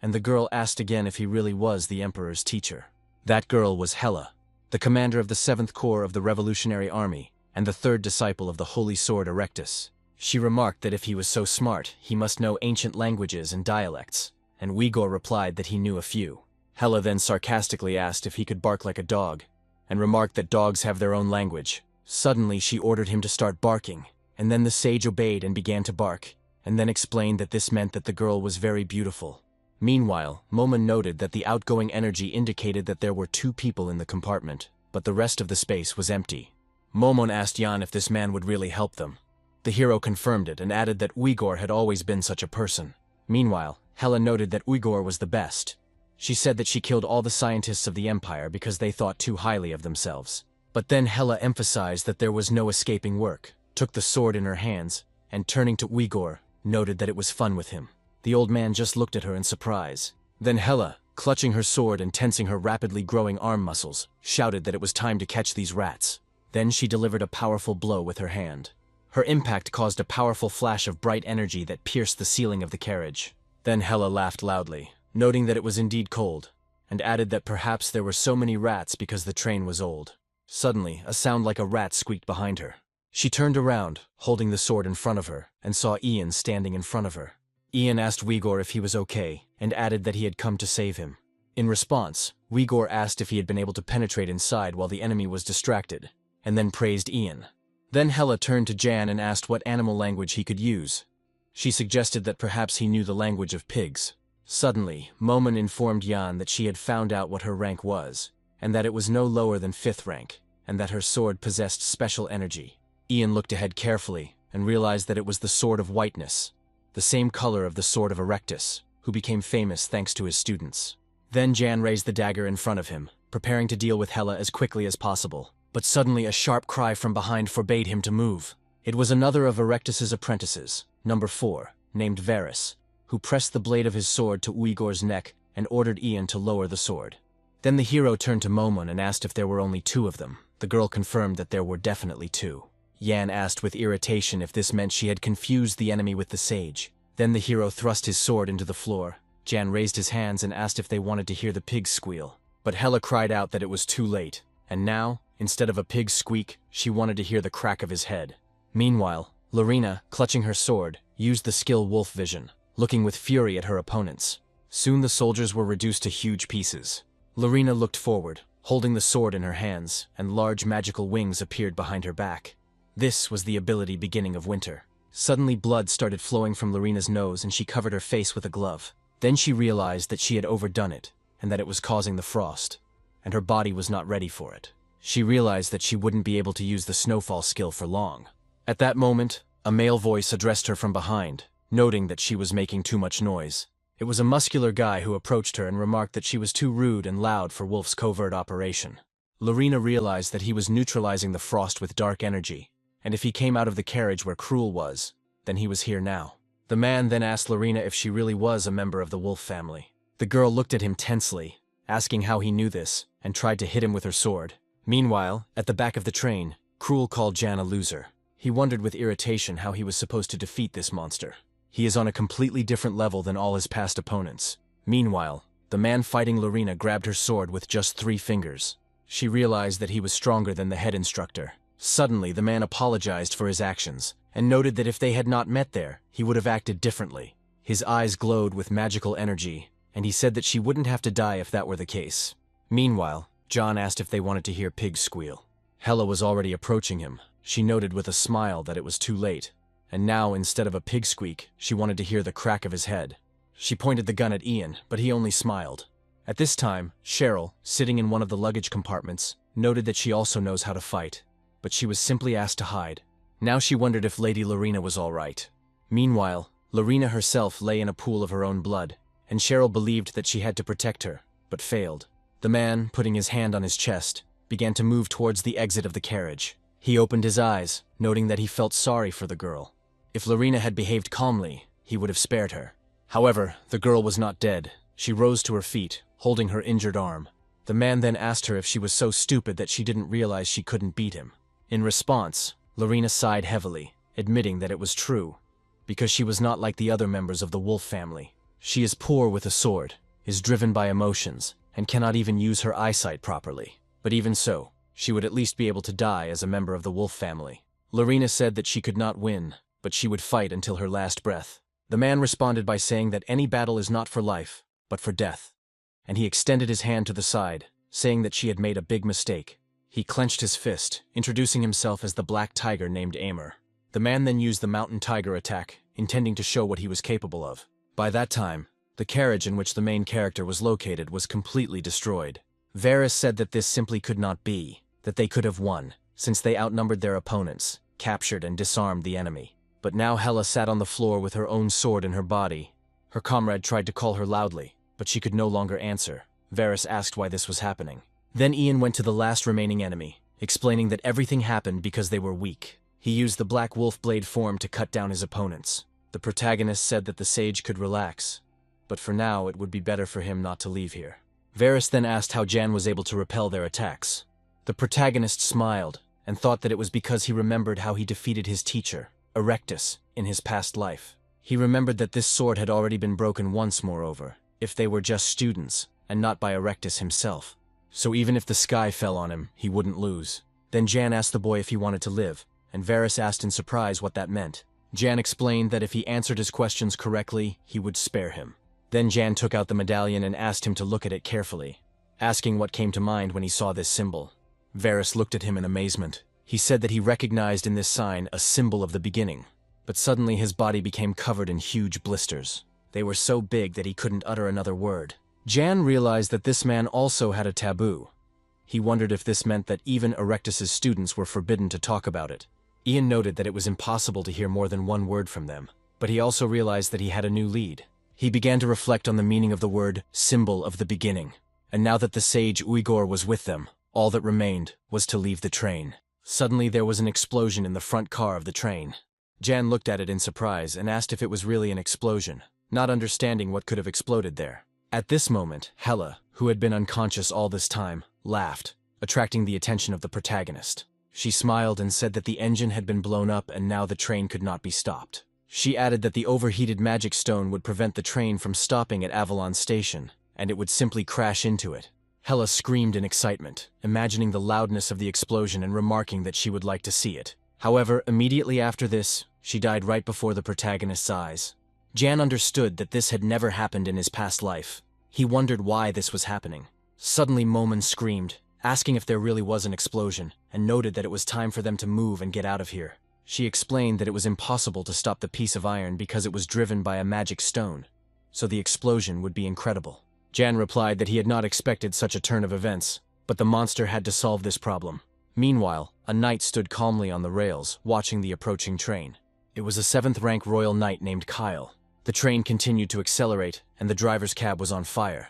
and the girl asked again if he really was the Emperor's teacher. That girl was Hela, the commander of the 7th Corps of the Revolutionary Army, and the 3rd disciple of the Holy Sword Erectus. She remarked that if he was so smart, he must know ancient languages and dialects, and Uyghur replied that he knew a few. Hela then sarcastically asked if he could bark like a dog, and remarked that dogs have their own language. Suddenly she ordered him to start barking, and then the sage obeyed and began to bark, and then explained that this meant that the girl was very beautiful. Meanwhile, Momon noted that the outgoing energy indicated that there were 2 people in the compartment, but the rest of the space was empty. Momon asked Jan if this man would really help them. The hero confirmed it and added that Uyghur had always been such a person. Meanwhile, Hela noted that Uyghur was the best. She said that she killed all the scientists of the Empire because they thought too highly of themselves. But then Hela emphasized that there was no escaping work, took the sword in her hands, and turning to Uyghur, noted that it was fun with him. The old man just looked at her in surprise. Then Hela, clutching her sword and tensing her rapidly growing arm muscles, shouted that it was time to catch these rats. Then she delivered a powerful blow with her hand. Her impact caused a powerful flash of bright energy that pierced the ceiling of the carriage. Then Hela laughed loudly, noting that it was indeed cold, and added that perhaps there were so many rats because the train was old. Suddenly, a sound like a rat squeaked behind her. She turned around, holding the sword in front of her, and saw Ian standing in front of her. Ian asked Uyghur if he was okay, and added that he had come to save him. In response, Uyghur asked if he had been able to penetrate inside while the enemy was distracted, and then praised Ian. Then Hela turned to Jan and asked what animal language he could use. She suggested that perhaps he knew the language of pigs. Suddenly, Momon informed Jan that she had found out what her rank was, and that it was no lower than 5th rank, and that her sword possessed special energy. Ian looked ahead carefully and realized that it was the Sword of Whiteness, the same color of the Sword of Erectus, who became famous thanks to his students. Then Jan raised the dagger in front of him, preparing to deal with Hela as quickly as possible. But suddenly a sharp cry from behind forbade him to move. It was another of Erectus's apprentices, number 4, named Varys, who pressed the blade of his sword to Uyghur's neck and ordered Ian to lower the sword. Then the hero turned to Momon and asked if there were only 2 of them. The girl confirmed that there were definitely 2. Yan asked with irritation if this meant she had confused the enemy with the sage. Then the hero thrust his sword into the floor. Jan raised his hands and asked if they wanted to hear the pigs squeal. But Hela cried out that it was too late, and now, instead of a pig's squeak, she wanted to hear the crack of his head. Meanwhile, Lorena, clutching her sword, used the skill Wolf Vision, looking with fury at her opponents. Soon the soldiers were reduced to huge pieces. Lorena looked forward, holding the sword in her hands, and large magical wings appeared behind her back. This was the ability beginning of winter. Suddenly blood started flowing from Lorena's nose and she covered her face with a glove. Then she realized that she had overdone it, and that it was causing the frost, and her body was not ready for it. She realized that she wouldn't be able to use the snowfall skill for long. At that moment, a male voice addressed her from behind, noting that she was making too much noise. It was a muscular guy who approached her and remarked that she was too rude and loud for Wolf's covert operation. Lorena realized that he was neutralizing the frost with dark energy, and if he came out of the carriage where Cruel was, then he was here now. The man then asked Lorena if she really was a member of the Wolf family. The girl looked at him tensely, asking how he knew this, and tried to hit him with her sword. Meanwhile, at the back of the train, Cruel called Jan a loser. He wondered with irritation how he was supposed to defeat this monster. He is on a completely different level than all his past opponents. Meanwhile, the man fighting Lorena grabbed her sword with just 3 fingers. She realized that he was stronger than the head instructor. Suddenly, the man apologized for his actions, and noted that if they had not met there, he would have acted differently. His eyes glowed with magical energy, and he said that she wouldn't have to die if that were the case. Meanwhile, John asked if they wanted to hear pigs squeal. Hela was already approaching him. She noted with a smile that it was too late, and now instead of a pig squeak, she wanted to hear the crack of his head. She pointed the gun at Ian, but he only smiled. At this time, Cheryl, sitting in one of the luggage compartments, noted that she also knows how to fight, but she was simply asked to hide. Now she wondered if Lady Lorena was all right. Meanwhile, Lorena herself lay in a pool of her own blood, and Cheryl believed that she had to protect her, but failed. The man, putting his hand on his chest, began to move towards the exit of the carriage. He opened his eyes, noting that he felt sorry for the girl. If Lorena had behaved calmly, he would have spared her. However, the girl was not dead. She rose to her feet, holding her injured arm. The man then asked her if she was so stupid that she didn't realize she couldn't beat him. In response, Lorena sighed heavily, admitting that it was true, because she was not like the other members of the Wolf family. She is poor with a sword, is driven by emotions, and cannot even use her eyesight properly. But even so, she would at least be able to die as a member of the Wolf family. Lorena said that she could not win, but she would fight until her last breath. The man responded by saying that any battle is not for life, but for death. And he extended his hand to the side, saying that she had made a big mistake. He clenched his fist, introducing himself as the black tiger named Amer. The man then used the mountain tiger attack, intending to show what he was capable of. By that time, the carriage in which the main character was located was completely destroyed. Varys said that this simply could not be, that they could have won, since they outnumbered their opponents, captured and disarmed the enemy. But now Hela sat on the floor with her own sword in her body. Her comrade tried to call her loudly, but she could no longer answer. Varys asked why this was happening. Then Ian went to the last remaining enemy, explaining that everything happened because they were weak. He used the black wolf blade form to cut down his opponents. The protagonist said that the sage could relax, but for now it would be better for him not to leave here. Varys then asked how Jan was able to repel their attacks. The protagonist smiled, and thought that it was because he remembered how he defeated his teacher, Erectus, in his past life. He remembered that this sword had already been broken once moreover, if they were just students, and not by Erectus himself. So even if the sky fell on him, he wouldn't lose. Then Jan asked the boy if he wanted to live, and Varys asked in surprise what that meant. Jan explained that if he answered his questions correctly, he would spare him. Then Jan took out the medallion and asked him to look at it carefully, asking what came to mind when he saw this symbol. Varys looked at him in amazement. He said that he recognized in this sign a symbol of the beginning, but suddenly his body became covered in huge blisters. They were so big that he couldn't utter another word. Jan realized that this man also had a taboo. He wondered if this meant that even Erectus's students were forbidden to talk about it. Ian noted that it was impossible to hear more than one word from them, but he also realized that he had a new lead. He began to reflect on the meaning of the word symbol of the beginning, and now that the sage Uyghur was with them, all that remained was to leave the train. Suddenly there was an explosion in the front car of the train. Jan looked at it in surprise and asked if it was really an explosion, not understanding what could have exploded there. At this moment, Hela, who had been unconscious all this time, laughed, attracting the attention of the protagonist. She smiled and said that the engine had been blown up and now the train could not be stopped. She added that the overheated magic stone would prevent the train from stopping at Avalon Station, and it would simply crash into it. Hela screamed in excitement, imagining the loudness of the explosion and remarking that she would like to see it. However, immediately after this, she died right before the protagonist's eyes. Jan understood that this had never happened in his past life. He wondered why this was happening. Suddenly Momon screamed, asking if there really was an explosion, and noted that it was time for them to move and get out of here. She explained that it was impossible to stop the piece of iron because it was driven by a magic stone, so the explosion would be incredible. Jan replied that he had not expected such a turn of events, but the monster had to solve this problem. Meanwhile, a knight stood calmly on the rails, watching the approaching train. It was a 7th-rank royal knight named Kyle. The train continued to accelerate, and the driver's cab was on fire,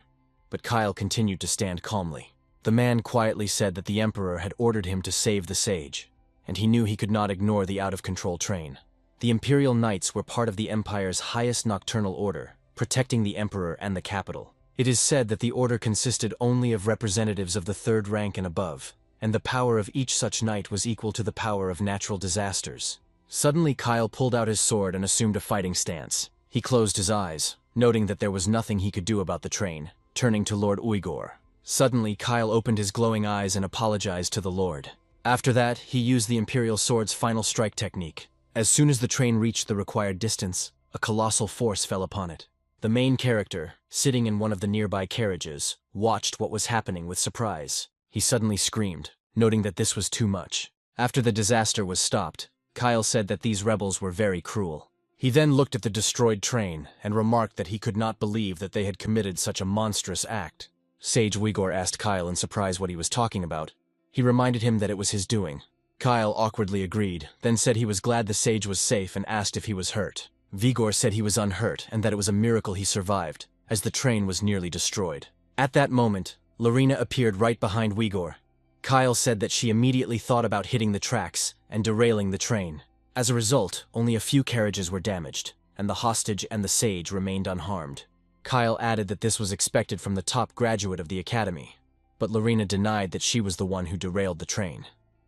but Kyle continued to stand calmly. The man quietly said that the Emperor had ordered him to save the sage, and he knew he could not ignore the out-of-control train. The Imperial Knights were part of the Empire's highest nocturnal order, protecting the Emperor and the capital. It is said that the order consisted only of representatives of the 3rd rank and above, and the power of each such knight was equal to the power of natural disasters. Suddenly Kyle pulled out his sword and assumed a fighting stance. He closed his eyes, noting that there was nothing he could do about the train, turning to Lord Uyghur. Suddenly Kyle opened his glowing eyes and apologized to the Lord. After that, he used the Imperial Sword's final strike technique. As soon as the train reached the required distance, a colossal force fell upon it. The main character, sitting in one of the nearby carriages, watched what was happening with surprise. He suddenly screamed, noting that this was too much. After the disaster was stopped, Kyle said that these rebels were very cruel. He then looked at the destroyed train and remarked that he could not believe that they had committed such a monstrous act. Sage Uyghur asked Kyle in surprise what he was talking about. He reminded him that it was his doing. Kyle awkwardly agreed, then said he was glad the sage was safe and asked if he was hurt. Vigor said he was unhurt and that it was a miracle he survived, as the train was nearly destroyed. At that moment, Lorena appeared right behind Uyghur. Kyle said that she immediately thought about hitting the tracks and derailing the train. As a result, only a few carriages were damaged, and the hostage and the sage remained unharmed. Kyle added that this was expected from the top graduate of the academy, but Lorena denied that she was the one who derailed the train.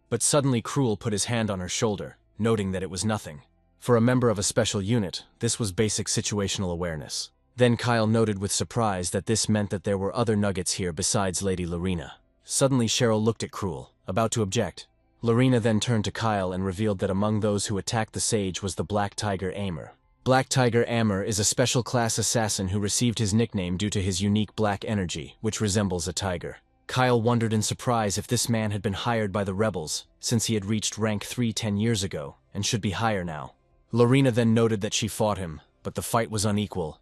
But suddenly Cruel put his hand on her shoulder, noting that it was nothing. For a member of a special unit, this was basic situational awareness. Then Kyle noted with surprise that this meant that there were other nuggets here besides Lady Lorena. Suddenly Cheryl looked at Cruel, about to object. Lorena then turned to Kyle and revealed that among those who attacked the sage was the Black Tiger Amer. Black Tiger Amer is a special class assassin who received his nickname due to his unique black energy, which resembles a tiger. Kyle wondered in surprise if this man had been hired by the rebels, since he had reached rank 3 10 years ago, and should be higher now. Lorena then noted that she fought him, but the fight was unequal,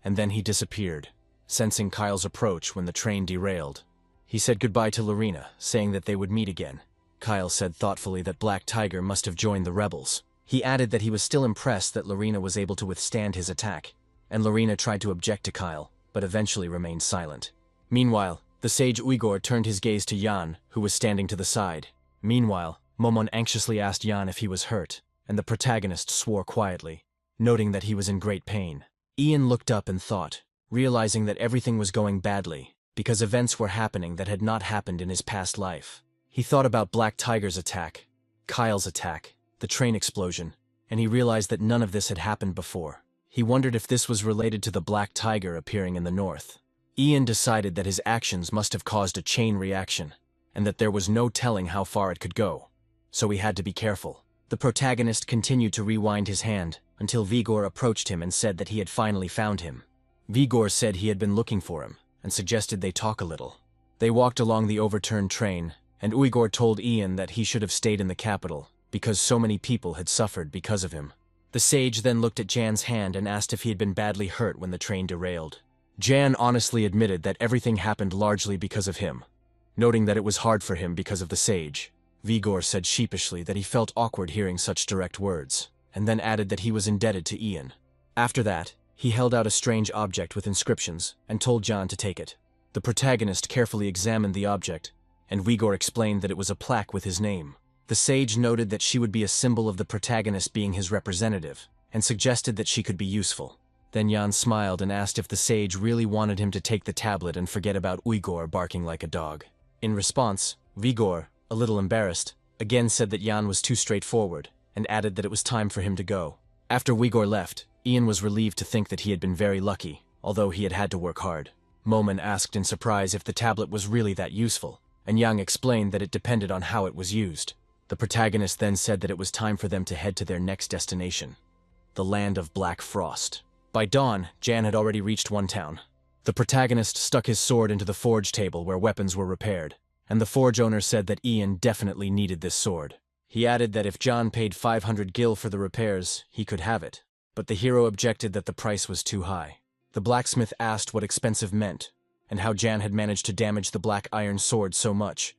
and then he disappeared, sensing Kyle's approach when the train derailed. He said goodbye to Lorena, saying that they would meet again. Kyle said thoughtfully that Black Tiger must have joined the rebels. He added that he was still impressed that Lorena was able to withstand his attack, and Lorena tried to object to Kyle, but eventually remained silent. Meanwhile, the sage Uyghur turned his gaze to Jan, who was standing to the side. Meanwhile, Momon anxiously asked Jan if he was hurt, and the protagonist swore quietly, noting that he was in great pain. Ian looked up and thought, realizing that everything was going badly, because events were happening that had not happened in his past life. He thought about Black Tiger's attack, Kyle's attack, the train explosion, and he realized that none of this had happened before. He wondered if this was related to the Black Tiger appearing in the north. Ian decided that his actions must have caused a chain reaction, and that there was no telling how far it could go, so he had to be careful. The protagonist continued to rewind his hand until Vigor approached him and said that he had finally found him. Vigor said he had been looking for him and suggested they talk a little. They walked along the overturned train, and Uyghur told Ian that he should have stayed in the capital because so many people had suffered because of him. The sage then looked at Jan's hand and asked if he had been badly hurt when the train derailed. Jan honestly admitted that everything happened largely because of him, noting that it was hard for him because of the sage. Vigor said sheepishly that he felt awkward hearing such direct words, and then added that he was indebted to Ian. After that, he held out a strange object with inscriptions and told Jan to take it. The protagonist carefully examined the object, and Vigor explained that it was a plaque with his name. The sage noted that she would be a symbol of the protagonist being his representative, and suggested that she could be useful. Then Jan smiled and asked if the sage really wanted him to take the tablet and forget about Uyghur barking like a dog. In response, Vigor, a little embarrassed, again said that Jan was too straightforward, and added that it was time for him to go. After Uyghur left, Ian was relieved to think that he had been very lucky, although he had had to work hard. Momen asked in surprise if the tablet was really that useful, and Yang explained that it depended on how it was used. The protagonist then said that it was time for them to head to their next destination, the land of Black Frost. By dawn, Jan had already reached one town. The protagonist stuck his sword into the forge table where weapons were repaired, and the forge owner said that Ian definitely needed this sword. He added that if Jan paid 500 gil for the repairs, he could have it, but the hero objected that the price was too high. The blacksmith asked what expensive meant, and how Jan had managed to damage the black iron sword so much,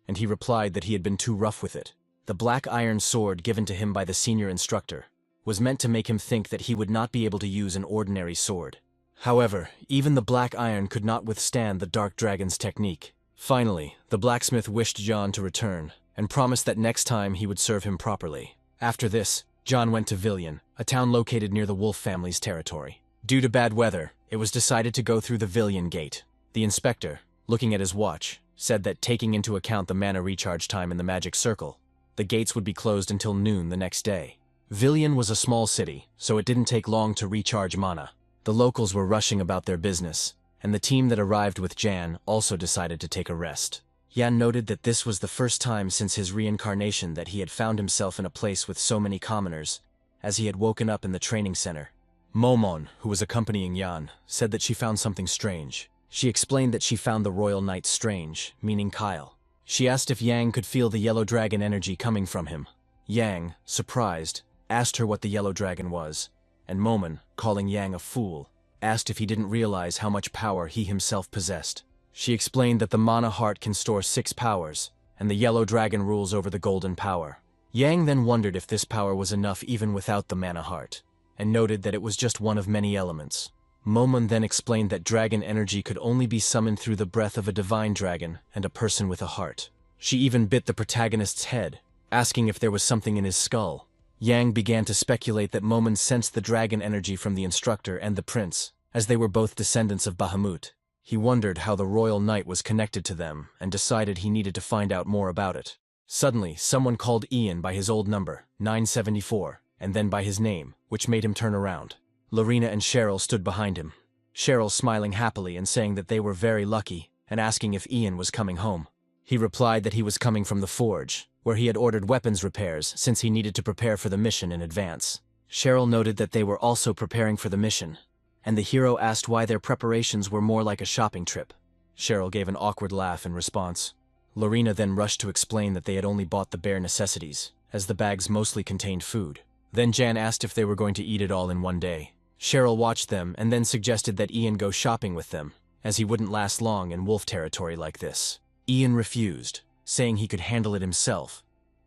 and he replied that he had been too rough with it. The black iron sword given to him by the senior instructor was meant to make him think that he would not be able to use an ordinary sword. However, even the black iron could not withstand the dark dragon's technique. Finally, the blacksmith wished Jan to return, and promised that next time he would serve him properly. After this, Jan went to Villian, a town located near the Wolf family's territory. Due to bad weather, it was decided to go through the Villian gate. The inspector, looking at his watch, said that taking into account the mana recharge time in the magic circle, the gates would be closed until noon the next day. Villian was a small city, so it didn't take long to recharge mana. The locals were rushing about their business, and the team that arrived with Jan also decided to take a rest. Jan noted that this was the first time since his reincarnation that he had found himself in a place with so many commoners, as he had woken up in the training center. Momon, who was accompanying Jan, said that she found something strange. She explained that she found the royal knight strange, meaning Kyle. She asked if Yang could feel the yellow dragon energy coming from him. Yang, surprised, asked her what the yellow dragon was, and Momon, calling Yang a fool, asked if he didn't realize how much power he himself possessed. She explained that the mana heart can store 6 powers, and the yellow dragon rules over the golden power. Yang then wondered if this power was enough even without the mana heart, and noted that it was just one of many elements. Momon then explained that dragon energy could only be summoned through the breath of a divine dragon and a person with a heart. She even bit the protagonist's head, asking if there was something in his skull. Yang began to speculate that Momon sensed the dragon energy from the instructor and the prince, as they were both descendants of Bahamut. He wondered how the royal knight was connected to them and decided he needed to find out more about it. Suddenly, someone called Ian by his old number, 974, and then by his name, which made him turn around. Lorena and Cheryl stood behind him, Cheryl smiling happily and saying that they were very lucky, and asking if Ian was coming home. He replied that he was coming from the forge, where he had ordered weapons repairs since he needed to prepare for the mission in advance. Cheryl noted that they were also preparing for the mission, and the hero asked why their preparations were more like a shopping trip. Cheryl gave an awkward laugh in response. Lorena then rushed to explain that they had only bought the bare necessities, as the bags mostly contained food. Then Jan asked if they were going to eat it all in one day. Cheryl watched them and then suggested that Ian go shopping with them, as he wouldn't last long in wolf territory like this. Ian refused, saying he could handle it himself,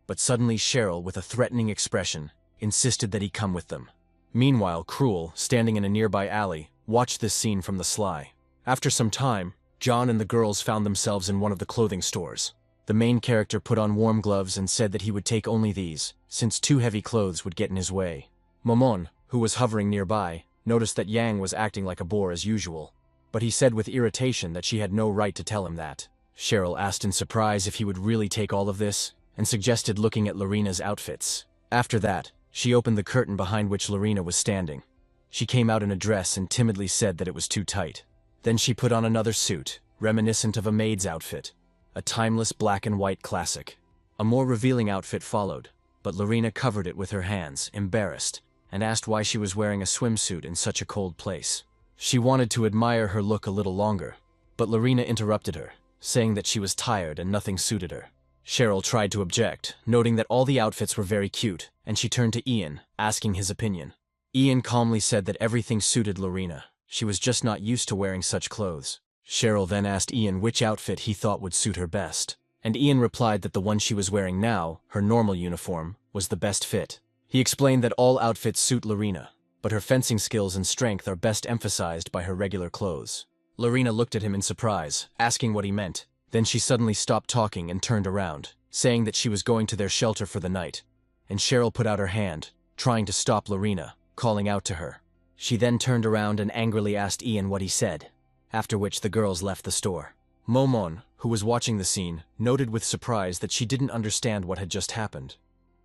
but suddenly Cheryl, with a threatening expression, insisted that he come with them. Meanwhile, Cruel, standing in a nearby alley, watched this scene from the sly. After some time, John and the girls found themselves in one of the clothing stores. The main character put on warm gloves and said that he would take only these, since too heavy clothes would get in his way. Momon, who was hovering nearby, noticed that Yang was acting like a bore as usual, but he said with irritation that she had no right to tell him that. Cheryl asked in surprise if he would really take all of this, and suggested looking at Lorena's outfits. After that, she opened the curtain behind which Lorena was standing. She came out in a dress and timidly said that it was too tight. Then she put on another suit, reminiscent of a maid's outfit, a timeless black and white classic. A more revealing outfit followed, but Lorena covered it with her hands, embarrassed, and asked why she was wearing a swimsuit in such a cold place. She wanted to admire her look a little longer, but Lorena interrupted her, saying that she was tired and nothing suited her. Cheryl tried to object, noting that all the outfits were very cute, and she turned to Ian, asking his opinion. Ian calmly said that everything suited Lorena. She was just not used to wearing such clothes. Cheryl then asked Ian which outfit he thought would suit her best, and Ian replied that the one she was wearing now, her normal uniform, was the best fit. He explained that all outfits suit Lorena, but her fencing skills and strength are best emphasized by her regular clothes. Lorena looked at him in surprise, asking what he meant. Then she suddenly stopped talking and turned around, saying that she was going to their shelter for the night, and Cheryl put out her hand, trying to stop Lorena, calling out to her. She then turned around and angrily asked Ian what he said, after which the girls left the store. Momon, who was watching the scene, noted with surprise that she didn't understand what had just happened,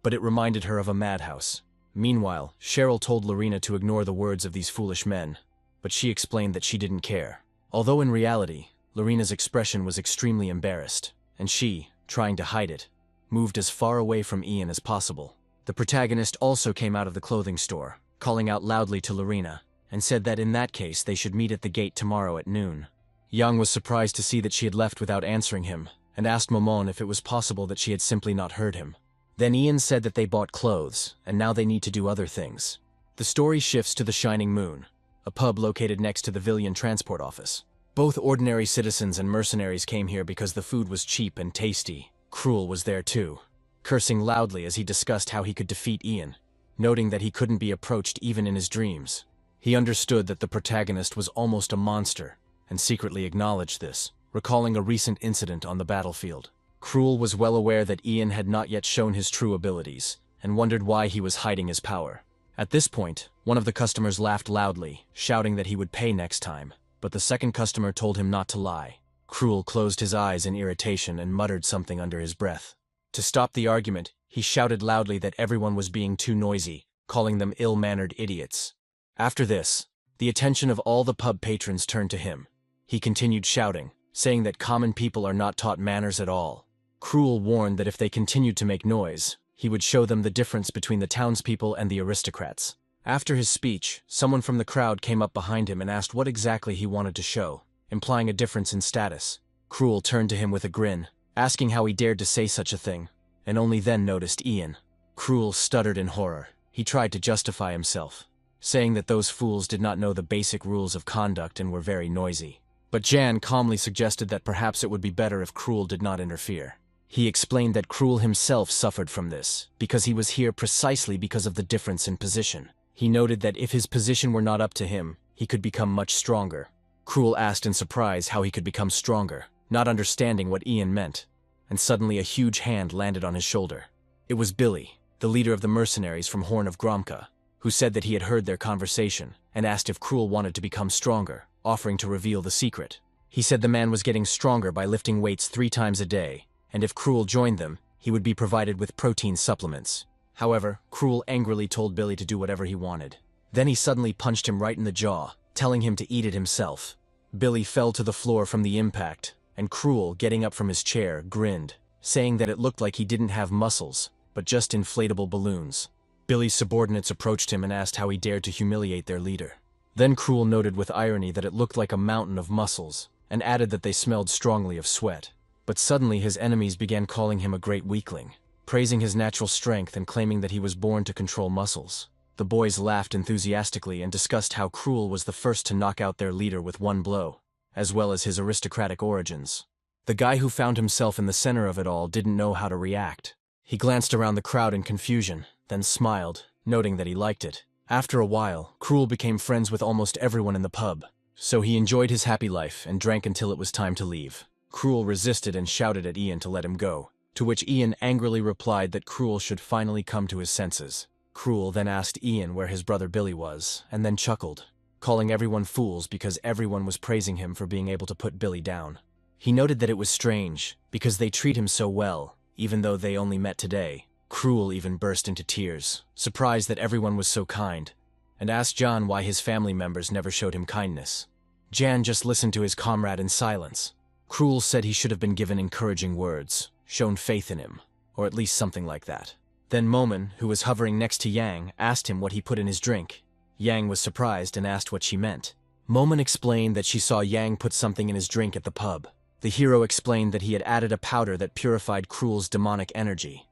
but it reminded her of a madhouse. Meanwhile, Cheryl told Lorena to ignore the words of these foolish men, but she explained that she didn't care. Although in reality, Lorena's expression was extremely embarrassed, and she, trying to hide it, moved as far away from Ian as possible. The protagonist also came out of the clothing store, calling out loudly to Lorena, and said that in that case they should meet at the gate tomorrow at noon. Yang was surprised to see that she had left without answering him, and asked Momon if it was possible that she had simply not heard him. Then Ian said that they bought clothes, and now they need to do other things. The story shifts to the Shining Moon, a pub located next to the Villian transport office. Both ordinary citizens and mercenaries came here because the food was cheap and tasty. Cruel was there too, cursing loudly as he discussed how he could defeat Ian, noting that he couldn't be approached even in his dreams. He understood that the protagonist was almost a monster, and secretly acknowledged this, recalling a recent incident on the battlefield. Cruel was well aware that Ian had not yet shown his true abilities, and wondered why he was hiding his power. At this point, one of the customers laughed loudly, shouting that he would pay next time, but the second customer told him not to lie. Cruel closed his eyes in irritation and muttered something under his breath. To stop the argument, he shouted loudly that everyone was being too noisy, calling them ill-mannered idiots. After this, the attention of all the pub patrons turned to him. He continued shouting, saying that common people are not taught manners at all. Cruel warned that if they continued to make noise, he would show them the difference between the townspeople and the aristocrats. After his speech, someone from the crowd came up behind him and asked what exactly he wanted to show, implying a difference in status. Cruel turned to him with a grin, asking how he dared to say such a thing, and only then noticed Ian. Cruel stuttered in horror. He tried to justify himself, saying that those fools did not know the basic rules of conduct and were very noisy. But Jan calmly suggested that perhaps it would be better if Cruel did not interfere. He explained that Cruel himself suffered from this, because he was here precisely because of the difference in position. He noted that if his position were not up to him, he could become much stronger. Cruel asked in surprise how he could become stronger, not understanding what Ian meant, and suddenly a huge hand landed on his shoulder. It was Billy, the leader of the mercenaries from Horn of Gromka, who said that he had heard their conversation and asked if Cruel wanted to become stronger, offering to reveal the secret. He said the man was getting stronger by lifting weights 3 times a day, and if Cruel joined them, he would be provided with protein supplements. However, Cruel angrily told Billy to do whatever he wanted. Then he suddenly punched him right in the jaw, telling him to eat it himself. Billy fell to the floor from the impact, and Cruel, getting up from his chair, grinned, saying that it looked like he didn't have muscles, but just inflatable balloons. Billy's subordinates approached him and asked how he dared to humiliate their leader. Then Cruel noted with irony that it looked like a mountain of muscles, and added that they smelled strongly of sweat. But suddenly his enemies began calling him a great weakling, praising his natural strength and claiming that he was born to control muscles. The boys laughed enthusiastically and discussed how Cruel was the first to knock out their leader with one blow, as well as his aristocratic origins. The guy who found himself in the center of it all didn't know how to react. He glanced around the crowd in confusion, then smiled, noting that he liked it. After a while, Cruel became friends with almost everyone in the pub, so he enjoyed his happy life and drank until it was time to leave. Cruel resisted and shouted at Ian to let him go, to which Ian angrily replied that Cruel should finally come to his senses. Cruel then asked Ian where his brother Billy was, and then chuckled, calling everyone fools because everyone was praising him for being able to put Billy down. He noted that it was strange, because they treat him so well, even though they only met today. Cruel even burst into tears, surprised that everyone was so kind, and asked John why his family members never showed him kindness. Jan just listened to his comrade in silence. Cruel said he should have been given encouraging words, shown faith in him, or at least something like that. Then Momon, who was hovering next to Yang, asked him what he put in his drink. Yang was surprised and asked what she meant. Momon explained that she saw Yang put something in his drink at the pub. The hero explained that he had added a powder that purified Cruel's demonic energy.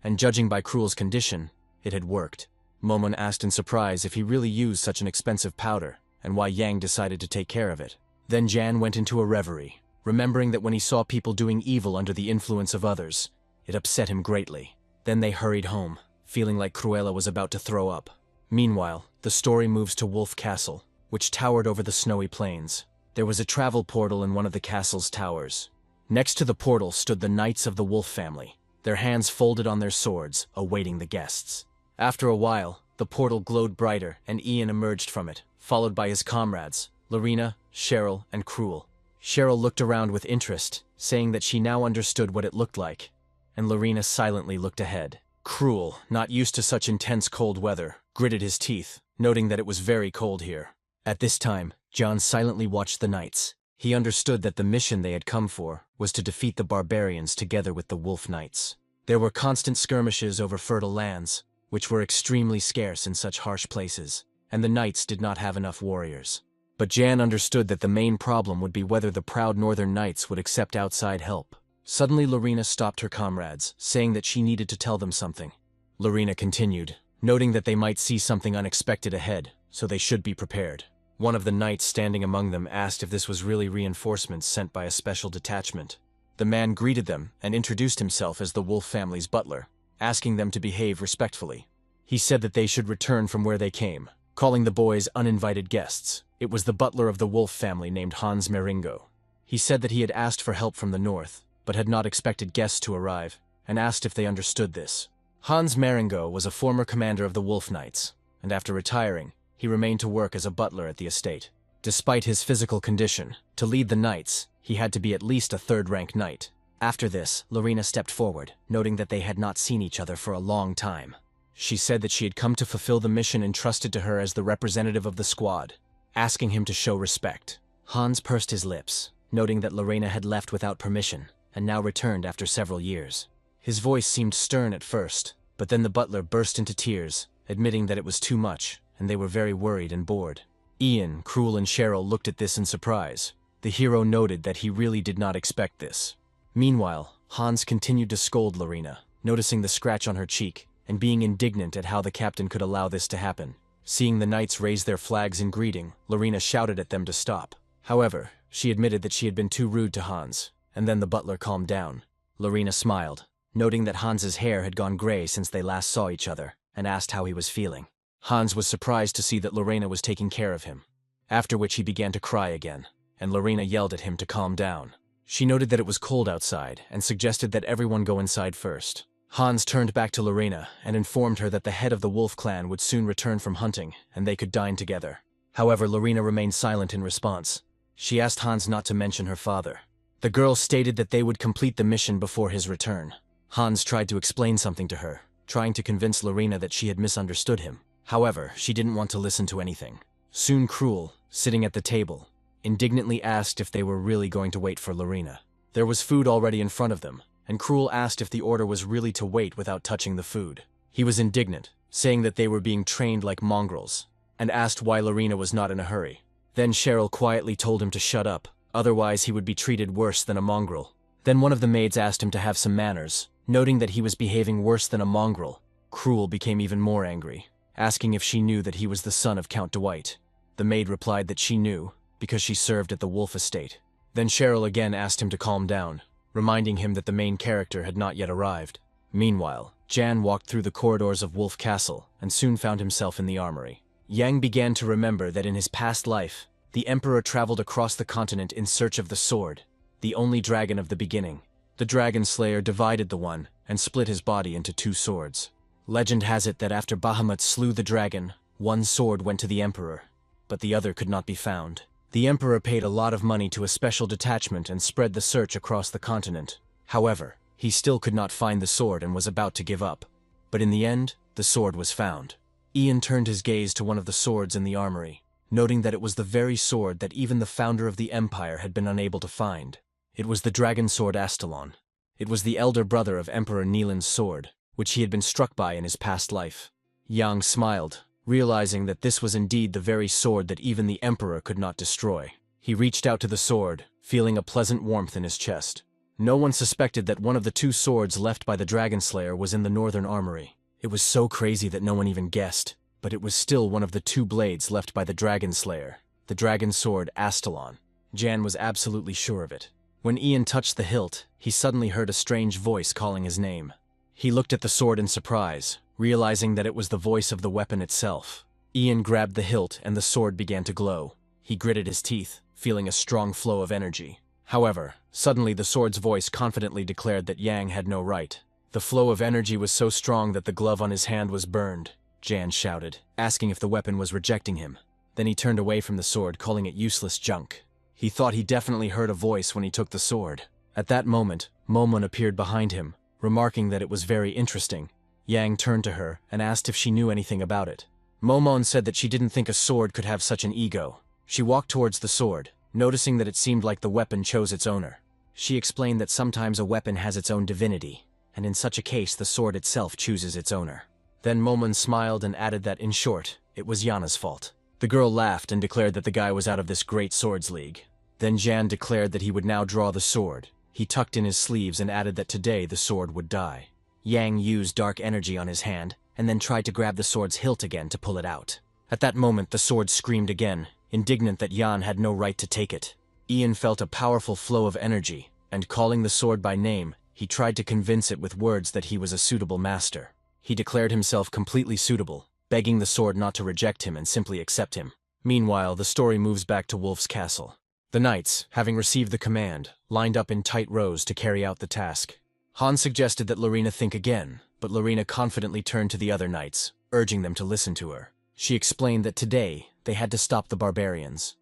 And judging by Cruel's condition, it had worked. Momon asked in surprise if he really used such an expensive powder, and why Yang decided to take care of it. Then Jan went into a reverie, remembering that when he saw people doing evil under the influence of others, it upset him greatly. Then they hurried home, feeling like Cruella was about to throw up. Meanwhile, the story moves to Wolf Castle, which towered over the snowy plains. There was a travel portal in one of the castle's towers. Next to the portal stood the knights of the Wolf family, their hands folded on their swords, awaiting the guests. After a while, the portal glowed brighter and Ian emerged from it, followed by his comrades, Lorena, Cheryl, and Cruel. Cheryl looked around with interest, saying that she now understood what it looked like, and Lorena silently looked ahead. Cruel, not used to such intense cold weather, gritted his teeth, noting that it was very cold here. At this time, John silently watched the knights. He understood that the mission they had come for was to defeat the barbarians together with the Wolf Knights. There were constant skirmishes over fertile lands, which were extremely scarce in such harsh places, and the knights did not have enough warriors. But Jan understood that the main problem would be whether the proud northern knights would accept outside help. Suddenly Lorena stopped her comrades, saying that she needed to tell them something. Lorena continued, noting that they might see something unexpected ahead, so they should be prepared. One of the knights standing among them asked if this was really reinforcements sent by a special detachment. The man greeted them and introduced himself as the Wolf family's butler, asking them to behave respectfully. He said that they should return from where they came, calling the boys uninvited guests. It was the butler of the Wolf family named Hans Meringo. He said that he had asked for help from the north, but had not expected guests to arrive, and asked if they understood this. Hans Meringo was a former commander of the Wolf Knights, and after retiring, he remained to work as a butler at the estate. Despite his physical condition, to lead the knights, he had to be at least a third-rank knight. After this, Lorena stepped forward, noting that they had not seen each other for a long time. She said that she had come to fulfill the mission entrusted to her as the representative of the squad, asking him to show respect. Hans pursed his lips, noting that Lorena had left without permission, and now returned after several years. His voice seemed stern at first, but then the butler burst into tears, admitting that it was too much, and they were very worried and bored. Ian, Cruel, and Cheryl looked at this in surprise. The hero noted that he really did not expect this. Meanwhile, Hans continued to scold Lorena, noticing the scratch on her cheek, and being indignant at how the captain could allow this to happen. Seeing the knights raise their flags in greeting, Lorena shouted at them to stop. However, she admitted that she had been too rude to Hans, and then the butler calmed down. Lorena smiled, noting that Hans's hair had gone gray since they last saw each other, and asked how he was feeling. Hans was surprised to see that Lorena was taking care of him, after which he began to cry again, and Lorena yelled at him to calm down. She noted that it was cold outside and suggested that everyone go inside first. Hans turned back to Lorena and informed her that the head of the Wolf clan would soon return from hunting and they could dine together. However, Lorena remained silent in response. She asked Hans not to mention her father. The girl stated that they would complete the mission before his return. Hans tried to explain something to her, trying to convince Lorena that she had misunderstood him. However, she didn't want to listen to anything. Soon Cruel, sitting at the table, indignantly asked if they were really going to wait for Lorena. There was food already in front of them, and Cruel asked if the order was really to wait without touching the food. He was indignant, saying that they were being trained like mongrels, and asked why Lorena was not in a hurry. Then Cheryl quietly told him to shut up, otherwise he would be treated worse than a mongrel. Then one of the maids asked him to have some manners, noting that he was behaving worse than a mongrel. Cruel became even more angry, asking if she knew that he was the son of Count Dwight. The maid replied that she knew, because she served at the Wolf estate. Then Cheryl again asked him to calm down, reminding him that the main character had not yet arrived. Meanwhile, Jan walked through the corridors of Wolf Castle and soon found himself in the armory. Yang began to remember that in his past life, the Emperor traveled across the continent in search of the sword, the only dragon of the beginning. The Dragon Slayer divided the one and split his body into two swords. Legend has it that after Bahamut slew the dragon, one sword went to the Emperor, but the other could not be found. The Emperor paid a lot of money to a special detachment and spread the search across the continent. However, he still could not find the sword and was about to give up. But in the end, the sword was found. Ian turned his gaze to one of the swords in the armory, noting that it was the very sword that even the founder of the empire had been unable to find. It was the dragon sword Astalon. It was the elder brother of Emperor Nilan's sword, which he had been struck by in his past life. Yang smiled, realizing that this was indeed the very sword that even the emperor could not destroy. He reached out to the sword, feeling a pleasant warmth in his chest. No one suspected that one of the 2 swords left by the Dragon Slayer was in the northern armory. It was so crazy that no one even guessed, but it was still one of the 2 blades left by the Dragon Slayer, the dragon sword Astalon. Jan was absolutely sure of it. When Ian touched the hilt, he suddenly heard a strange voice calling his name. He looked at the sword in surprise, realizing that it was the voice of the weapon itself. Ian grabbed the hilt and the sword began to glow. He gritted his teeth, feeling a strong flow of energy. However, suddenly the sword's voice confidently declared that Yang had no right. The flow of energy was so strong that the glove on his hand was burned, Jan shouted, asking if the weapon was rejecting him. Then he turned away from the sword, calling it useless junk. He thought he definitely heard a voice when he took the sword. At that moment, Momon appeared behind him, remarking that it was very interesting. Yang turned to her and asked if she knew anything about it. Momon said that she didn't think a sword could have such an ego. She walked towards the sword, noticing that it seemed like the weapon chose its owner. She explained that sometimes a weapon has its own divinity, and in such a case the sword itself chooses its owner. Then Momon smiled and added that, in short, it was Yana's fault. The girl laughed and declared that the guy was out of this great swords league. Then Jan declared that he would now draw the sword. He tucked in his sleeves and added that today the sword would die. Yang used dark energy on his hand, and then tried to grab the sword's hilt again to pull it out. At that moment the sword screamed again, indignant that Jan had no right to take it. Ian felt a powerful flow of energy, and calling the sword by name, he tried to convince it with words that he was a suitable master. He declared himself completely suitable, begging the sword not to reject him and simply accept him. Meanwhile, the story moves back to Wolf's castle. The knights, having received the command, lined up in tight rows to carry out the task. Han suggested that Lorena think again, but Lorena confidently turned to the other knights, urging them to listen to her. She explained that today they had to stop the barbarians.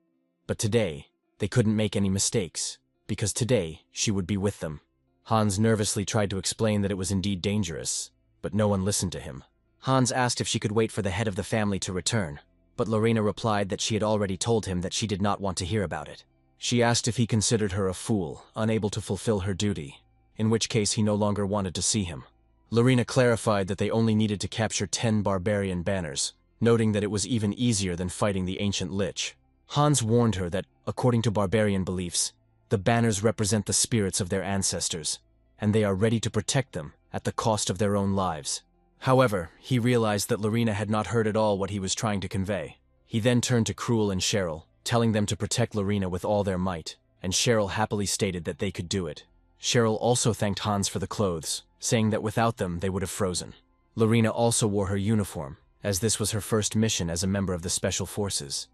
But today, they couldn't make any mistakes, because today she would be with them. Hans nervously tried to explain that it was indeed dangerous, but no one listened to him. Hans asked if she could wait for the head of the family to return, but Lorena replied that she had already told him that she did not want to hear about it. She asked if he considered her a fool, unable to fulfill her duty, in which case he no longer wanted to see him. Lorena clarified that they only needed to capture 10 barbarian banners, noting that it was even easier than fighting the ancient lich. Hans warned her that, according to barbarian beliefs, the banners represent the spirits of their ancestors, and they are ready to protect them at the cost of their own lives. However, he realized that Lorena had not heard at all what he was trying to convey. He then turned to Cruel and Cheryl, telling them to protect Lorena with all their might, and Cheryl happily stated that they could do it. Cheryl also thanked Hans for the clothes, saying that without them they would have frozen. Lorena also wore her uniform, as this was her first mission as a member of the Special Forces,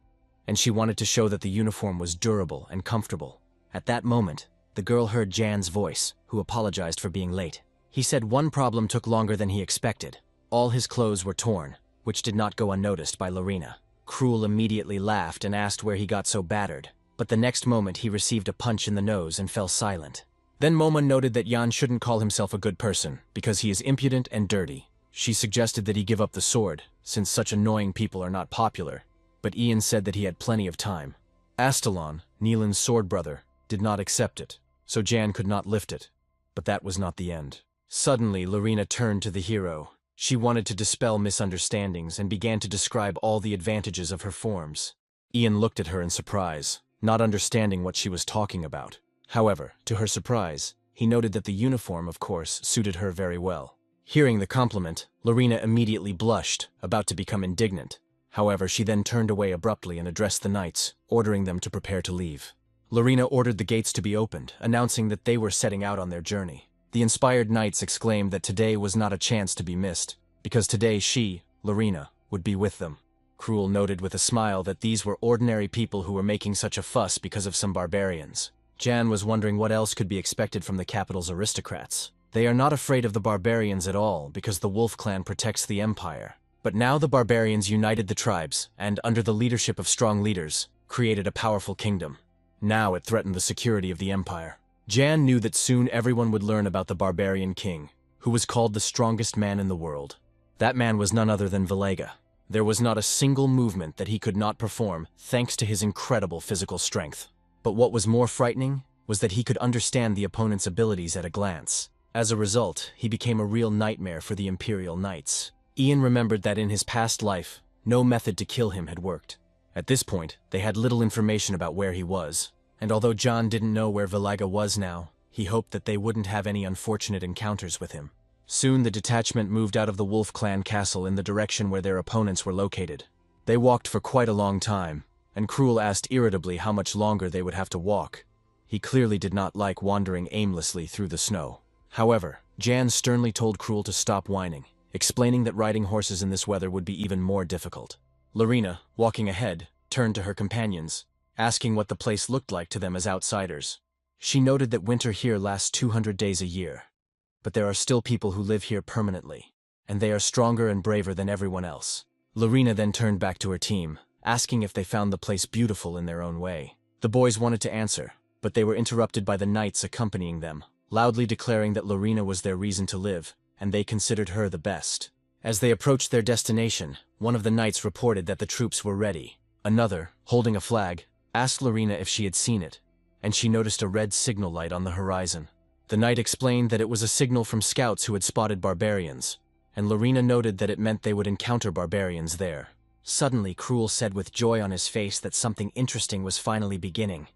and she wanted to show that the uniform was durable and comfortable. At that moment, the girl heard Jan's voice, who apologized for being late. He said one problem took longer than he expected. All his clothes were torn, which did not go unnoticed by Lorena. Cruel immediately laughed and asked where he got so battered, but the next moment he received a punch in the nose and fell silent. Then Momon noted that Jan shouldn't call himself a good person, because he is impudent and dirty. She suggested that he give up the sword, since such annoying people are not popular, but Ian said that he had plenty of time. Astalon, Nilan's sword brother, did not accept it, so Jan could not lift it. But that was not the end. Suddenly, Lorena turned to the hero. She wanted to dispel misunderstandings and began to describe all the advantages of her forms. Ian looked at her in surprise, not understanding what she was talking about. However, to her surprise, he noted that the uniform, of course, suited her very well. Hearing the compliment, Lorena immediately blushed, about to become indignant. However, she then turned away abruptly and addressed the knights, ordering them to prepare to leave. Lorena ordered the gates to be opened, announcing that they were setting out on their journey. The inspired knights exclaimed that today was not a chance to be missed, because today she, Lorena, would be with them. Cruel noted with a smile that these were ordinary people who were making such a fuss because of some barbarians. Jan was wondering what else could be expected from the capital's aristocrats. They are not afraid of the barbarians at all because the Wolf clan protects the empire. But now the barbarians united the tribes and, under the leadership of strong leaders, created a powerful kingdom. Now it threatened the security of the empire. Jan knew that soon everyone would learn about the barbarian king, who was called the strongest man in the world. That man was none other than Valega. There was not a single movement that he could not perform thanks to his incredible physical strength. But what was more frightening was that he could understand the opponent's abilities at a glance. As a result, he became a real nightmare for the Imperial Knights. Ian remembered that in his past life, no method to kill him had worked. At this point, they had little information about where he was, and although John didn't know where Valiga was now, he hoped that they wouldn't have any unfortunate encounters with him. Soon the detachment moved out of the Wolf Clan castle in the direction where their opponents were located. They walked for quite a long time, and Cruel asked irritably how much longer they would have to walk. He clearly did not like wandering aimlessly through the snow. However, Jan sternly told Cruel to stop whining, explaining that riding horses in this weather would be even more difficult. Lorena, walking ahead, turned to her companions, asking what the place looked like to them as outsiders. She noted that winter here lasts 200 days a year. But there are still people who live here permanently, and they are stronger and braver than everyone else. Lorena then turned back to her team, asking if they found the place beautiful in their own way. The boys wanted to answer, but they were interrupted by the knights accompanying them, loudly declaring that Lorena was their reason to live, and they considered her the best. As they approached their destination, one of the knights reported that the troops were ready. Another, holding a flag, asked Lorena if she had seen it, and she noticed a red signal light on the horizon. The knight explained that it was a signal from scouts who had spotted barbarians, and Lorena noted that it meant they would encounter barbarians there. Suddenly, Cruel said with joy on his face that something interesting was finally beginning.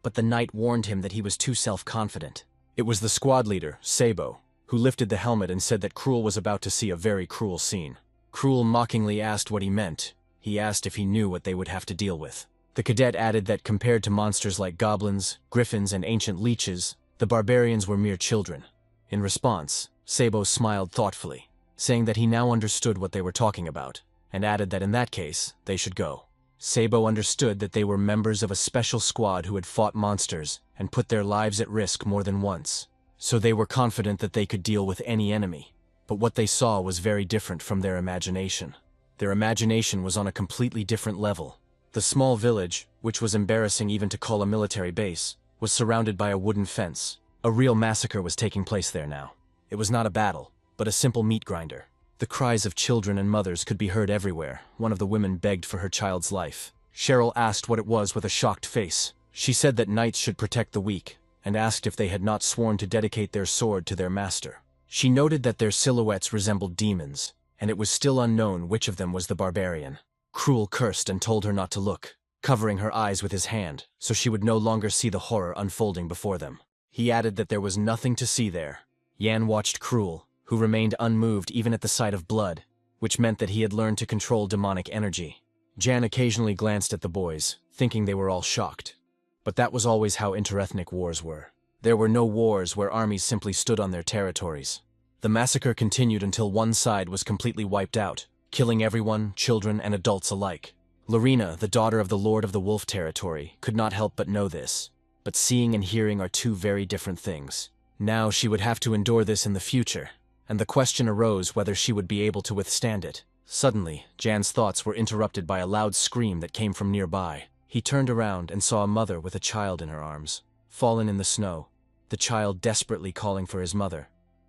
But the knight warned him that he was too self-confident. It was the squad leader, Sabo, who lifted the helmet and said that Cruel was about to see a very cruel scene. Cruel mockingly asked what he meant. He asked if he knew what they would have to deal with. The cadet added that compared to monsters like goblins, griffins, and ancient leeches, the barbarians were mere children. In response, Sabo smiled thoughtfully, saying that he now understood what they were talking about, and added that in that case, they should go. Sabo understood that they were members of a special squad who had fought monsters and put their lives at risk more than once, so they were confident that they could deal with any enemy. But what they saw was very different from their imagination. Their imagination was on a completely different level. The small village, which was embarrassing even to call a military base, was surrounded by a wooden fence. A real massacre was taking place there now. It was not a battle, but a simple meat grinder. The cries of children and mothers could be heard everywhere. One of the women begged for her child's life. Cheryl asked what it was with a shocked face. She said that knights should protect the weak, and asked if they had not sworn to dedicate their sword to their master. She noted that their silhouettes resembled demons, and it was still unknown which of them was the barbarian. Cruel cursed and told her not to look, covering her eyes with his hand, so she would no longer see the horror unfolding before them. He added that there was nothing to see there. Yan watched Cruel, who remained unmoved even at the sight of blood, which meant that he had learned to control demonic energy. Jan occasionally glanced at the boys, thinking they were all shocked. But that was always how interethnic wars were. There were no wars where armies simply stood on their territories. The massacre continued until one side was completely wiped out, killing everyone, children and adults alike. Lorena, the daughter of the Lord of the Wolf Territory, could not help but know this. But seeing and hearing are two very different things. Now she would have to endure this in the future, and the question arose whether she would be able to withstand it. Suddenly, Jan's thoughts were interrupted by a loud scream that came from nearby. He turned around and saw a mother with a child in her arms, fallen in the snow, the child desperately calling for his mother.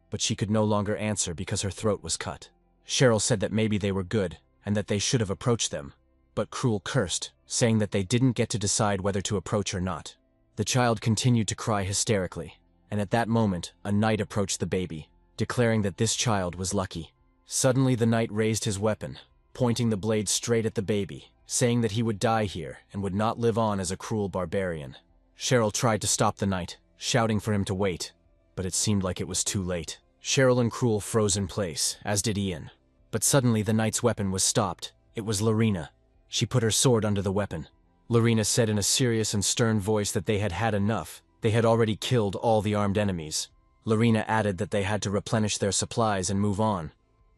But she could no longer answer because her throat was cut. Cheryl said that maybe they were good, and that they should have approached them. But Cruel cursed, saying that they didn't get to decide whether to approach or not. The child continued to cry hysterically, and at that moment, a knight approached the baby, declaring that this child was lucky. Suddenly the knight raised his weapon, pointing the blade straight at the baby, saying that he would die here and would not live on as a cruel barbarian. Cheryl tried to stop the knight, shouting for him to wait, but it seemed like it was too late. Cheryl and Cruel froze in place, as did Ian. But suddenly the knight's weapon was stopped. It was Lorena. She put her sword under the weapon. Lorena said in a serious and stern voice that they had had enough. They had already killed all the armed enemies. Lorena added that they had to replenish their supplies and move on,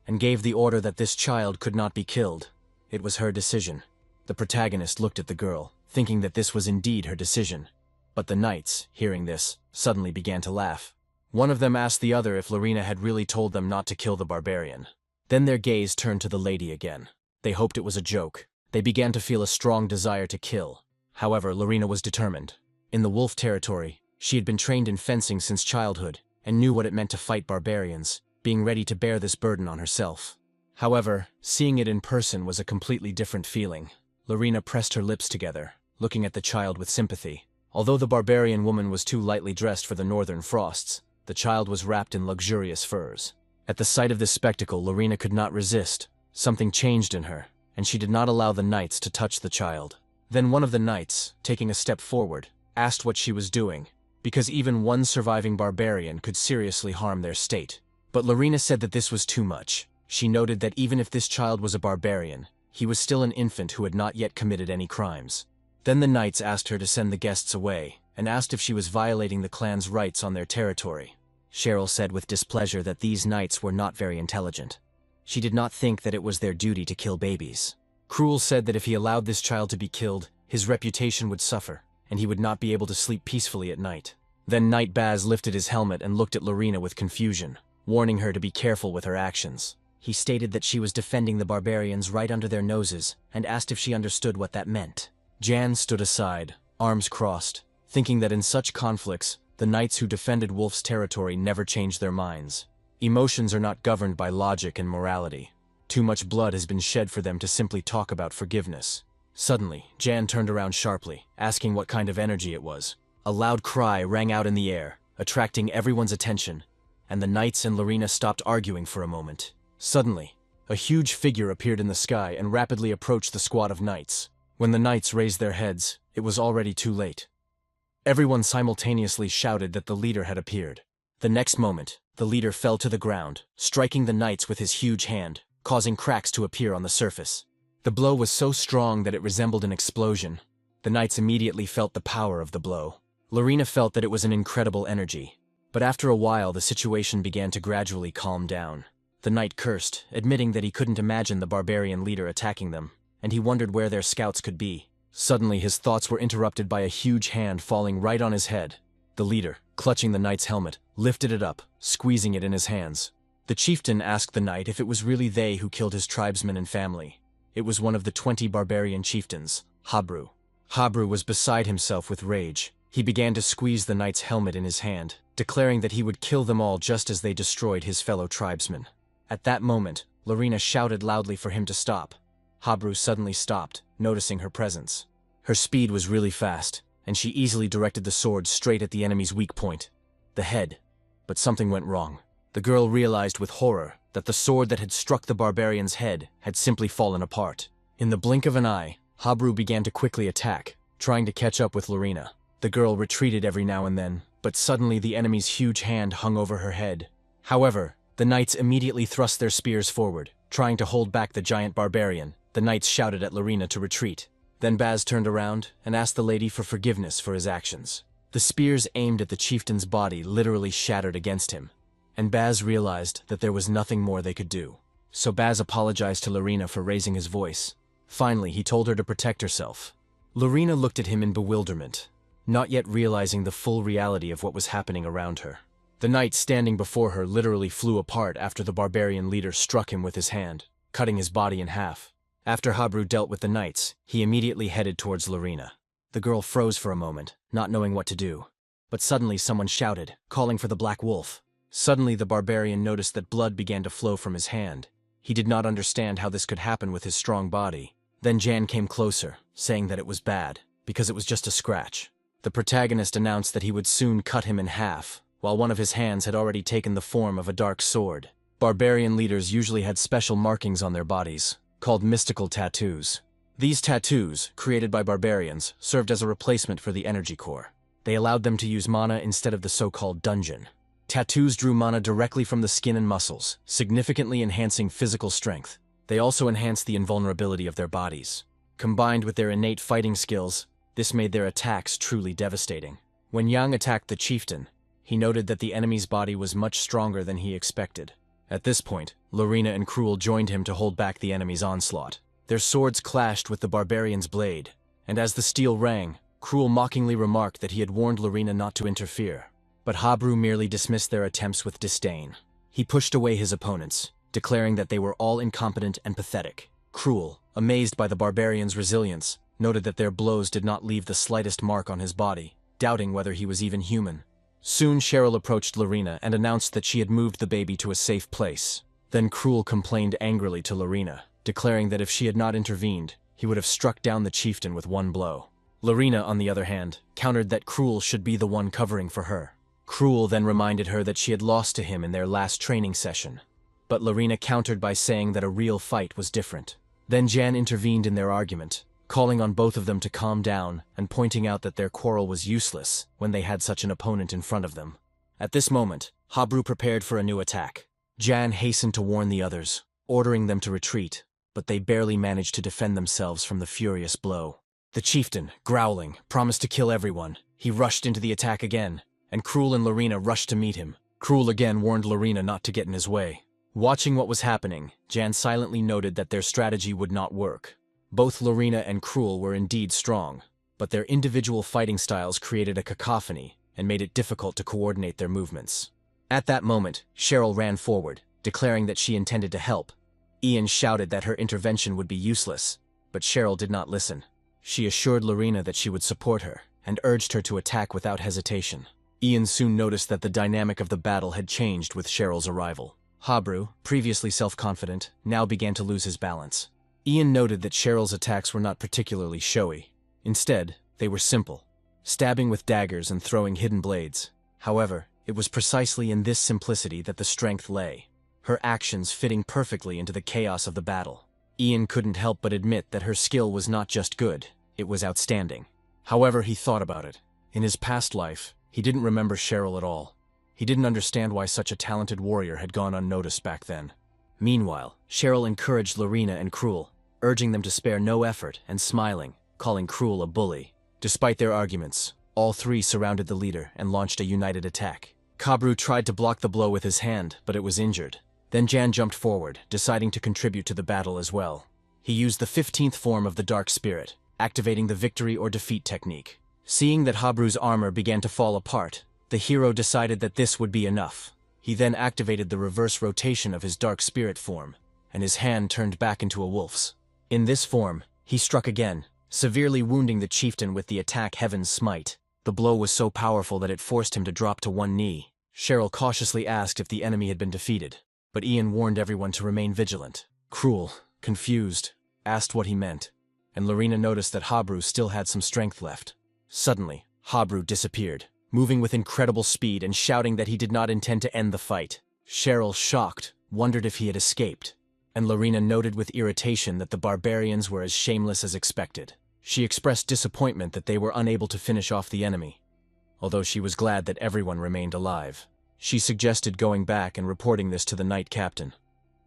and gave the order that this child could not be killed. It was her decision. The protagonist looked at the girl, thinking that this was indeed her decision. But the knights, hearing this, suddenly began to laugh. One of them asked the other if Lorena had really told them not to kill the barbarian. Then their gaze turned to the lady again. They hoped it was a joke. They began to feel a strong desire to kill. However, Lorena was determined. In the wolf territory, she had been trained in fencing since childhood, and knew what it meant to fight barbarians, being ready to bear this burden on herself. However, seeing it in person was a completely different feeling. Lorena pressed her lips together, looking at the child with sympathy. Although the barbarian woman was too lightly dressed for the northern frosts, the child was wrapped in luxurious furs. At the sight of this spectacle, Lorena could not resist. Something changed in her, and she did not allow the knights to touch the child. Then one of the knights, taking a step forward, asked what she was doing, because even one surviving barbarian could seriously harm their state. But Lorena said that this was too much. She noted that even if this child was a barbarian, he was still an infant who had not yet committed any crimes. Then the knights asked her to send the guests away, and asked if she was violating the clan's rights on their territory. Cheryl said with displeasure that these knights were not very intelligent. She did not think that it was their duty to kill babies. Cruel said that if he allowed this child to be killed, his reputation would suffer, and he would not be able to sleep peacefully at night. Then Knight Baz lifted his helmet and looked at Lorena with confusion, warning her to be careful with her actions. He stated that she was defending the barbarians right under their noses, and asked if she understood what that meant. Jan stood aside, arms crossed, thinking that in such conflicts, the knights who defended Wolf's territory never changed their minds. Emotions are not governed by logic and morality. Too much blood has been shed for them to simply talk about forgiveness. Suddenly, Jan turned around sharply, asking what kind of energy it was. A loud cry rang out in the air, attracting everyone's attention, and the knights and Lorena stopped arguing for a moment. Suddenly, a huge figure appeared in the sky and rapidly approached the squad of knights. When the knights raised their heads, it was already too late. Everyone simultaneously shouted that the leader had appeared. The next moment, the leader fell to the ground, striking the knights with his huge hand, causing cracks to appear on the surface. The blow was so strong that it resembled an explosion. The knights immediately felt the power of the blow. Lorena felt that it was an incredible energy. But after a while, the situation began to gradually calm down. The knight cursed, admitting that he couldn't imagine the barbarian leader attacking them, and he wondered where their scouts could be. Suddenly, his thoughts were interrupted by a huge hand falling right on his head. The leader, clutching the knight's helmet, lifted it up, squeezing it in his hands. The chieftain asked the knight if it was really they who killed his tribesmen and family. It was one of the 20 barbarian chieftains, Habru. Habru was beside himself with rage. He began to squeeze the knight's helmet in his hand, declaring that he would kill them all just as they destroyed his fellow tribesmen. At that moment, Lorena shouted loudly for him to stop. Habru suddenly stopped, noticing her presence. Her speed was really fast, and she easily directed the sword straight at the enemy's weak point, the head. But something went wrong. The girl realized with horror that the sword that had struck the barbarian's head had simply fallen apart. In the blink of an eye, Habru began to quickly attack, trying to catch up with Lorena. The girl retreated every now and then, but suddenly the enemy's huge hand hung over her head. However, the knights immediately thrust their spears forward, trying to hold back the giant barbarian. The knights shouted at Lorena to retreat. Then Baz turned around and asked the lady for forgiveness for his actions. The spears aimed at the chieftain's body literally shattered against him, and Baz realized that there was nothing more they could do. So Baz apologized to Lorena for raising his voice. Finally, he told her to protect herself. Lorena looked at him in bewilderment, not yet realizing the full reality of what was happening around her. The knight standing before her literally flew apart after the barbarian leader struck him with his hand, cutting his body in half. After Habru dealt with the knights, he immediately headed towards Lorena. The girl froze for a moment, not knowing what to do. But suddenly someone shouted, calling for the Black Wolf. Suddenly the barbarian noticed that blood began to flow from his hand. He did not understand how this could happen with his strong body. Then Jan came closer, saying that it was bad, because it was just a scratch. The protagonist announced that he would soon cut him in half, while one of his hands had already taken the form of a dark sword. Barbarian leaders usually had special markings on their bodies, called mystical tattoos. These tattoos, created by barbarians, served as a replacement for the energy core. They allowed them to use mana instead of the so-called dungeon. Tattoos drew mana directly from the skin and muscles, significantly enhancing physical strength. They also enhanced the invulnerability of their bodies. Combined with their innate fighting skills, this made their attacks truly devastating. When Yang attacked the chieftain, he noted that the enemy's body was much stronger than he expected. At this point, Lorena and Cruel joined him to hold back the enemy's onslaught. Their swords clashed with the barbarian's blade, and as the steel rang, Cruel mockingly remarked that he had warned Lorena not to interfere. But Habru merely dismissed their attempts with disdain. He pushed away his opponents, declaring that they were all incompetent and pathetic. Cruel, amazed by the barbarian's resilience, noted that their blows did not leave the slightest mark on his body, doubting whether he was even human. Soon Cheryl approached Lorena and announced that she had moved the baby to a safe place. Then Cruel complained angrily to Lorena, declaring that if she had not intervened, he would have struck down the chieftain with one blow. Lorena, on the other hand, countered that Cruel should be the one covering for her. Cruel then reminded her that she had lost to him in their last training session. But Lorena countered by saying that a real fight was different. Then Jan intervened in their argument, calling on both of them to calm down and pointing out that their quarrel was useless when they had such an opponent in front of them. At this moment, Habru prepared for a new attack. Jan hastened to warn the others, ordering them to retreat, but they barely managed to defend themselves from the furious blow. The chieftain, growling, promised to kill everyone. He rushed into the attack again, and Cruel and Lorena rushed to meet him. Cruel again warned Lorena not to get in his way. Watching what was happening, Jan silently noted that their strategy would not work. Both Lorena and Cruel were indeed strong, but their individual fighting styles created a cacophony and made it difficult to coordinate their movements. At that moment, Cheryl ran forward, declaring that she intended to help. Ian shouted that her intervention would be useless, but Cheryl did not listen. She assured Lorena that she would support her, and urged her to attack without hesitation. Ian soon noticed that the dynamic of the battle had changed with Cheryl's arrival. Habru, previously self-confident, now began to lose his balance. Ian noted that Cheryl's attacks were not particularly showy. Instead, they were simple, stabbing with daggers and throwing hidden blades. However, it was precisely in this simplicity that the strength lay, her actions fitting perfectly into the chaos of the battle. Ian couldn't help but admit that her skill was not just good, it was outstanding. However, he thought about it. In his past life, he didn't remember Cheryl at all. He didn't understand why such a talented warrior had gone unnoticed back then. Meanwhile, Cheryl encouraged Lorena and Cruel, urging them to spare no effort and smiling, calling Cruel a bully. Despite their arguments, all three surrounded the leader and launched a united attack. Kabru tried to block the blow with his hand, but it was injured. Then Jan jumped forward, deciding to contribute to the battle as well. He used the 15th form of the Dark Spirit, activating the victory or defeat technique. Seeing that Habru's armor began to fall apart, the hero decided that this would be enough. He then activated the reverse rotation of his Dark Spirit form, and his hand turned back into a wolf's. In this form, he struck again, severely wounding the chieftain with the attack Heaven's Smite. The blow was so powerful that it forced him to drop to one knee. Cheryl cautiously asked if the enemy had been defeated, but Ian warned everyone to remain vigilant. Cruel, confused, asked what he meant, and Lorena noticed that Habru still had some strength left. Suddenly, Habru disappeared, moving with incredible speed and shouting that he did not intend to end the fight. Cheryl, shocked, wondered if he had escaped, and Lorena noted with irritation that the barbarians were as shameless as expected. She expressed disappointment that they were unable to finish off the enemy, although she was glad that everyone remained alive. She suggested going back and reporting this to the Knight Captain.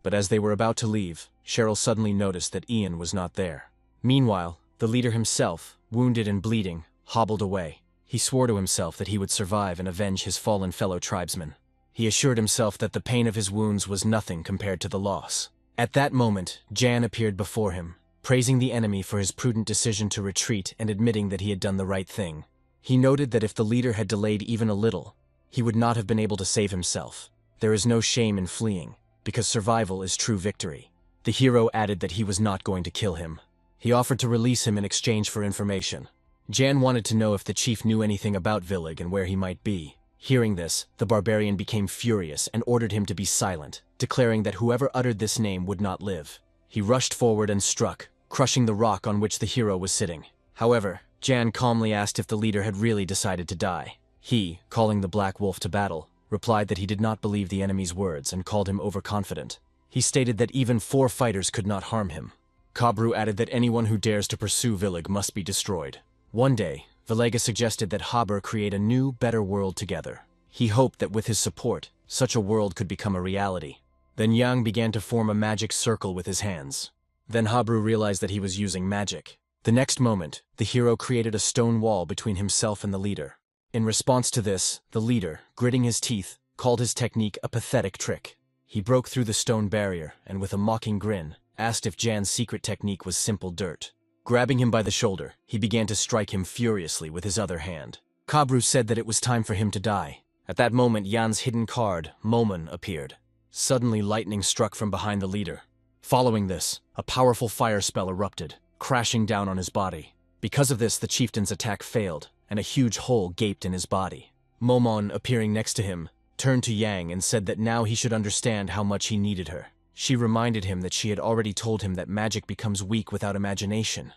But as they were about to leave, Cheryl suddenly noticed that Ian was not there. Meanwhile, the leader himself, wounded and bleeding, hobbled away. He swore to himself that he would survive and avenge his fallen fellow tribesmen. He assured himself that the pain of his wounds was nothing compared to the loss. At that moment, Jan appeared before him, praising the enemy for his prudent decision to retreat and admitting that he had done the right thing. He noted that if the leader had delayed even a little, he would not have been able to save himself. There is no shame in fleeing, because survival is true victory. The hero added that he was not going to kill him. He offered to release him in exchange for information. Jan wanted to know if the chief knew anything about Villig and where he might be. Hearing this, the barbarian became furious and ordered him to be silent, declaring that whoever uttered this name would not live. He rushed forward and struck, crushing the rock on which the hero was sitting. However, Jan calmly asked if the leader had really decided to die. He, calling the Black Wolf to battle, replied that he did not believe the enemy's words and called him overconfident. He stated that even 4 fighters could not harm him. Kabru added that anyone who dares to pursue Villig must be destroyed. One day, Villega suggested that Haber create a new, better world together. He hoped that with his support, such a world could become a reality. Then Yang began to form a magic circle with his hands. Then Habru realized that he was using magic. The next moment, the hero created a stone wall between himself and the leader. In response to this, the leader, gritting his teeth, called his technique a pathetic trick. He broke through the stone barrier and with a mocking grin, asked if Jan's secret technique was simple dirt. Grabbing him by the shoulder, he began to strike him furiously with his other hand. Kabru said that it was time for him to die. At that moment, Jan's hidden card, Momon, appeared. Suddenly, lightning struck from behind the leader. Following this, a powerful fire spell erupted, crashing down on his body. Because of this, the chieftain's attack failed, and a huge hole gaped in his body. Momon, appearing next to him, turned to Yang and said that now he should understand how much he needed her. She reminded him that she had already told him that magic becomes weak without imagination,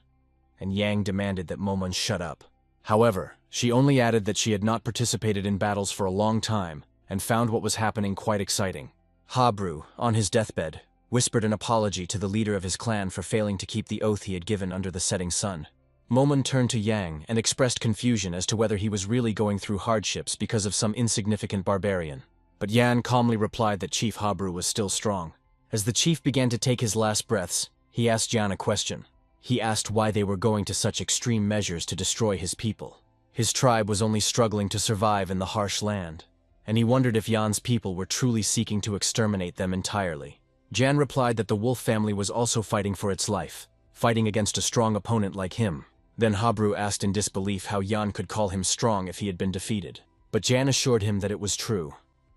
and Yang demanded that Momon shut up. However, she only added that she had not participated in battles for a long time and found what was happening quite exciting. Habru, on his deathbed, whispered an apology to the leader of his clan for failing to keep the oath he had given under the setting sun. Momon turned to Yang and expressed confusion as to whether he was really going through hardships because of some insignificant barbarian. But Yan calmly replied that Chief Habru was still strong. As the chief began to take his last breaths, he asked Yan a question. He asked why they were going to such extreme measures to destroy his people. His tribe was only struggling to survive in the harsh land, and he wondered if Yan's people were truly seeking to exterminate them entirely. Jan replied that the wolf family was also fighting for its life, fighting against a strong opponent like him. Then Habru asked in disbelief how Yan could call him strong if he had been defeated. But Jan assured him that it was true.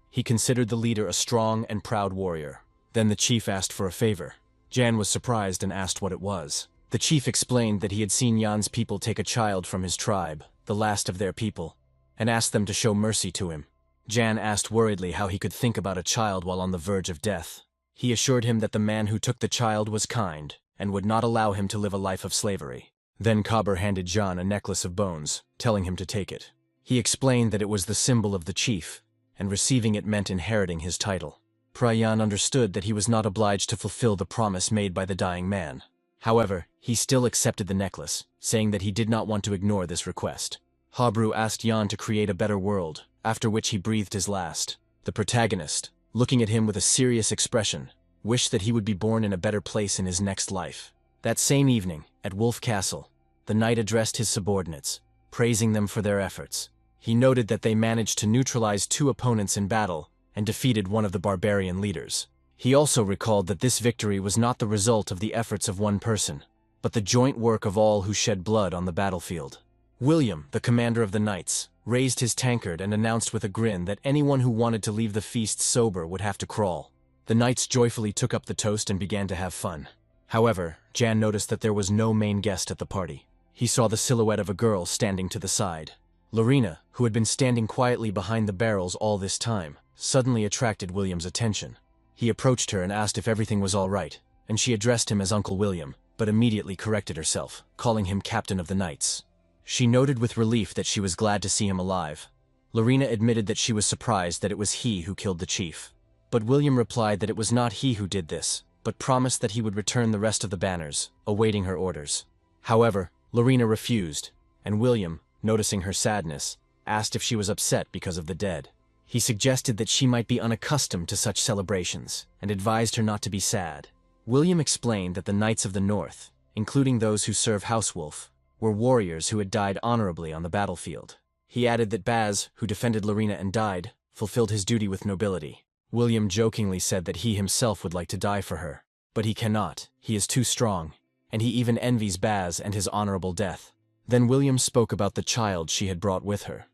He considered the leader a strong and proud warrior. Then the chief asked for a favor. Jan was surprised and asked what it was. The chief explained that he had seen Yan's people take a child from his tribe, the last of their people, and asked them to show mercy to him. Jan asked worriedly how he could think about a child while on the verge of death. He assured him that the man who took the child was kind and would not allow him to live a life of slavery. Then Kaber handed Jan a necklace of bones, telling him to take it. He explained that it was the symbol of the chief, and receiving it meant inheriting his title. Prayan understood that he was not obliged to fulfill the promise made by the dying man. However, he still accepted the necklace, saying that he did not want to ignore this request. Habru asked Yan to create a better world, after which he breathed his last. The protagonist, looking at him with a serious expression, wished that he would be born in a better place in his next life. That same evening, at Wolf Castle, the knight addressed his subordinates, praising them for their efforts. He noted that they managed to neutralize 2 opponents in battle and defeated one of the barbarian leaders. He also recalled that this victory was not the result of the efforts of one person, but the joint work of all who shed blood on the battlefield. William, the commander of the knights, raised his tankard and announced with a grin that anyone who wanted to leave the feast sober would have to crawl. The knights joyfully took up the toast and began to have fun. However, Jan noticed that there was no main guest at the party. He saw the silhouette of a girl standing to the side. Lorena, who had been standing quietly behind the barrels all this time, suddenly attracted William's attention. He approached her and asked if everything was all right, and she addressed him as Uncle William, but immediately corrected herself, calling him Captain of the Knights. She noted with relief that she was glad to see him alive. Lorena admitted that she was surprised that it was he who killed the chief. But William replied that it was not he who did this, but promised that he would return the rest of the banners, awaiting her orders. However, Lorena refused, and William, noticing her sadness, asked if she was upset because of the dead. He suggested that she might be unaccustomed to such celebrations, and advised her not to be sad. William explained that the Knights of the North, including those who serve Housewolf, were warriors who had died honorably on the battlefield. He added that Baz, who defended Lorena and died, fulfilled his duty with nobility. William jokingly said that he himself would like to die for her, but he cannot, he is too strong, and he even envies Baz and his honorable death. Then William spoke about the child she had brought with her.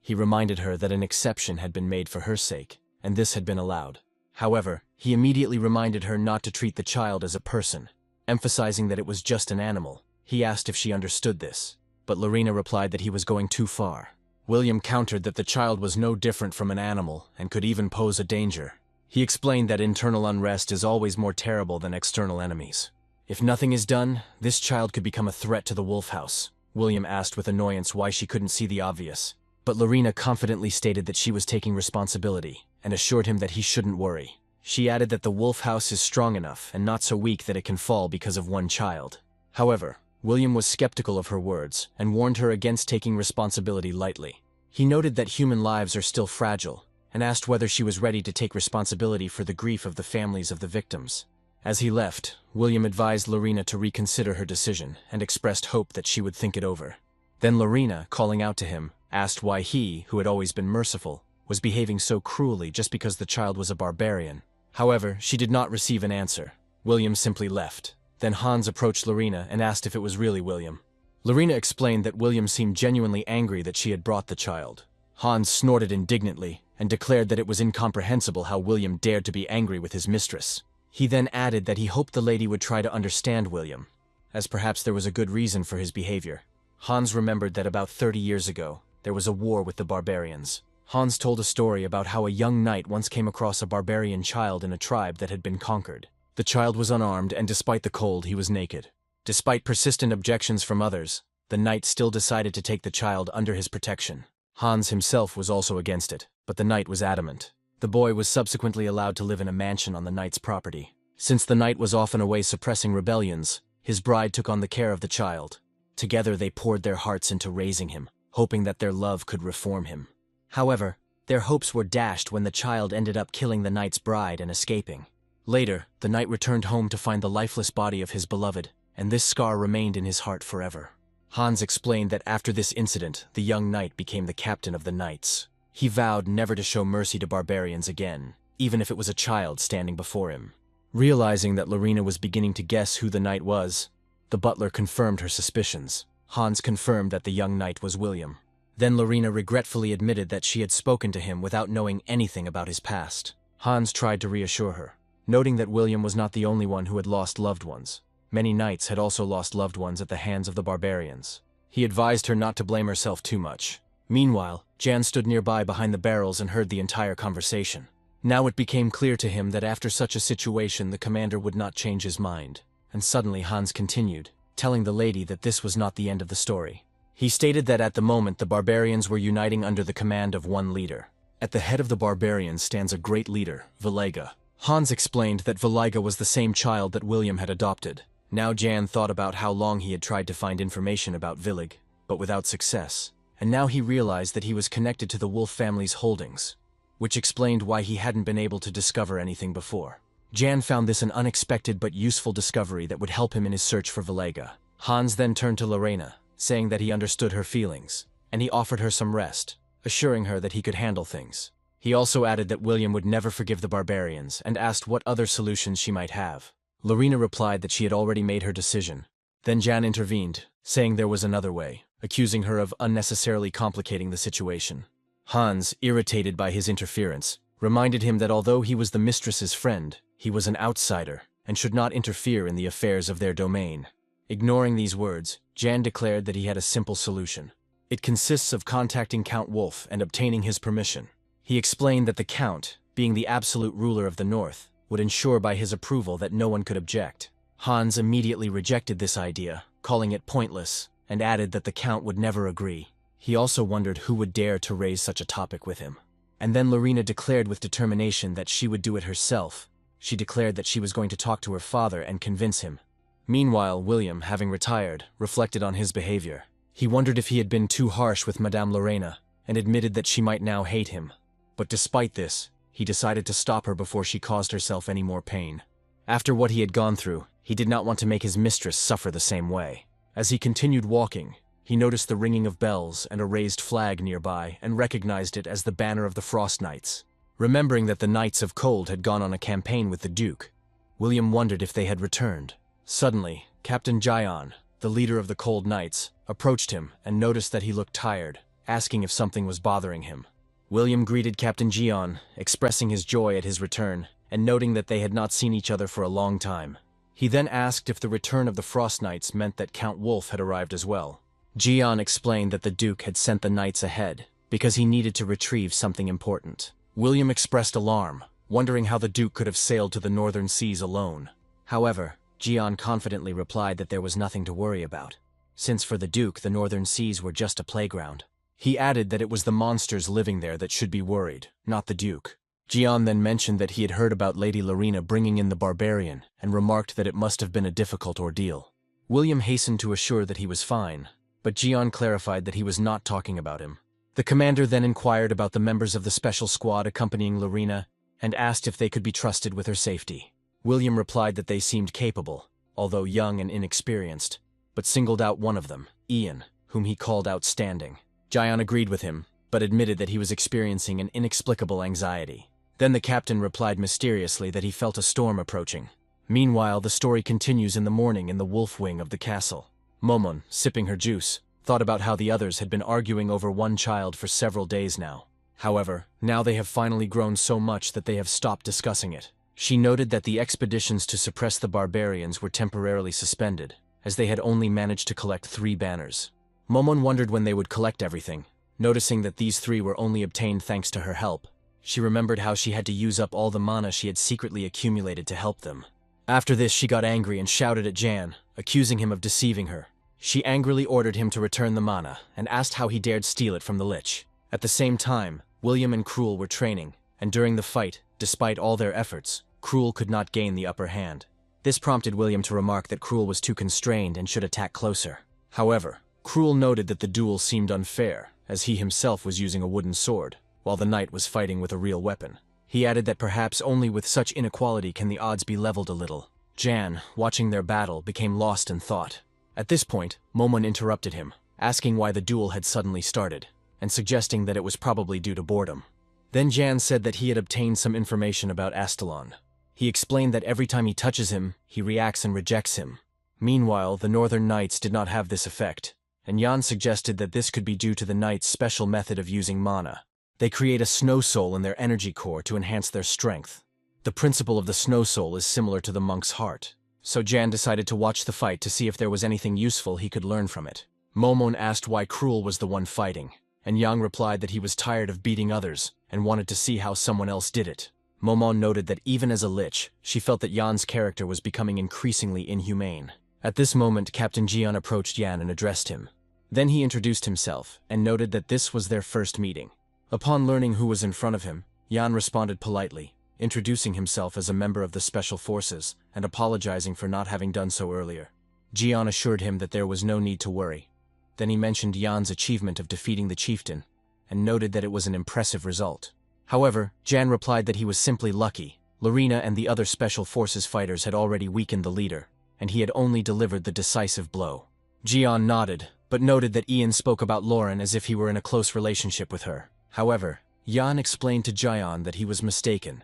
He reminded her that an exception had been made for her sake, and this had been allowed. However, he immediately reminded her not to treat the child as a person, emphasizing that it was just an animal. He asked if she understood this, but Lorena replied that he was going too far. William countered that the child was no different from an animal and could even pose a danger. He explained that internal unrest is always more terrible than external enemies. If nothing is done, this child could become a threat to the Wolf House. William asked with annoyance why she couldn't see the obvious. But Lorena confidently stated that she was taking responsibility and assured him that he shouldn't worry. She added that the Wolf House is strong enough and not so weak that it can fall because of one child. However, William was skeptical of her words and warned her against taking responsibility lightly. He noted that human lives are still fragile and asked whether she was ready to take responsibility for the grief of the families of the victims. As he left, William advised Lorena to reconsider her decision and expressed hope that she would think it over. Then Lorena, calling out to him, asked why he, who had always been merciful, was behaving so cruelly just because the child was a barbarian. However, she did not receive an answer. William simply left. Then Hans approached Lorena and asked if it was really William. Lorena explained that William seemed genuinely angry that she had brought the child. Hans snorted indignantly and declared that it was incomprehensible how William dared to be angry with his mistress. He then added that he hoped the lady would try to understand William, as perhaps there was a good reason for his behavior. Hans remembered that about 30 years ago, there was a war with the barbarians. Hans told a story about how a young knight once came across a barbarian child in a tribe that had been conquered. The child was unarmed, and despite the cold, he was naked. Despite persistent objections from others, the knight still decided to take the child under his protection. Hans himself was also against it, but the knight was adamant. The boy was subsequently allowed to live in a mansion on the knight's property. Since the knight was often away suppressing rebellions, his bride took on the care of the child. Together they poured their hearts into raising him, hoping that their love could reform him. However, their hopes were dashed when the child ended up killing the knight's bride and escaping. Later, the knight returned home to find the lifeless body of his beloved, and this scar remained in his heart forever. Hans explained that after this incident, the young knight became the captain of the knights. He vowed never to show mercy to barbarians again, even if it was a child standing before him. Realizing that Lorena was beginning to guess who the knight was, the butler confirmed her suspicions. Hans confirmed that the young knight was William. Then Lorena regretfully admitted that she had spoken to him without knowing anything about his past. Hans tried to reassure her, noting that William was not the only one who had lost loved ones. Many knights had also lost loved ones at the hands of the barbarians. He advised her not to blame herself too much. Meanwhile, Jan stood nearby behind the barrels and heard the entire conversation. Now it became clear to him that after such a situation the commander would not change his mind. And suddenly Hans continued, telling the lady that this was not the end of the story. He stated that at the moment the barbarians were uniting under the command of one leader. At the head of the barbarians stands a great leader, Valiga. Hans explained that Valiga was the same child that William had adopted. Now Jan thought about how long he had tried to find information about Villig, but without success. And now he realized that he was connected to the Wolf family's holdings, which explained why he hadn't been able to discover anything before. Jan found this an unexpected but useful discovery that would help him in his search for Valiga. Hans then turned to Lorena, saying that he understood her feelings, and he offered her some rest, assuring her that he could handle things. He also added that William would never forgive the barbarians and asked what other solutions she might have. Lorena replied that she had already made her decision. Then Jan intervened, saying there was another way, accusing her of unnecessarily complicating the situation. Hans, irritated by his interference, reminded him that although he was the mistress's friend, he was an outsider and should not interfere in the affairs of their domain. Ignoring these words, Jan declared that he had a simple solution. It consists of contacting Count Wolf and obtaining his permission. He explained that the Count, being the absolute ruler of the North, would ensure by his approval that no one could object. Hans immediately rejected this idea, calling it pointless, and added that the Count would never agree. He also wondered who would dare to raise such a topic with him. And then Lorena declared with determination that she would do it herself. She declared that she was going to talk to her father and convince him. Meanwhile, William, having retired, reflected on his behavior. He wondered if he had been too harsh with Madame Lorena, and admitted that she might now hate him. But despite this, he decided to stop her before she caused herself any more pain. After what he had gone through, he did not want to make his mistress suffer the same way. As he continued walking, he noticed the ringing of bells and a raised flag nearby and recognized it as the banner of the Frost Knights. Remembering that the Knights of Cold had gone on a campaign with the Duke, William wondered if they had returned. Suddenly, Captain Jian, the leader of the Cold Knights, approached him and noticed that he looked tired, asking if something was bothering him. William greeted Captain Jian, expressing his joy at his return, and noting that they had not seen each other for a long time. He then asked if the return of the Frost Knights meant that Count Wolf had arrived as well. Jian explained that the Duke had sent the Knights ahead, because he needed to retrieve something important. William expressed alarm, wondering how the Duke could have sailed to the northern seas alone. However, Jian confidently replied that there was nothing to worry about, since for the Duke the northern seas were just a playground. He added that it was the monsters living there that should be worried, not the Duke. Jian then mentioned that he had heard about Lady Lorena bringing in the barbarian, and remarked that it must have been a difficult ordeal. William hastened to assure that he was fine, but Jian clarified that he was not talking about him. The commander then inquired about the members of the special squad accompanying Lorena, and asked if they could be trusted with her safety. William replied that they seemed capable, although young and inexperienced, but singled out one of them, Ian, whom he called outstanding. Jian agreed with him, but admitted that he was experiencing an inexplicable anxiety. Then the captain replied mysteriously that he felt a storm approaching. Meanwhile, the story continues in the morning in the wolf wing of the castle. Momon, sipping her juice, thought about how the others had been arguing over one child for several days now. However, now they have finally grown so much that they have stopped discussing it. She noted that the expeditions to suppress the barbarians were temporarily suspended, as they had only managed to collect 3 banners. Momon wondered when they would collect everything. Noticing that these 3 were only obtained thanks to her help, she remembered how she had to use up all the mana she had secretly accumulated to help them. After this, she got angry and shouted at Jan, accusing him of deceiving her. She angrily ordered him to return the mana and asked how he dared steal it from the Lich. At the same time, William and Cruel were training, and during the fight, despite all their efforts, Cruel could not gain the upper hand. This prompted William to remark that Cruel was too constrained and should attack closer. However, Cruel noted that the duel seemed unfair, as he himself was using a wooden sword, while the knight was fighting with a real weapon. He added that perhaps only with such inequality can the odds be leveled a little. Jan, watching their battle, became lost in thought. At this point, Momon interrupted him, asking why the duel had suddenly started, and suggesting that it was probably due to boredom. Then Jan said that he had obtained some information about Astalon. He explained that every time he touches him, he reacts and rejects him. Meanwhile, the Northern Knights did not have this effect, and Jan suggested that this could be due to the Knights' special method of using mana. They create a snow soul in their energy core to enhance their strength. The principle of the snow soul is similar to the monk's heart, so Jan decided to watch the fight to see if there was anything useful he could learn from it. Momon asked why Cruel was the one fighting, and Yang replied that he was tired of beating others and wanted to see how someone else did it. Momon noted that even as a lich, she felt that Yan's character was becoming increasingly inhumane. At this moment, Captain Jian approached Yan and addressed him. Then he introduced himself and noted that this was their first meeting. Upon learning who was in front of him, Yan responded politely, introducing himself as a member of the Special Forces and apologizing for not having done so earlier. Jian assured him that there was no need to worry. Then he mentioned Yan's achievement of defeating the chieftain and noted that it was an impressive result. However, Jan replied that he was simply lucky. Lorena and the other Special Forces fighters had already weakened the leader, and he had only delivered the decisive blow. Jian nodded, but noted that Ian spoke about Lauren as if he were in a close relationship with her. However, Yan explained to Jian that he was mistaken.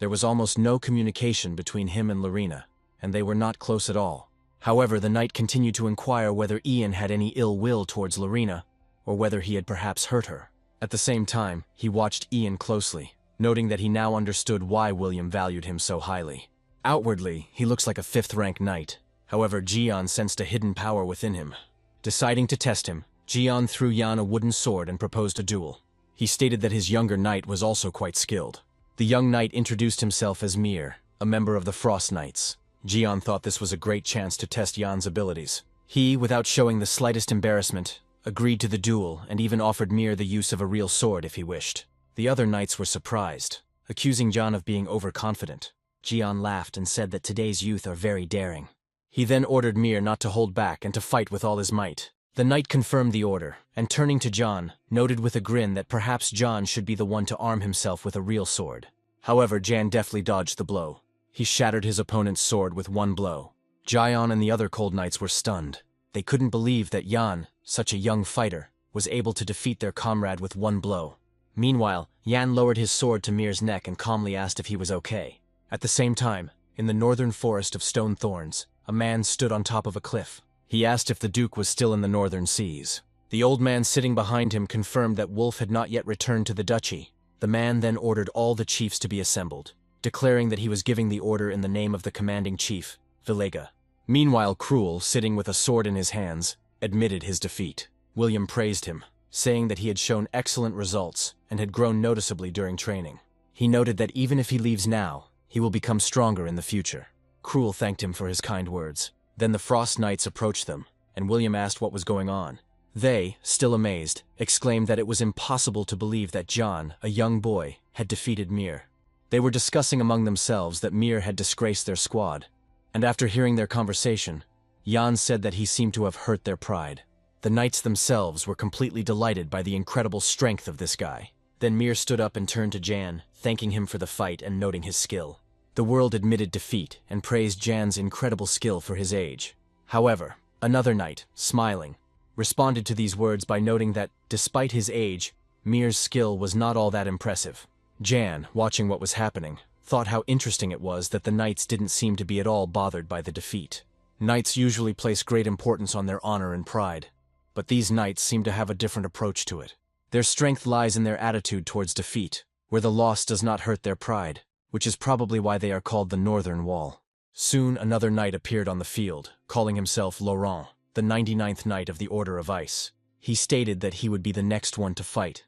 There was almost no communication between him and Lorena, and they were not close at all. However, the knight continued to inquire whether Ian had any ill will towards Lorena, or whether he had perhaps hurt her. At the same time, he watched Ian closely, noting that he now understood why William valued him so highly. Outwardly, he looks like a 5th-rank knight. However, Jian sensed a hidden power within him. Deciding to test him, Jian threw Yan a wooden sword and proposed a duel. He stated that his younger knight was also quite skilled. The young knight introduced himself as Mir, a member of the Frost Knights. Jian thought this was a great chance to test Yan's abilities. He, without showing the slightest embarrassment, agreed to the duel and even offered Mir the use of a real sword if he wished. The other knights were surprised, accusing Jian of being overconfident. Jian laughed and said that today's youth are very daring. He then ordered Mir not to hold back and to fight with all his might. The knight confirmed the order, and turning to Jan, noted with a grin that perhaps Jan should be the one to arm himself with a real sword. However, Jan deftly dodged the blow. He shattered his opponent's sword with one blow. Jian and the other cold knights were stunned. They couldn't believe that Yan, such a young fighter, was able to defeat their comrade with one blow. Meanwhile, Yan lowered his sword to Mir's neck and calmly asked if he was okay. At the same time, in the northern forest of stone thorns, a man stood on top of a cliff. He asked if the Duke was still in the northern seas. The old man sitting behind him confirmed that Wolf had not yet returned to the duchy. The man then ordered all the chiefs to be assembled, declaring that he was giving the order in the name of the commanding chief, Vilega. Meanwhile, Cruel, sitting with a sword in his hands, admitted his defeat. William praised him, saying that he had shown excellent results and had grown noticeably during training. He noted that even if he leaves now, he will become stronger in the future. Cruel thanked him for his kind words. Then the Frost Knights approached them, and William asked what was going on. They, still amazed, exclaimed that it was impossible to believe that John, a young boy, had defeated Mir. They were discussing among themselves that Mir had disgraced their squad, and after hearing their conversation, Jan said that he seemed to have hurt their pride. The knights themselves were completely delighted by the incredible strength of this guy. Then Mir stood up and turned to Jan, thanking him for the fight and noting his skill. The world admitted defeat and praised Jan's incredible skill for his age. However, another knight, smiling, responded to these words by noting that, despite his age, Mir's skill was not all that impressive. Jan, watching what was happening, thought how interesting it was that the knights didn't seem to be at all bothered by the defeat. Knights usually place great importance on their honor and pride, but these knights seem to have a different approach to it. Their strength lies in their attitude towards defeat, where the loss does not hurt their pride, which is probably why they are called the Northern Wall. Soon another knight appeared on the field, calling himself Laurent, the 99th Knight of the Order of Ice. He stated that he would be the next one to fight,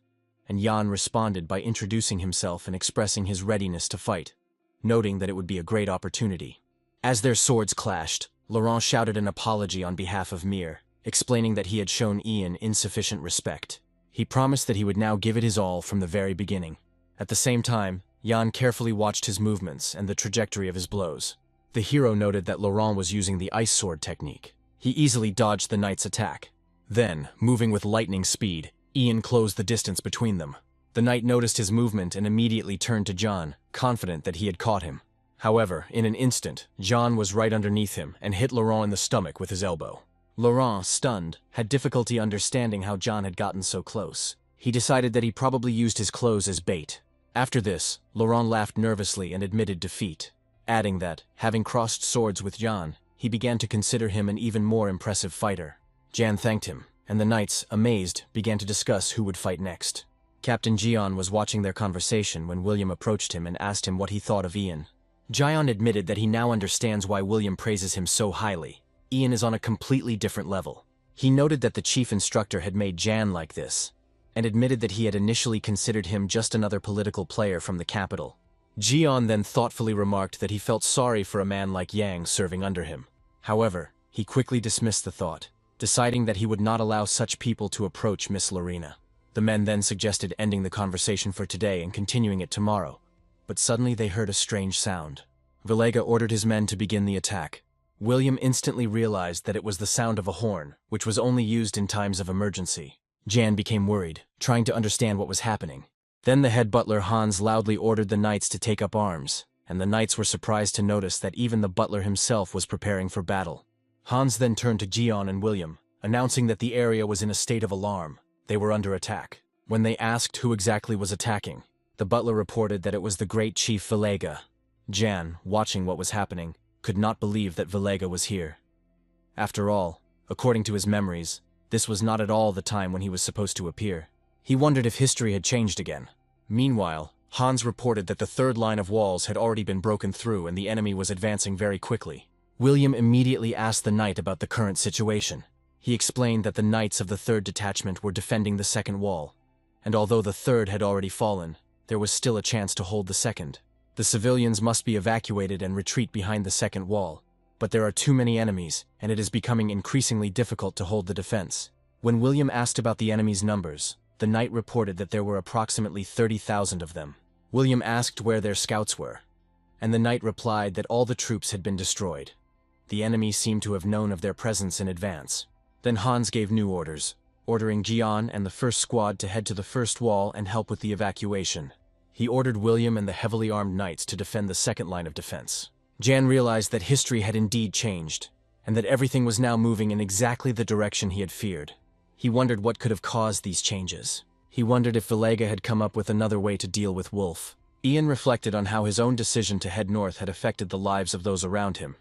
and Jan responded by introducing himself and expressing his readiness to fight, noting that it would be a great opportunity. As their swords clashed, Laurent shouted an apology on behalf of Mir, explaining that he had shown Ian insufficient respect. He promised that he would now give it his all from the very beginning. At the same time, Jan carefully watched his movements and the trajectory of his blows. The hero noted that Laurent was using the ice sword technique. He easily dodged the knight's attack. Then, moving with lightning speed, Ian closed the distance between them. The knight noticed his movement and immediately turned to John, confident that he had caught him. However, in an instant, John was right underneath him and hit Laurent in the stomach with his elbow. Laurent, stunned, had difficulty understanding how John had gotten so close. He decided that he probably used his clothes as bait. After this, Laurent laughed nervously and admitted defeat, adding that, having crossed swords with John, he began to consider him an even more impressive fighter. Jan thanked him, and the knights, amazed, began to discuss who would fight next. Captain Jian was watching their conversation when William approached him and asked him what he thought of Ian. Jian admitted that he now understands why William praises him so highly. Ian is on a completely different level. He noted that the chief instructor had made Jan like this, and admitted that he had initially considered him just another political player from the capital. Jian then thoughtfully remarked that he felt sorry for a man like Yang serving under him. However, he quickly dismissed the thought, deciding that he would not allow such people to approach Miss Lorena. The men then suggested ending the conversation for today and continuing it tomorrow, but suddenly they heard a strange sound. Villega ordered his men to begin the attack. William instantly realized that it was the sound of a horn, which was only used in times of emergency. Jan became worried, trying to understand what was happening. Then the head butler Hans loudly ordered the knights to take up arms, and the knights were surprised to notice that even the butler himself was preparing for battle. Hans then turned to Jian and William, announcing that the area was in a state of alarm. They were under attack. When they asked who exactly was attacking, the butler reported that it was the great chief Villega. Jan, watching what was happening, could not believe that Villega was here. After all, according to his memories, this was not at all the time when he was supposed to appear. He wondered if history had changed again. Meanwhile, Hans reported that the third line of walls had already been broken through and the enemy was advancing very quickly. William immediately asked the knight about the current situation. He explained that the knights of the third detachment were defending the second wall, and although the third had already fallen, there was still a chance to hold the second. The civilians must be evacuated and retreat behind the second wall, but there are too many enemies, and it is becoming increasingly difficult to hold the defense. When William asked about the enemies' numbers, the knight reported that there were approximately 30,000 of them. William asked where their scouts were, and the knight replied that all the troops had been destroyed. The enemy seemed to have known of their presence in advance. Then Hans gave new orders, ordering Jian and the first squad to head to the first wall and help with the evacuation. He ordered William and the heavily armed knights to defend the second line of defense. Jan realized that history had indeed changed, and that everything was now moving in exactly the direction he had feared. He wondered what could have caused these changes. He wondered if Villega had come up with another way to deal with Wolf. Ian reflected on how his own decision to head north had affected the lives of those around him,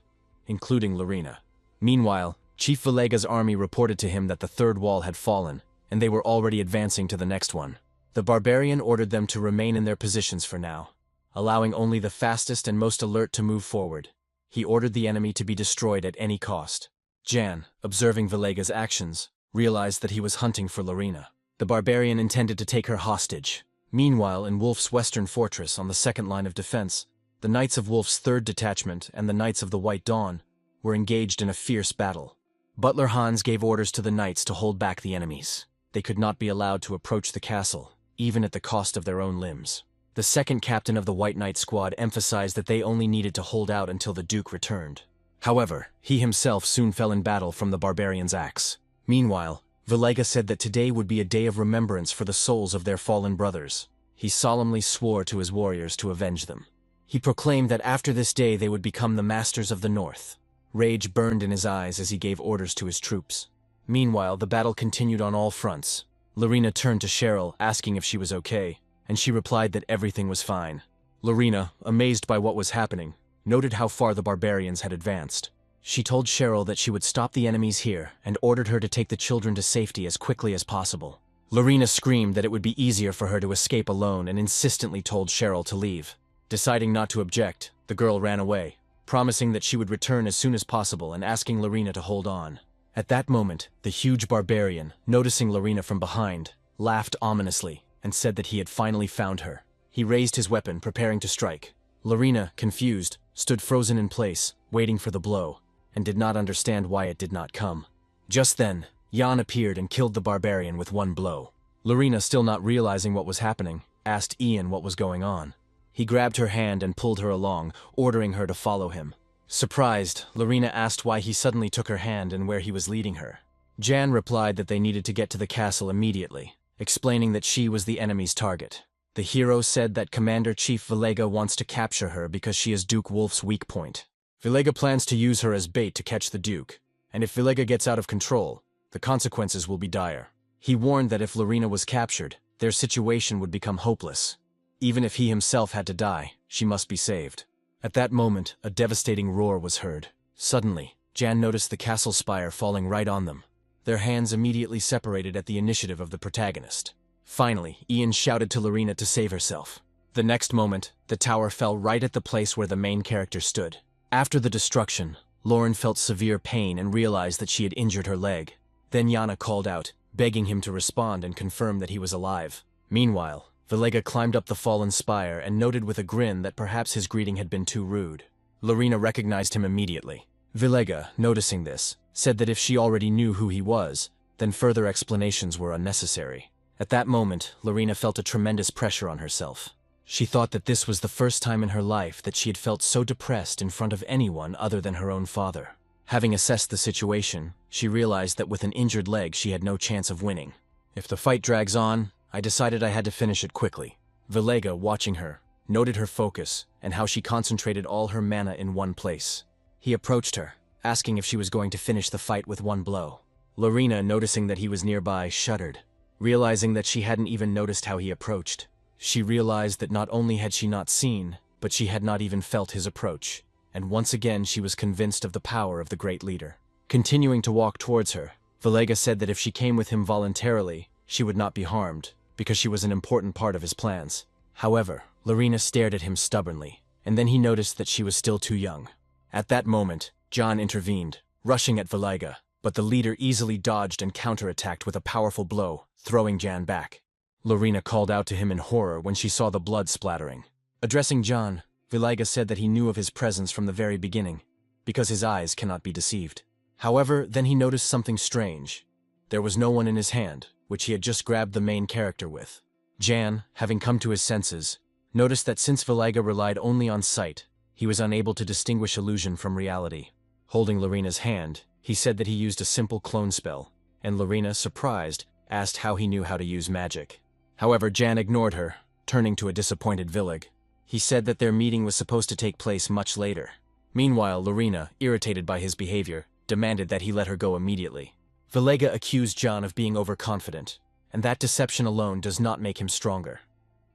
including Lorena. Meanwhile, Chief Villega's army reported to him that the third wall had fallen, and they were already advancing to the next one. The barbarian ordered them to remain in their positions for now, allowing only the fastest and most alert to move forward. He ordered the enemy to be destroyed at any cost. Jan, observing Villega's actions, realized that he was hunting for Lorena. The barbarian intended to take her hostage. Meanwhile, in Wolf's western fortress on the second line of defense, the Knights of Wolf's third detachment and the Knights of the White Dawn were engaged in a fierce battle. Butler Hans gave orders to the knights to hold back the enemies. They could not be allowed to approach the castle, even at the cost of their own limbs. The second captain of the White Knight squad emphasized that they only needed to hold out until the Duke returned. However, he himself soon fell in battle from the barbarian's axe. Meanwhile, Villega said that today would be a day of remembrance for the souls of their fallen brothers. He solemnly swore to his warriors to avenge them. He proclaimed that after this day they would become the masters of the North. Rage burned in his eyes as he gave orders to his troops. Meanwhile, the battle continued on all fronts. Lorena turned to Cheryl, asking if she was okay, and she replied that everything was fine. Lorena, amazed by what was happening, noted how far the barbarians had advanced. She told Cheryl that she would stop the enemies here and ordered her to take the children to safety as quickly as possible. Lorena screamed that it would be easier for her to escape alone and insistently told Cheryl to leave. Deciding not to object, the girl ran away, promising that she would return as soon as possible and asking Lorena to hold on. At that moment, the huge barbarian, noticing Lorena from behind, laughed ominously and said that he had finally found her. He raised his weapon, preparing to strike. Lorena, confused, stood frozen in place, waiting for the blow, and did not understand why it did not come. Just then, Jan appeared and killed the barbarian with one blow. Lorena, still not realizing what was happening, asked Ian what was going on. He grabbed her hand and pulled her along, ordering her to follow him. Surprised, Lorena asked why he suddenly took her hand and where he was leading her. Jan replied that they needed to get to the castle immediately, explaining that she was the enemy's target. The hero said that Commander-Chief Vilega wants to capture her because she is Duke Wolf's weak point. Vilega plans to use her as bait to catch the Duke, and if Vilega gets out of control, the consequences will be dire. He warned that if Lorena was captured, their situation would become hopeless. Even if he himself had to die, she must be saved. At that moment, a devastating roar was heard. Suddenly, Jan noticed the castle spire falling right on them. Their hands immediately separated at the initiative of the protagonist. Finally, Ian shouted to Lorena to save herself. The next moment, the tower fell right at the place where the main character stood. After the destruction, Lauren felt severe pain and realized that she had injured her leg. Then Yana called out, begging him to respond and confirm that he was alive. Meanwhile, Vilega climbed up the fallen spire and noted with a grin that perhaps his greeting had been too rude. Lorena recognized him immediately. Vilega, noticing this, said that if she already knew who he was, then further explanations were unnecessary. At that moment, Lorena felt a tremendous pressure on herself. She thought that this was the first time in her life that she had felt so depressed in front of anyone other than her own father. Having assessed the situation, she realized that with an injured leg she had no chance of winning. If the fight drags on, I decided I had to finish it quickly. Vilega, watching her, noted her focus and how she concentrated all her mana in one place. He approached her, asking if she was going to finish the fight with one blow. Lorena, noticing that he was nearby, shuddered, realizing that she hadn't even noticed how he approached. She realized that not only had she not seen, but she had not even felt his approach, and once again she was convinced of the power of the great leader. Continuing to walk towards her, Vilega said that if she came with him voluntarily, she would not be harmed, because she was an important part of his plans. However, Lorena stared at him stubbornly, and then he noticed that she was still too young. At that moment, John intervened, rushing at Vilega, but the leader easily dodged and counterattacked with a powerful blow, throwing Jan back. Lorena called out to him in horror when she saw the blood splattering. Addressing John, Vilega said that he knew of his presence from the very beginning, because his eyes cannot be deceived. However, then he noticed something strange. There was no one in his hand, which he had just grabbed the main character with. Jan, having come to his senses, noticed that since Vilega relied only on sight, he was unable to distinguish illusion from reality. Holding Lorena's hand, he said that he used a simple clone spell, and Lorena, surprised, asked how he knew how to use magic. However, Jan ignored her, turning to a disappointed Vileg. He said that their meeting was supposed to take place much later. Meanwhile, Lorena, irritated by his behavior, demanded that he let her go immediately. Vilega accused Jan of being overconfident, and that deception alone does not make him stronger.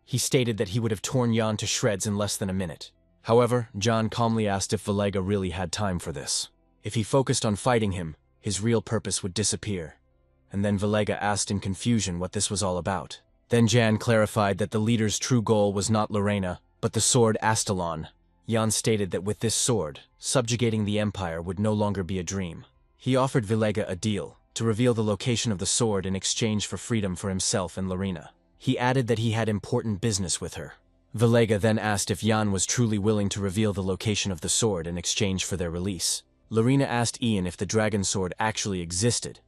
He stated that he would have torn Jan to shreds in less than a minute. However, Jan calmly asked if Vilega really had time for this. If he focused on fighting him, his real purpose would disappear. And then Vilega asked in confusion what this was all about. Then Jan clarified that the leader's true goal was not Lorena, but the sword Astalon. Jan stated that with this sword, subjugating the Empire would no longer be a dream. He offered Vilega a deal, to reveal the location of the sword in exchange for freedom for himself and Lorena. He added that he had important business with her. Vilega then asked if Jan was truly willing to reveal the location of the sword in exchange for their release. Lorena asked Ian if the dragon sword actually existed,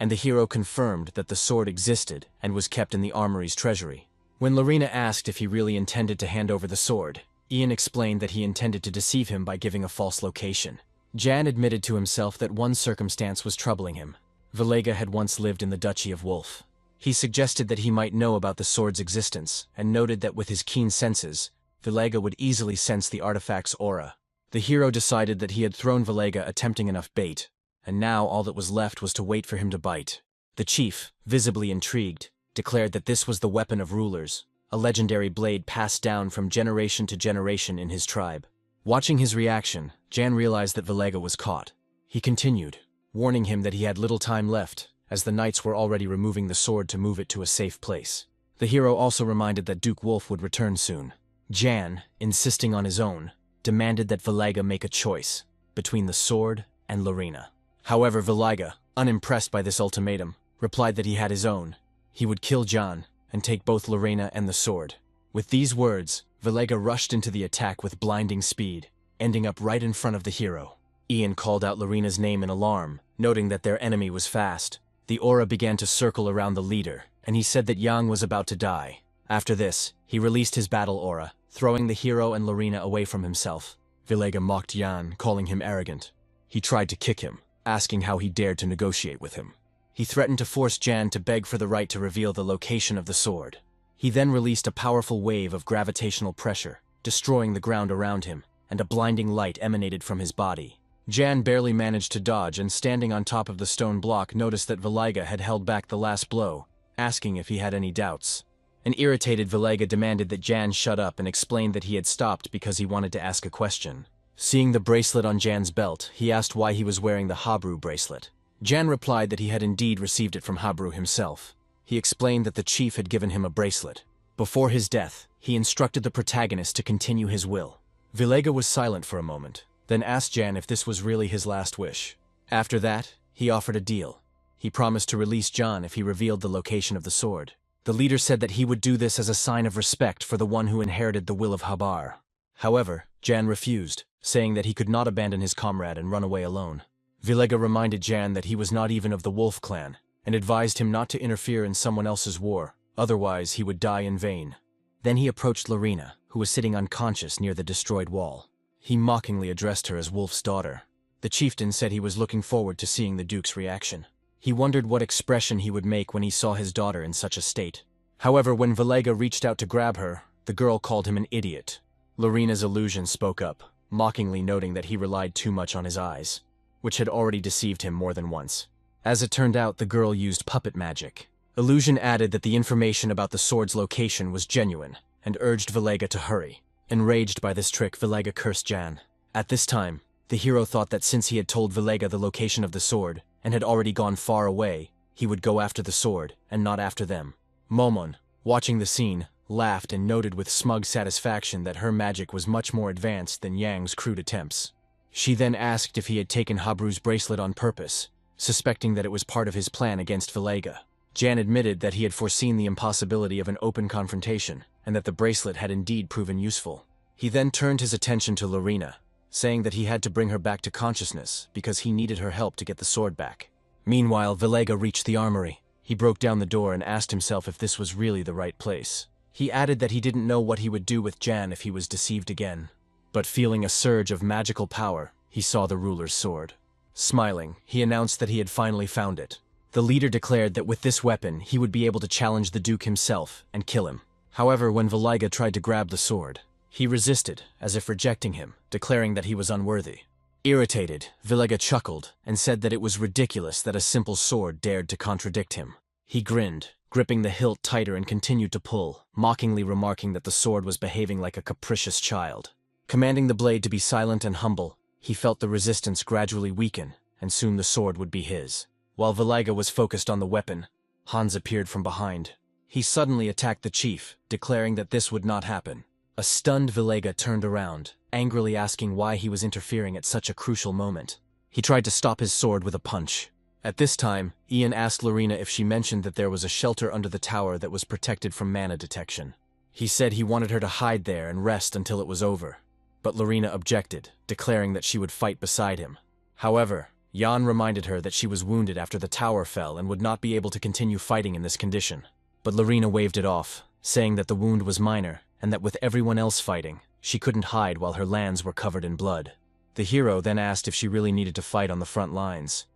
and the hero confirmed that the sword existed and was kept in the armory's treasury. When Lorena asked if he really intended to hand over the sword, Ian explained that he intended to deceive him by giving a false location. Jan admitted to himself that one circumstance was troubling him. Vilega had once lived in the Duchy of Wolf. He suggested that he might know about the sword's existence, and noted that with his keen senses, Vilega would easily sense the artifact's aura. The hero decided that he had thrown Vilega attempting enough bait, and now all that was left was to wait for him to bite. The chief, visibly intrigued, declared that this was the weapon of rulers, a legendary blade passed down from generation to generation in his tribe. Watching his reaction, Jan realized that Vilega was caught. He continued, warning him that he had little time left, as the knights were already removing the sword to move it to a safe place. The hero also reminded that Duke Wolf would return soon. Jan, insisting on his own, demanded that Vilega make a choice between the sword and Lorena. However, Vilega, unimpressed by this ultimatum, replied that he had his own. He would kill Jan and take both Lorena and the sword. With these words, Vilega rushed into the attack with blinding speed. ending up right in front of the hero. Ian called out Lorena's name in alarm, noting that their enemy was fast. The aura began to circle around the leader, and he said that Yang was about to die. After this, he released his battle aura, throwing the hero and Lorena away from himself. Vilega mocked Yan, calling him arrogant. He tried to kick him, asking how he dared to negotiate with him. He threatened to force Jan to beg for the right to reveal the location of the sword. He then released a powerful wave of gravitational pressure, destroying the ground around him, and a blinding light emanated from his body. Jan barely managed to dodge and, standing on top of the stone block, noticed that Vilega had held back the last blow, asking if he had any doubts. An irritated Vilega demanded that Jan shut up and explained that he had stopped because he wanted to ask a question. Seeing the bracelet on Jan's belt, he asked why he was wearing the Habru bracelet. Jan replied that he had indeed received it from Habru himself. He explained that the chief had given him a bracelet. Before his death, he instructed the protagonist to continue his will. Vilega was silent for a moment, then asked Jan if this was really his last wish. After that, he offered a deal. He promised to release Jan if he revealed the location of the sword. The leader said that he would do this as a sign of respect for the one who inherited the will of Habar. However, Jan refused, saying that he could not abandon his comrade and run away alone. Vilega reminded Jan that he was not even of the Wolf clan, and advised him not to interfere in someone else's war, otherwise he would die in vain. Then he approached Lorena, who was sitting unconscious near the destroyed wall. He mockingly addressed her as Wolf's daughter. The chieftain said he was looking forward to seeing the Duke's reaction. He wondered what expression he would make when he saw his daughter in such a state. However, when Vilega reached out to grab her, the girl called him an idiot. Lorena's illusion spoke up, mockingly noting that he relied too much on his eyes, which had already deceived him more than once. As it turned out, the girl used puppet magic. Illusion added that the information about the sword's location was genuine, and urged Vilega to hurry. Enraged by this trick, Vilega cursed Jan. At this time, the hero thought that since he had told Vilega the location of the sword, and had already gone far away, he would go after the sword, and not after them. Momon, watching the scene, laughed and noted with smug satisfaction that her magic was much more advanced than Yang's crude attempts. She then asked if he had taken Habru's bracelet on purpose, suspecting that it was part of his plan against Vilega. Jan admitted that he had foreseen the impossibility of an open confrontation, and that the bracelet had indeed proven useful. He then turned his attention to Lorena, saying that he had to bring her back to consciousness because he needed her help to get the sword back. Meanwhile, Vilega reached the armory. He broke down the door and asked himself if this was really the right place. He added that he didn't know what he would do with Jan if he was deceived again. But feeling a surge of magical power, he saw the ruler's sword. Smiling, he announced that he had finally found it. The leader declared that with this weapon, he would be able to challenge the Duke himself and kill him. However, when Vilega tried to grab the sword, he resisted, as if rejecting him, declaring that he was unworthy. Irritated, Vilega chuckled and said that it was ridiculous that a simple sword dared to contradict him. He grinned, gripping the hilt tighter, and continued to pull, mockingly remarking that the sword was behaving like a capricious child. Commanding the blade to be silent and humble, he felt the resistance gradually weaken, and soon the sword would be his. While Vilega was focused on the weapon, Hans appeared from behind. He suddenly attacked the chief, declaring that this would not happen. A stunned Vilega turned around, angrily asking why he was interfering at such a crucial moment. He tried to stop his sword with a punch. At this time, Ian asked Lorena if she mentioned that there was a shelter under the tower that was protected from mana detection. He said he wanted her to hide there and rest until it was over. But Lorena objected, declaring that she would fight beside him. However, Jan reminded her that she was wounded after the tower fell and would not be able to continue fighting in this condition. But Lorena waved it off, saying that the wound was minor, and that with everyone else fighting, she couldn't hide while her lands were covered in blood. The hero then asked if she really needed to fight on the front lines,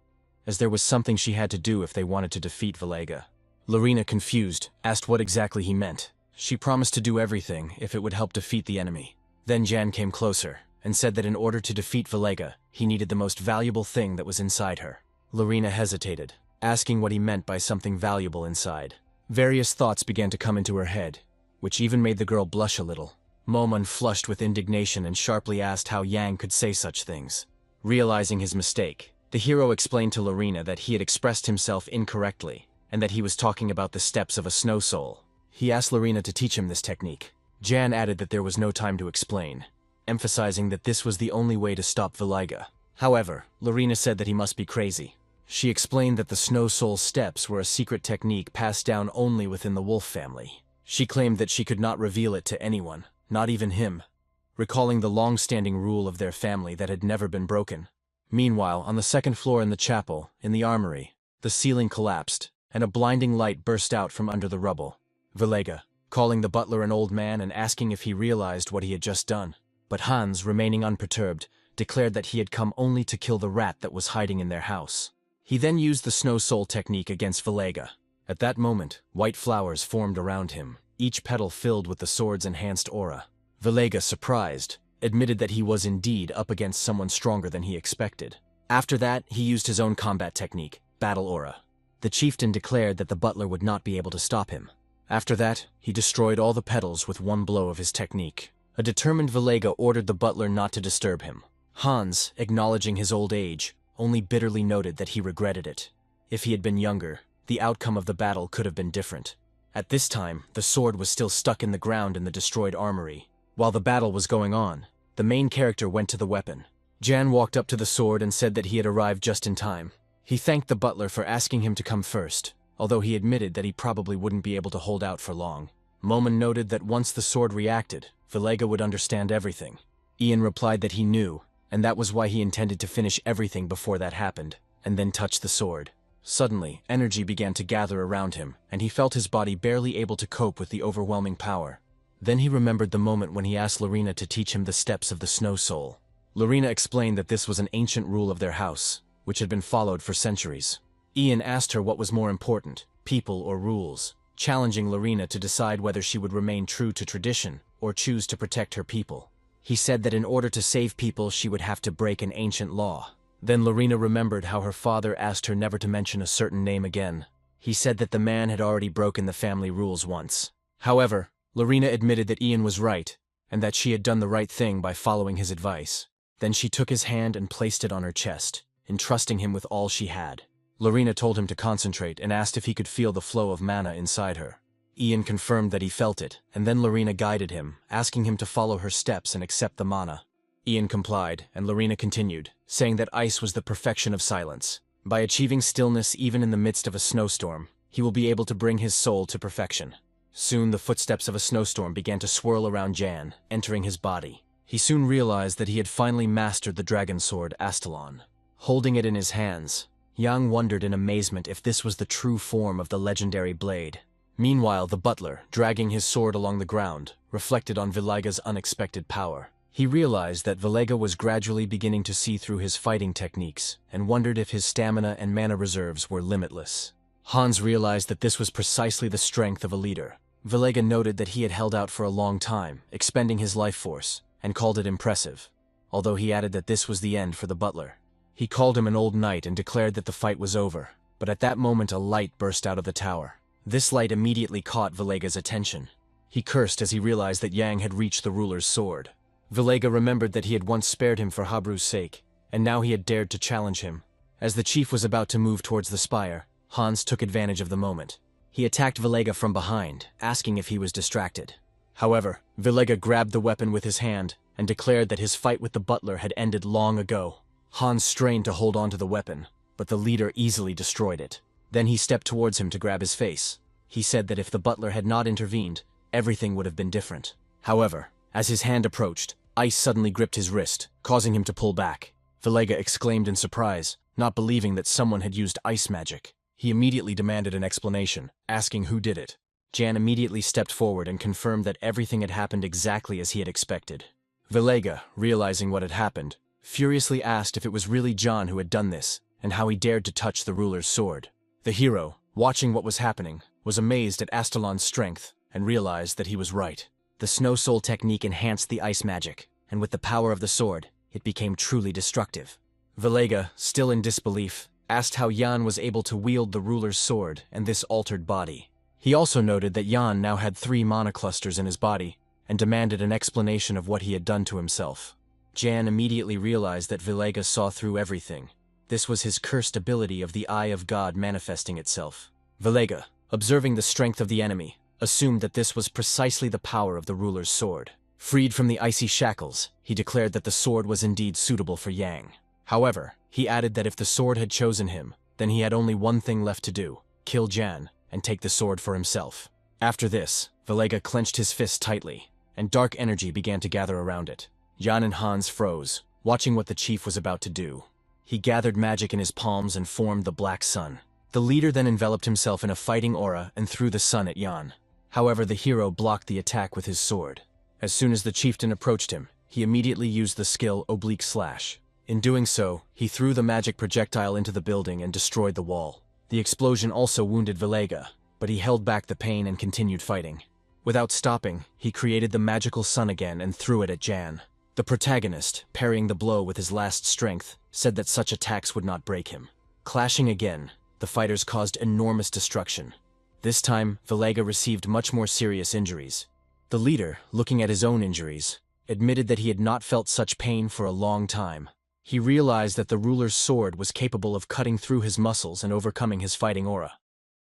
as there was something she had to do if they wanted to defeat Vilega. Lorena, confused, asked what exactly he meant. She promised to do everything if it would help defeat the enemy. Then Jan came closer, and said that in order to defeat Vilega, he needed the most valuable thing that was inside her. Lorena hesitated, asking what he meant by something valuable inside. Various thoughts began to come into her head, which even made the girl blush a little. Momon flushed with indignation and sharply asked how Yang could say such things. Realizing his mistake, the hero explained to Lorena that he had expressed himself incorrectly, and that he was talking about the steps of a snow soul. He asked Lorena to teach him this technique. Jan added that there was no time to explain, emphasizing that this was the only way to stop Vilega. However, Lorena said that he must be crazy. She explained that the Snow Soul steps were a secret technique passed down only within the wolf family. She claimed that she could not reveal it to anyone, not even him. recalling the long-standing rule of their family that had never been broken. Meanwhile, on the second floor in the chapel, in the armory, the ceiling collapsed, and a blinding light burst out from under the rubble. Vilega, calling the butler an old man and asking if he realized what he had just done. But Hans, remaining unperturbed, declared that he had come only to kill the rat that was hiding in their house. He then used the snow soul technique against Vilega. At that moment, white flowers formed around him, each petal filled with the sword's enhanced aura. Vilega, surprised, admitted that he was indeed up against someone stronger than he expected. After that, he used his own combat technique, Battle Aura. The chieftain declared that the butler would not be able to stop him. After that, he destroyed all the petals with one blow of his technique. A determined Vilega ordered the butler not to disturb him. Hans, acknowledging his old age, only bitterly noted that he regretted it. If he had been younger, the outcome of the battle could have been different. At this time, the sword was still stuck in the ground in the destroyed armory. While the battle was going on, the main character went to the weapon. Jan walked up to the sword and said that he had arrived just in time. He thanked the butler for asking him to come first, although he admitted that he probably wouldn't be able to hold out for long. Moman noted that once the sword reacted, Vilega would understand everything. Ian replied that he knew, and that was why he intended to finish everything before that happened, and then touch the sword. Suddenly, energy began to gather around him, and he felt his body barely able to cope with the overwhelming power. Then he remembered the moment when he asked Lorena to teach him the steps of the Snow Soul. Lorena explained that this was an ancient rule of their house, which had been followed for centuries. Ian asked her what was more important, people or rules, challenging Lorena to decide whether she would remain true to tradition or choose to protect her people. He said that in order to save people, she would have to break an ancient law. Then Lorena remembered how her father asked her never to mention a certain name again. He said that the man had already broken the family rules once. However, Lorena admitted that Ian was right, and that she had done the right thing by following his advice. Then she took his hand and placed it on her chest, entrusting him with all she had. Lorena told him to concentrate and asked if he could feel the flow of mana inside her. Ian confirmed that he felt it, and then Lorena guided him, asking him to follow her steps and accept the mana. Ian complied, and Lorena continued, saying that ice was the perfection of silence. By achieving stillness even in the midst of a snowstorm, he will be able to bring his soul to perfection. Soon the footsteps of a snowstorm began to swirl around Jan, entering his body. He soon realized that he had finally mastered the dragon sword Astalon. Holding it in his hands, Yang wondered in amazement if this was the true form of the legendary blade. Meanwhile, the butler, dragging his sword along the ground, reflected on Vilega's unexpected power. He realized that Vilega was gradually beginning to see through his fighting techniques, and wondered if his stamina and mana reserves were limitless. Hans realized that this was precisely the strength of a leader. Vilega noted that he had held out for a long time, expending his life force, and called it impressive, although he added that this was the end for the butler. He called him an old knight and declared that the fight was over, but at that moment a light burst out of the tower. This light immediately caught Vilega's attention. He cursed as he realized that Yang had reached the ruler's sword. Vilega remembered that he had once spared him for Habru's sake, and now he had dared to challenge him. As the chief was about to move towards the spire, Hans took advantage of the moment. He attacked Vilega from behind, asking if he was distracted. However, Vilega grabbed the weapon with his hand and declared that his fight with the butler had ended long ago. Hans strained to hold on to the weapon, but the leader easily destroyed it. Then he stepped towards him to grab his face. He said that if the butler had not intervened, everything would have been different. However, as his hand approached, ice suddenly gripped his wrist, causing him to pull back. Vilega exclaimed in surprise, not believing that someone had used ice magic. He immediately demanded an explanation, asking who did it. Jan immediately stepped forward and confirmed that everything had happened exactly as he had expected. Vilega, realizing what had happened, furiously asked if it was really John who had done this, and how he dared to touch the ruler's sword. The hero, watching what was happening, was amazed at Astalon's strength, and realized that he was right. The Snow Soul technique enhanced the ice magic, and with the power of the sword, it became truly destructive. Vilega, still in disbelief, asked how Jan was able to wield the ruler's sword and this altered body. He also noted that Jan now had 3 mana clusters in his body, and demanded an explanation of what he had done to himself. Jan immediately realized that Vilega saw through everything. This was his cursed ability of the Eye of God manifesting itself. Vilega, observing the strength of the enemy, assumed that this was precisely the power of the ruler's sword. Freed from the icy shackles, he declared that the sword was indeed suitable for Yang. However, he added that if the sword had chosen him, then he had only one thing left to do: kill Jan and take the sword for himself. After this, Vilega clenched his fist tightly, and dark energy began to gather around it. Jan and Hans froze, watching what the chief was about to do. He gathered magic in his palms and formed the Black Sun. The leader then enveloped himself in a fighting aura and threw the sun at Jan. However, the hero blocked the attack with his sword. As soon as the chieftain approached him, he immediately used the skill Oblique Slash. In doing so, he threw the magic projectile into the building and destroyed the wall. The explosion also wounded Vilega, but he held back the pain and continued fighting. Without stopping, he created the magical sun again and threw it at Jan. The protagonist, parrying the blow with his last strength, said that such attacks would not break him. Clashing again, the fighters caused enormous destruction. This time, Vilega received much more serious injuries. The leader, looking at his own injuries, admitted that he had not felt such pain for a long time. He realized that the ruler's sword was capable of cutting through his muscles and overcoming his fighting aura.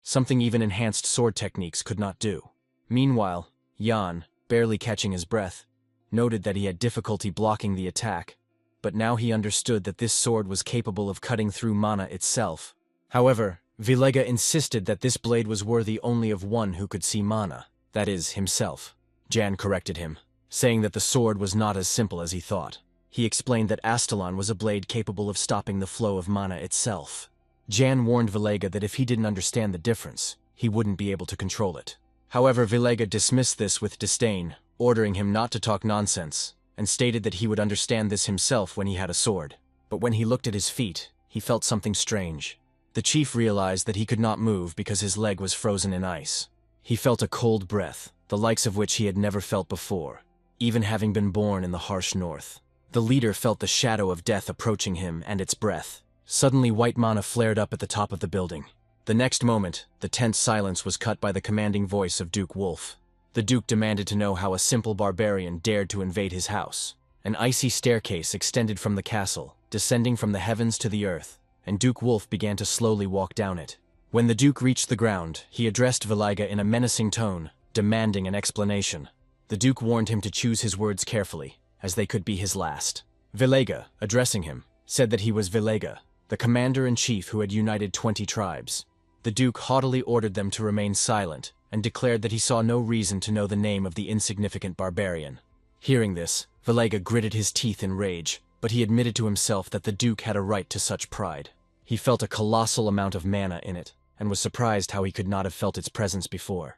Something even enhanced sword techniques could not do. Meanwhile, Jan, barely catching his breath, noted that he had difficulty blocking the attack, but now he understood that this sword was capable of cutting through mana itself. However, Vilega insisted that this blade was worthy only of one who could see mana, that is, himself. Jan corrected him, saying that the sword was not as simple as he thought. He explained that Astalon was a blade capable of stopping the flow of mana itself. Jan warned Vilega that if he didn't understand the difference, he wouldn't be able to control it. However, Vilega dismissed this with disdain, ordering him not to talk nonsense, and stated that he would understand this himself when he had a sword. But when he looked at his feet, he felt something strange. The chief realized that he could not move because his leg was frozen in ice. He felt a cold breath, the likes of which he had never felt before, even having been born in the harsh north. The leader felt the shadow of death approaching him and its breath. Suddenly, white mana flared up at the top of the building. The next moment, the tense silence was cut by the commanding voice of Duke Wolf. The Duke demanded to know how a simple barbarian dared to invade his house. An icy staircase extended from the castle, descending from the heavens to the earth, and Duke Wolf began to slowly walk down it. When the Duke reached the ground, he addressed Vilega in a menacing tone, demanding an explanation. The Duke warned him to choose his words carefully, as they could be his last. Vilega, addressing him, said that he was Vilega, the commander-in-chief who had united 20 tribes. The Duke haughtily ordered them to remain silent, and declared that he saw no reason to know the name of the insignificant barbarian. Hearing this, Vilega gritted his teeth in rage, but he admitted to himself that the Duke had a right to such pride. He felt a colossal amount of mana in it, and was surprised how he could not have felt its presence before.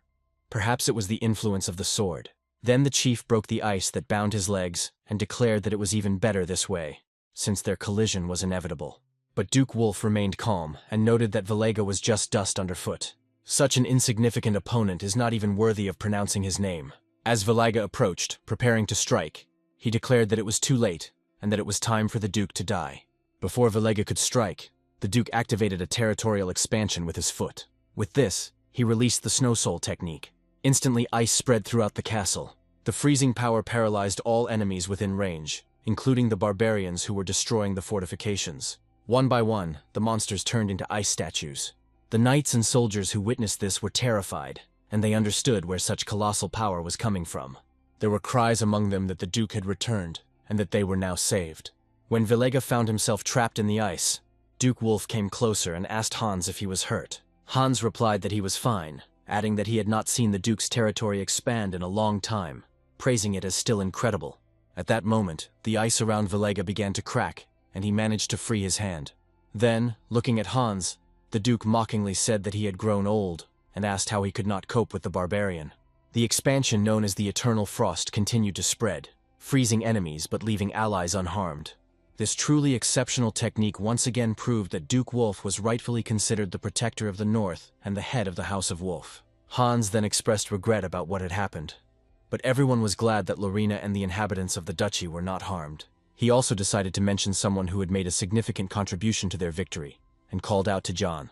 Perhaps it was the influence of the sword. Then the chief broke the ice that bound his legs, and declared that it was even better this way, since their collision was inevitable. But Duke Wolf remained calm, and noted that Vilega was just dust underfoot. Such an insignificant opponent is not even worthy of pronouncing his name. As Vilega approached, preparing to strike, he declared that it was too late, and that it was time for the Duke to die. Before Vilega could strike, the Duke activated a territorial expansion with his foot. With this, he released the Snow Soul technique. Instantly, ice spread throughout the castle. The freezing power paralyzed all enemies within range, including the barbarians who were destroying the fortifications. One by one, the monsters turned into ice statues. The knights and soldiers who witnessed this were terrified, and they understood where such colossal power was coming from. There were cries among them that the Duke had returned, and that they were now saved. When Vilega found himself trapped in the ice, Duke Wolf came closer and asked Hans if he was hurt. Hans replied that he was fine, adding that he had not seen the Duke's territory expand in a long time, praising it as still incredible. At that moment, the ice around Vilega began to crack, and he managed to free his hand. Then, looking at Hans, the Duke mockingly said that he had grown old, and asked how he could not cope with the barbarian. The expansion known as the Eternal Frost continued to spread, freezing enemies but leaving allies unharmed. This truly exceptional technique once again proved that Duke Wolf was rightfully considered the protector of the North and the head of the House of Wolf. Hans then expressed regret about what had happened, but everyone was glad that Lorena and the inhabitants of the duchy were not harmed. He also decided to mention someone who had made a significant contribution to their victory, and called out to John.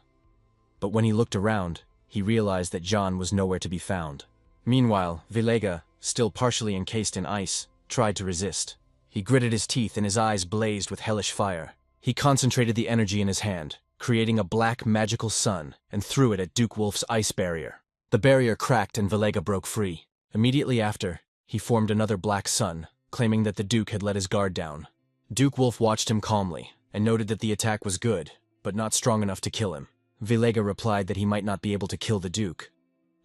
But when he looked around, he realized that John was nowhere to be found. Meanwhile, Vilega, still partially encased in ice, tried to resist. He gritted his teeth and his eyes blazed with hellish fire. He concentrated the energy in his hand, creating a black magical sun, and threw it at Duke Wolf's ice barrier. The barrier cracked and Vilega broke free. Immediately after, he formed another black sun, claiming that the Duke had let his guard down. Duke Wolf watched him calmly, and noted that the attack was good, but not strong enough to kill him. Vilega replied that he might not be able to kill the Duke,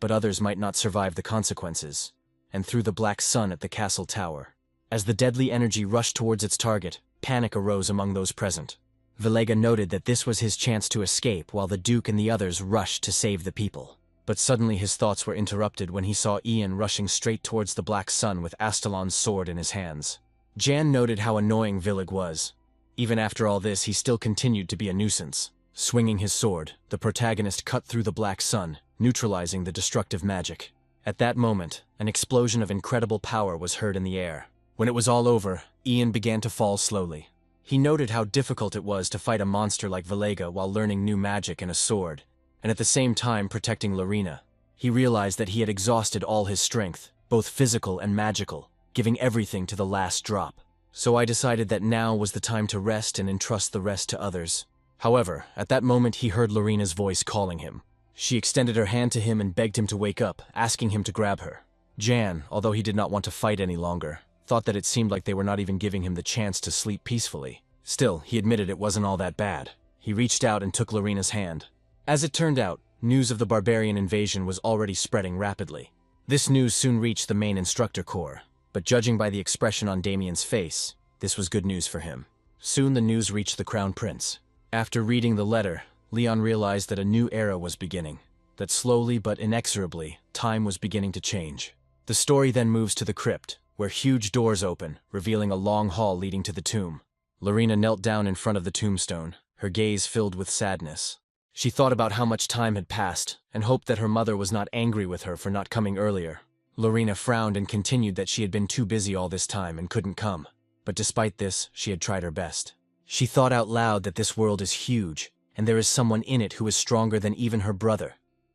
but others might not survive the consequences, and threw the black sun at the castle tower. As the deadly energy rushed towards its target, panic arose among those present. Vilega noted that this was his chance to escape while the Duke and the others rushed to save the people. But suddenly his thoughts were interrupted when he saw Ian rushing straight towards the black sun with Astalon's sword in his hands. Jan noted how annoying Vileg was. Even after all this, he still continued to be a nuisance. Swinging his sword, the protagonist cut through the black sun, neutralizing the destructive magic. At that moment, an explosion of incredible power was heard in the air. When it was all over, Ian began to fall slowly. He noted how difficult it was to fight a monster like Vilega while learning new magic and a sword, and at the same time protecting Lorena. He realized that he had exhausted all his strength, both physical and magical, giving everything to the last drop. So I decided that now was the time to rest and entrust the rest to others. However, at that moment he heard Lorena's voice calling him. She extended her hand to him and begged him to wake up, asking him to grab her. Jan, although he did not want to fight any longer, thought that it seemed like they were not even giving him the chance to sleep peacefully. Still, he admitted it wasn't all that bad. He reached out and took Lorena's hand. As it turned out, news of the barbarian invasion was already spreading rapidly. This news soon reached the main instructor corps, but judging by the expression on Damien's face, this was good news for him. Soon the news reached the Crown Prince. After reading the letter, Leon realized that a new era was beginning, that slowly but inexorably, time was beginning to change. The story then moves to the crypt, where huge doors open, revealing a long hall leading to the tomb. Lorena knelt down in front of the tombstone, her gaze filled with sadness. She thought about how much time had passed, and hoped that her mother was not angry with her for not coming earlier. Lorena frowned and continued that she had been too busy all this time and couldn't come. But despite this, she had tried her best. She thought out loud that this world is huge, and there is someone in it who is stronger than even her brother.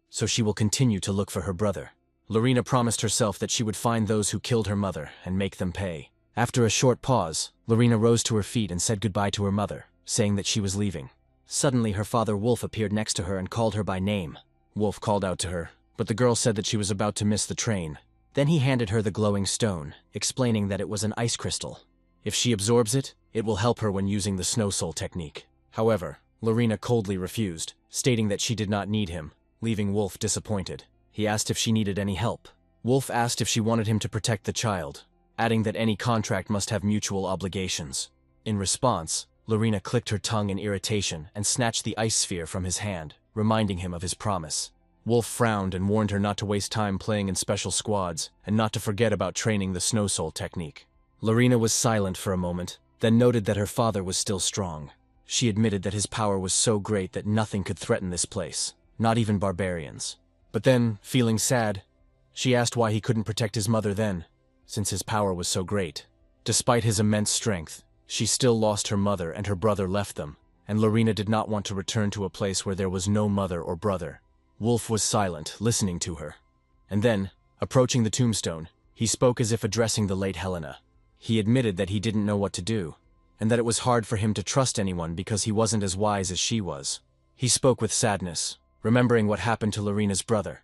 So she will continue to look for her brother. Lorena promised herself that she would find those who killed her mother and make them pay. After a short pause, Lorena rose to her feet and said goodbye to her mother, saying that she was leaving. Suddenly her father Wolf appeared next to her and called her by name. Wolf called out to her, but the girl said that she was about to miss the train. Then he handed her the glowing stone, explaining that it was an ice crystal. If she absorbs it, it will help her when using the Snow Soul technique. However, Lorena coldly refused, stating that she did not need him, leaving Wolf disappointed. He asked if she needed any help. Wolf asked if she wanted him to protect the child, adding that any contract must have mutual obligations. In response, Lorena clicked her tongue in irritation and snatched the ice sphere from his hand, reminding him of his promise. Wolf frowned and warned her not to waste time playing in special squads and not to forget about training the Snow Soul technique. Lorena was silent for a moment, then noted that her father was still strong. She admitted that his power was so great that nothing could threaten this place, not even barbarians. But then, feeling sad, she asked why he couldn't protect his mother then, since his power was so great. Despite his immense strength, she still lost her mother and her brother left them, and Lorena did not want to return to a place where there was no mother or brother. Wolf was silent, listening to her. And then, approaching the tombstone, he spoke as if addressing the late Helena. He admitted that he didn't know what to do, and that it was hard for him to trust anyone because he wasn't as wise as she was. He spoke with sadness, remembering what happened to Lorena's brother,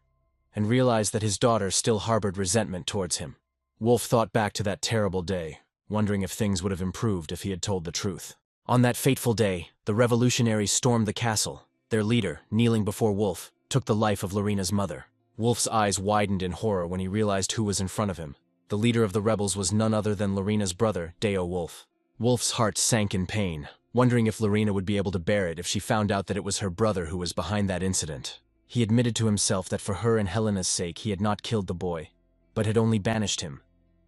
and realized that his daughter still harbored resentment towards him. Wolf thought back to that terrible day, wondering if things would have improved if he had told the truth. On that fateful day, the revolutionaries stormed the castle. Their leader, kneeling before Wolf, took the life of Lorena's mother. Wolf's eyes widened in horror when he realized who was in front of him. The leader of the rebels was none other than Lorena's brother, Deo Wolf. Wolf's heart sank in pain, wondering if Lorena would be able to bear it if she found out that it was her brother who was behind that incident. He admitted to himself that for her and Helena's sake he had not killed the boy, but had only banished him,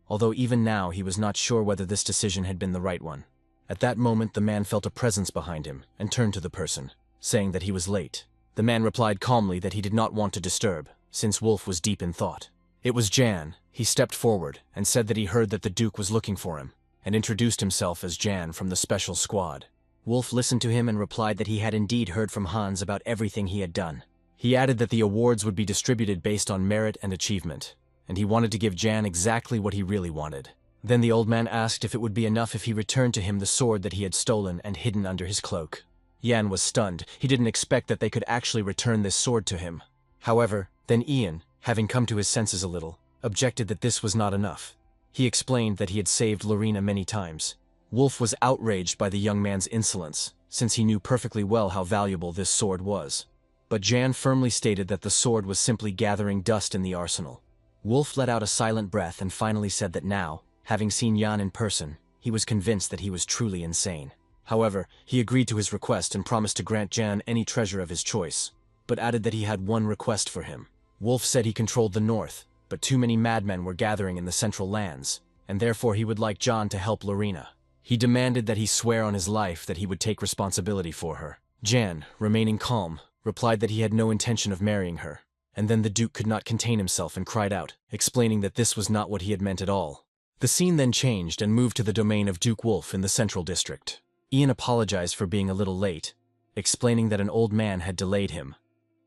although even now he was not sure whether this decision had been the right one. At that moment the man felt a presence behind him and turned to the person, saying that he was late. The man replied calmly that he did not want to disturb, since Wolf was deep in thought. It was Jan. He stepped forward and said that he heard that the Duke was looking for him, and introduced himself as Jan from the special squad. Wolf listened to him and replied that he had indeed heard from Hans about everything he had done. He added that the awards would be distributed based on merit and achievement, and he wanted to give Jan exactly what he really wanted. Then the old man asked if it would be enough if he returned to him the sword that he had stolen and hidden under his cloak. Jan was stunned. He didn't expect that they could actually return this sword to him. However, then Ian, having come to his senses a little, objected that this was not enough. He explained that he had saved Lorena many times. Wolf was outraged by the young man's insolence, since he knew perfectly well how valuable this sword was. But Jan firmly stated that the sword was simply gathering dust in the arsenal. Wolf let out a silent breath and finally said that now, having seen Yan in person, he was convinced that he was truly insane. However, he agreed to his request and promised to grant Jan any treasure of his choice, but added that he had one request for him. Wolf said he controlled the north, but too many madmen were gathering in the central lands, and therefore he would like Jan to help Lorena. He demanded that he swear on his life that he would take responsibility for her. Jan, remaining calm, replied that he had no intention of marrying her, and then the Duke could not contain himself and cried out, explaining that this was not what he had meant at all. The scene then changed and moved to the domain of Duke Wolf in the Central District. Ian apologized for being a little late, explaining that an old man had delayed him,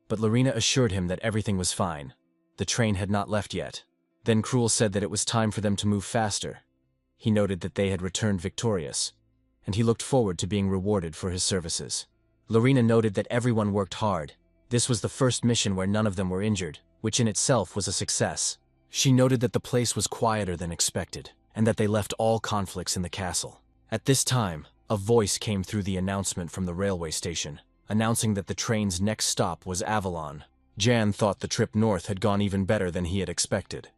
but Lorena assured him that everything was fine. The train had not left yet. Then Cruel said that it was time for them to move faster. He noted that they had returned victorious, and he looked forward to being rewarded for his services. Lorena noted that everyone worked hard. This was the first mission where none of them were injured, which in itself was a success. She noted that the place was quieter than expected, and that they left all conflicts in the castle. At this time, a voice came through the announcement from the railway station, announcing that the train's next stop was Avalon. Jan thought the trip north had gone even better than he had expected,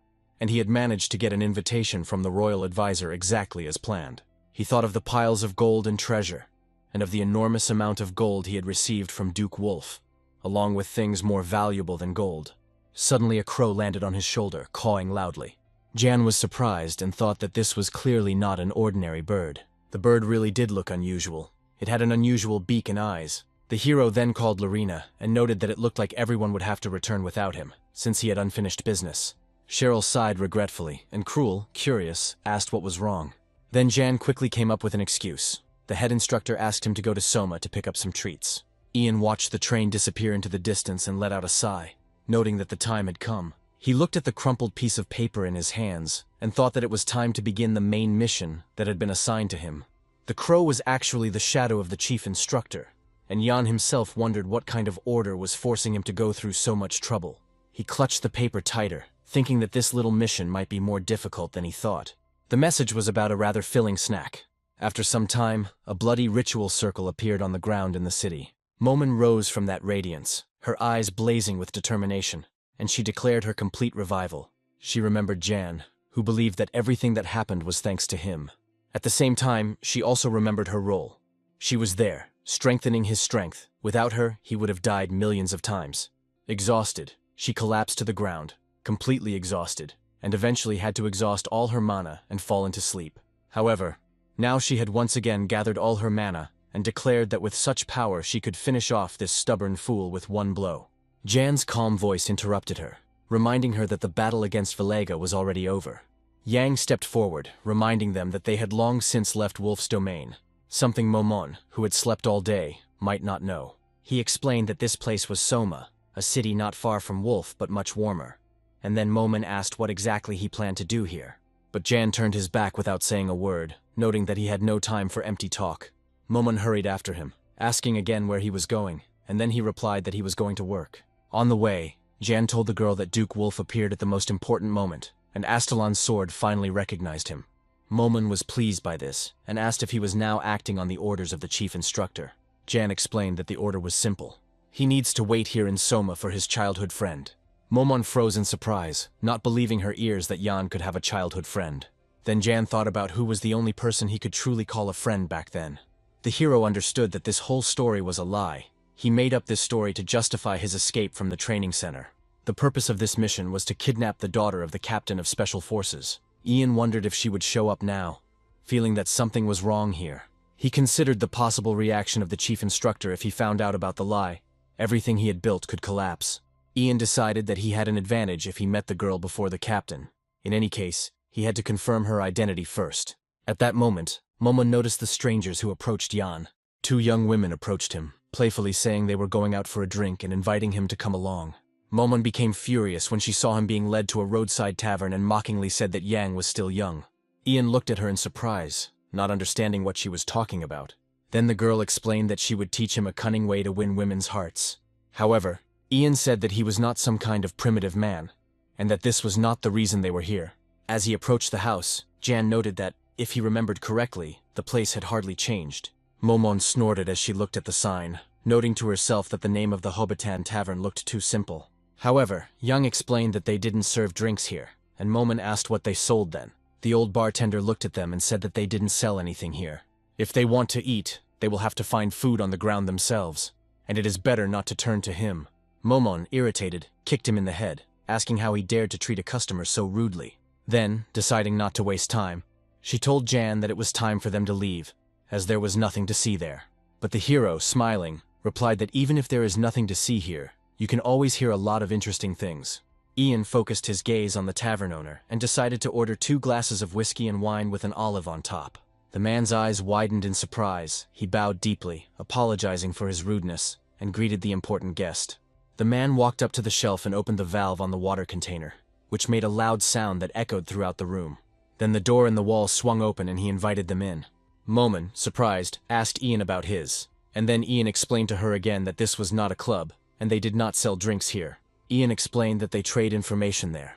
and he had managed to get an invitation from the royal advisor exactly as planned. He thought of the piles of gold and treasure, and of the enormous amount of gold he had received from Duke Wolf, along with things more valuable than gold. Suddenly a crow landed on his shoulder, cawing loudly. Jan was surprised and thought that this was clearly not an ordinary bird. The bird really did look unusual. It had an unusual beak and eyes. The hero then called Lorena and noted that it looked like everyone would have to return without him, since he had unfinished business. Cheryl sighed regretfully, and Cruel, curious, asked what was wrong. Then Jan quickly came up with an excuse. The head instructor asked him to go to Soma to pick up some treats. Ian watched the train disappear into the distance and let out a sigh, noting that the time had come. He looked at the crumpled piece of paper in his hands and thought that it was time to begin the main mission that had been assigned to him. The crow was actually the shadow of the chief instructor, and Jan himself wondered what kind of order was forcing him to go through so much trouble. He clutched the paper tighter, thinking that this little mission might be more difficult than he thought. The message was about a rather filling snack. After some time, a bloody ritual circle appeared on the ground in the city. Momon rose from that radiance, her eyes blazing with determination, and she declared her complete revival. She remembered Jan, who believed that everything that happened was thanks to him. At the same time, she also remembered her role. She was there, strengthening his strength. Without her, he would have died millions of times. Exhausted, she collapsed to the ground, completely exhausted, and eventually had to exhaust all her mana and fall into sleep. However, now she had once again gathered all her mana and declared that with such power she could finish off this stubborn fool with one blow. Jan's calm voice interrupted her, reminding her that the battle against Valega was already over. Yang stepped forward, reminding them that they had long since left Wolf's domain, something Momon, who had slept all day, might not know. He explained that this place was Soma, a city not far from Wolf but much warmer, and then Momon asked what exactly he planned to do here. But Jan turned his back without saying a word, noting that he had no time for empty talk. Momon hurried after him, asking again where he was going, and then he replied that he was going to work. On the way, Jan told the girl that Duke Wolf appeared at the most important moment, and Astalon's sword finally recognized him. Momon was pleased by this, and asked if he was now acting on the orders of the chief instructor. Jan explained that the order was simple. He needs to wait here in Soma for his childhood friend. Momon froze in surprise, not believing her ears that Jan could have a childhood friend. Then Jan thought about who was the only person he could truly call a friend back then. The hero understood that this whole story was a lie. He made up this story to justify his escape from the training center. The purpose of this mission was to kidnap the daughter of the captain of special forces. Ian wondered if she would show up now, feeling that something was wrong here. He considered the possible reaction of the chief instructor if he found out about the lie. Everything he had built could collapse. Ian decided that he had an advantage if he met the girl before the captain. In any case, he had to confirm her identity first. At that moment, Momon noticed the strangers who approached Jan. 2 young women approached him, playfully saying they were going out for a drink and inviting him to come along. Momon became furious when she saw him being led to a roadside tavern and mockingly said that Yang was still young. Ian looked at her in surprise, not understanding what she was talking about. Then the girl explained that she would teach him a cunning way to win women's hearts. However, Ian said that he was not some kind of primitive man, and that this was not the reason they were here. As he approached the house, Jan noted that, if he remembered correctly, the place had hardly changed. Momon snorted as she looked at the sign, noting to herself that the name of the Hobitan Tavern looked too simple. However, Young explained that they didn't serve drinks here, and Momon asked what they sold then. The old bartender looked at them and said that they didn't sell anything here. If they want to eat, they will have to find food on the ground themselves, and it is better not to turn to him. Momon, irritated, kicked him in the head, asking how he dared to treat a customer so rudely. Then, deciding not to waste time, she told Jan that it was time for them to leave, as there was nothing to see there. But the hero, smiling, replied that even if there is nothing to see here, you can always hear a lot of interesting things. Ian focused his gaze on the tavern owner and decided to order 2 glasses of whiskey and wine with an olive on top. The man's eyes widened in surprise. He bowed deeply, apologizing for his rudeness, and greeted the important guest. The man walked up to the shelf and opened the valve on the water container, which made a loud sound that echoed throughout the room. Then the door in the wall swung open and he invited them in. Momon, surprised, asked Ian about his, and then Ian explained to her again that this was not a club, and they did not sell drinks here. Ian explained that they trade information there.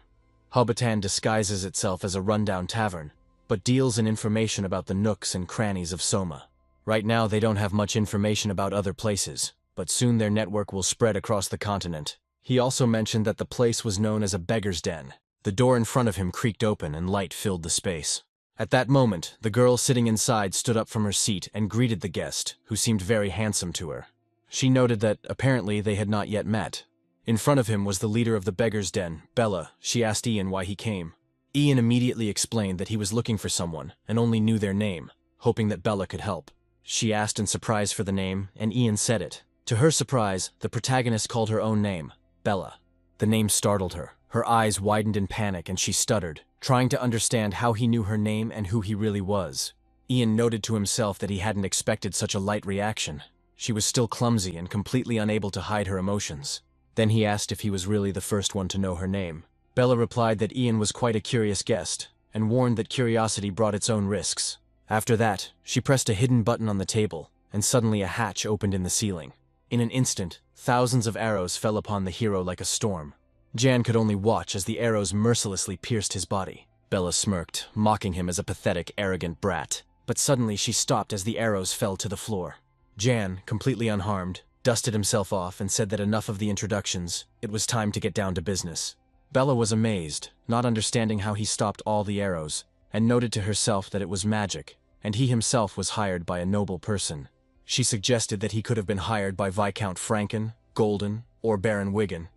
Hobbiton disguises itself as a rundown tavern, but deals in information about the nooks and crannies of Soma. Right now they don't have much information about other places, but soon their network will spread across the continent. He also mentioned that the place was known as a beggar's den. The door in front of him creaked open and light filled the space. At that moment, the girl sitting inside stood up from her seat and greeted the guest, who seemed very handsome to her. She noted that, apparently, they had not yet met. In front of him was the leader of the beggar's den, Bella. She asked Ian why he came. Ian immediately explained that he was looking for someone, and only knew their name, hoping that Bella could help. She asked in surprise for the name, and Ian said it. To her surprise, the protagonist called her own name, Bella. The name startled her. Her eyes widened in panic and she stuttered, trying to understand how he knew her name and who he really was. Ian noted to himself that he hadn't expected such a light reaction. She was still clumsy and completely unable to hide her emotions. Then he asked if he was really the first one to know her name. Bella replied that Ian was quite a curious guest, and warned that curiosity brought its own risks. After that, she pressed a hidden button on the table, and suddenly a hatch opened in the ceiling. In an instant, thousands of arrows fell upon the hero like a storm. Jan could only watch as the arrows mercilessly pierced his body. Bella smirked, mocking him as a pathetic, arrogant brat. But suddenly she stopped as the arrows fell to the floor. Jan, completely unharmed, dusted himself off and said that enough of the introductions, it was time to get down to business. Bella was amazed, not understanding how he stopped all the arrows, and noted to herself that it was magic, and he himself was hired by a noble person. She suggested that he could have been hired by Viscount Franken, Golden, or Baron Wigan.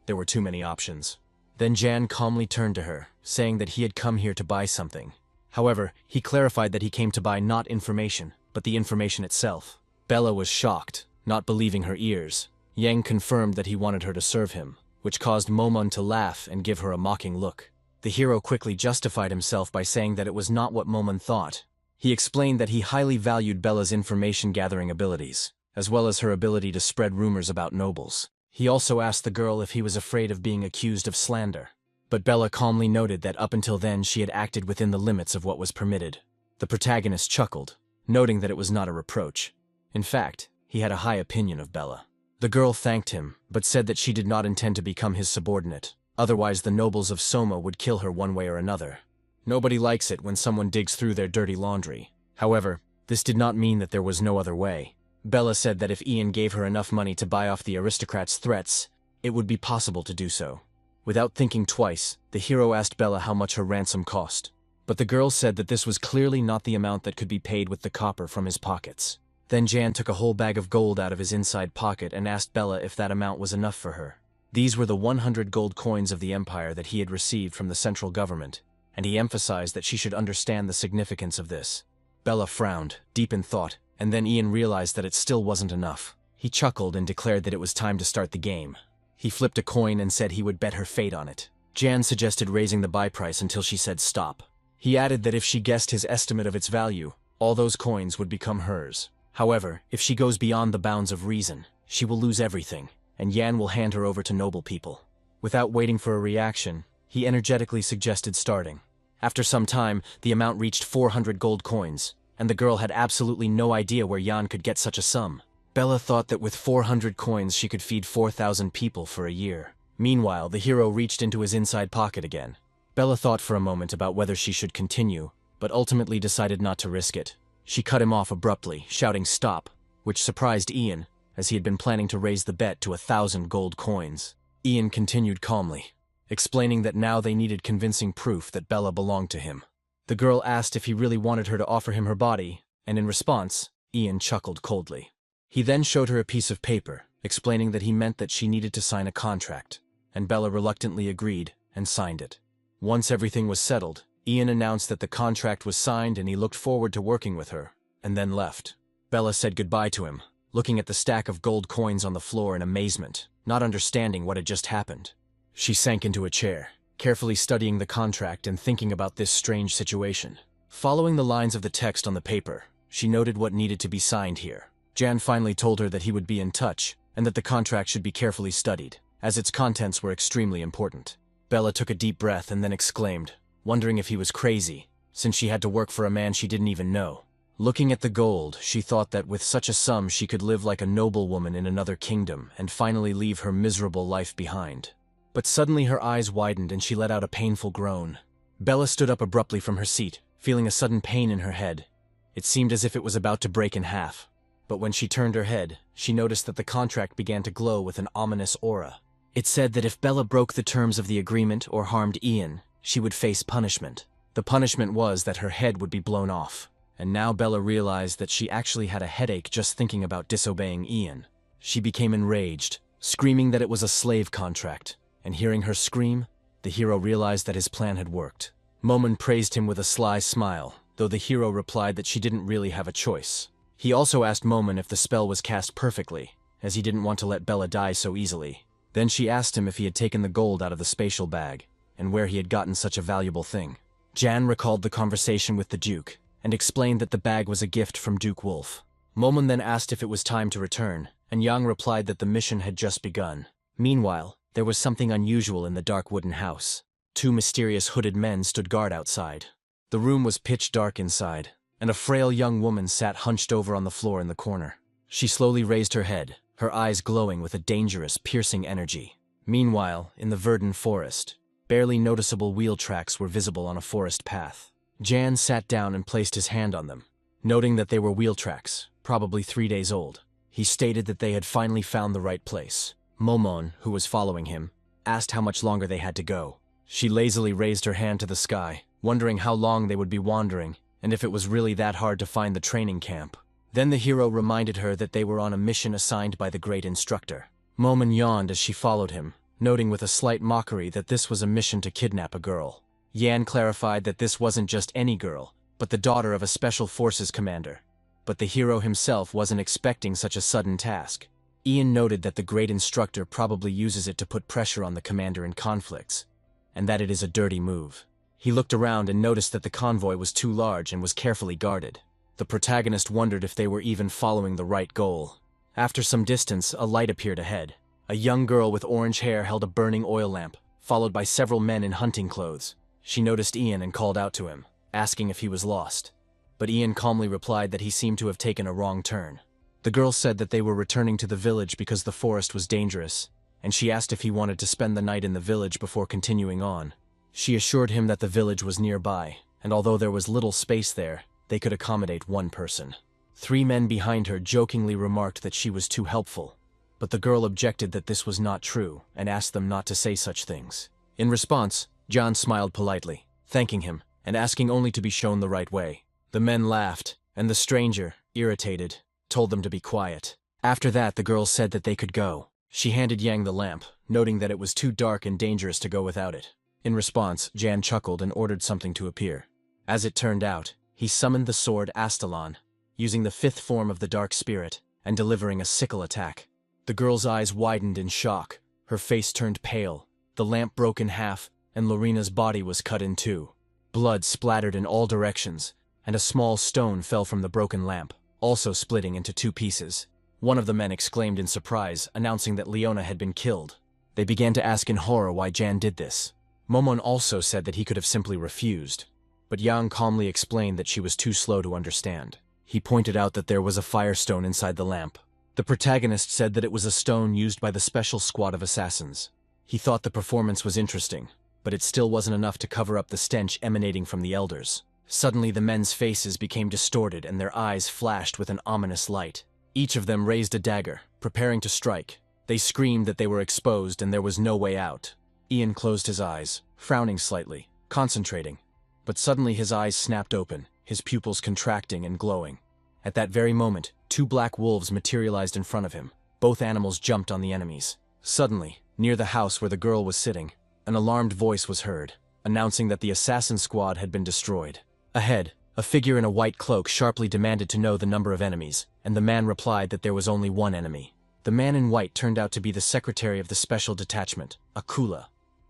There were too many options. Then Jan calmly turned to her, saying that he had come here to buy something. However, he clarified that he came to buy not information, but the information itself. Bella was shocked, not believing her ears. Yang confirmed that he wanted her to serve him, which caused Momon to laugh and give her a mocking look. The hero quickly justified himself by saying that it was not what Momon thought. He explained that he highly valued Bella's information-gathering abilities, as well as her ability to spread rumors about nobles. He also asked the girl if he was afraid of being accused of slander. But Bella calmly noted that up until then she had acted within the limits of what was permitted. The protagonist chuckled, noting that it was not a reproach. In fact, he had a high opinion of Bella. The girl thanked him, but said that she did not intend to become his subordinate. Otherwise the nobles of Soma would kill her one way or another. Nobody likes it when someone digs through their dirty laundry. However, this did not mean that there was no other way. Bella said that if Ian gave her enough money to buy off the aristocrats' threats, it would be possible to do so. Without thinking twice, the hero asked Bella how much her ransom cost. But the girl said that this was clearly not the amount that could be paid with the copper from his pockets. Then Jan took a whole bag of gold out of his inside pocket and asked Bella if that amount was enough for her. These were the 100 gold coins of the empire that he had received from the central government, and he emphasized that she should understand the significance of this. Bella frowned, deep in thought, and then Ian realized that it still wasn't enough. He chuckled and declared that it was time to start the game. He flipped a coin and said he would bet her fate on it. Jan suggested raising the buy price until she said stop. He added that if she guessed his estimate of its value, all those coins would become hers. However, if she goes beyond the bounds of reason, she will lose everything, and Jan will hand her over to noble people. Without waiting for a reaction, he energetically suggested starting. After some time, the amount reached 400 gold coins, and the girl had absolutely no idea where Jan could get such a sum. Bella thought that with 400 coins she could feed 4,000 people for a year. Meanwhile, the hero reached into his inside pocket again. Bella thought for a moment about whether she should continue, but ultimately decided not to risk it. She cut him off abruptly, shouting stop, which surprised Ian, as he had been planning to raise the bet to 1,000 gold coins. Ian continued calmly, explaining that now they needed convincing proof that Bella belonged to him. The girl asked if he really wanted her to offer him her body, and in response, Ian chuckled coldly. He then showed her a piece of paper, explaining that he meant that she needed to sign a contract, and Bella reluctantly agreed and signed it. Once everything was settled, Ian announced that the contract was signed and he looked forward to working with her, and then left. Bella said goodbye to him, looking at the stack of gold coins on the floor in amazement, not understanding what had just happened. She sank into a chair, carefully studying the contract and thinking about this strange situation. Following the lines of the text on the paper, she noted what needed to be signed here. Jan finally told her that he would be in touch, and that the contract should be carefully studied, as its contents were extremely important. Bella took a deep breath and then exclaimed, wondering if he was crazy, since she had to work for a man she didn't even know. Looking at the gold, she thought that with such a sum she could live like a noblewoman in another kingdom and finally leave her miserable life behind. But suddenly her eyes widened and she let out a painful groan. Bella stood up abruptly from her seat, feeling a sudden pain in her head. It seemed as if it was about to break in half. But when she turned her head, she noticed that the contract began to glow with an ominous aura. It said that if Bella broke the terms of the agreement or harmed Ian, she would face punishment. The punishment was that her head would be blown off. And now Bella realized that she actually had a headache just thinking about disobeying Ian. She became enraged, screaming that it was a slave contract. And hearing her scream, the hero realized that his plan had worked. Momon praised him with a sly smile, though the hero replied that she didn't really have a choice. He also asked Momon if the spell was cast perfectly, as he didn't want to let Bella die so easily. Then she asked him if he had taken the gold out of the spatial bag, and where he had gotten such a valuable thing. Jan recalled the conversation with the Duke, and explained that the bag was a gift from Duke Wolf. Momon then asked if it was time to return, and Yang replied that the mission had just begun. Meanwhile, there was something unusual in the dark wooden house. 2 mysterious hooded men stood guard outside. The room was pitch dark inside, and a frail young woman sat hunched over on the floor in the corner. She slowly raised her head, her eyes glowing with a dangerous, piercing energy. Meanwhile, in the verdant forest, barely noticeable wheel tracks were visible on a forest path. Jan sat down and placed his hand on them, noting that they were wheel tracks, probably 3 days old. He stated that they had finally found the right place. Momon, who was following him, asked how much longer they had to go. She lazily raised her hand to the sky, wondering how long they would be wandering, and if it was really that hard to find the training camp. Then the hero reminded her that they were on a mission assigned by the great instructor. Momon yawned as she followed him, noting with a slight mockery that this was a mission to kidnap a girl. Yan clarified that this wasn't just any girl, but the daughter of a special forces commander. But the hero himself wasn't expecting such a sudden task. Ian noted that the great instructor probably uses it to put pressure on the commander in conflicts, and that it is a dirty move. He looked around and noticed that the convoy was too large and was carefully guarded. The protagonist wondered if they were even following the right goal. After some distance, a light appeared ahead. A young girl with orange hair held a burning oil lamp, followed by several men in hunting clothes. She noticed Ian and called out to him, asking if he was lost. But Ian calmly replied that he seemed to have taken a wrong turn. The girl said that they were returning to the village because the forest was dangerous, and she asked if he wanted to spend the night in the village before continuing on. She assured him that the village was nearby, and although there was little space there, they could accommodate 1 person. 3 men behind her jokingly remarked that she was too helpful, but the girl objected that this was not true and asked them not to say such things. In response, John smiled politely, thanking him, and asking only to be shown the right way. The men laughed, and the stranger, irritated, told them to be quiet. After that, the girl said that they could go. She handed Yang the lamp, noting that it was too dark and dangerous to go without it. In response, Jan chuckled and ordered something to appear. As it turned out, he summoned the sword Astalon, using the 5th form of the dark spirit, and delivering a sickle attack. The girl's eyes widened in shock, her face turned pale, the lamp broke in half, and Lorena's body was cut in 2. Blood splattered in all directions, and a small stone fell from the broken lamp, also splitting into 2 pieces. One of the men exclaimed in surprise, announcing that Leona had been killed. They began to ask in horror why Jan did this. Momon also said that he could have simply refused, but Yang calmly explained that she was too slow to understand. He pointed out that there was a firestone inside the lamp. The protagonist said that it was a stone used by the special squad of assassins. He thought the performance was interesting, but it still wasn't enough to cover up the stench emanating from the elders. Suddenly the men's faces became distorted and their eyes flashed with an ominous light. Each of them raised a dagger, preparing to strike, They screamed that they were exposed and there was no way out. Ian closed his eyes, frowning slightly, concentrating. But suddenly his eyes snapped open, his pupils contracting and glowing. At that very moment, 2 black wolves materialized in front of him. Both animals jumped on the enemies. Suddenly, near the house where the girl was sitting, an alarmed voice was heard, announcing that the assassin squad had been destroyed. Ahead, a figure in a white cloak sharply demanded to know the number of enemies, and the man replied that there was only 1 enemy. The man in white turned out to be the secretary of the special detachment, Akula,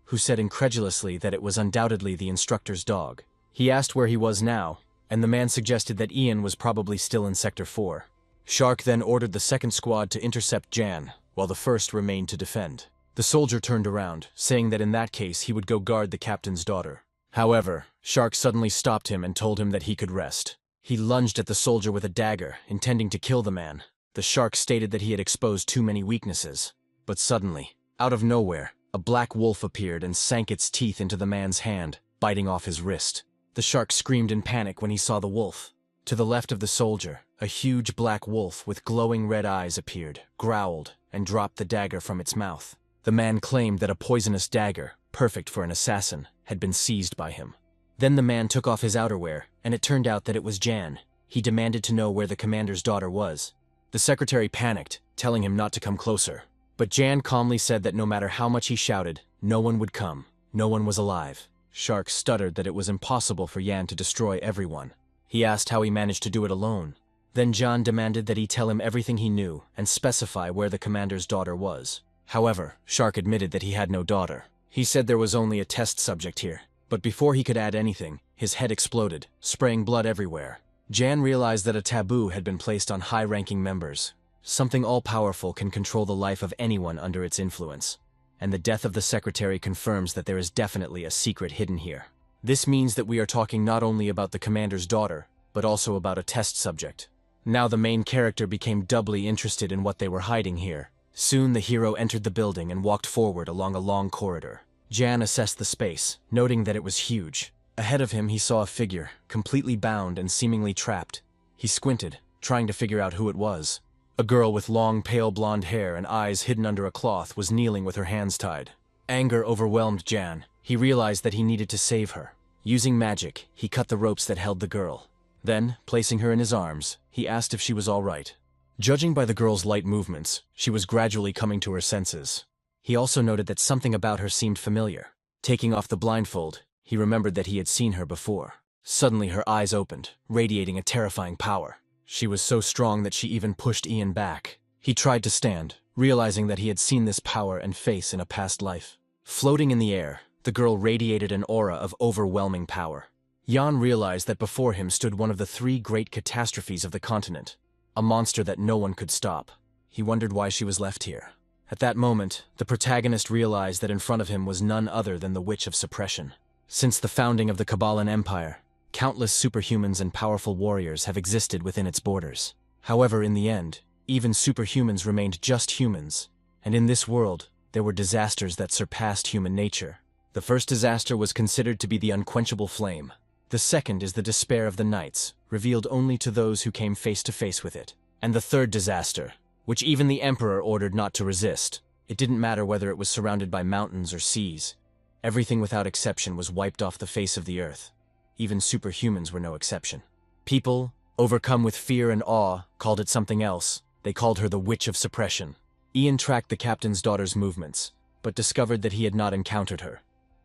who said incredulously that it was undoubtedly the instructor's dog. He asked where he was now, and the man suggested that Ian was probably still in Sector 4. Shark then ordered the second squad to intercept Jan, while the first remained to defend. The soldier turned around, saying that in that case he would go guard the captain's daughter. However, Shark suddenly stopped him and told him that he could rest. He lunged at the soldier with a dagger, intending to kill the man. The shark stated that he had exposed too many weaknesses. But suddenly, out of nowhere, a black wolf appeared and sank its teeth into the man's hand, biting off his wrist. The shark screamed in panic when he saw the wolf. To the left of the soldier, a huge black wolf with glowing red eyes appeared, growled, and dropped the dagger from its mouth. The man claimed that a poisonous dagger, perfect for an assassin, had been seized by him. Then the man took off his outerwear, and it turned out that it was Jan. He demanded to know where the commander's daughter was. The secretary panicked, telling him not to come closer. But Jan calmly said that no matter how much he shouted, no one would come. No one was alive. Shark stuttered that it was impossible for Jan to destroy everyone. He asked how he managed to do it alone. Then Jan demanded that he tell him everything he knew and specify where the commander's daughter was. However, Shark admitted that he had no daughter. He said there was only a test subject here. But before he could add anything, his head exploded, spraying blood everywhere. Jan realized that a taboo had been placed on high-ranking members. Something all-powerful can control the life of anyone under its influence. And the death of the secretary confirms that there is definitely a secret hidden here. This means that we are talking not only about the commander's daughter, but also about a test subject. Now the main character became doubly interested in what they were hiding here. Soon the hero entered the building and walked forward along a long corridor. Jan assessed the space, noting that it was huge. Ahead of him he saw a figure, completely bound and seemingly trapped. He squinted, trying to figure out who it was. A girl with long, pale blonde hair and eyes hidden under a cloth was kneeling with her hands tied. Anger overwhelmed Jan. He realized that he needed to save her. Using magic, he cut the ropes that held the girl. Then, placing her in his arms, he asked if she was all right. Judging by the girl's light movements, she was gradually coming to her senses. He also noted that something about her seemed familiar. Taking off the blindfold, he remembered that he had seen her before. Suddenly her eyes opened, radiating a terrifying power. She was so strong that she even pushed Ian back. He tried to stand, realizing that he had seen this power and face in a past life. Floating in the air, the girl radiated an aura of overwhelming power. Jan realized that before him stood one of the 3 great catastrophes of the continent, a monster that no one could stop. He wondered why she was left here. At that moment, the protagonist realized that in front of him was none other than the Witch of Suppression. Since the founding of the Kabbalan Empire, countless superhumans and powerful warriors have existed within its borders. However, in the end, even superhumans remained just humans, and in this world, there were disasters that surpassed human nature. The first disaster was considered to be the unquenchable flame. The second is the despair of the knights, revealed only to those who came face to face with it. And the third disaster, which even the emperor ordered not to resist. It didn't matter whether it was surrounded by mountains or seas. Everything without exception was wiped off the face of the earth. Even superhumans were no exception. People, overcome with fear and awe, called it something else. They called her the Witch of Suppression. Ian tracked the captain's daughter's movements, but discovered that he had not encountered her.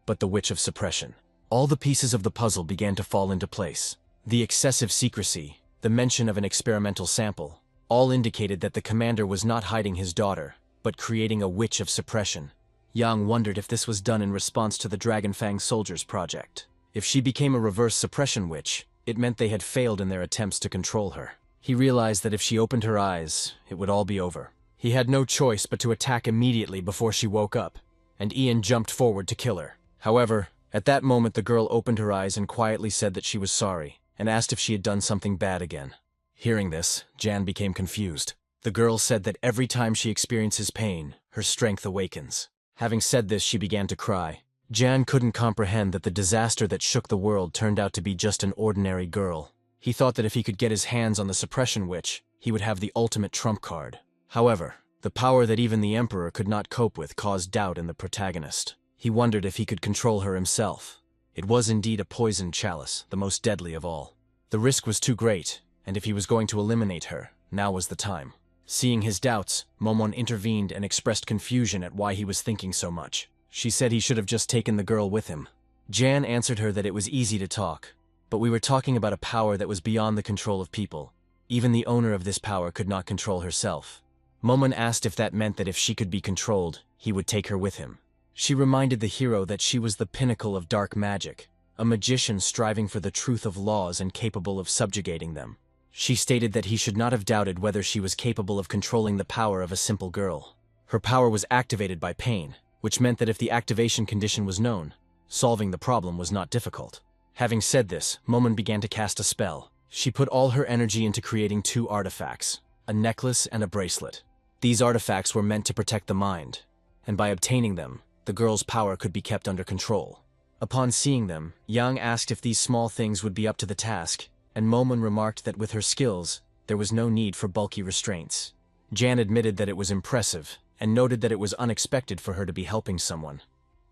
But the Witch of Suppression. All the pieces of the puzzle began to fall into place. The excessive secrecy, the mention of an experimental sample, all indicated that the commander was not hiding his daughter, but creating a Witch of Suppression. Yang wondered if this was done in response to the Dragonfang Soldiers project. If she became a reverse suppression witch, it meant they had failed in their attempts to control her. He realized that if she opened her eyes, it would all be over. He had no choice but to attack immediately before she woke up, and Ian jumped forward to kill her. However, at that moment the girl opened her eyes and quietly said that she was sorry, and asked if she had done something bad again. Hearing this, Jan became confused. The girl said that every time she experiences pain, her strength awakens. Having said this, she began to cry. Jan couldn't comprehend that the disaster that shook the world turned out to be just an ordinary girl. He thought that if he could get his hands on the suppression witch, he would have the ultimate trump card. However, The power that even the Emperor could not cope with caused doubt in the protagonist. He wondered if he could control her himself. It was indeed a poisoned chalice, the most deadly of all. The risk was too great, and if he was going to eliminate her, now was the time. Seeing his doubts, Momon intervened and expressed confusion at why he was thinking so much. She said he should have just taken the girl with him. Jan answered her that it was easy to talk, but we were talking about a power that was beyond the control of people. Even the owner of this power could not control herself. Momon asked if that meant that if she could be controlled, he would take her with him. She reminded the hero that she was the pinnacle of dark magic, a magician striving for the truth of laws and capable of subjugating them. She stated that he should not have doubted whether she was capable of controlling the power of a simple girl. Her power was activated by pain, which meant that if the activation condition was known, solving the problem was not difficult. Having said this, Momon began to cast a spell. She put all her energy into creating 2 artifacts, a necklace and a bracelet. These artifacts were meant to protect the mind, and by obtaining them, the girl's power could be kept under control. Upon seeing them, Yang asked if these small things would be up to the task, and Momon remarked that with her skills, there was no need for bulky restraints. Jan admitted that it was impressive, and noted that it was unexpected for her to be helping someone.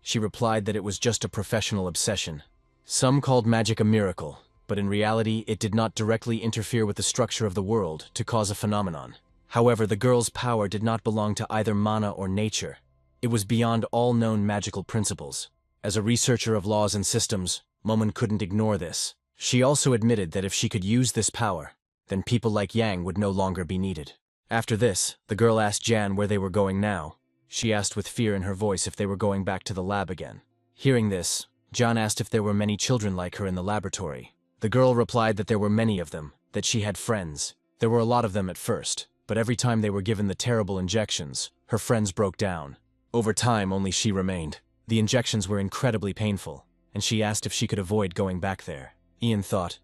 She replied that it was just a professional obsession. Some called magic a miracle, but in reality it did not directly interfere with the structure of the world to cause a phenomenon. However, the girl's power did not belong to either mana or nature. It was beyond all known magical principles. As a researcher of laws and systems, Momon couldn't ignore this. She also admitted that if she could use this power, then people like Yang would no longer be needed. After this, the girl asked Jan where they were going now. She asked with fear in her voice if they were going back to the lab again. Hearing this, Jan asked if there were many children like her in the laboratory. The girl replied that there were many of them, that she had friends. There were a lot of them at first, but every time they were given the terrible injections, her friends broke down. Over time, only she remained. The injections were incredibly painful, and she asked if she could avoid going back there. Ian thought,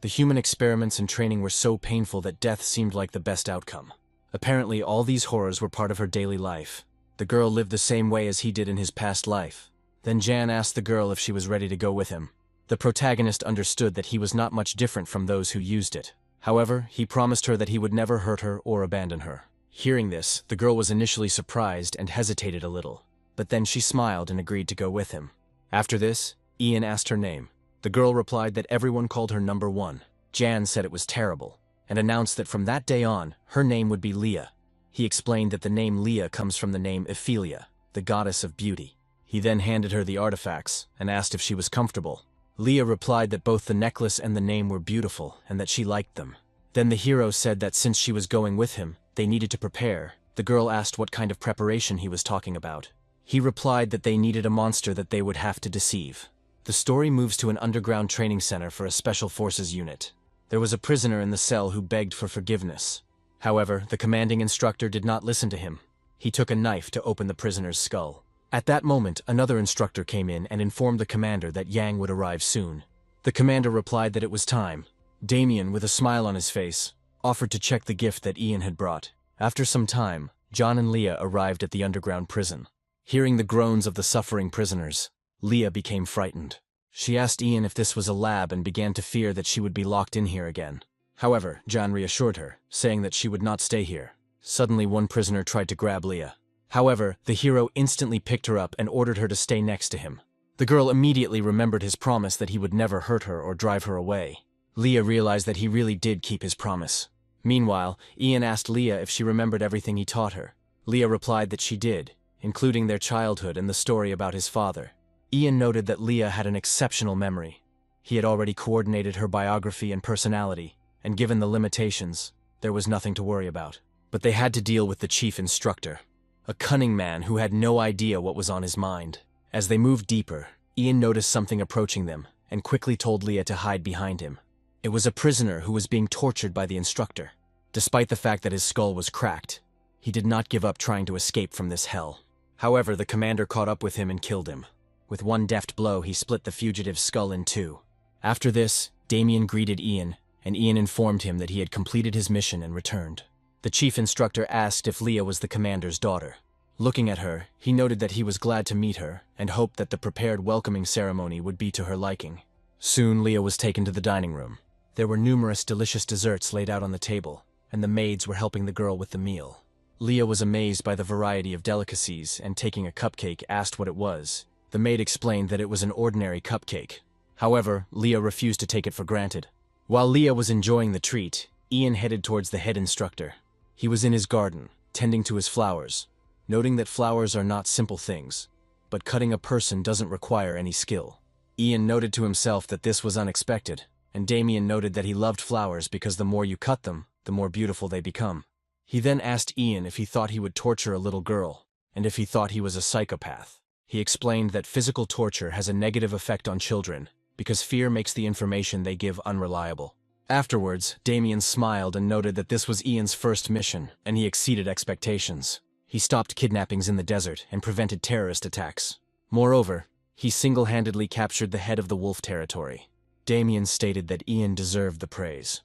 the human experiments and training were so painful that death seemed like the best outcome. Apparently, all these horrors were part of her daily life. The girl lived the same way as he did in his past life. Then Jan asked the girl if she was ready to go with him. The protagonist understood that he was not much different from those who used it. However, he promised her that he would never hurt her or abandon her. Hearing this, the girl was initially surprised and hesitated a little, but then she smiled and agreed to go with him. After this, Ian asked her name. The girl replied that everyone called her number 1. Jan said it was terrible, and announced that from that day on, her name would be Leah. He explained that the name Leah comes from the name Ophelia, the goddess of beauty. He then handed her the artifacts and asked if she was comfortable. Leah replied that both the necklace and the name were beautiful and that she liked them. Then the hero said that since she was going with him, they needed to prepare. The girl asked what kind of preparation he was talking about. He replied that they needed a monster that they would have to deceive. The story moves to an underground training center for a special forces unit. There was a prisoner in the cell who begged for forgiveness. However, the commanding instructor did not listen to him. He took a knife to open the prisoner's skull. At that moment, another instructor came in and informed the commander that Yang would arrive soon. The commander replied that it was time. Damien, with a smile on his face, offered to check the gift that Ian had brought. After some time, John and Leah arrived at the underground prison. Hearing the groans of the suffering prisoners, Leah became frightened. She asked Ian if this was a lab and began to fear that she would be locked in here again. However, John reassured her, saying that she would not stay here. Suddenly, one prisoner tried to grab Leah. However, the hero instantly picked her up and ordered her to stay next to him. The girl immediately remembered his promise that he would never hurt her or drive her away. Leah realized that he really did keep his promise. Meanwhile, Ian asked Leah if she remembered everything he taught her. Leah replied that she did, including their childhood and the story about his father. Ian noted that Leah had an exceptional memory. He had already coordinated her biography and personality, and given the limitations, there was nothing to worry about. But they had to deal with the chief instructor, a cunning man who had no idea what was on his mind. As they moved deeper, Ian noticed something approaching them and quickly told Leah to hide behind him. It was a prisoner who was being tortured by the instructor. Despite the fact that his skull was cracked, he did not give up trying to escape from this hell. However, the commander caught up with him and killed him. With one deft blow, he split the fugitive's skull in two. After this, Damien greeted Ian, and Ian informed him that he had completed his mission and returned. The chief instructor asked if Leah was the commander's daughter. Looking at her, he noted that he was glad to meet her and hoped that the prepared welcoming ceremony would be to her liking. Soon, Leah was taken to the dining room. There were numerous delicious desserts laid out on the table, and the maids were helping the girl with the meal. Leah was amazed by the variety of delicacies and, taking a cupcake, asked what it was. The maid explained that it was an ordinary cupcake. However, Leah refused to take it for granted. While Leah was enjoying the treat, Ian headed towards the head instructor. He was in his garden, tending to his flowers, noting that flowers are not simple things, but cutting a person doesn't require any skill. Ian noted to himself that this was unexpected, and Damien noted that he loved flowers because the more you cut them, the more beautiful they become. He then asked Ian if he thought he would torture a little girl, and if he thought he was a psychopath. He explained that physical torture has a negative effect on children, because fear makes the information they give unreliable. Afterwards, Damien smiled and noted that this was Ian's first mission, and he exceeded expectations. He stopped kidnappings in the desert and prevented terrorist attacks. Moreover, he single-handedly captured the head of the wolf territory. Damien stated that Ian deserved the praise,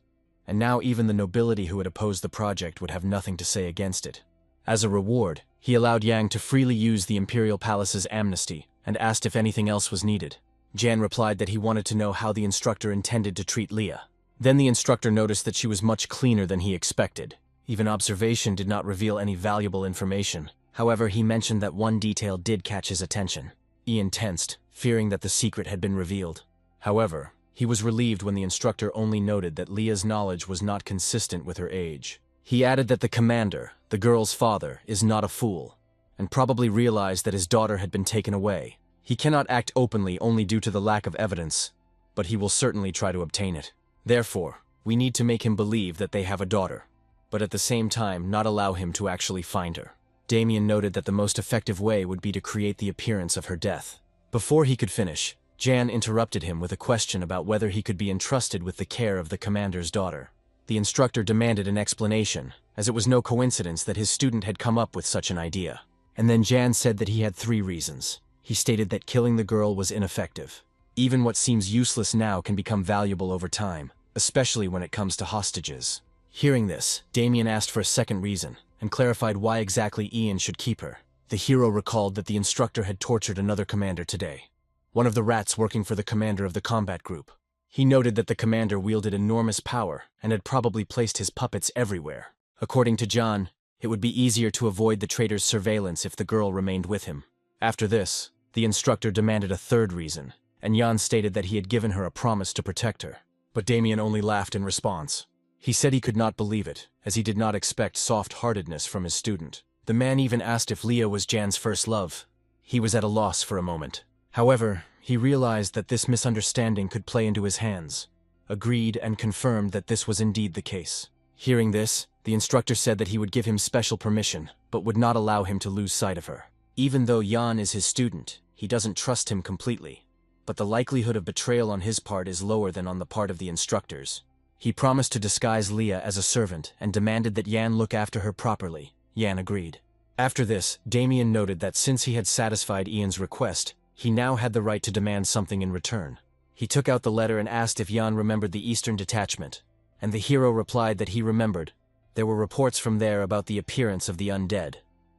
and now even the nobility who had opposed the project would have nothing to say against it. As a reward, he allowed Yang to freely use the Imperial Palace's amnesty and asked if anything else was needed. Jan replied that he wanted to know how the instructor intended to treat Leah. Then the instructor noticed that she was much cleaner than he expected. Even observation did not reveal any valuable information. However, he mentioned that one detail did catch his attention. Ian tensed, fearing that the secret had been revealed. However, he was relieved when the instructor only noted that Leah's knowledge was not consistent with her age. He added that the commander, the girl's father, is not a fool, and probably realized that his daughter had been taken away. He cannot act openly only due to the lack of evidence, but he will certainly try to obtain it. Therefore, we need to make him believe that they have a daughter, but at the same time not allow him to actually find her. Damien noted that the most effective way would be to create the appearance of her death. Before he could finish, Jan interrupted him with a question about whether he could be entrusted with the care of the commander's daughter. The instructor demanded an explanation, as it was no coincidence that his student had come up with such an idea. And then Jan said that he had 3 reasons. He stated that killing the girl was ineffective. Even what seems useless now can become valuable over time, especially when it comes to hostages. Hearing this, Damien asked for a second reason, and clarified why exactly Ian should keep her. The hero recalled that the instructor had tortured another commander today, one of the rats working for the commander of the combat group. He noted that the commander wielded enormous power and had probably placed his puppets everywhere. According to John, it would be easier to avoid the traitor's surveillance if the girl remained with him. After this, the instructor demanded a third reason, and Jan stated that he had given her a promise to protect her. But Damien only laughed in response. He said he could not believe it, as he did not expect soft-heartedness from his student. The man even asked if Leah was Jan's first love. He was at a loss for a moment. However, he realized that this misunderstanding could play into his hands, agreed and confirmed that this was indeed the case. Hearing this, the instructor said that he would give him special permission, but would not allow him to lose sight of her. Even though Jan is his student, he doesn't trust him completely, but the likelihood of betrayal on his part is lower than on the part of the instructors. He promised to disguise Leah as a servant and demanded that Jan look after her properly. Jan agreed. After this, Damien noted that since he had satisfied Ian's request, he now had the right to demand something in return. He took out the letter and asked if Jan remembered the Eastern Detachment, and the hero replied that he remembered. There were reports from there about the appearance of the undead.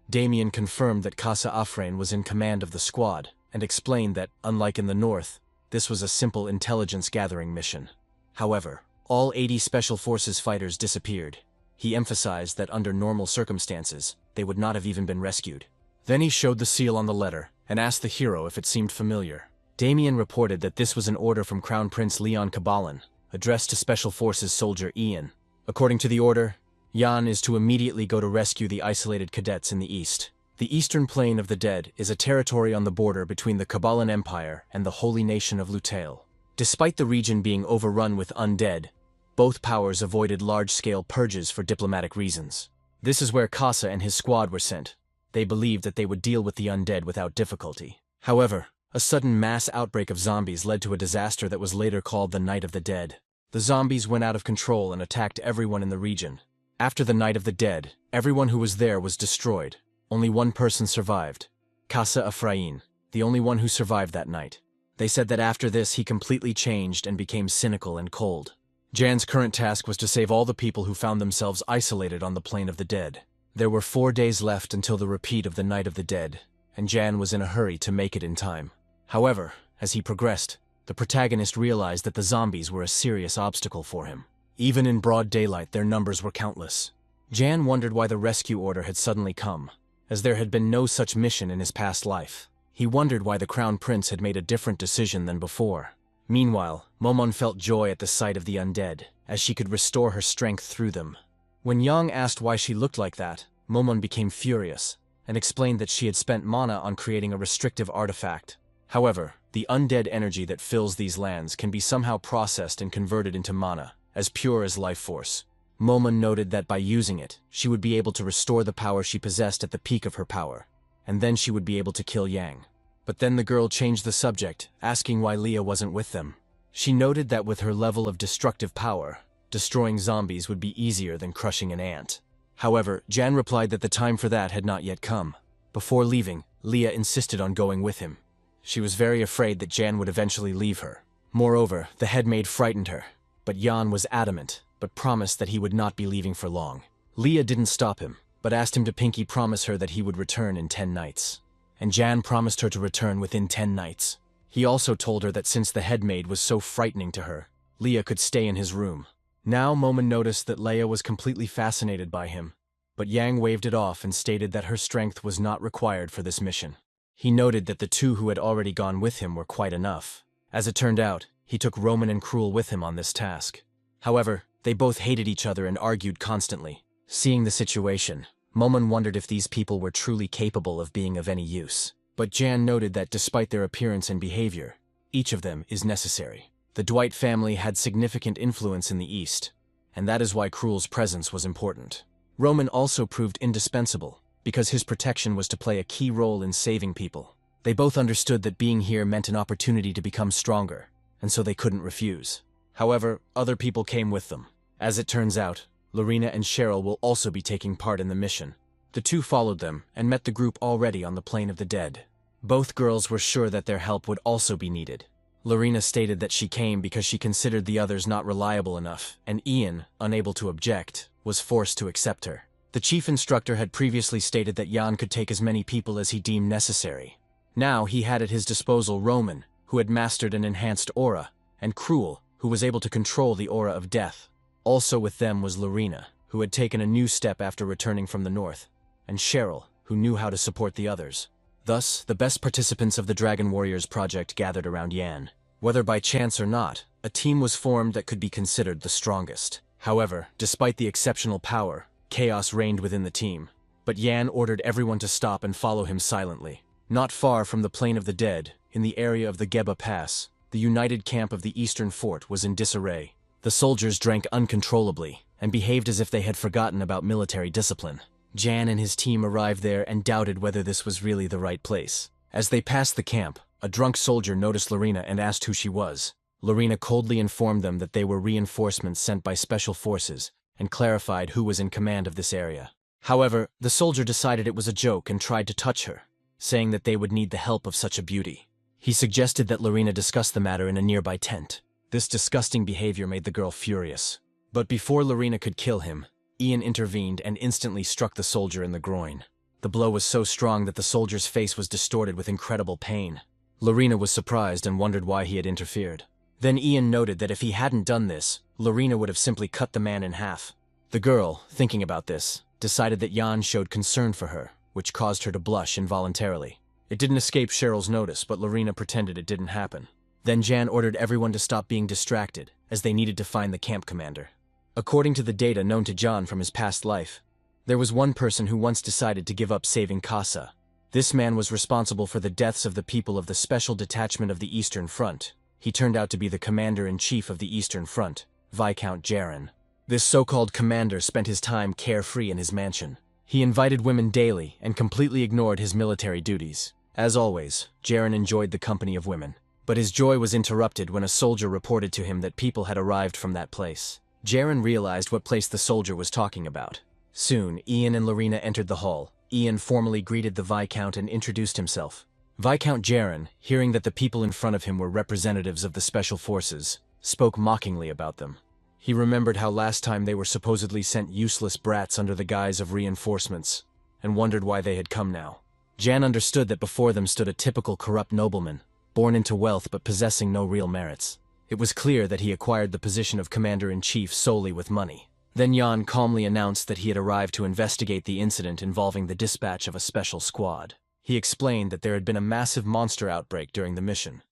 Damien confirmed that Casa Afrain was in command of the squad, and explained that, unlike in the north, this was a simple intelligence-gathering mission. However, all 80 Special Forces fighters disappeared. He emphasized that under normal circumstances, they would not have even been rescued. Then he showed the seal on the letter, and asked the hero if it seemed familiar. Damien reported that this was an order from Crown Prince Leon Cabalan, addressed to Special Forces soldier Ian. According to the order, Jan is to immediately go to rescue the isolated cadets in the east. The Eastern Plain of the Dead is a territory on the border between the Cabalan Empire and the holy nation of Lutail. Despite the region being overrun with undead, both powers avoided large-scale purges for diplomatic reasons. This is where Casa and his squad were sent. They believed that they would deal with the undead without difficulty. However, a sudden mass outbreak of zombies led to a disaster that was later called the Night of the Dead. The zombies went out of control and attacked everyone in the region. After the Night of the Dead, everyone who was there was destroyed. Only one person survived, Casa Ephraim, the only one who survived that night. They said that after this he completely changed and became cynical and cold. Jan's current task was to save all the people who found themselves isolated on the Plain of the Dead. There were 4 days left until the repeat of the Night of the Dead, and Jan was in a hurry to make it in time. However, as he progressed, the protagonist realized that the zombies were a serious obstacle for him. Even in broad daylight, their numbers were countless. Jan wondered why the rescue order had suddenly come, as there had been no such mission in his past life. He wondered why the Crown Prince had made a different decision than before. Meanwhile, Momon felt joy at the sight of the undead, as she could restore her strength through them. When Yang asked why she looked like that, Momon became furious, and explained that she had spent mana on creating a restrictive artifact. However, the undead energy that fills these lands can be somehow processed and converted into mana, as pure as life force. Momon noted that by using it, she would be able to restore the power she possessed at the peak of her power, and then she would be able to kill Yang. But then the girl changed the subject, asking why Leah wasn't with them. She noted that with her level of destructive power, destroying zombies would be easier than crushing an ant. However, Jan replied that the time for that had not yet come. Before leaving, Leah insisted on going with him. She was very afraid that Jan would eventually leave her. Moreover, the headmaid frightened her, but Jan was adamant, but promised that he would not be leaving for long. Leah didn't stop him, but asked him to pinky promise her that he would return in 10 nights. And Jan promised her to return within 10 nights. He also told her that since the headmaid was so frightening to her, Leah could stay in his room. Now Momon noticed that Leia was completely fascinated by him, but Yang waved it off and stated that her strength was not required for this mission. He noted that the two who had already gone with him were quite enough. As it turned out, he took Roman and Cruel with him on this task. However, they both hated each other and argued constantly. Seeing the situation, Momon wondered if these people were truly capable of being of any use. But Jan noted that despite their appearance and behavior, each of them is necessary. The Dwight family had significant influence in the East, and that is why Cruel's presence was important. Roman also proved indispensable, because his protection was to play a key role in saving people. They both understood that being here meant an opportunity to become stronger, and so they couldn't refuse. However, other people came with them. As it turns out, Lorena and Cheryl will also be taking part in the mission. The two followed them and met the group already on the Plain of the Dead. Both girls were sure that their help would also be needed. Lorena stated that she came because she considered the others not reliable enough, and Ian, unable to object, was forced to accept her. The chief instructor had previously stated that Jan could take as many people as he deemed necessary. Now he had at his disposal Roman, who had mastered an enhanced aura, and Cruel, who was able to control the aura of death. Also with them was Lorena, who had taken a new step after returning from the north, and Cheryl, who knew how to support the others. Thus, the best participants of the Dragon Warriors project gathered around Yan. Whether by chance or not, a team was formed that could be considered the strongest. However, despite the exceptional power, chaos reigned within the team. But Yan ordered everyone to stop and follow him silently. Not far from the Plain of the Dead, in the area of the Geba Pass, the united camp of the Eastern Fort was in disarray. The soldiers drank uncontrollably and behaved as if they had forgotten about military discipline. Jan and his team arrived there and doubted whether this was really the right place. As they passed the camp, a drunk soldier noticed Lorena and asked who she was. Lorena coldly informed them that they were reinforcements sent by special forces and clarified who was in command of this area. However, the soldier decided it was a joke and tried to touch her, saying that they would need the help of such a beauty. He suggested that Lorena discuss the matter in a nearby tent. This disgusting behavior made the girl furious. But before Lorena could kill him, Ian intervened and instantly struck the soldier in the groin. The blow was so strong that the soldier's face was distorted with incredible pain. Lorena was surprised and wondered why he had interfered. Then Ian noted that if he hadn't done this, Lorena would have simply cut the man in half. The girl, thinking about this, decided that Jan showed concern for her, which caused her to blush involuntarily. It didn't escape Cheryl's notice, but Lorena pretended it didn't happen. Then Jan ordered everyone to stop being distracted, as they needed to find the camp commander. According to the data known to Jan from his past life, there was one person who once decided to give up saving Casa. This man was responsible for the deaths of the people of the Special Detachment of the Eastern Front. He turned out to be the Commander-in-Chief of the Eastern Front, Viscount Jaren. This so-called commander spent his time carefree in his mansion. He invited women daily and completely ignored his military duties. As always, Jaren enjoyed the company of women. But his joy was interrupted when a soldier reported to him that people had arrived from that place. Jaren realized what place the soldier was talking about. Soon, Ian and Lorena entered the hall. Ian formally greeted the Viscount and introduced himself. Viscount Jaren, hearing that the people in front of him were representatives of the Special Forces, spoke mockingly about them. He remembered how last time they were supposedly sent useless brats under the guise of reinforcements, and wondered why they had come now. Jan understood that before them stood a typical corrupt nobleman, born into wealth but possessing no real merits. It was clear that he acquired the position of Commander-in-Chief solely with money. Then Yan calmly announced that he had arrived to investigate the incident involving the dispatch of a special squad. He explained that there had been a massive monster outbreak during the mission,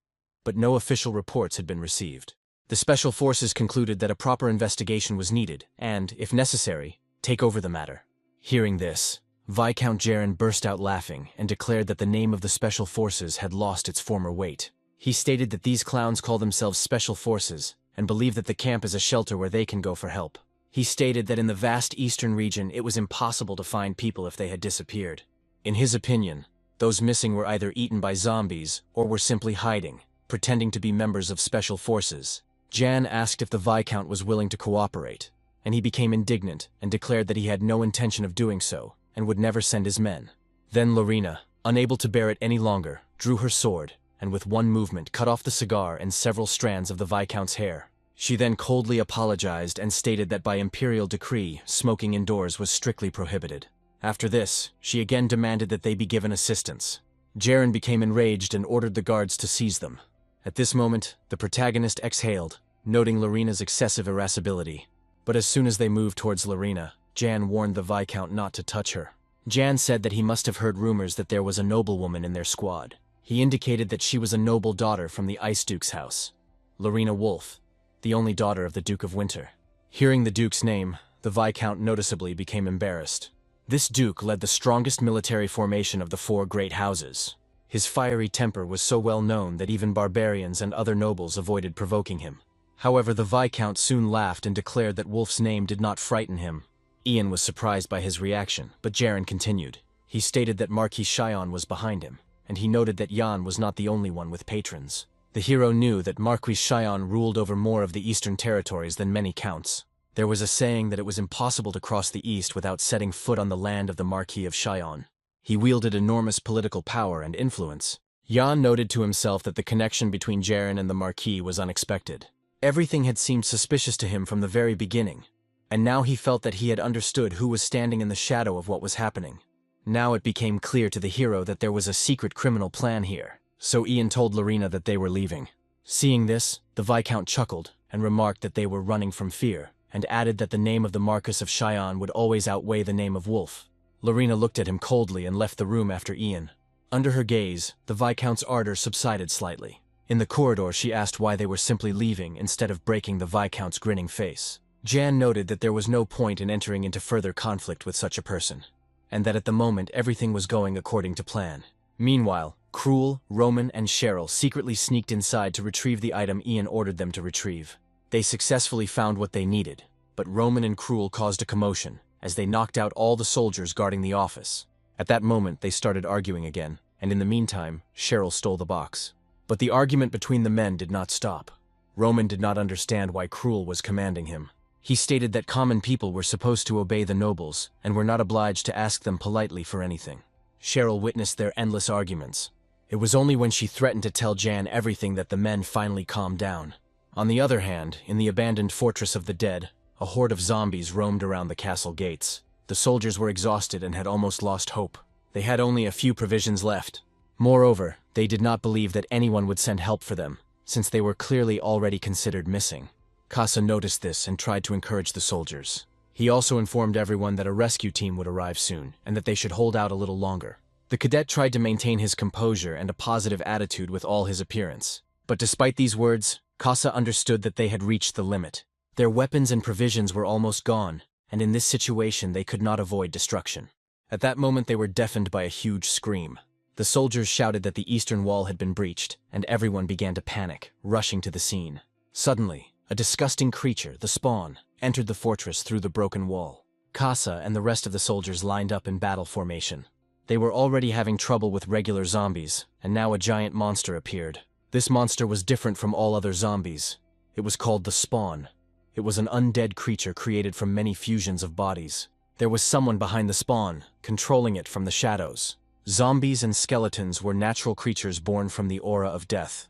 but no official reports had been received. The special forces concluded that a proper investigation was needed and, if necessary, take over the matter. Hearing this, Viscount Jaren burst out laughing and declared that the name of the special forces had lost its former weight. He stated that these clowns call themselves special forces and believe that the camp is a shelter where they can go for help. He stated that in the vast eastern region it was impossible to find people if they had disappeared. In his opinion, those missing were either eaten by zombies or were simply hiding, pretending to be members of special forces. Jan asked if the Viscount was willing to cooperate, and he became indignant and declared that he had no intention of doing so and would never send his men. Then Lorena, unable to bear it any longer, drew her sword and with one movement cut off the cigar and several strands of the Viscount's hair. She then coldly apologized and stated that by imperial decree, smoking indoors was strictly prohibited. After this, she again demanded that they be given assistance. Jaren became enraged and ordered the guards to seize them. At this moment, the protagonist exhaled, noting Lorena's excessive irascibility. But as soon as they moved towards Lorena, Jan warned the Viscount not to touch her. Jan said that he must have heard rumors that there was a noblewoman in their squad. He indicated that she was a noble daughter from the Ice Duke's house, Lorena Wolf, the only daughter of the Duke of Winter. Hearing the Duke's name, the Viscount noticeably became embarrassed. This Duke led the strongest military formation of the four great houses. His fiery temper was so well known that even barbarians and other nobles avoided provoking him. However, the Viscount soon laughed and declared that Wolf's name did not frighten him. Ian was surprised by his reaction, but Jaren continued. He stated that Marquis Shion was behind him, and he noted that Yan was not the only one with patrons. The hero knew that Marquis Shion ruled over more of the eastern territories than many counts. There was a saying that it was impossible to cross the east without setting foot on the land of the Marquis of Shion. He wielded enormous political power and influence. Yan noted to himself that the connection between Jaren and the Marquis was unexpected. Everything had seemed suspicious to him from the very beginning, and now he felt that he had understood who was standing in the shadow of what was happening. Now it became clear to the hero that there was a secret criminal plan here, so Ian told Lorena that they were leaving. Seeing this, the Viscount chuckled and remarked that they were running from fear, and added that the name of the Marquis of Shion would always outweigh the name of Wolf. Lorena looked at him coldly and left the room after Ian. Under her gaze, the Viscount's ardor subsided slightly. In the corridor, she asked why they were simply leaving instead of breaking the Viscount's grinning face. Jan noted that there was no point in entering into further conflict with such a person, and that at the moment everything was going according to plan. Meanwhile, Cruel, Roman, and Cheryl secretly sneaked inside to retrieve the item Ian ordered them to retrieve. They successfully found what they needed, but Roman and Cruel caused a commotion, as they knocked out all the soldiers guarding the office. At that moment, they started arguing again, and in the meantime, Cheryl stole the box. But the argument between the men did not stop. Roman did not understand why Cruel was commanding him. He stated that common people were supposed to obey the nobles, and were not obliged to ask them politely for anything. Cheryl witnessed their endless arguments. It was only when she threatened to tell Jan everything that the men finally calmed down. On the other hand, in the abandoned Fortress of the Dead, a horde of zombies roamed around the castle gates. The soldiers were exhausted and had almost lost hope. They had only a few provisions left. Moreover, they did not believe that anyone would send help for them, since they were clearly already considered missing. Casa noticed this and tried to encourage the soldiers. He also informed everyone that a rescue team would arrive soon, and that they should hold out a little longer. The cadet tried to maintain his composure and a positive attitude with all his appearance. But despite these words, Casa understood that they had reached the limit. Their weapons and provisions were almost gone, and in this situation they could not avoid destruction. At that moment they were deafened by a huge scream. The soldiers shouted that the eastern wall had been breached, and everyone began to panic, rushing to the scene. Suddenly, a disgusting creature, the Spawn, entered the fortress through the broken wall. Casa and the rest of the soldiers lined up in battle formation. They were already having trouble with regular zombies, and now a giant monster appeared. This monster was different from all other zombies. It was called the Spawn. It was an undead creature created from many fusions of bodies. There was someone behind the Spawn, controlling it from the shadows. Zombies and skeletons were natural creatures born from the aura of death.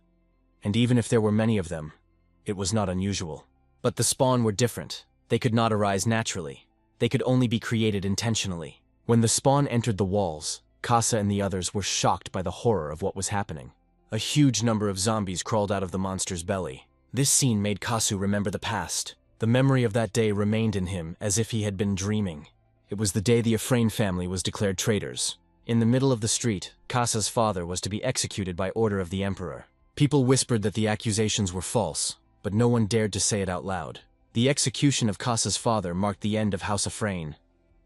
And even if there were many of them, it was not unusual. But the Spawn were different. They could not arise naturally. They could only be created intentionally. When the Spawn entered the walls, Casa and the others were shocked by the horror of what was happening. A huge number of zombies crawled out of the monster's belly. This scene made Kasu remember the past. The memory of that day remained in him as if he had been dreaming. It was the day the Afrain family was declared traitors. In the middle of the street, Kasa's father was to be executed by order of the emperor. People whispered that the accusations were false, but no one dared to say it out loud. The execution of Kasa's father marked the end of House Afrain.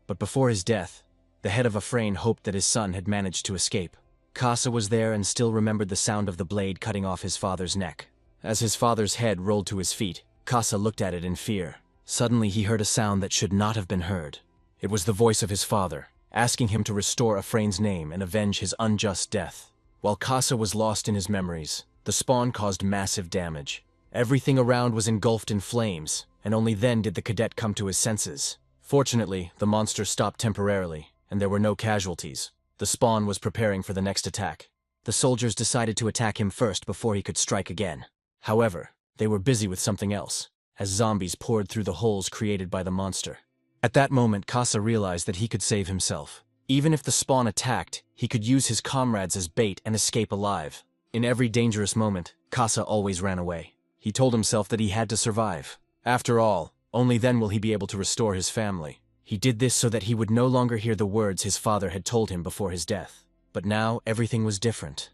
But before his death, the head of Afrain hoped that his son had managed to escape. Kasa was there and still remembered the sound of the blade cutting off his father's neck. As his father's head rolled to his feet, Kasa looked at it in fear. Suddenly he heard a sound that should not have been heard. It was the voice of his father, asking him to restore Afrain's name and avenge his unjust death. While Kasa was lost in his memories, the spawn caused massive damage. Everything around was engulfed in flames, and only then did the cadet come to his senses. Fortunately, the monster stopped temporarily, and there were no casualties. The spawn was preparing for the next attack. The soldiers decided to attack him first before he could strike again. However, they were busy with something else, as zombies poured through the holes created by the monster. At that moment, Kasa realized that he could save himself. Even if the spawn attacked, he could use his comrades as bait and escape alive. In every dangerous moment, Kasa always ran away. He told himself that he had to survive. After all, only then will he be able to restore his family. He did this so that he would no longer hear the words his father had told him before his death. But now, everything was different.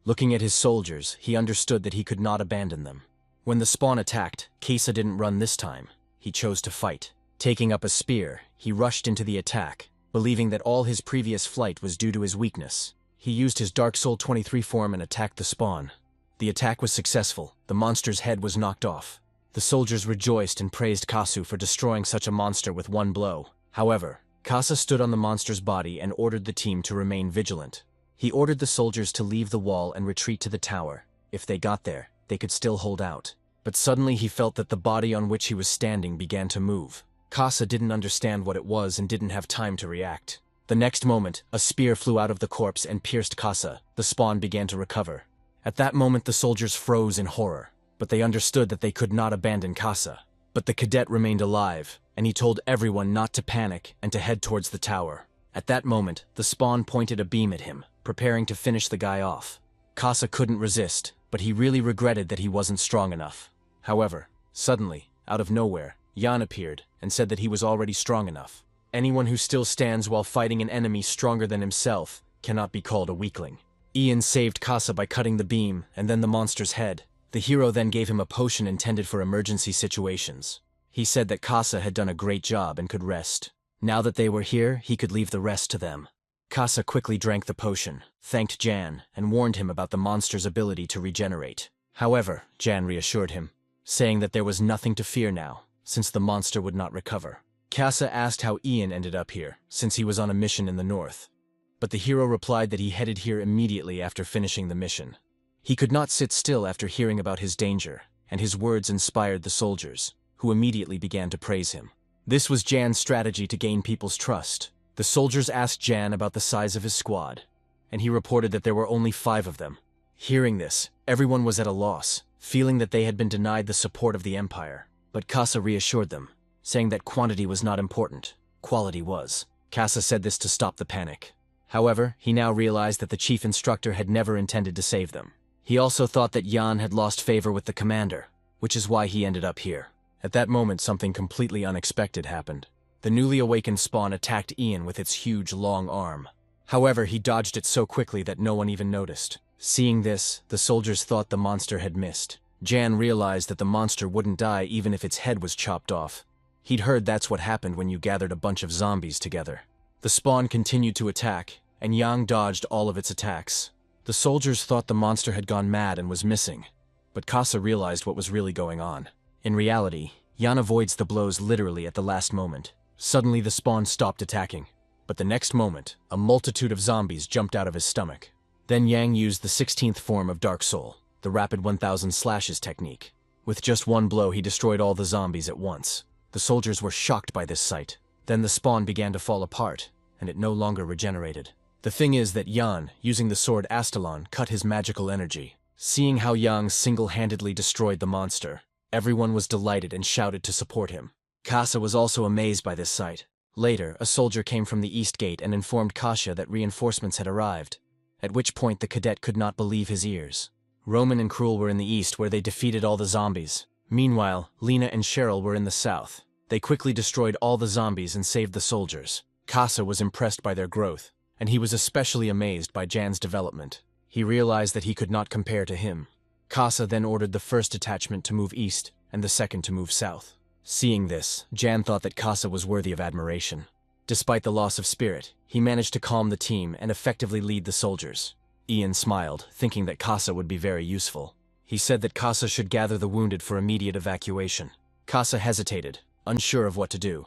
Looking at his soldiers, he understood that he could not abandon them. When the spawn attacked, Kasa didn't run this time. He chose to fight. Taking up a spear, he rushed into the attack, believing that all his previous flight was due to his weakness. He used his Dark Soul 23 form and attacked the spawn. The attack was successful. The monster's head was knocked off. The soldiers rejoiced and praised Kasu for destroying such a monster with one blow. However, Kasa stood on the monster's body and ordered the team to remain vigilant. He ordered the soldiers to leave the wall and retreat to the tower. If they got there, they could still hold out. But suddenly he felt that the body on which he was standing began to move. Kasa didn't understand what it was and didn't have time to react. The next moment, a spear flew out of the corpse and pierced Kasa. The spawn began to recover. At that moment the soldiers froze in horror, but they understood that they could not abandon Kasa. But the cadet remained alive, and he told everyone not to panic and to head towards the tower. At that moment, the spawn pointed a beam at him, preparing to finish the guy off. Kasa couldn't resist, but he really regretted that he wasn't strong enough. However, suddenly, out of nowhere, Yan appeared and said that he was already strong enough. Anyone who still stands while fighting an enemy stronger than himself cannot be called a weakling. Ian saved Kasa by cutting the beam and then the monster's head. The hero then gave him a potion intended for emergency situations. He said that Kasa had done a great job and could rest. Now that they were here, he could leave the rest to them. Kasa quickly drank the potion, thanked Jan, and warned him about the monster's ability to regenerate. However, Jan reassured him, saying that there was nothing to fear now, since the monster would not recover. Kasa asked how Ian ended up here, since he was on a mission in the north. But the hero replied that he headed here immediately after finishing the mission. He could not sit still after hearing about his danger, and his words inspired the soldiers, who immediately began to praise him. This was Jan's strategy to gain people's trust. The soldiers asked Jan about the size of his squad, and he reported that there were only 5 of them. Hearing this, everyone was at a loss, feeling that they had been denied the support of the Empire. But Kasa reassured them, saying that quantity was not important, quality was. Kasa said this to stop the panic. However, he now realized that the chief instructor had never intended to save them. He also thought that Jan had lost favor with the commander, which is why he ended up here. At that moment, something completely unexpected happened. The newly awakened spawn attacked Ian with its huge, long arm. However, he dodged it so quickly that no one even noticed. Seeing this, the soldiers thought the monster had missed. Jan realized that the monster wouldn't die even if its head was chopped off. He'd heard that's what happened when you gathered a bunch of zombies together. The spawn continued to attack, and Yang dodged all of its attacks. The soldiers thought the monster had gone mad and was missing, but Kasa realized what was really going on. In reality, Yan avoids the blows literally at the last moment. Suddenly the spawn stopped attacking, but the next moment, a multitude of zombies jumped out of his stomach. Then Yang used the 16th form of Dark Soul, the rapid 1000 slashes technique. With just one blow, he destroyed all the zombies at once. The soldiers were shocked by this sight. Then the spawn began to fall apart, and it no longer regenerated. The thing is that Yan, using the sword Astalon, cut his magical energy. Seeing how Yang single-handedly destroyed the monster, everyone was delighted and shouted to support him. Kasa was also amazed by this sight. Later, a soldier came from the east gate and informed Kasa that reinforcements had arrived, at which point the cadet could not believe his ears. Roman and Cruel were in the east where they defeated all the zombies. Meanwhile, Lena and Cheryl were in the south. They quickly destroyed all the zombies and saved the soldiers. Casa was impressed by their growth, and he was especially amazed by Jan's development. He realized that he could not compare to him. Casa then ordered the first detachment to move east and the second to move south. Seeing this, Jan thought that Casa was worthy of admiration. Despite the loss of spirit, he managed to calm the team and effectively lead the soldiers. Ian smiled, thinking that Casa would be very useful. He said that Casa should gather the wounded for immediate evacuation. Casa hesitated, unsure of what to do,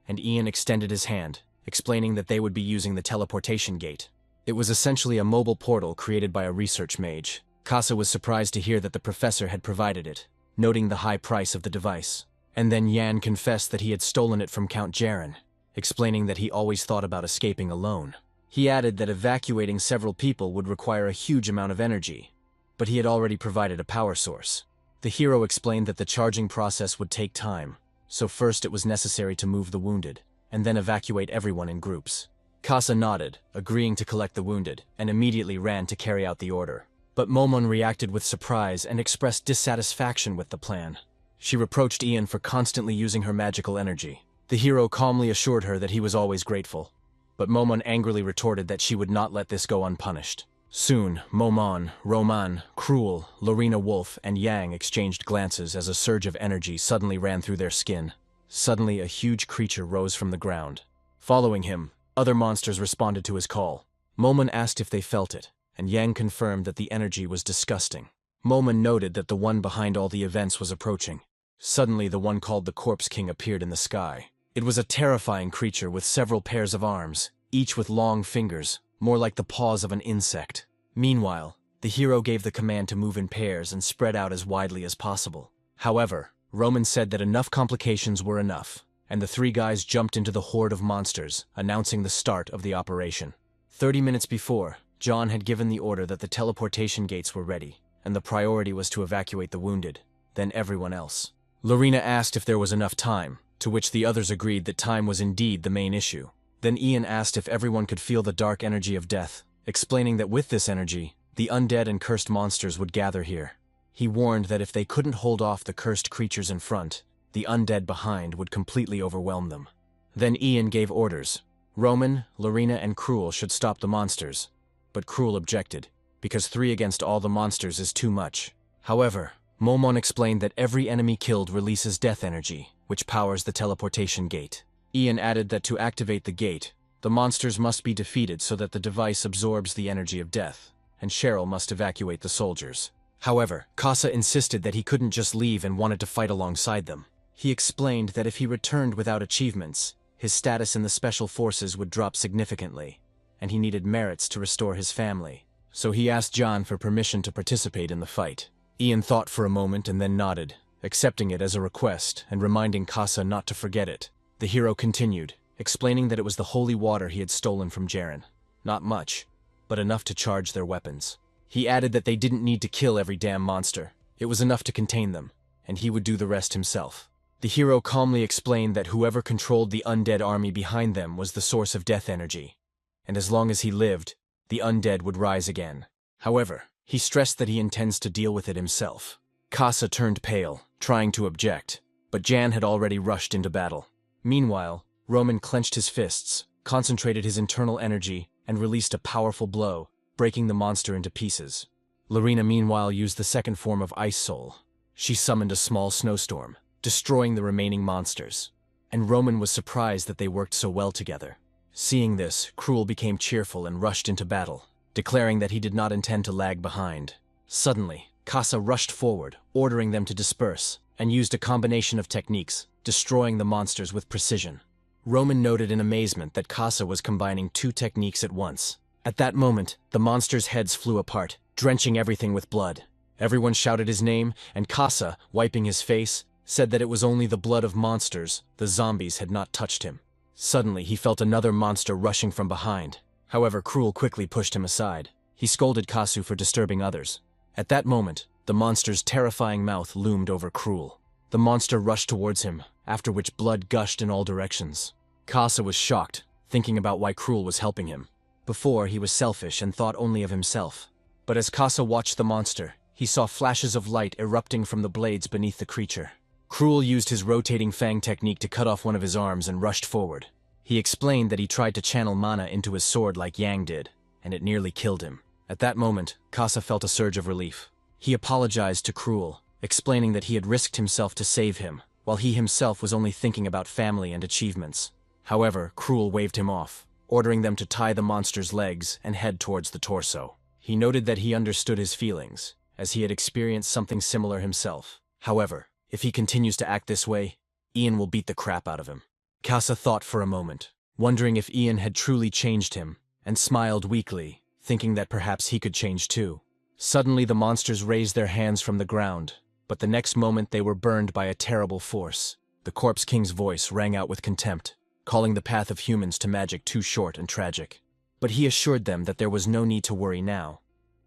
and Ian extended his hand, explaining that they would be using the teleportation gate. It was essentially a mobile portal created by a research mage. Casa was surprised to hear that the professor had provided it, noting the high price of the device. And then Jan confessed that he had stolen it from Count Jaren, explaining that he always thought about escaping alone. He added that evacuating several people would require a huge amount of energy, but he had already provided a power source. The hero explained that the charging process would take time, so first it was necessary to move the wounded, and then evacuate everyone in groups. Casa nodded, agreeing to collect the wounded, and immediately ran to carry out the order. But Momon reacted with surprise and expressed dissatisfaction with the plan. She reproached Ian for constantly using her magical energy. The hero calmly assured her that he was always grateful, but Momon angrily retorted that she would not let this go unpunished. Soon, Momon, Roman, Cruel, Lorena Wolf, and Yang exchanged glances as a surge of energy suddenly ran through their skin. Suddenly, a huge creature rose from the ground. Following him, other monsters responded to his call. Momon asked if they felt it, and Yang confirmed that the energy was disgusting. Momon noted that the one behind all the events was approaching. Suddenly, the one called the Corpse King appeared in the sky. It was a terrifying creature with several pairs of arms, each with long fingers, more like the paws of an insect. Meanwhile, the hero gave the command to move in pairs and spread out as widely as possible. However, Roman said that enough complications were enough, and the three guys jumped into the horde of monsters, announcing the start of the operation. 30 minutes before, John had given the order that the teleportation gates were ready, and the priority was to evacuate the wounded, then everyone else. Lorena asked if there was enough time, to which the others agreed that time was indeed the main issue. Then Ian asked if everyone could feel the dark energy of death, explaining that with this energy, the undead and cursed monsters would gather here. He warned that if they couldn't hold off the cursed creatures in front, the undead behind would completely overwhelm them. Then Ian gave orders. Roman, Lorena, and Cruel should stop the monsters, but Cruel objected, because 3 against all the monsters is too much. However, Momon explained that every enemy killed releases death energy, which powers the teleportation gate. Ian added that to activate the gate, the monsters must be defeated so that the device absorbs the energy of death, and Cheryl must evacuate the soldiers. However, Casa insisted that he couldn't just leave and wanted to fight alongside them. He explained that if he returned without achievements, his status in the special forces would drop significantly, and he needed merits to restore his family. So he asked John for permission to participate in the fight. Ian thought for a moment and then nodded, accepting it as a request and reminding Casa not to forget it. The hero continued, explaining that it was the holy water he had stolen from Jaren. Not much, but enough to charge their weapons. He added that they didn't need to kill every damn monster. It was enough to contain them, and he would do the rest himself. The hero calmly explained that whoever controlled the undead army behind them was the source of death energy, and as long as he lived, the undead would rise again. However, he stressed that he intends to deal with it himself. Casa turned pale, trying to object, but Jan had already rushed into battle. Meanwhile, Roman clenched his fists, concentrated his internal energy, and released a powerful blow, breaking the monster into pieces. Lorena meanwhile used the second form of Ice Soul. She summoned a small snowstorm, destroying the remaining monsters, and Roman was surprised that they worked so well together. Seeing this, Cruel became cheerful and rushed into battle, declaring that he did not intend to lag behind. Suddenly, Casa rushed forward, ordering them to disperse, and used a combination of techniques, destroying the monsters with precision. Roman noted in amazement that Casa was combining 2 techniques at once. At that moment, the monsters' heads flew apart, drenching everything with blood. Everyone shouted his name, and Casa, wiping his face, said that it was only the blood of monsters, the zombies had not touched him. Suddenly, he felt another monster rushing from behind. However, Cruel quickly pushed him aside. He scolded Kasu for disturbing others. At that moment, the monster's terrifying mouth loomed over Cruel. The monster rushed towards him, after which blood gushed in all directions. Casa was shocked, thinking about why Cruel was helping him. Before, he was selfish and thought only of himself. But as Casa watched the monster, he saw flashes of light erupting from the blades beneath the creature. Cruel used his rotating fang technique to cut off one of his arms and rushed forward. He explained that he tried to channel mana into his sword like Yang did, and it nearly killed him. At that moment, Casa felt a surge of relief. He apologized to Cruel, explaining that he had risked himself to save him, while he himself was only thinking about family and achievements. However, Cruel waved him off, ordering them to tie the monster's legs and head towards the torso. He noted that he understood his feelings, as he had experienced something similar himself. However, if he continues to act this way, Ian will beat the crap out of him. Casa thought for a moment, wondering if Ian had truly changed him, and smiled weakly, thinking that perhaps he could change too. Suddenly the monsters raised their hands from the ground, but the next moment they were burned by a terrible force. The Corpse King's voice rang out with contempt, calling the path of humans to magic too short and tragic. But he assured them that there was no need to worry now.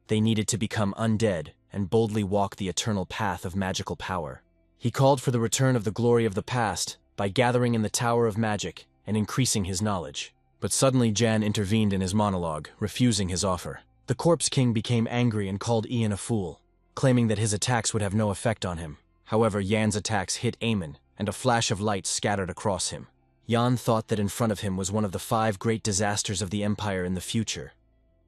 They needed to become undead and boldly walk the eternal path of magical power. He called for the return of the glory of the past by gathering in the Tower of Magic and increasing his knowledge. But suddenly Jan intervened in his monologue, refusing his offer. The Corpse King became angry and called Ian a fool, claiming that his attacks would have no effect on him. However, Jan's attacks hit Eamon, and a flash of light scattered across him. Jan thought that in front of him was one of the 5 great disasters of the Empire in the future,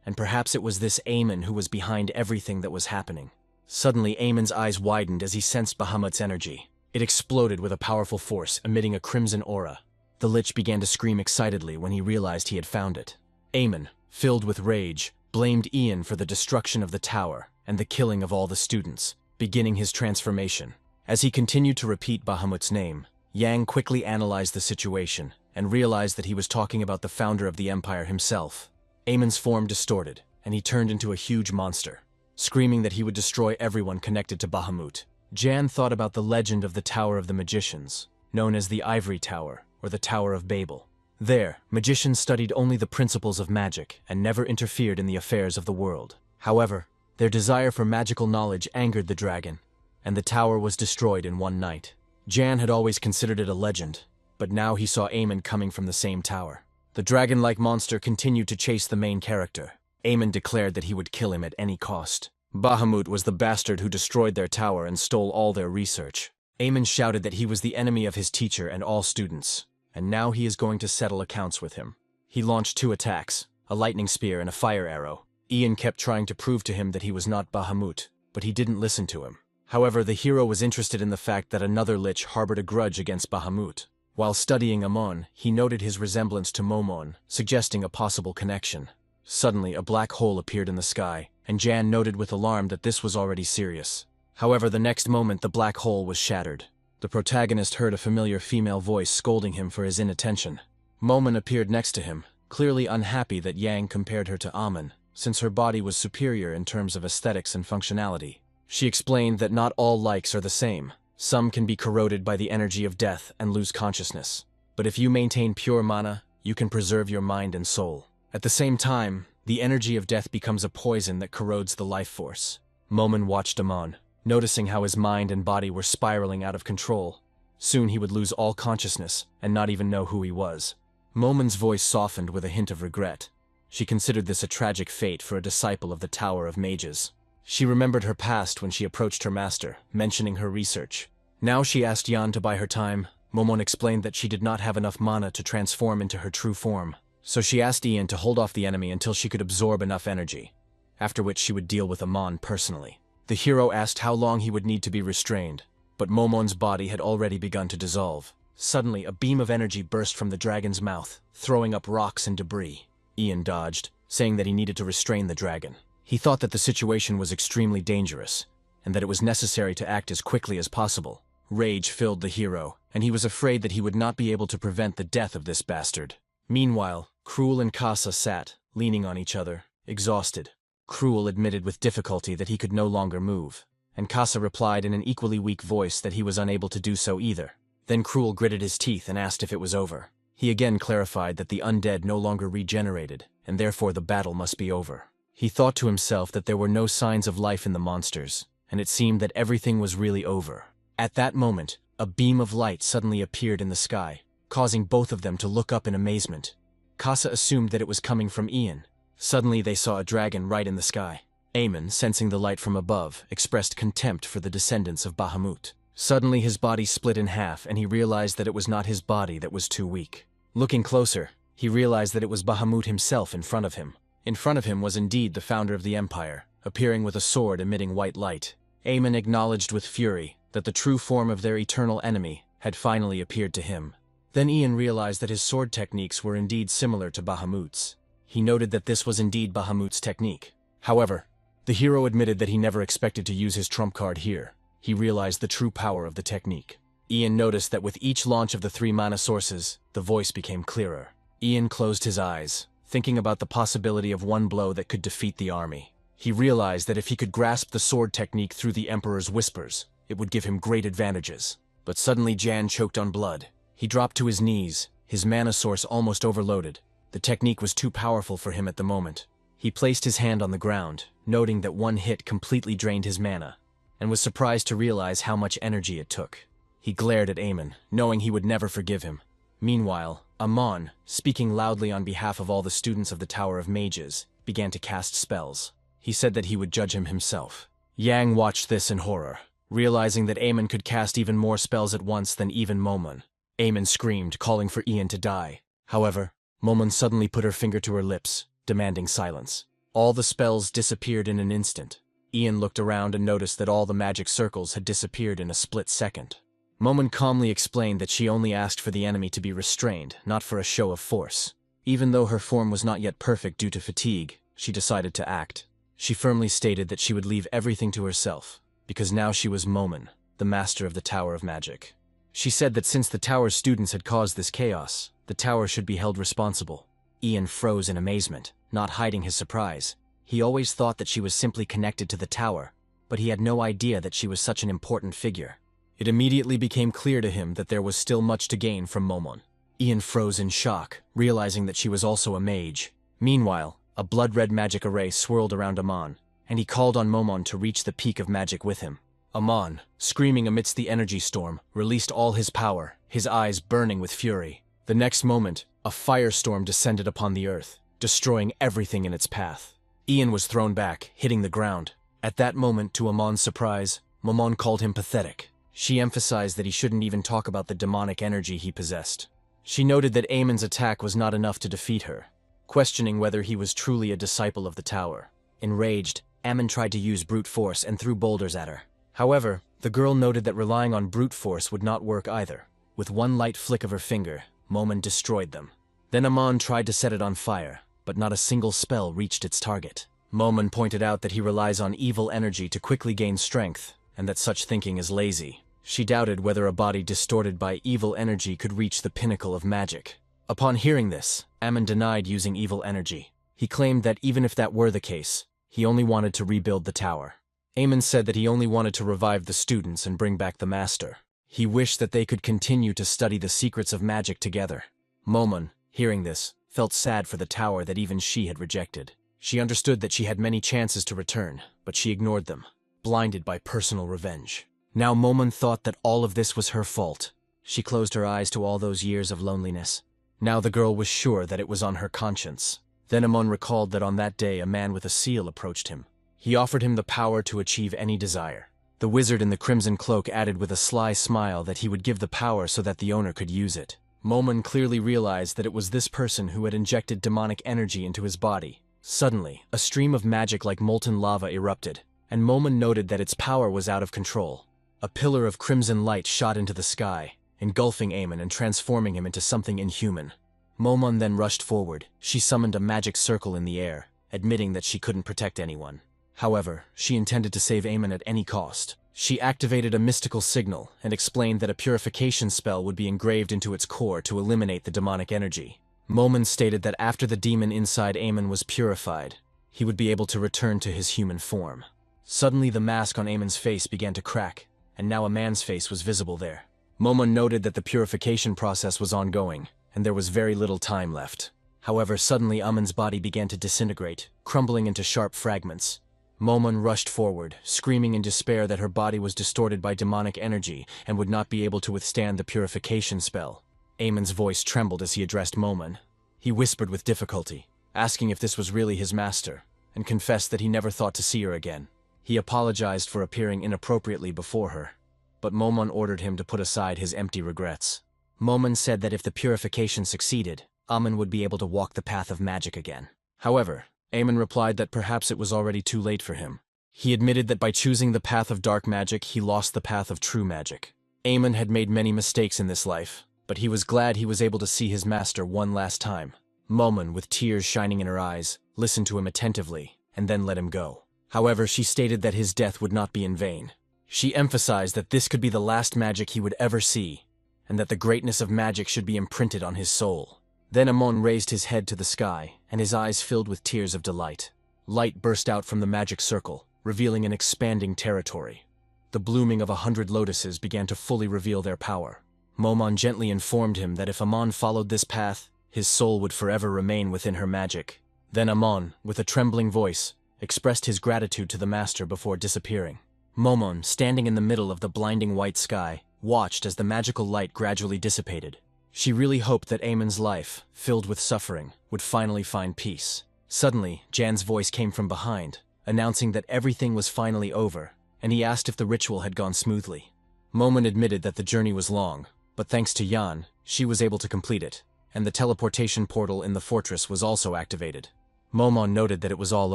and perhaps it was this Eamon who was behind everything that was happening. Suddenly, Eamon's eyes widened as he sensed Bahamut's energy. It exploded with a powerful force, emitting a crimson aura. The Lich began to scream excitedly when he realized he had found it. Eamon, filled with rage, blamed Ian for the destruction of the tower and the killing of all the students, beginning his transformation. As he continued to repeat Bahamut's name, Yang quickly analyzed the situation and realized that he was talking about the founder of the Empire himself. Eamon's form distorted, and he turned into a huge monster, screaming that he would destroy everyone connected to Bahamut. Jan thought about the legend of the Tower of the Magicians, known as the Ivory Tower or the Tower of Babel. There, magicians studied only the principles of magic and never interfered in the affairs of the world. However, their desire for magical knowledge angered the dragon, and the tower was destroyed in one night. Jan had always considered it a legend, but now he saw Eamon coming from the same tower. The dragon-like monster continued to chase the main character. Eamon declared that he would kill him at any cost. Bahamut was the bastard who destroyed their tower and stole all their research. Eamon shouted that he was the enemy of his teacher and all students, and now he is going to settle accounts with him. He launched 2 attacks, a lightning spear and a fire arrow. Ian kept trying to prove to him that he was not Bahamut, but he didn't listen to him. However, the hero was interested in the fact that another Lich harbored a grudge against Bahamut. While studying Amon, he noted his resemblance to Momon, suggesting a possible connection. Suddenly, a black hole appeared in the sky, and Jan noted with alarm that this was already serious. However, the next moment the black hole was shattered. The protagonist heard a familiar female voice scolding him for his inattention. Momon appeared next to him, clearly unhappy that Yang compared her to Amon, since her body was superior in terms of aesthetics and functionality. She explained that not all likes are the same. Some can be corroded by the energy of death and lose consciousness. But if you maintain pure mana, you can preserve your mind and soul. At the same time, the energy of death becomes a poison that corrodes the life force. Momon watched Amon, noticing how his mind and body were spiraling out of control. Soon he would lose all consciousness and not even know who he was. Momon's voice softened with a hint of regret. She considered this a tragic fate for a disciple of the Tower of Mages. She remembered her past when she approached her master, mentioning her research. Now she asked Jan to buy her time. Momon explained that she did not have enough mana to transform into her true form, so she asked Ian to hold off the enemy until she could absorb enough energy, after which she would deal with Amon personally. The hero asked how long he would need to be restrained, but Momon's body had already begun to dissolve. Suddenly, a beam of energy burst from the dragon's mouth, throwing up rocks and debris. Ian dodged, saying that he needed to restrain the dragon. He thought that the situation was extremely dangerous, and that it was necessary to act as quickly as possible. Rage filled the hero, and he was afraid that he would not be able to prevent the death of this bastard. Meanwhile, Cruel and Casa sat, leaning on each other, exhausted. Cruel admitted with difficulty that he could no longer move, and Casa replied in an equally weak voice that he was unable to do so either. Then Cruel gritted his teeth and asked if it was over. He again clarified that the undead no longer regenerated, and therefore the battle must be over. He thought to himself that there were no signs of life in the monsters, and it seemed that everything was really over. At that moment, a beam of light suddenly appeared in the sky, causing both of them to look up in amazement. Casa assumed that it was coming from Ian. Suddenly they saw a dragon right in the sky. Aemon, sensing the light from above, expressed contempt for the descendants of Bahamut. Suddenly his body split in half and he realized that it was not his body that was too weak. Looking closer, he realized that it was Bahamut himself in front of him. In front of him was indeed the founder of the empire, appearing with a sword emitting white light. Aemon acknowledged with fury that the true form of their eternal enemy had finally appeared to him. Then Ian realized that his sword techniques were indeed similar to Bahamut's. He noted that this was indeed Bahamut's technique. However, the hero admitted that he never expected to use his trump card here. He realized the true power of the technique. Ian noticed that with each launch of the 3 mana sources, the voice became clearer. Ian closed his eyes, thinking about the possibility of one blow that could defeat the army. He realized that if he could grasp the sword technique through the Emperor's whispers, it would give him great advantages. But suddenly Jan choked on blood. He dropped to his knees, his mana source almost overloaded. The technique was too powerful for him at the moment. He placed his hand on the ground, noting that one hit completely drained his mana, and was surprised to realize how much energy it took. He glared at Aemon, knowing he would never forgive him. Meanwhile, Amon, speaking loudly on behalf of all the students of the Tower of Mages, began to cast spells. He said that he would judge him himself. Yang watched this in horror, realizing that Aemon could cast even more spells at once than even Momon. Aemon screamed, calling for Ian to die. However, Momon suddenly put her finger to her lips, demanding silence. All the spells disappeared in an instant. Ian looked around and noticed that all the magic circles had disappeared in a split second. Momon calmly explained that she only asked for the enemy to be restrained, not for a show of force. Even though her form was not yet perfect due to fatigue, she decided to act. She firmly stated that she would leave everything to herself, because now she was Momon, the master of the Tower of Magic. She said that since the Tower's students had caused this chaos, the Tower should be held responsible. Ian froze in amazement, not hiding his surprise. He always thought that she was simply connected to the Tower, but he had no idea that she was such an important figure. It immediately became clear to him that there was still much to gain from Momon. Ian froze in shock, realizing that she was also a mage. Meanwhile, a blood-red magic array swirled around Amon, and he called on Momon to reach the peak of magic with him. Amon, screaming amidst the energy storm, released all his power, his eyes burning with fury. The next moment, a firestorm descended upon the earth, destroying everything in its path. Ian was thrown back, hitting the ground. At that moment, to Amon's surprise, Momon called him pathetic. She emphasized that he shouldn't even talk about the demonic energy he possessed. She noted that Aemon's attack was not enough to defeat her, questioning whether he was truly a disciple of the Tower. Enraged, Aemon tried to use brute force and threw boulders at her. However, the girl noted that relying on brute force would not work either. With one light flick of her finger, Momon destroyed them. Then Amon tried to set it on fire, but not a single spell reached its target. Momon pointed out that he relies on evil energy to quickly gain strength, and that such thinking is lazy. She doubted whether a body distorted by evil energy could reach the pinnacle of magic. Upon hearing this, Aemon denied using evil energy. He claimed that even if that were the case, he only wanted to rebuild the tower. Aemon said that he only wanted to revive the students and bring back the master. He wished that they could continue to study the secrets of magic together. Momon, hearing this, felt sad for the tower that even she had rejected. She understood that she had many chances to return, but she ignored them, blinded by personal revenge. Now Momon thought that all of this was her fault. She closed her eyes to all those years of loneliness. Now the girl was sure that it was on her conscience. Then Amon recalled that on that day a man with a seal approached him. He offered him the power to achieve any desire. The wizard in the crimson cloak added with a sly smile that he would give the power so that the owner could use it. Momon clearly realized that it was this person who had injected demonic energy into his body. Suddenly, a stream of magic like molten lava erupted, and Momon noted that its power was out of control. A pillar of crimson light shot into the sky, engulfing Aemon and transforming him into something inhuman. Momon then rushed forward. She summoned a magic circle in the air, admitting that she couldn't protect anyone. However, she intended to save Aemon at any cost. She activated a mystical signal and explained that a purification spell would be engraved into its core to eliminate the demonic energy. Momon stated that after the demon inside Aemon was purified, he would be able to return to his human form. Suddenly the mask on Aemon's face began to crack, and now a man's face was visible there. Momon noted that the purification process was ongoing, and there was very little time left. However, suddenly Amon's body began to disintegrate, crumbling into sharp fragments. Momon rushed forward, screaming in despair that her body was distorted by demonic energy and would not be able to withstand the purification spell. Aemon's voice trembled as he addressed Momon. He whispered with difficulty, asking if this was really his master, and confessed that he never thought to see her again. He apologized for appearing inappropriately before her, but Momon ordered him to put aside his empty regrets. Momon said that if the purification succeeded, Amon would be able to walk the path of magic again. However, Amon replied that perhaps it was already too late for him. He admitted that by choosing the path of dark magic, he lost the path of true magic. Amon had made many mistakes in this life, but he was glad he was able to see his master one last time. Momon, with tears shining in her eyes, listened to him attentively, and then let him go. However, she stated that his death would not be in vain. She emphasized that this could be the last magic he would ever see, and that the greatness of magic should be imprinted on his soul. Then Amon raised his head to the sky, and his eyes filled with tears of delight. Light burst out from the magic circle, revealing an expanding territory. The blooming of 100 lotuses began to fully reveal their power. Momon gently informed him that if Amon followed this path, his soul would forever remain within her magic. Then Amon, with a trembling voice, expressed his gratitude to the master before disappearing. Momon, standing in the middle of the blinding white sky, watched as the magical light gradually dissipated. She really hoped that Amon's life, filled with suffering, would finally find peace. Suddenly, Jan's voice came from behind, announcing that everything was finally over, and he asked if the ritual had gone smoothly. Momon admitted that the journey was long, but thanks to Yan, she was able to complete it, and the teleportation portal in the fortress was also activated. Momon noted that it was all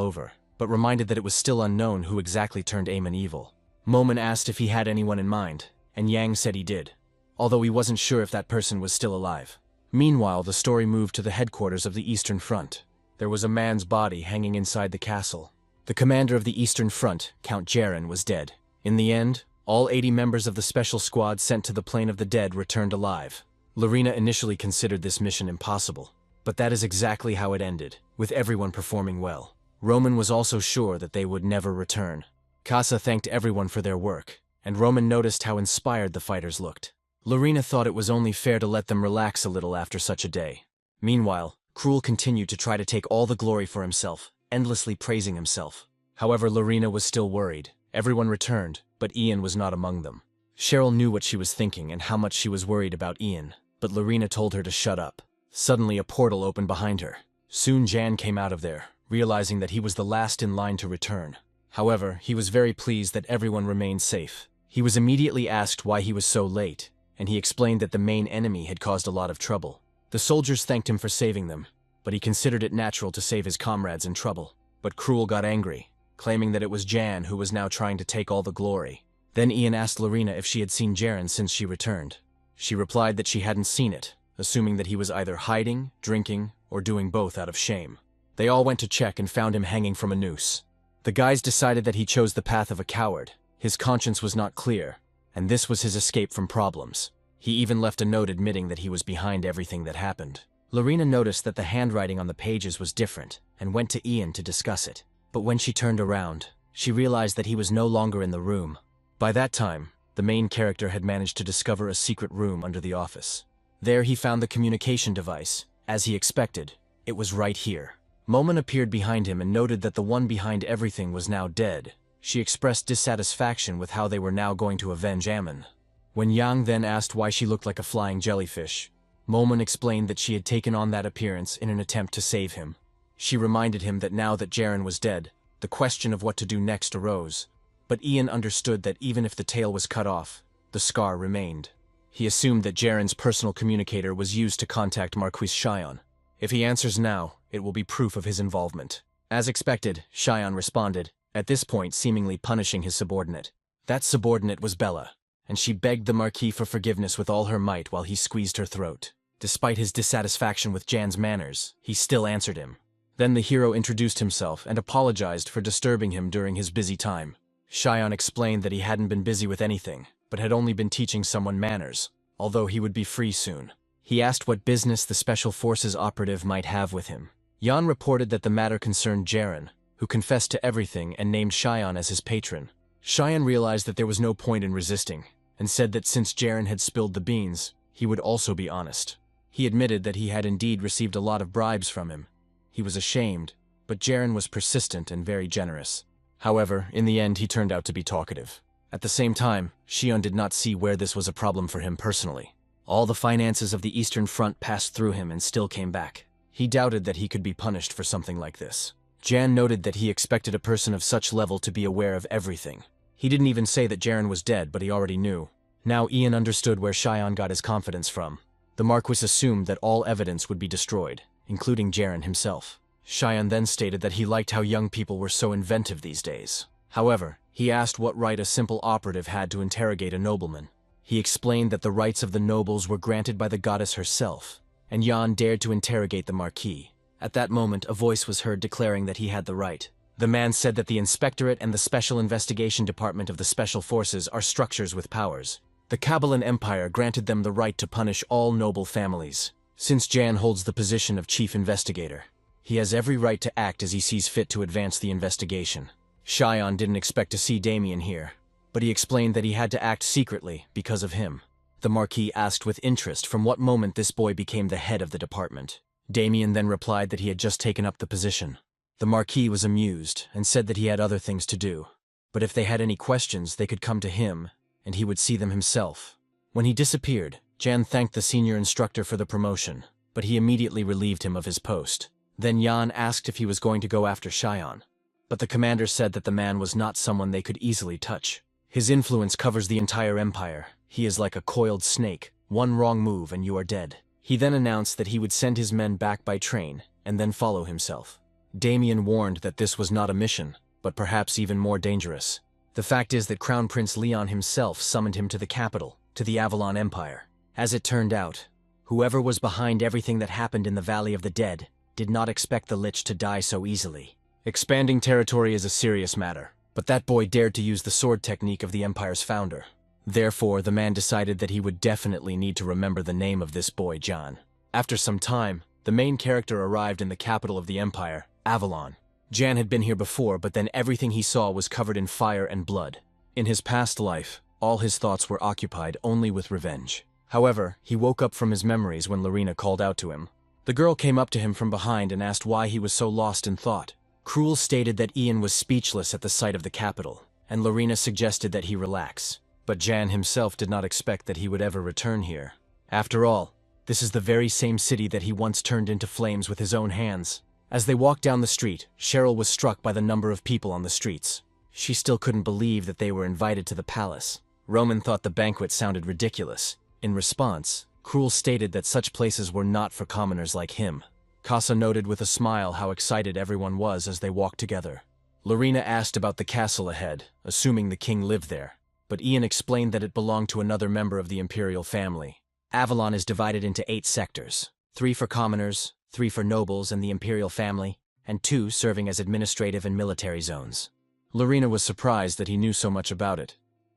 over, but reminded that it was still unknown who exactly turned Amon evil. Momon asked if he had anyone in mind, and Yang said he did, although he wasn't sure if that person was still alive. Meanwhile, the story moved to the headquarters of the Eastern Front. There was a man's body hanging inside the castle. The commander of the Eastern Front, Count Jaren, was dead. In the end, all 80 members of the special squad sent to the plane of the dead returned alive. Lorena initially considered this mission impossible, but that is exactly how it ended, with everyone performing well. Roman was also sure that they would never return. Casa thanked everyone for their work, and Roman noticed how inspired the fighters looked. Lorena thought it was only fair to let them relax a little after such a day. Meanwhile, Cruel continued to try to take all the glory for himself, endlessly praising himself. However, Lorena was still worried. Everyone returned, but Ian was not among them. Cheryl knew what she was thinking and how much she was worried about Ian, but Lorena told her to shut up. Suddenly, a portal opened behind her. Soon Jan came out of there, realizing that he was the last in line to return. However, he was very pleased that everyone remained safe. He was immediately asked why he was so late, and he explained that the main enemy had caused a lot of trouble. The soldiers thanked him for saving them, but he considered it natural to save his comrades in trouble. But Cruel got angry, claiming that it was Jan who was now trying to take all the glory. Then Ian asked Lorena if she had seen Jaren since she returned. She replied that she hadn't seen it, assuming that he was either hiding, drinking, or doing both out of shame. They all went to check and found him hanging from a noose. The guys decided that he chose the path of a coward. His conscience was not clear, and this was his escape from problems. He even left a note admitting that he was behind everything that happened. Lorena noticed that the handwriting on the pages was different and went to Ian to discuss it. But when she turned around, she realized that he was no longer in the room. By that time, the main character had managed to discover a secret room under the office. There he found the communication device. As he expected, it was right here. Momon appeared behind him and noted that the one behind everything was now dead. She expressed dissatisfaction with how they were now going to avenge Ammon. When Yang then asked why she looked like a flying jellyfish, Momon explained that she had taken on that appearance in an attempt to save him. She reminded him that now that Jaren was dead, the question of what to do next arose. But Ian understood that even if the tail was cut off, the scar remained. He assumed that Jaren's personal communicator was used to contact Marquis Shion. If he answers now, it will be proof of his involvement. As expected, Shion responded, at this point seemingly punishing his subordinate. That subordinate was Bella, and she begged the Marquis for forgiveness with all her might while he squeezed her throat. Despite his dissatisfaction with Jan's manners, he still answered him. Then the hero introduced himself and apologized for disturbing him during his busy time. Shion explained that he hadn't been busy with anything, but had only been teaching someone manners, although he would be free soon. He asked what business the Special Forces operative might have with him. Yan reported that the matter concerned Jaren, who confessed to everything and named Shion as his patron. Shion realized that there was no point in resisting, and said that since Jaren had spilled the beans, he would also be honest. He admitted that he had indeed received a lot of bribes from him. He was ashamed, but Jaren was persistent and very generous. However, in the end he turned out to be talkative. At the same time, Shion did not see where this was a problem for him personally. All the finances of the Eastern Front passed through him and still came back. He doubted that he could be punished for something like this. Jan noted that he expected a person of such level to be aware of everything. He didn't even say that Jaren was dead, but he already knew. Now Ian understood where Cheyenne got his confidence from. The Marquis assumed that all evidence would be destroyed, including Jaren himself. Cheyenne then stated that he liked how young people were so inventive these days. However, he asked what right a simple operative had to interrogate a nobleman. He explained that the rights of the nobles were granted by the goddess herself, and Jan dared to interrogate the Marquis. At that moment, a voice was heard declaring that he had the right. The man said that the Inspectorate and the Special Investigation Department of the Special Forces are structures with powers. The Kabbalan Empire granted them the right to punish all noble families. Since Jan holds the position of chief investigator, he has every right to act as he sees fit to advance the investigation. Cheyenne didn't expect to see Damien here, but he explained that he had to act secretly because of him. The Marquis asked with interest from what moment this boy became the head of the department. Damien then replied that he had just taken up the position. The Marquis was amused and said that he had other things to do, but if they had any questions they could come to him, and he would see them himself. When he disappeared, Jan thanked the senior instructor for the promotion, but he immediately relieved him of his post. Then Jan asked if he was going to go after Cheyenne, but the commander said that the man was not someone they could easily touch. His influence covers the entire empire. He is like a coiled snake. One wrong move and you are dead. He then announced that he would send his men back by train and then follow himself. Damien warned that this was not a mission, but perhaps even more dangerous. The fact is that Crown Prince Leon himself summoned him to the capital, to the Avalon Empire. As it turned out, whoever was behind everything that happened in the Valley of the Dead did not expect the Lich to die so easily. Expanding territory is a serious matter, but that boy dared to use the sword technique of the Empire's founder. Therefore, the man decided that he would definitely need to remember the name of this boy, John. After some time, the main character arrived in the capital of the Empire, Avalon. Jan had been here before, but then everything he saw was covered in fire and blood. In his past life, all his thoughts were occupied only with revenge. However, he woke up from his memories when Lorena called out to him. The girl came up to him from behind and asked why he was so lost in thought. Cruel stated that Ian was speechless at the sight of the capital, and Lorena suggested that he relax. But Jan himself did not expect that he would ever return here. After all, this is the very same city that he once turned into flames with his own hands. As they walked down the street, Cheryl was struck by the number of people on the streets. She still couldn't believe that they were invited to the palace. Roman thought the banquet sounded ridiculous. In response, Cruel stated that such places were not for commoners like him. Casa noted with a smile how excited everyone was as they walked together. Lorena asked about the castle ahead, assuming the king lived there, but Ian explained that it belonged to another member of the imperial family. Avalon is divided into 8 sectors, 3 for commoners, 3 for nobles and the imperial family, and 2 serving as administrative and military zones. Lorena was surprised that he knew so much about it,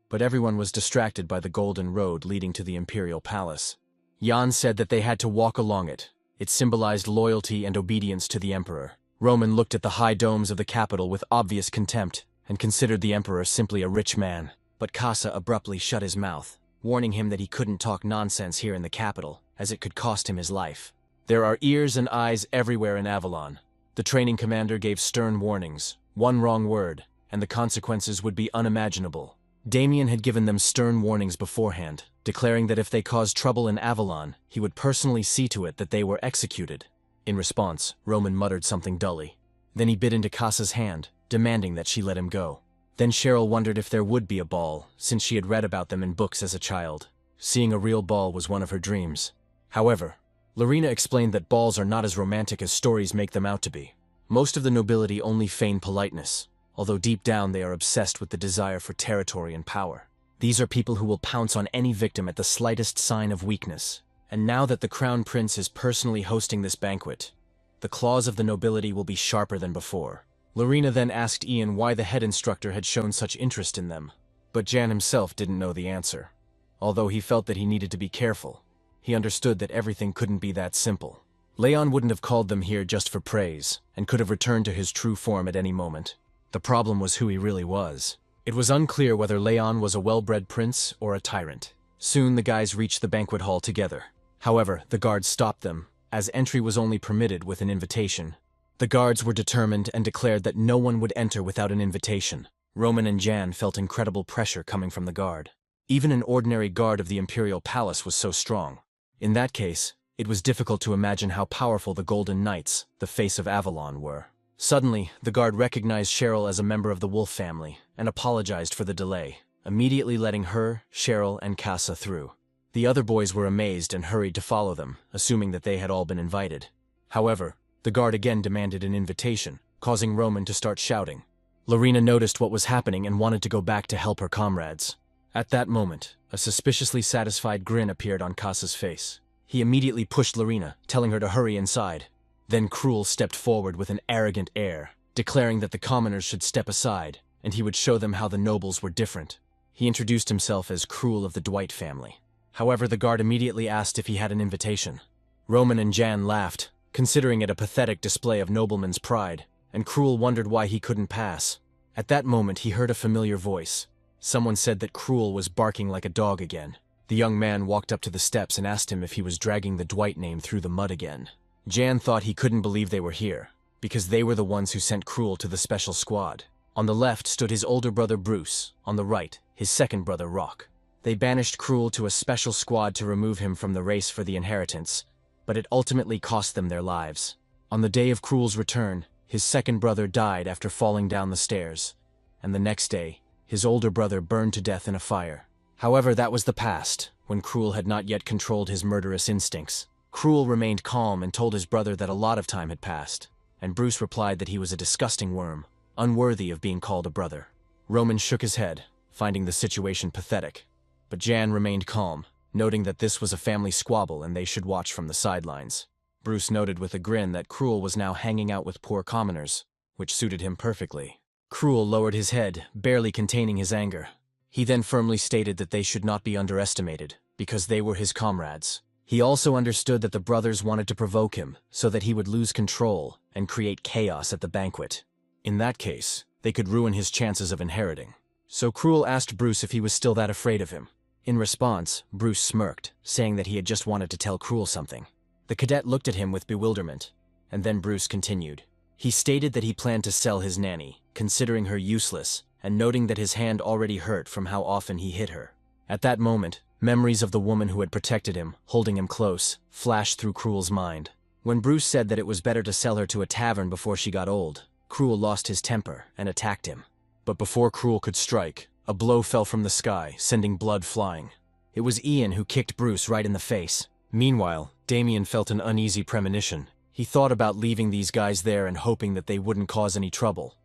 but everyone was distracted by the golden road leading to the imperial palace. Jan said that they had to walk along it. It symbolized loyalty and obedience to the emperor. Roman looked at the high domes of the capital with obvious contempt and considered the emperor simply a rich man. But Casa abruptly shut his mouth, warning him that he couldn't talk nonsense here in the capital, as it could cost him his life. There are ears and eyes everywhere in Avalon. The training commander gave stern warnings. One wrong word, and the consequences would be unimaginable. Damien had given them stern warnings beforehand, declaring that if they caused trouble in Avalon, he would personally see to it that they were executed. In response, Roman muttered something dully. Then he bit into Casa's hand, demanding that she let him go. Then Cheryl wondered if there would be a ball, since she had read about them in books as a child. Seeing a real ball was one of her dreams. However, Lorena explained that balls are not as romantic as stories make them out to be. Most of the nobility only feign politeness, although deep down they are obsessed with the desire for territory and power. These are people who will pounce on any victim at the slightest sign of weakness. And now that the Crown Prince is personally hosting this banquet, the claws of the nobility will be sharper than before. Lorena then asked Ian why the head instructor had shown such interest in them, but Jan himself didn't know the answer. Although he felt that he needed to be careful, he understood that everything couldn't be that simple. Leon wouldn't have called them here just for praise, and could have returned to his true form at any moment. The problem was who he really was. It was unclear whether Leon was a well-bred prince or a tyrant. Soon the guys reached the banquet hall together. However, the guards stopped them, as entry was only permitted with an invitation. The guards were determined and declared that no one would enter without an invitation. Roman and Jan felt incredible pressure coming from the guard. Even an ordinary guard of the imperial palace was so strong. In that case, it was difficult to imagine how powerful the Golden Knights, the face of Avalon, were. Suddenly, the guard recognized Cheryl as a member of the wolf family and apologized for the delay, immediately letting her, Cheryl, and Casa through. The other boys were amazed and hurried to follow them, assuming that they had all been invited. However, the guard again demanded an invitation, causing Roman to start shouting. Lorena noticed what was happening and wanted to go back to help her comrades. At that moment, a suspiciously satisfied grin appeared on Casa's face. He immediately pushed Lorena, telling her to hurry inside. Then Cruel stepped forward with an arrogant air, declaring that the commoners should step aside, and he would show them how the nobles were different. He introduced himself as Cruel of the Dwight family. However, the guard immediately asked if he had an invitation. Roman and Jan laughed, considering it a pathetic display of nobleman's pride, and Cruel wondered why he couldn't pass. At that moment, he heard a familiar voice. Someone said that Cruel was barking like a dog again. The young man walked up to the steps and asked him if he was dragging the Dwight name through the mud again. Jan thought he couldn't believe they were here, because they were the ones who sent Cruel to the special squad. On the left stood his older brother Bruce, on the right, his second brother Rock. They banished Cruel to a special squad to remove him from the race for the inheritance, but it ultimately cost them their lives. On the day of Cruel's return, his second brother died after falling down the stairs, and the next day, his older brother burned to death in a fire. However, that was the past, when Cruel had not yet controlled his murderous instincts. Cruel remained calm and told his brother that a lot of time had passed, and Bruce replied that he was a disgusting worm, unworthy of being called a brother. Roman shook his head, finding the situation pathetic. But Jan remained calm, noting that this was a family squabble and they should watch from the sidelines. Bruce noted with a grin that Cruel was now hanging out with poor commoners, which suited him perfectly. Cruel lowered his head, barely containing his anger. He then firmly stated that they should not be underestimated, because they were his comrades. He also understood that the brothers wanted to provoke him, so that he would lose control and create chaos at the banquet. In that case, they could ruin his chances of inheriting. So Cruel asked Bruce if he was still that afraid of him. In response, Bruce smirked, saying that he had just wanted to tell Cruel something. The cadet looked at him with bewilderment, and then Bruce continued. He stated that he planned to sell his nanny, considering her useless, and noting that his hand already hurt from how often he hit her. At that moment, memories of the woman who had protected him, holding him close, flashed through Cruel's mind. When Bruce said that it was better to sell her to a tavern before she got old, Cruel lost his temper and attacked him. But before Cruel could strike, a blow fell from the sky, sending blood flying. It was Ian who kicked Bruce right in the face. Meanwhile, Damien felt an uneasy premonition. He thought about leaving these guys there and hoping that they wouldn't cause any trouble.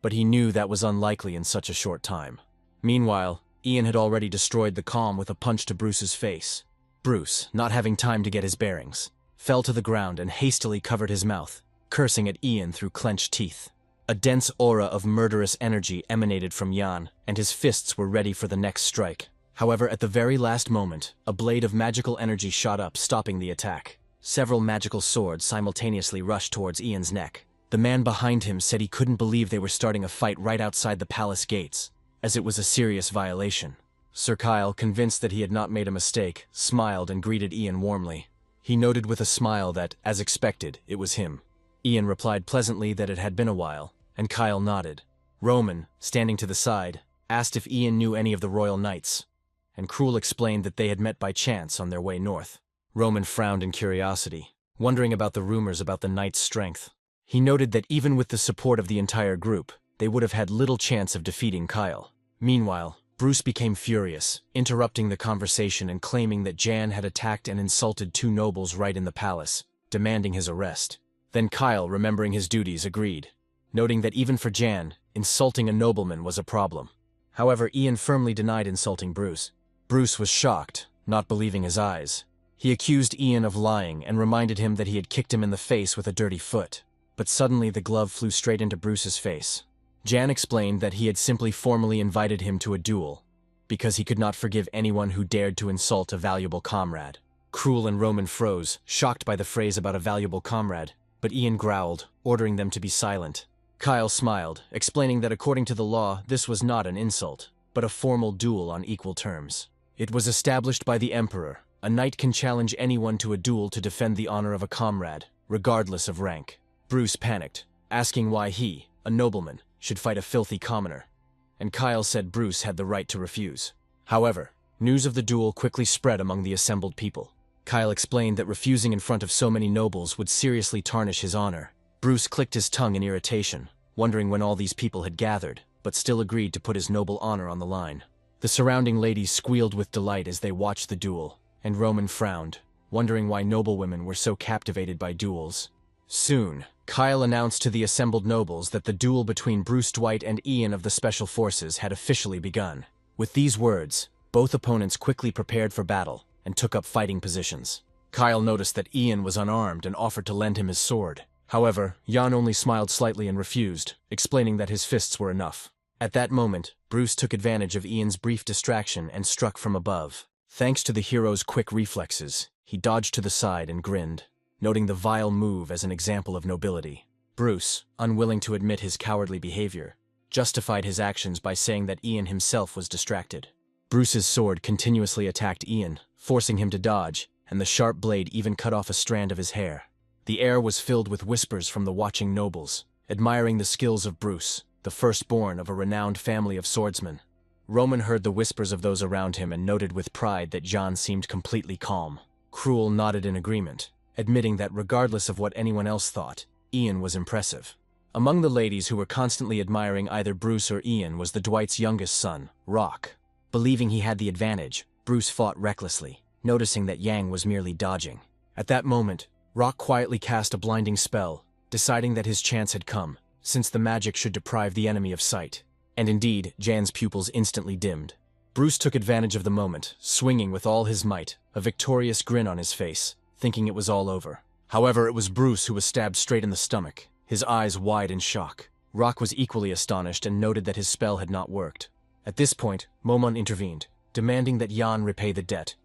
But he knew that was unlikely in such a short time. Meanwhile, Ian had already destroyed the calm with a punch to Bruce's face. Bruce, not having time to get his bearings, fell to the ground and hastily covered his mouth, cursing at Ian through clenched teeth. A dense aura of murderous energy emanated from Jan, and his fists were ready for the next strike. However, at the very last moment, a blade of magical energy shot up, stopping the attack. Several magical swords simultaneously rushed towards Ian's neck. The man behind him said he couldn't believe they were starting a fight right outside the palace gates, as it was a serious violation. Sir Kyle, convinced that he had not made a mistake, smiled and greeted Ian warmly. He noted with a smile that, as expected, it was him. Ian replied pleasantly that it had been a while, and Kyle nodded. Roman, standing to the side, asked if Ian knew any of the royal knights, and Cruel explained that they had met by chance on their way north. Roman frowned in curiosity, wondering about the rumors about the knights' strength. He noted that even with the support of the entire group, they would have had little chance of defeating Kyle. Meanwhile, Bruce became furious, interrupting the conversation and claiming that Jan had attacked and insulted two nobles right in the palace, demanding his arrest. Then Kyle, remembering his duties, agreed, noting that even for Jan, insulting a nobleman was a problem. However, Ian firmly denied insulting Bruce. Bruce was shocked, not believing his eyes. He accused Ian of lying and reminded him that he had kicked him in the face with a dirty foot. But suddenly the glove flew straight into Bruce's face. Jan explained that he had simply formally invited him to a duel, because he could not forgive anyone who dared to insult a valuable comrade. Cruel and Roman froze, shocked by the phrase about a valuable comrade, but Ian growled, ordering them to be silent. Kyle smiled, explaining that according to the law, this was not an insult, but a formal duel on equal terms. It was established by the Emperor. A knight can challenge anyone to a duel to defend the honor of a comrade, regardless of rank. Bruce panicked, asking why he, a nobleman, should fight a filthy commoner, and Kyle said Bruce had the right to refuse. However, news of the duel quickly spread among the assembled people. Kyle explained that refusing in front of so many nobles would seriously tarnish his honor, Bruce clicked his tongue in irritation, wondering when all these people had gathered, but still agreed to put his noble honor on the line. The surrounding ladies squealed with delight as they watched the duel, and Roman frowned, wondering why noblewomen were so captivated by duels. Soon, Kyle announced to the assembled nobles that the duel between Bruce Dwight and Ian of the Special Forces had officially begun. With these words, both opponents quickly prepared for battle and took up fighting positions. Kyle noticed that Ian was unarmed and offered to lend him his sword. However, Jan only smiled slightly and refused, explaining that his fists were enough. At that moment, Bruce took advantage of Ian's brief distraction and struck from above. Thanks to the hero's quick reflexes, he dodged to the side and grinned, noting the vile move as an example of nobility. Bruce, unwilling to admit his cowardly behavior, justified his actions by saying that Ian himself was distracted. Bruce's sword continuously attacked Ian, forcing him to dodge, and the sharp blade even cut off a strand of his hair. The air was filled with whispers from the watching nobles, admiring the skills of Bruce, the firstborn of a renowned family of swordsmen. Roman heard the whispers of those around him and noted with pride that Jan seemed completely calm. Cruel nodded in agreement, admitting that regardless of what anyone else thought, Ian was impressive. Among the ladies who were constantly admiring either Bruce or Ian was the Dwight's youngest son, Rock. Believing he had the advantage, Bruce fought recklessly, noticing that Yang was merely dodging. At that moment, Rock quietly cast a blinding spell, deciding that his chance had come, since the magic should deprive the enemy of sight. And indeed, Jan's pupils instantly dimmed. Bruce took advantage of the moment, swinging with all his might, a victorious grin on his face, thinking it was all over. However, it was Bruce who was stabbed straight in the stomach, his eyes wide in shock. Rock was equally astonished and noted that his spell had not worked. At this point, Momon intervened, demanding that Jan repay the debt.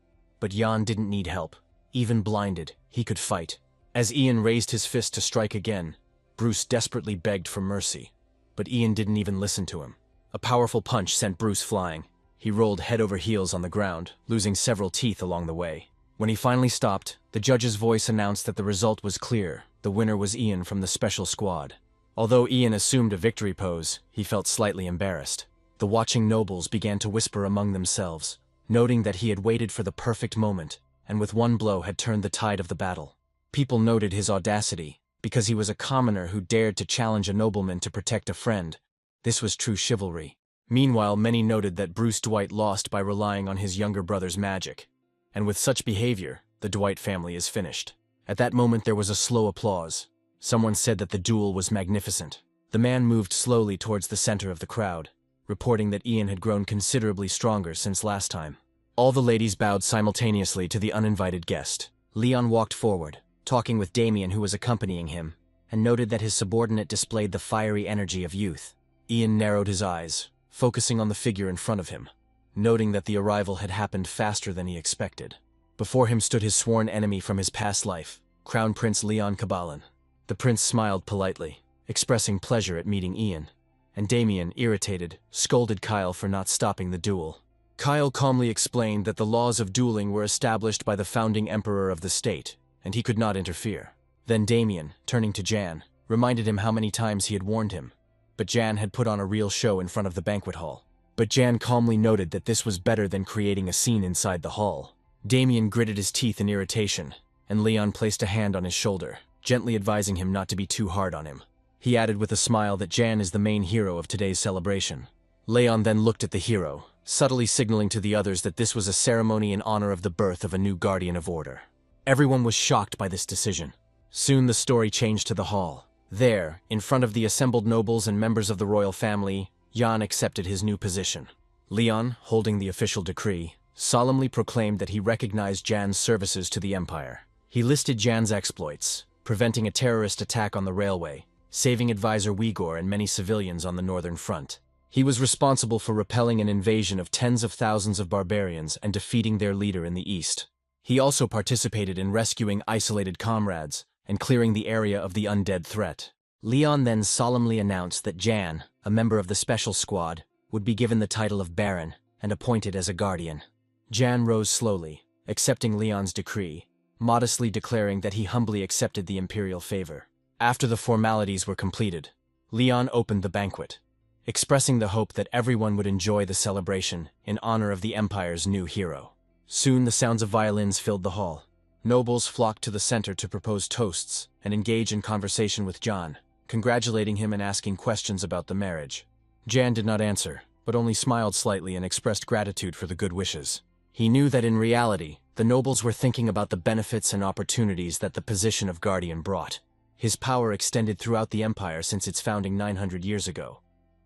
But Jan didn't need help. Even blinded, he could fight. As Ian raised his fist to strike again, Bruce desperately begged for mercy. But Ian didn't even listen to him. A powerful punch sent Bruce flying. He rolled head over heels on the ground, losing several teeth along the way. When he finally stopped, the judge's voice announced that the result was clear. The winner was Ian from the special squad. Although Ian assumed a victory pose, he felt slightly embarrassed. The watching nobles began to whisper among themselves, noting that he had waited for the perfect moment, and with one blow had turned the tide of the battle. People noted his audacity, because he was a commoner who dared to challenge a nobleman to protect a friend. This was true chivalry. Meanwhile, many noted that Bruce Dwight lost by relying on his younger brother's magic. And with such behavior, the Dwight family is finished. At that moment there was a slow applause. Someone said that the duel was magnificent. The man moved slowly towards the center of the crowd, reporting that Ian had grown considerably stronger since last time. All the ladies bowed simultaneously to the uninvited guest. Leon walked forward, talking with Damien who was accompanying him, and noted that his subordinate displayed the fiery energy of youth. Ian narrowed his eyes, focusing on the figure in front of him, noting that the arrival had happened faster than he expected. Before him stood his sworn enemy from his past life, Crown Prince Leon Caballan. The prince smiled politely, expressing pleasure at meeting Ian, and Damien, irritated, scolded Kyle for not stopping the duel. Kyle calmly explained that the laws of dueling were established by the founding emperor of the state, and he could not interfere. Then Damien, turning to Jan, reminded him how many times he had warned him. But Jan had put on a real show in front of the banquet hall. But Jan calmly noted that this was better than creating a scene inside the hall. Damien gritted his teeth in irritation, and Leon placed a hand on his shoulder, gently advising him not to be too hard on him. He added with a smile that Jan is the main hero of today's celebration. Leon then looked at the hero, subtly signaling to the others that this was a ceremony in honor of the birth of a new guardian of order. Everyone was shocked by this decision. Soon the story changed to the hall. There, in front of the assembled nobles and members of the royal family, Jan accepted his new position. Leon, holding the official decree, solemnly proclaimed that he recognized Jan's services to the empire. He listed Jan's exploits, preventing a terrorist attack on the railway, saving advisor Uyghur and many civilians on the northern front. He was responsible for repelling an invasion of tens of thousands of barbarians and defeating their leader in the east. He also participated in rescuing isolated comrades and clearing the area of the undead threat. Leon then solemnly announced that Jan, a member of the special squad, would be given the title of Baron and appointed as a guardian. Jan rose slowly, accepting Leon's decree, modestly declaring that he humbly accepted the imperial favor. After the formalities were completed, Leon opened the banquet, expressing the hope that everyone would enjoy the celebration in honor of the empire's new hero. Soon the sounds of violins filled the hall. Nobles flocked to the center to propose toasts and engage in conversation with Jan, congratulating him and asking questions about the marriage. Jan did not answer, but only smiled slightly and expressed gratitude for the good wishes. He knew that in reality, the nobles were thinking about the benefits and opportunities that the position of guardian brought. His power extended throughout the empire since its founding 900 years ago,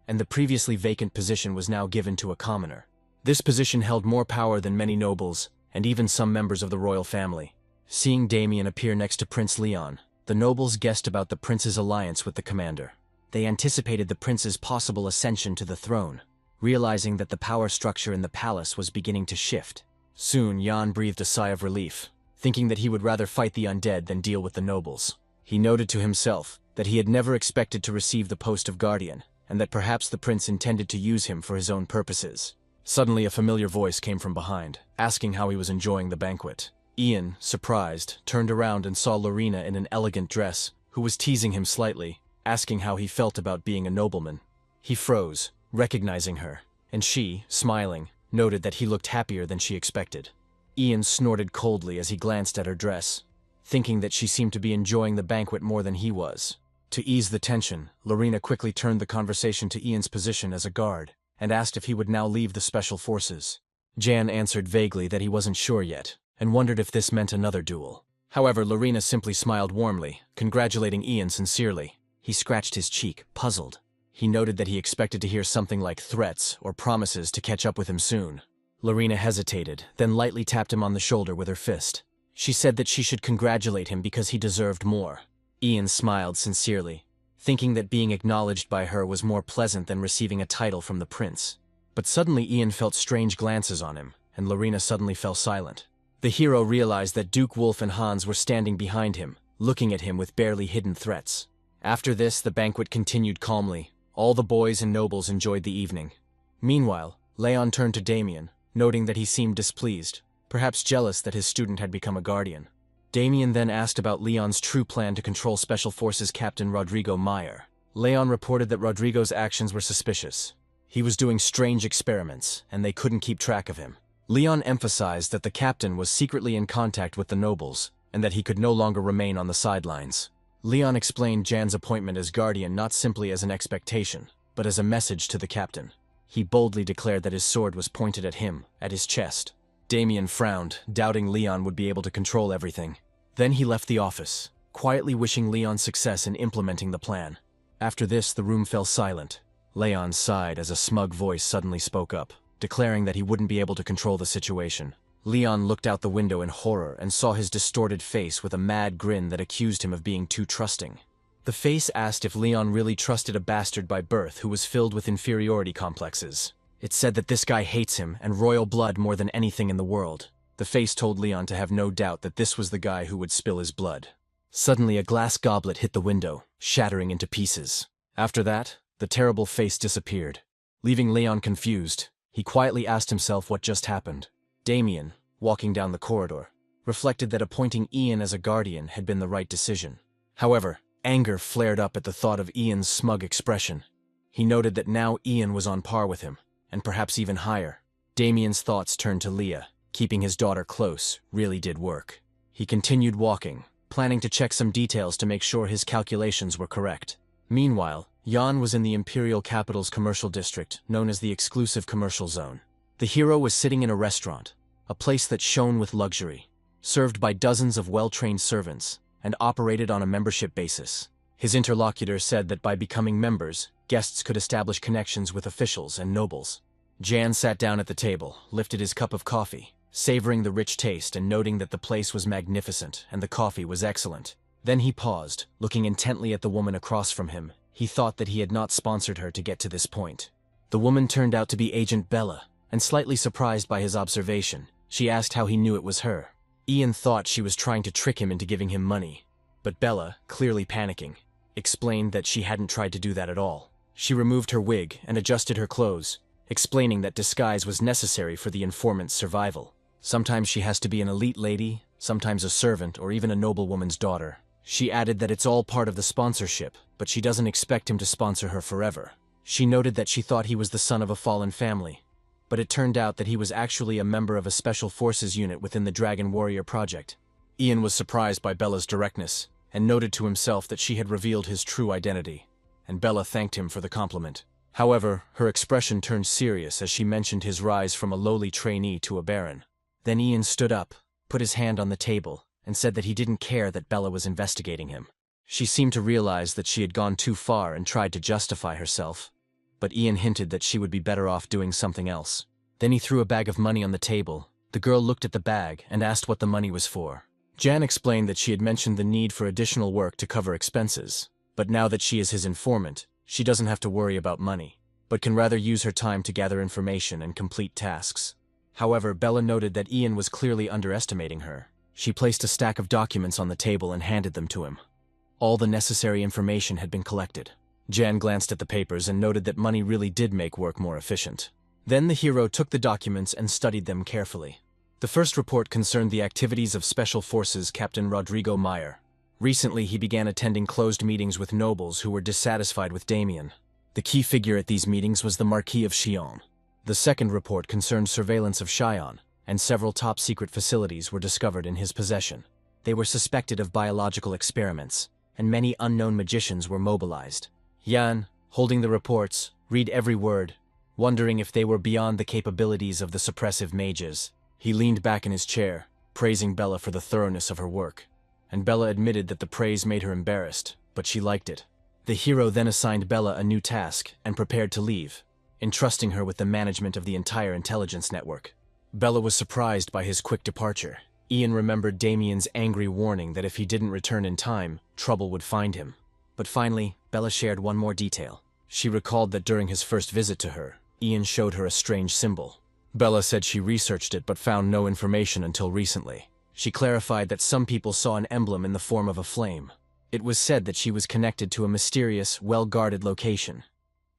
and the previously vacant position was now given to a commoner. This position held more power than many nobles, and even some members of the royal family. Seeing Damien appear next to Prince Leon, the nobles guessed about the prince's alliance with the commander. They anticipated the prince's possible ascension to the throne, realizing that the power structure in the palace was beginning to shift. Soon, Jan breathed a sigh of relief, thinking that he would rather fight the undead than deal with the nobles. He noted to himself that he had never expected to receive the post of guardian, and that perhaps the prince intended to use him for his own purposes. Suddenly, a familiar voice came from behind, asking how he was enjoying the banquet. Ian, surprised, turned around and saw Lorena in an elegant dress, who was teasing him slightly, asking how he felt about being a nobleman. He froze, recognizing her, and she, smiling, noted that he looked happier than she expected. Ian snorted coldly as he glanced at her dress, thinking that she seemed to be enjoying the banquet more than he was. To ease the tension, Lorena quickly turned the conversation to Ian's position as a guard, and asked if he would now leave the special forces. Jan answered vaguely that he wasn't sure yet, and wondered if this meant another duel. However, Lorena simply smiled warmly, congratulating Ian sincerely. He scratched his cheek, puzzled. He noted that he expected to hear something like threats or promises to catch up with him soon. Lorena hesitated, then lightly tapped him on the shoulder with her fist. She said that she should congratulate him because he deserved more. Ian smiled sincerely, thinking that being acknowledged by her was more pleasant than receiving a title from the prince. But suddenly Ian felt strange glances on him, and Lorena suddenly fell silent. The hero realized that Duke Wolf and Hans were standing behind him, looking at him with barely hidden threats. After this, the banquet continued calmly. All the boys and nobles enjoyed the evening. Meanwhile, Leon turned to Damien, noting that he seemed displeased, perhaps jealous that his student had become a guardian. Damien then asked about Leon's true plan to control Special Forces Captain Rodrigo Meyer. Leon reported that Rodrigo's actions were suspicious. He was doing strange experiments, and they couldn't keep track of him. Leon emphasized that the captain was secretly in contact with the nobles, and that he could no longer remain on the sidelines. Leon explained Jan's appointment as guardian not simply as an expectation, but as a message to the captain. He boldly declared that his sword was pointed at him, at his chest. Damien frowned, doubting Leon would be able to control everything. Then he left the office, quietly wishing Leon success in implementing the plan. After this, the room fell silent. Leon sighed as a smug voice suddenly spoke up, declaring that he wouldn't be able to control the situation. Leon looked out the window in horror and saw his distorted face with a mad grin that accused him of being too trusting. The face asked if Leon really trusted a bastard by birth who was filled with inferiority complexes. It said that this guy hates him and royal blood more than anything in the world. The face told Leon to have no doubt that this was the guy who would spill his blood. Suddenly, a glass goblet hit the window, shattering into pieces. After that, the terrible face disappeared. Leaving Leon confused, he quietly asked himself what just happened. Damien, walking down the corridor, reflected that appointing Ian as a guardian had been the right decision. However, anger flared up at the thought of Ian's smug expression. He noted that now Ian was on par with him, and perhaps even higher. Damien's thoughts turned to Leah. Keeping his daughter close really did work. He continued walking, planning to check some details to make sure his calculations were correct. Meanwhile, Jan was in the Imperial Capital's commercial district, known as the Exclusive Commercial Zone. The hero was sitting in a restaurant, a place that shone with luxury, served by dozens of well-trained servants, and operated on a membership basis. His interlocutor said that by becoming members, guests could establish connections with officials and nobles. Jan sat down at the table, lifted his cup of coffee, savoring the rich taste and noting that the place was magnificent and the coffee was excellent. Then he paused, looking intently at the woman across from him. He thought that he had not sponsored her to get to this point. The woman turned out to be Agent Bella, and slightly surprised by his observation, she asked how he knew it was her. Ian thought she was trying to trick him into giving him money, but Bella, clearly panicking, explained that she hadn't tried to do that at all. She removed her wig and adjusted her clothes, explaining that disguise was necessary for the informant's survival. Sometimes she has to be an elite lady, sometimes a servant, or even a noblewoman's daughter. She added that it's all part of the sponsorship, but she doesn't expect him to sponsor her forever. She noted that she thought he was the son of a fallen family, but it turned out that he was actually a member of a special forces unit within the Dragon Warrior project. Ian was surprised by Bella's directness, and noted to himself that she had revealed his true identity, and Bella thanked him for the compliment. However, her expression turned serious as she mentioned his rise from a lowly trainee to a baron. Then Ian stood up, put his hand on the table, and said that he didn't care that Bella was investigating him. She seemed to realize that she had gone too far and tried to justify herself, but Ian hinted that she would be better off doing something else. Then he threw a bag of money on the table. The girl looked at the bag and asked what the money was for. Jan explained that she had mentioned the need for additional work to cover expenses, but now that she is his informant, she doesn't have to worry about money, but can rather use her time to gather information and complete tasks. However, Bella noted that Ian was clearly underestimating her. She placed a stack of documents on the table and handed them to him. All the necessary information had been collected. Jan glanced at the papers and noted that money really did make work more efficient. Then the hero took the documents and studied them carefully. The first report concerned the activities of Special Forces Captain Rodrigo Meyer. Recently, he began attending closed meetings with nobles who were dissatisfied with Damien. The key figure at these meetings was the Marquis of Chillon. The second report concerned surveillance of Chillon, and several top-secret facilities were discovered in his possession. They were suspected of biological experiments, and many unknown magicians were mobilized. Jan, holding the reports, read every word, wondering if they were beyond the capabilities of the suppressive mages. He leaned back in his chair, praising Bella for the thoroughness of her work. And Bella admitted that the praise made her embarrassed, but she liked it. The hero then assigned Bella a new task and prepared to leave, entrusting her with the management of the entire intelligence network. Bella was surprised by his quick departure. Ian remembered Damien's angry warning that if he didn't return in time, trouble would find him. But finally, Bella shared one more detail. She recalled that during his first visit to her, Ian showed her a strange symbol. Bella said she researched it but found no information until recently. She clarified that some people saw an emblem in the form of a flame. It was said that she was connected to a mysterious, well-guarded location,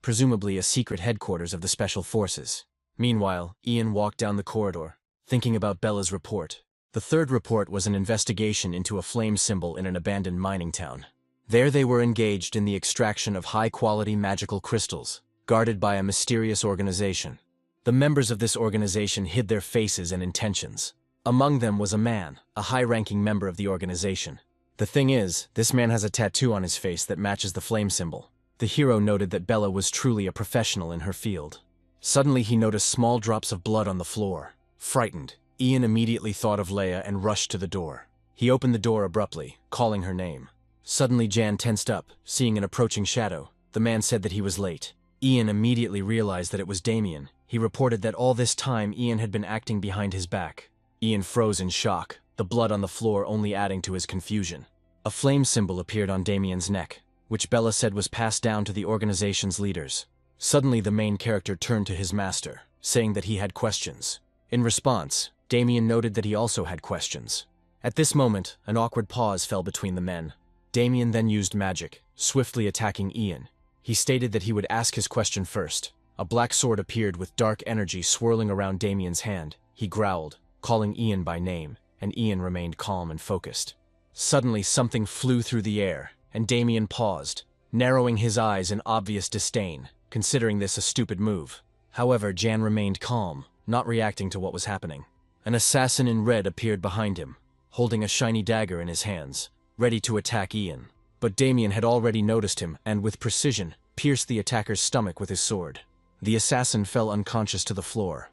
presumably a secret headquarters of the Special Forces. Meanwhile, Ian walked down the corridor, thinking about Bella's report. The third report was an investigation into a flame symbol in an abandoned mining town. There they were engaged in the extraction of high-quality magical crystals, guarded by a mysterious organization. The members of this organization hid their faces and intentions. Among them was a man, a high-ranking member of the organization. The thing is, this man has a tattoo on his face that matches the flame symbol. The hero noted that Bella was truly a professional in her field. Suddenly he noticed small drops of blood on the floor. Frightened, Ian immediately thought of Leia and rushed to the door. He opened the door abruptly, calling her name. Suddenly Jan tensed up, seeing an approaching shadow. The man said that he was late. Ian immediately realized that it was Damien. He reported that all this time Ian had been acting behind his back. Ian froze in shock, the blood on the floor only adding to his confusion. A flame symbol appeared on Damien's neck, which Bella said was passed down to the organization's leaders. Suddenly the main character turned to his master, saying that he had questions. In response, Damien noted that he also had questions. At this moment, an awkward pause fell between the men. Damien then used magic, swiftly attacking Ian. He stated that he would ask his question first. A black sword appeared with dark energy swirling around Damien's hand. He growled, calling Ian by name, and Ian remained calm and focused. Suddenly something flew through the air, and Damien paused, narrowing his eyes in obvious disdain, considering this a stupid move. However, Jan remained calm, not reacting to what was happening. An assassin in red appeared behind him, holding a shiny dagger in his hands, ready to attack Ian. But Damien had already noticed him and, with precision, pierced the attacker's stomach with his sword. The assassin fell unconscious to the floor,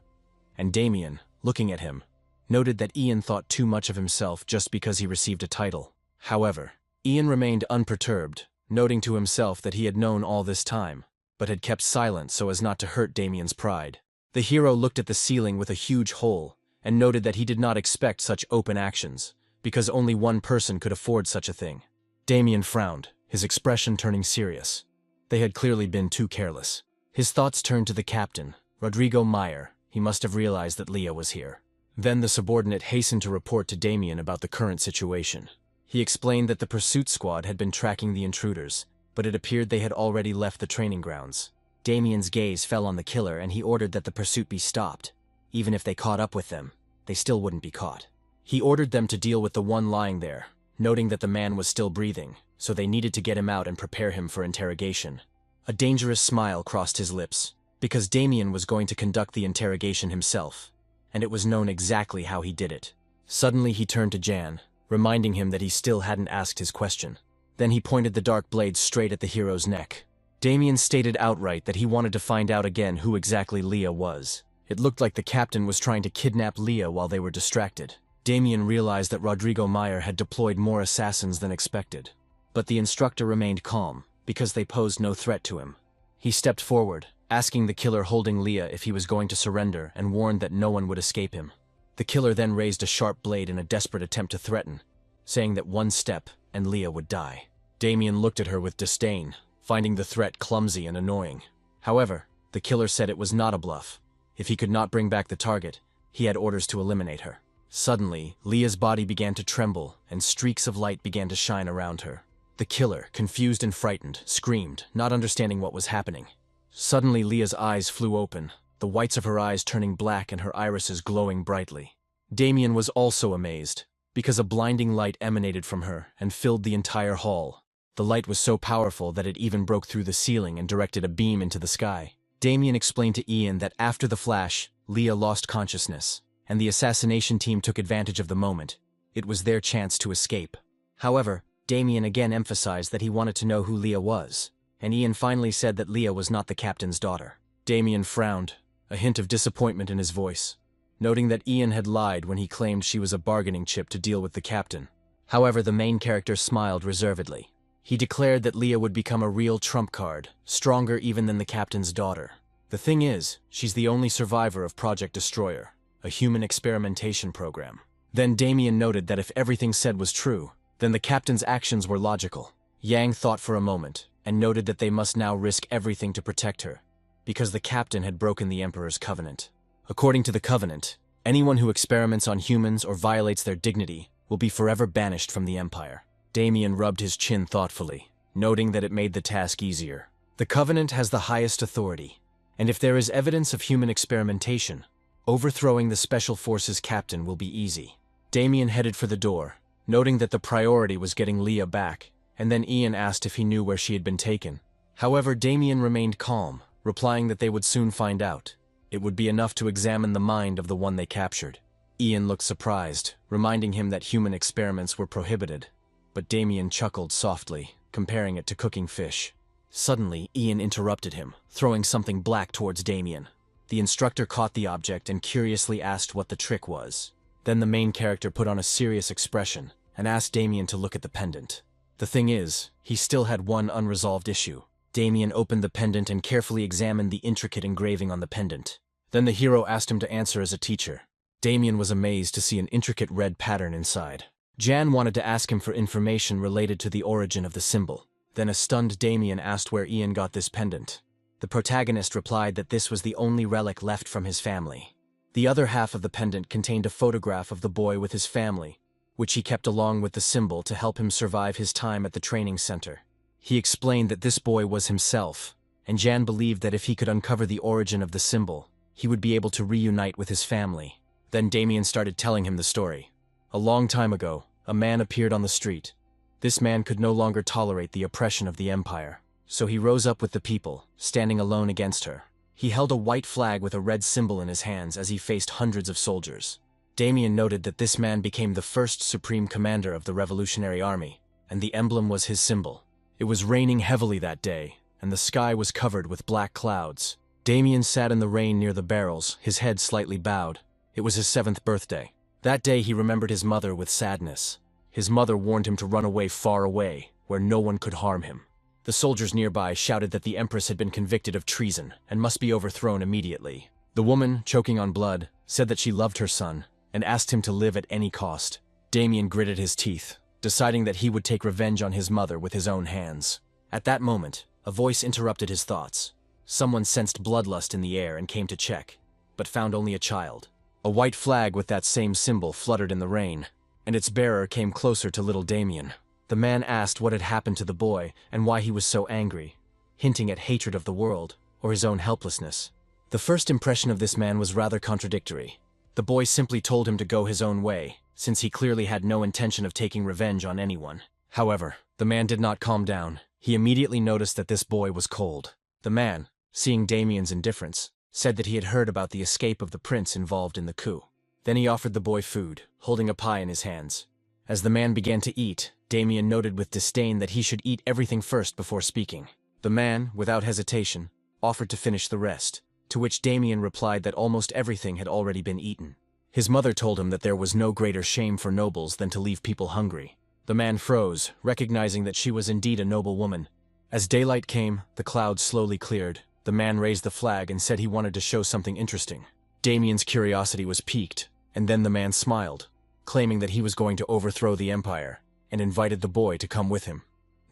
and Damien, looking at him, noted that Ian thought too much of himself just because he received a title. However, Ian remained unperturbed, noting to himself that he had known all this time, but had kept silent so as not to hurt Damien's pride. The hero looked at the ceiling with a huge hole, and noted that he did not expect such open actions, because only one person could afford such a thing. Damien frowned, his expression turning serious. They had clearly been too careless. His thoughts turned to the captain, Rodrigo Meyer. He must have realized that Leah was here. Then the subordinate hastened to report to Damien about the current situation. He explained that the pursuit squad had been tracking the intruders, but it appeared they had already left the training grounds. Damien's gaze fell on the killer and he ordered that the pursuit be stopped. Even if they caught up with them, they still wouldn't be caught. He ordered them to deal with the one lying there, noting that the man was still breathing, so they needed to get him out and prepare him for interrogation. A dangerous smile crossed his lips, because Damien was going to conduct the interrogation himself, and it was known exactly how he did it. Suddenly he turned to Jan. reminding him that he still hadn't asked his question. Then he pointed the dark blade straight at the hero's neck. Damien stated outright that he wanted to find out again who exactly Leah was. It looked like the captain was trying to kidnap Leah while they were distracted. Damien realized that Rodrigo Meyer had deployed more assassins than expected. But the instructor remained calm, because they posed no threat to him. He stepped forward, asking the killer holding Leah if he was going to surrender, and warned that no one would escape him. The killer then raised a sharp blade in a desperate attempt to threaten, saying that one step and Leah would die. Damien looked at her with disdain, finding the threat clumsy and annoying. However, the killer said it was not a bluff. If he could not bring back the target, he had orders to eliminate her. Suddenly, Leah's body began to tremble, and streaks of light began to shine around her. The killer, confused and frightened, screamed, not understanding what was happening. Suddenly, Leah's eyes flew open, the whites of her eyes turning black and her irises glowing brightly. Damien was also amazed, because a blinding light emanated from her and filled the entire hall. The light was so powerful that it even broke through the ceiling and directed a beam into the sky. Damien explained to Ian that after the flash, Leah lost consciousness, and the assassination team took advantage of the moment. It was their chance to escape. However, Damien again emphasized that he wanted to know who Leah was, and Ian finally said that Leah was not the captain's daughter. Damien frowned, a hint of disappointment in his voice, noting that Ian had lied when he claimed she was a bargaining chip to deal with the captain. However, the main character smiled reservedly. He declared that Leah would become a real trump card, stronger even than the captain's daughter. The thing is, she's the only survivor of Project Destroyer, a human experimentation program. Then Damien noted that if everything said was true, then the captain's actions were logical. Yang thought for a moment, and noted that they must now risk everything to protect her, because the captain had broken the Emperor's covenant. According to the covenant, anyone who experiments on humans or violates their dignity will be forever banished from the Empire. Damien rubbed his chin thoughtfully, noting that it made the task easier. The covenant has the highest authority, and if there is evidence of human experimentation, overthrowing the Special Forces captain will be easy. Damien headed for the door, noting that the priority was getting Leah back, and then Ian asked if he knew where she had been taken. However, Damien remained calm, replying that they would soon find out. It would be enough to examine the mind of the one they captured. Ian looked surprised, reminding him that human experiments were prohibited. But Damien chuckled softly, comparing it to cooking fish. Suddenly, Ian interrupted him, throwing something black towards Damien. The instructor caught the object and curiously asked what the trick was. Then the main character put on a serious expression and asked Damien to look at the pendant. The thing is, he still had one unresolved issue. Damien opened the pendant and carefully examined the intricate engraving on the pendant. Then the hero asked him to answer as a teacher. Damien was amazed to see an intricate red pattern inside. Jan wanted to ask him for information related to the origin of the symbol. Then a stunned Damien asked where Ian got this pendant. The protagonist replied that this was the only relic left from his family. The other half of the pendant contained a photograph of the boy with his family, which he kept along with the symbol to help him survive his time at the training center. He explained that this boy was himself, and Jan believed that if he could uncover the origin of the symbol, he would be able to reunite with his family. Then Damien started telling him the story. A long time ago, a man appeared on the street. This man could no longer tolerate the oppression of the Empire, so he rose up with the people, standing alone against her. He held a white flag with a red symbol in his hands as he faced hundreds of soldiers. Damien noted that this man became the first supreme commander of the Revolutionary Army, and the emblem was his symbol. It was raining heavily that day, and the sky was covered with black clouds. Damien sat in the rain near the barrels, his head slightly bowed. It was his 7th birthday. That day he remembered his mother with sadness. His mother warned him to run away far away, where no one could harm him. The soldiers nearby shouted that the Empress had been convicted of treason and must be overthrown immediately. The woman, choking on blood, said that she loved her son and asked him to live at any cost. Damien gritted his teeth, deciding that he would take revenge on his mother with his own hands. At that moment, a voice interrupted his thoughts. Someone sensed bloodlust in the air and came to check, but found only a child. A white flag with that same symbol fluttered in the rain, and its bearer came closer to little Damien. The man asked what had happened to the boy and why he was so angry, hinting at hatred of the world or his own helplessness. The first impression of this man was rather contradictory. The boy simply told him to go his own way, since he clearly had no intention of taking revenge on anyone. However, the man did not calm down. He immediately noticed that this boy was cold. The man, seeing Damien's indifference, said that he had heard about the escape of the prince involved in the coup. Then he offered the boy food, holding a pie in his hands, As the man began to eat, Damien noted with disdain that he should eat everything first before speaking. The man, without hesitation, offered to finish the rest, to which Damien replied that almost everything had already been eaten. His mother told him that there was no greater shame for nobles than to leave people hungry. The man froze, recognizing that she was indeed a noble woman. As daylight came, the clouds slowly cleared. The man raised the flag and said he wanted to show something interesting. Damien's curiosity was piqued, and then the man smiled, claiming that he was going to overthrow the empire, and invited the boy to come with him.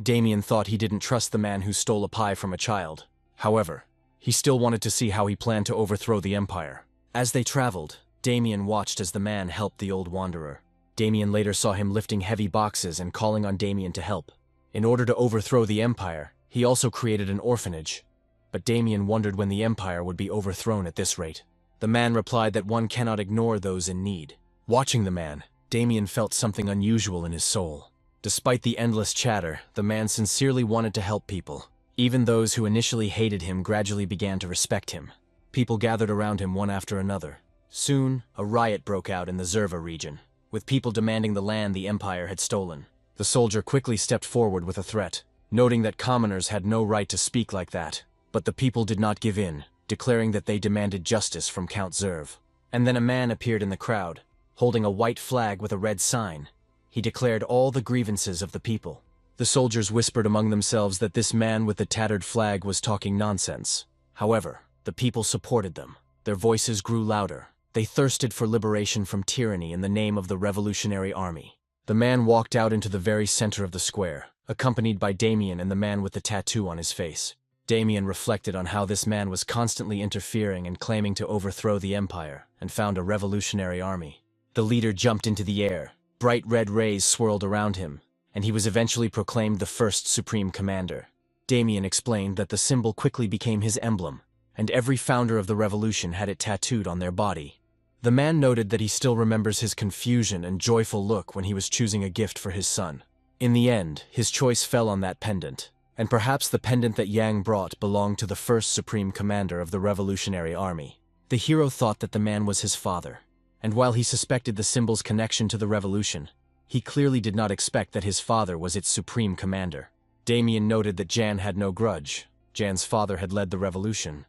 Damien thought he didn't trust the man who stole a pie from a child. However, he still wanted to see how he planned to overthrow the empire. As they traveled, Damien watched as the man helped the old wanderer. Damien later saw him lifting heavy boxes and calling on Damien to help. In order to overthrow the empire, he also created an orphanage. But Damien wondered when the empire would be overthrown at this rate. The man replied that one cannot ignore those in need. Watching the man, Damien felt something unusual in his soul. Despite the endless chatter, the man sincerely wanted to help people. Even those who initially hated him gradually began to respect him. People gathered around him one after another. Soon, a riot broke out in the Zerva region, with people demanding the land the empire had stolen. The soldier quickly stepped forward with a threat, noting that commoners had no right to speak like that. But the people did not give in, declaring that they demanded justice from Count Zerv. And then a man appeared in the crowd, holding a white flag with a red sign. He declared all the grievances of the people. The soldiers whispered among themselves that this man with the tattered flag was talking nonsense. However, the people supported them. Their voices grew louder. They thirsted for liberation from tyranny in the name of the Revolutionary Army. The man walked out into the very center of the square, accompanied by Damien and the man with the tattoo on his face. Damien reflected on how this man was constantly interfering and claiming to overthrow the empire and found a revolutionary army. The leader jumped into the air. Bright red rays swirled around him, and he was eventually proclaimed the first supreme commander. Damien explained that the symbol quickly became his emblem, and every founder of the revolution had it tattooed on their body. The man noted that he still remembers his confusion and joyful look when he was choosing a gift for his son. In the end, his choice fell on that pendant, and perhaps the pendant that Yang brought belonged to the first supreme commander of the Revolutionary Army. The hero thought that the man was his father, and while he suspected the symbol's connection to the revolution, he clearly did not expect that his father was its supreme commander. Damien noted that Jan had no grudge. Jan's father had led the revolution,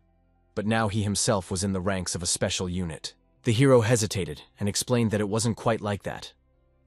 but now he himself was in the ranks of a special unit. The hero hesitated and explained that it wasn't quite like that.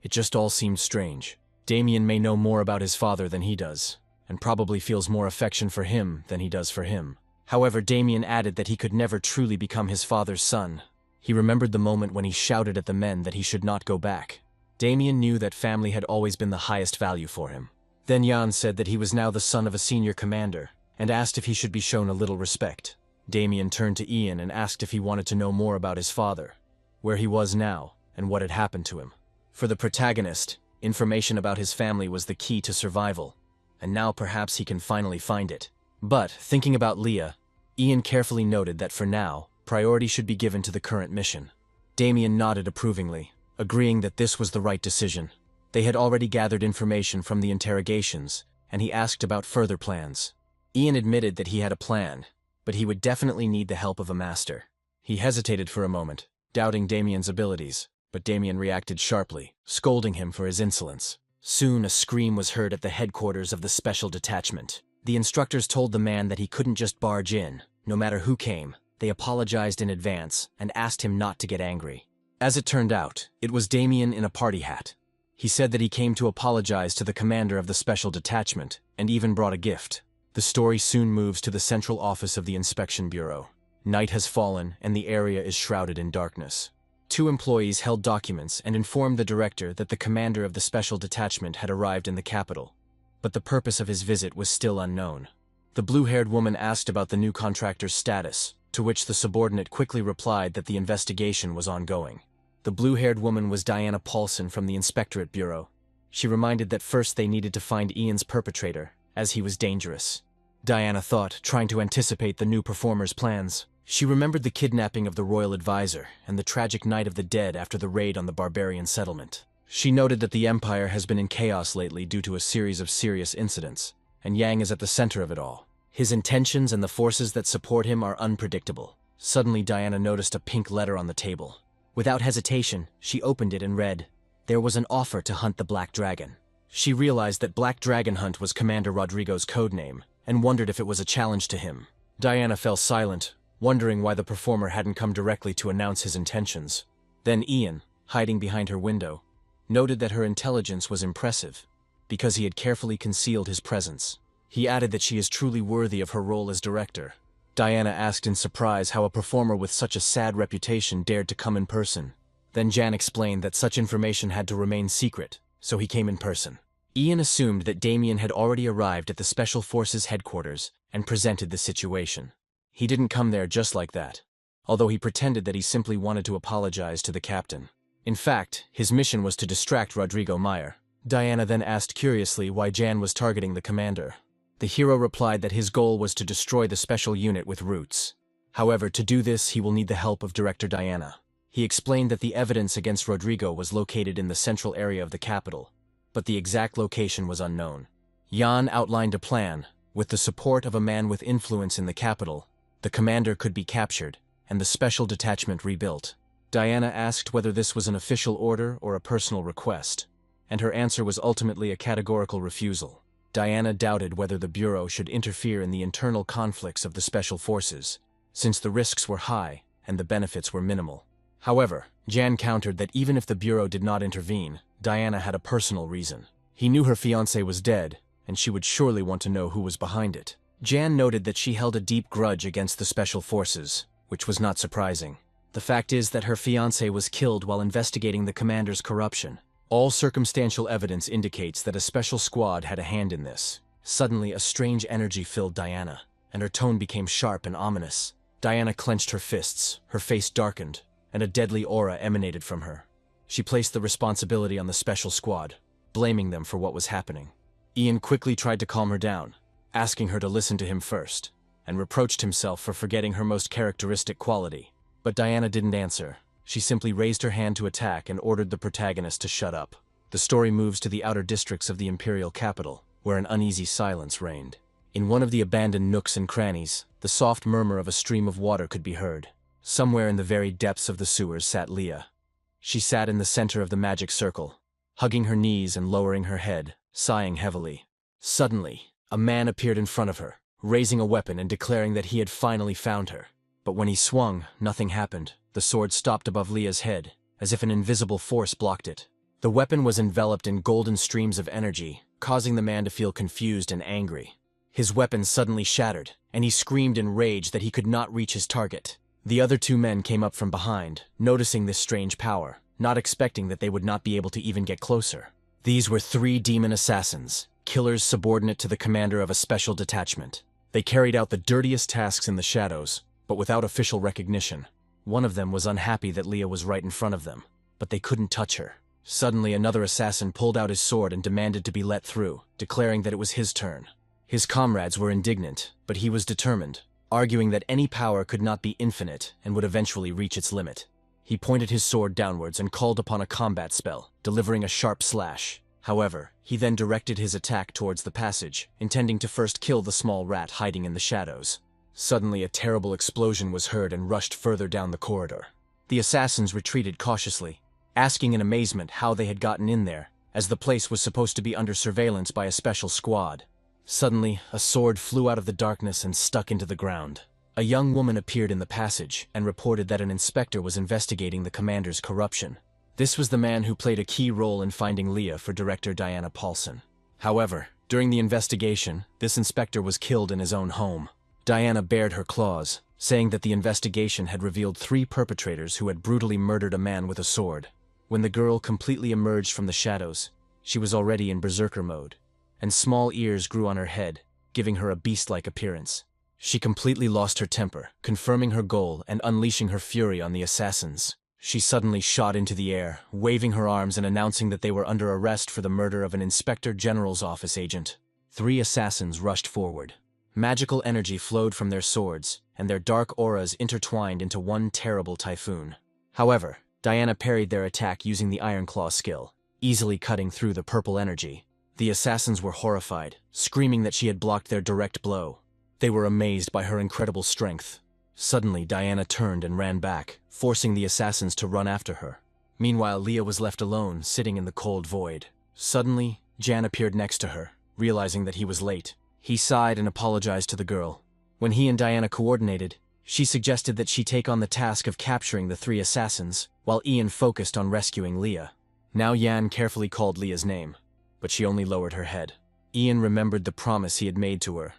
It just all seemed strange. Damien may know more about his father than he does, and probably feels more affection for him than he does for him. However, Damien added that he could never truly become his father's son. He remembered the moment when he shouted at the men that he should not go back. Damien knew that family had always been the highest value for him. Then Jan said that he was now the son of a senior commander, and asked if he should be shown a little respect. Damien turned to Ian and asked if he wanted to know more about his father, where he was now, and what had happened to him. For the protagonist, information about his family was the key to survival, and now perhaps he can finally find it. But, thinking about Leah, Ian carefully noted that for now, priority should be given to the current mission. Damien nodded approvingly, agreeing that this was the right decision. They had already gathered information from the interrogations, and he asked about further plans. Ian admitted that he had a plan, but he would definitely need the help of a master. He hesitated for a moment, doubting Damien's abilities, but Damien reacted sharply, scolding him for his insolence. Soon a scream was heard at the headquarters of the special detachment. The instructors told the man that he couldn't just barge in, no matter who came. They apologized in advance and asked him not to get angry. As it turned out, it was Damien in a party hat. He said that he came to apologize to the commander of the special detachment, and even brought a gift. The story soon moves to the central office of the Inspection Bureau. Night has fallen, and the area is shrouded in darkness. Two employees held documents and informed the director that the commander of the special detachment had arrived in the capital, but the purpose of his visit was still unknown. The blue-haired woman asked about the new contractor's status, to which the subordinate quickly replied that the investigation was ongoing. The blue-haired woman was Diana Paulson from the Inspectorate Bureau. She reminded that first they needed to find Ian's perpetrator, as he was dangerous. Diana thought, trying to anticipate the new performer's plans. She remembered the kidnapping of the royal advisor and the tragic night of the dead after the raid on the barbarian settlement. She noted that the empire has been in chaos lately due to a series of serious incidents, and Yang is at the center of it all. His intentions and the forces that support him are unpredictable. Suddenly, Diana noticed a pink letter on the table. Without hesitation, she opened it and read, there was an offer to hunt the Black Dragon. She realized that Black Dragon Hunt was Commander Rodrigo's codename, and wondered if it was a challenge to him. Diana fell silent, wondering why the performer hadn't come directly to announce his intentions. Then Ian, hiding behind her window, noted that her intelligence was impressive, because he had carefully concealed his presence. He added that she is truly worthy of her role as director. Diana asked in surprise how a performer with such a sad reputation dared to come in person. Then Jan explained that such information had to remain secret, so he came in person. Ian assumed that Damien had already arrived at the Special Forces headquarters and presented the situation. He didn't come there just like that, although he pretended that he simply wanted to apologize to the captain. In fact, his mission was to distract Rodrigo Meyer. Diana then asked curiously why Jan was targeting the commander. The hero replied that his goal was to destroy the special unit with roots. However, to do this, he will need the help of Director Diana. He explained that the evidence against Rodrigo was located in the central area of the capital, but the exact location was unknown. Jan outlined a plan. With the support of a man with influence in the capital, the commander could be captured, and the special detachment rebuilt. Diana asked whether this was an official order or a personal request, and her answer was ultimately a categorical refusal. Diana doubted whether the Bureau should interfere in the internal conflicts of the Special Forces, since the risks were high and the benefits were minimal. However, Jan countered that even if the Bureau did not intervene, Diana had a personal reason. He knew her fiancé was dead, and she would surely want to know who was behind it. Jan noted that she held a deep grudge against the Special Forces, which was not surprising. The fact is that her fiancé was killed while investigating the commander's corruption. All circumstantial evidence indicates that a special squad had a hand in this. Suddenly, a strange energy filled Diana, and her tone became sharp and ominous. Diana clenched her fists, her face darkened, and a deadly aura emanated from her. She placed the responsibility on the special squad, blaming them for what was happening. Ian quickly tried to calm her down, asking her to listen to him first, and reproached himself for forgetting her most characteristic quality. But Diana didn't answer. She simply raised her hand to attack and ordered the protagonist to shut up. The story moves to the outer districts of the imperial capital, where an uneasy silence reigned. In one of the abandoned nooks and crannies, the soft murmur of a stream of water could be heard. Somewhere in the very depths of the sewers sat Leah. She sat in the center of the magic circle, hugging her knees and lowering her head, sighing heavily. Suddenly, a man appeared in front of her, raising a weapon and declaring that he had finally found her. But when he swung, nothing happened. The sword stopped above Leah's head, as if an invisible force blocked it. The weapon was enveloped in golden streams of energy, causing the man to feel confused and angry. His weapon suddenly shattered, and he screamed in rage that he could not reach his target. The other two men came up from behind, noticing this strange power, not expecting that they would not be able to even get closer. These were 3 demon assassins, killers subordinate to the commander of a special detachment. They carried out the dirtiest tasks in the shadows, but without official recognition. One of them was unhappy that Leah was right in front of them, but they couldn't touch her. Suddenly, another assassin pulled out his sword and demanded to be let through, declaring that it was his turn. His comrades were indignant, but he was determined, arguing that any power could not be infinite and would eventually reach its limit. He pointed his sword downwards and called upon a combat spell, delivering a sharp slash. However, he then directed his attack towards the passage, intending to first kill the small rat hiding in the shadows. Suddenly, a terrible explosion was heard and rushed further down the corridor. The assassins retreated cautiously, asking in amazement how they had gotten in there, as the place was supposed to be under surveillance by a special squad. Suddenly, a sword flew out of the darkness and stuck into the ground. A young woman appeared in the passage and reported that an inspector was investigating the commander's corruption. This was the man who played a key role in finding Leah for director Diana Paulson. However, during the investigation, this inspector was killed in his own home. Diana bared her claws, saying that the investigation had revealed 3 perpetrators who had brutally murdered a man with a sword. When the girl completely emerged from the shadows, she was already in berserker mode, and small ears grew on her head, giving her a beast-like appearance. She completely lost her temper, confirming her goal and unleashing her fury on the assassins. She suddenly shot into the air, waving her arms and announcing that they were under arrest for the murder of an Inspector General's office agent. 3 assassins rushed forward. Magical energy flowed from their swords, and their dark auras intertwined into one terrible typhoon. However, Diana parried their attack using the Iron Claw skill, easily cutting through the purple energy. The assassins were horrified, screaming that she had blocked their direct blow. They were amazed by her incredible strength. Suddenly, Diana turned and ran back, forcing the assassins to run after her. Meanwhile, Leah was left alone, sitting in the cold void. Suddenly, Jan appeared next to her, realizing that he was late. He sighed and apologized to the girl. When he and Diana coordinated, she suggested that she take on the task of capturing the 3 assassins, while Ian focused on rescuing Leah. Now Jan carefully called Leah's name, but she only lowered her head. Ian remembered the promise he had made to her.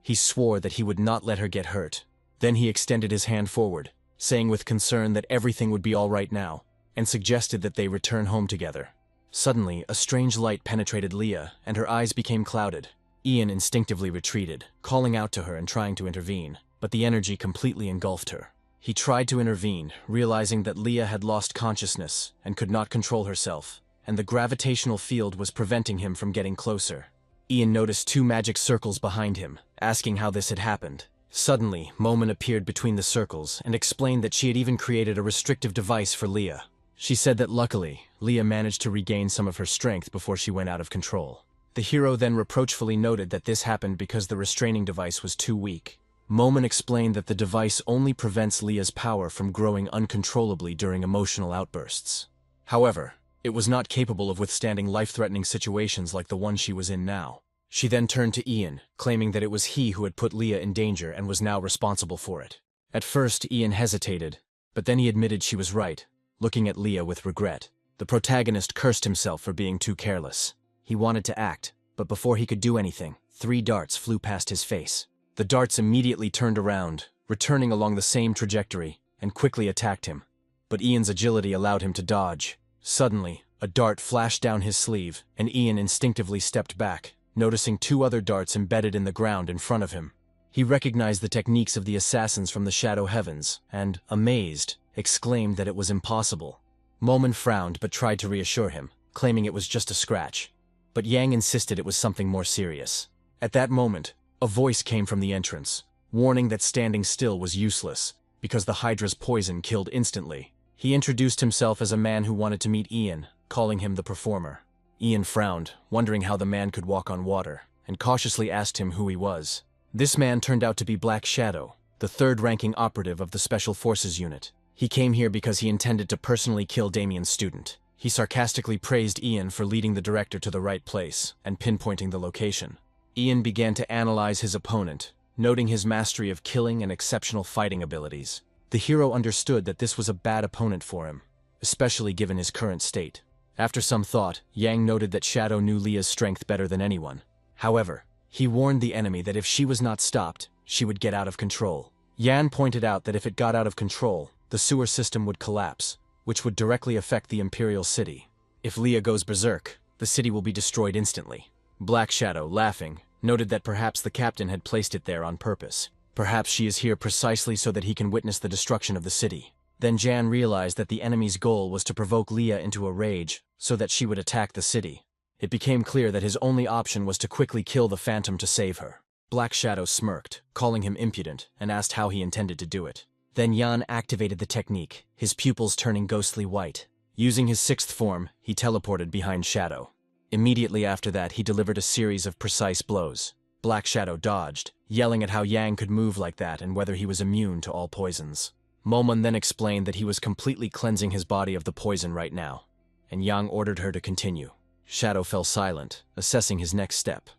He swore that he would not let her get hurt. Then he extended his hand forward, saying with concern that everything would be all right now, and suggested that they return home together. Suddenly, a strange light penetrated Leah, and her eyes became clouded. Ian instinctively retreated, calling out to her and trying to intervene, but the energy completely engulfed her. He tried to intervene, realizing that Leah had lost consciousness and could not control herself, and the gravitational field was preventing him from getting closer. Ian noticed 2 magic circles behind him, asking how this had happened. Suddenly, Momon appeared between the circles and explained that she had even created a restrictive device for Leah. She said that luckily, Leah managed to regain some of her strength before she went out of control. The hero then reproachfully noted that this happened because the restraining device was too weak. Momon explained that the device only prevents Leah's power from growing uncontrollably during emotional outbursts. However, it was not capable of withstanding life-threatening situations like the one she was in now. She then turned to Ian, claiming that it was he who had put Leah in danger and was now responsible for it. At first, Ian hesitated, but then he admitted she was right, looking at Leah with regret. The protagonist cursed himself for being too careless. He wanted to act, but before he could do anything, 3 darts flew past his face. The darts immediately turned around, returning along the same trajectory, and quickly attacked him. But Ian's agility allowed him to dodge. Suddenly, a dart flashed down his sleeve, and Ian instinctively stepped back, noticing 2 other darts embedded in the ground in front of him. He recognized the techniques of the assassins from the Shadow Heavens, and, amazed, exclaimed that it was impossible. Momon frowned but tried to reassure him, claiming it was just a scratch. But Yang insisted it was something more serious. At that moment, a voice came from the entrance, warning that standing still was useless, because the Hydra's poison killed instantly. He introduced himself as a man who wanted to meet Ian, calling him the performer. Ian frowned, wondering how the man could walk on water, and cautiously asked him who he was. This man turned out to be Black Shadow, the 3rd-ranking operative of the Special Forces unit. He came here because he intended to personally kill Damien's student. He sarcastically praised Ian for leading the director to the right place and pinpointing the location. Ian began to analyze his opponent, noting his mastery of killing and exceptional fighting abilities. The hero understood that this was a bad opponent for him, especially given his current state. After some thought, Yang noted that Shadow knew Leah's strength better than anyone. However, he warned the enemy that if she was not stopped, she would get out of control. Yan pointed out that if it got out of control, the sewer system would collapse, which would directly affect the Imperial City. If Leah goes berserk, the city will be destroyed instantly. Black Shadow, laughing, noted that perhaps the captain had placed it there on purpose. Perhaps she is here precisely so that he can witness the destruction of the city. Then Jan realized that the enemy's goal was to provoke Leah into a rage so that she would attack the city. It became clear that his only option was to quickly kill the Phantom to save her. Black Shadow smirked, calling him impudent, and asked how he intended to do it. Then Jan activated the technique, his pupils turning ghostly white. Using his 6th form, he teleported behind Shadow. Immediately after that, he delivered a series of precise blows. Black Shadow dodged, yelling at how Yang could move like that and whether he was immune to all poisons. Momon then explained that he was completely cleansing his body of the poison right now, and Yang ordered her to continue. Shadow fell silent, assessing his next step,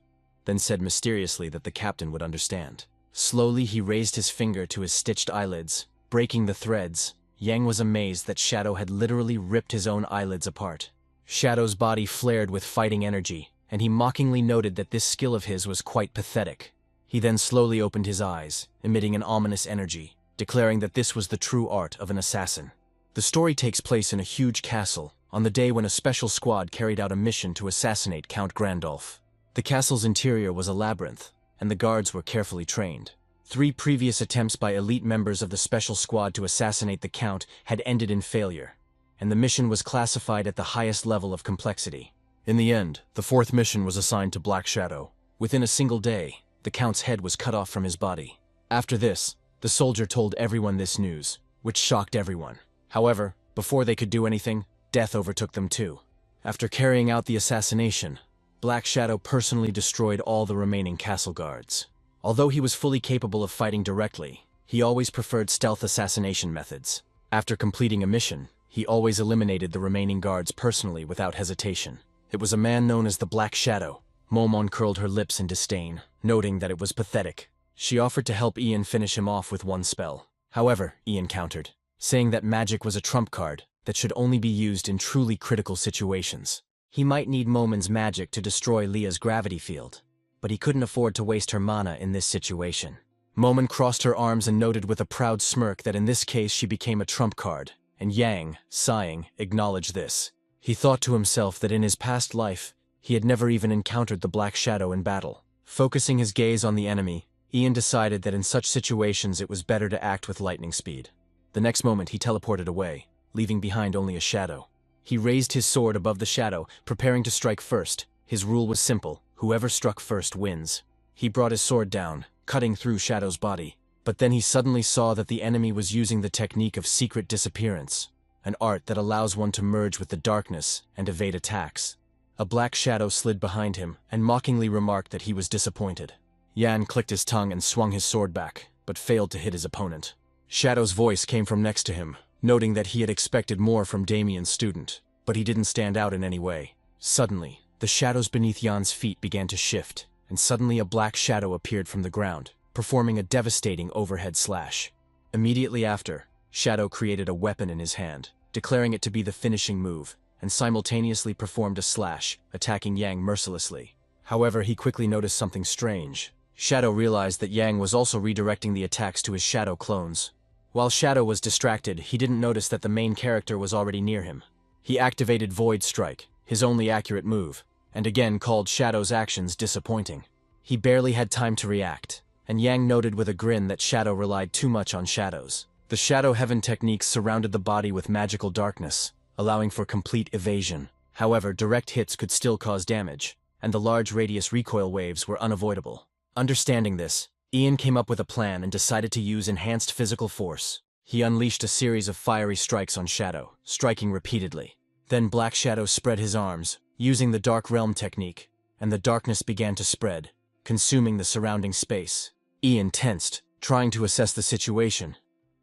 then said mysteriously that the captain would understand. Slowly he raised his finger to his stitched eyelids, breaking the threads. Yang was amazed that Shadow had literally ripped his own eyelids apart. Shadow's body flared with fighting energy, and he mockingly noted that this skill of his was quite pathetic. He then slowly opened his eyes, emitting an ominous energy, declaring that this was the true art of an assassin. The story takes place in a huge castle, on the day when a special squad carried out a mission to assassinate Count Grandolph. The castle's interior was a labyrinth, and the guards were carefully trained. 3 previous attempts by elite members of the special squad to assassinate the Count had ended in failure, and the mission was classified at the highest level of complexity. In the end, the 4th mission was assigned to Black Shadow. Within a single day, the Count's head was cut off from his body. After this, the soldier told everyone this news, which shocked everyone. However, before they could do anything, death overtook them too. After carrying out the assassination, Black Shadow personally destroyed all the remaining castle guards. Although he was fully capable of fighting directly, he always preferred stealth assassination methods. After completing a mission, He always eliminated the remaining guards personally without hesitation. It was a man known as the Black Shadow. Momon curled her lips in disdain, noting that it was pathetic. She offered to help Ian finish him off with one spell. However, Ian countered, saying that magic was a trump card that should only be used in truly critical situations. He might need Momon's magic to destroy Leah's gravity field, but he couldn't afford to waste her mana in this situation. Momon crossed her arms and noted with a proud smirk that in this case she became a trump card, and Yang, sighing, acknowledged this. He thought to himself that in his past life, he had never even encountered the Black Shadow in battle. Focusing his gaze on the enemy, Ian decided that in such situations it was better to act with lightning speed. The next moment he teleported away, leaving behind only a shadow. He raised his sword above the shadow, preparing to strike first. His rule was simple: whoever struck first wins. He brought his sword down, cutting through Shadow's body. But then he suddenly saw that the enemy was using the technique of secret disappearance, an art that allows one to merge with the darkness and evade attacks. A black shadow slid behind him and mockingly remarked that he was disappointed. Yan clicked his tongue and swung his sword back, but failed to hit his opponent. Shadow's voice came from next to him, noting that he had expected more from Damien's student, but he didn't stand out in any way. Suddenly, the shadows beneath Yan's feet began to shift, and suddenly a black shadow appeared from the ground, performing a devastating overhead slash. Immediately after, Shadow created a weapon in his hand, declaring it to be the finishing move, and simultaneously performed a slash, attacking Yang mercilessly. However, he quickly noticed something strange. Shadow realized that Yang was also redirecting the attacks to his Shadow clones. While Shadow was distracted, he didn't notice that the main character was already near him. He activated Void Strike, his only accurate move, and again called Shadow's actions disappointing. He barely had time to react, and Yang noted with a grin that Shadow relied too much on shadows. The Shadow Heaven techniques surrounded the body with magical darkness, allowing for complete evasion. However, direct hits could still cause damage, and the large radius recoil waves were unavoidable. Understanding this, Ian came up with a plan and decided to use enhanced physical force. He unleashed a series of fiery strikes on Shadow, striking repeatedly. Then Black Shadow spread his arms, using the Dark Realm technique, and the darkness began to spread, consuming the surrounding space. Ian tensed, trying to assess the situation,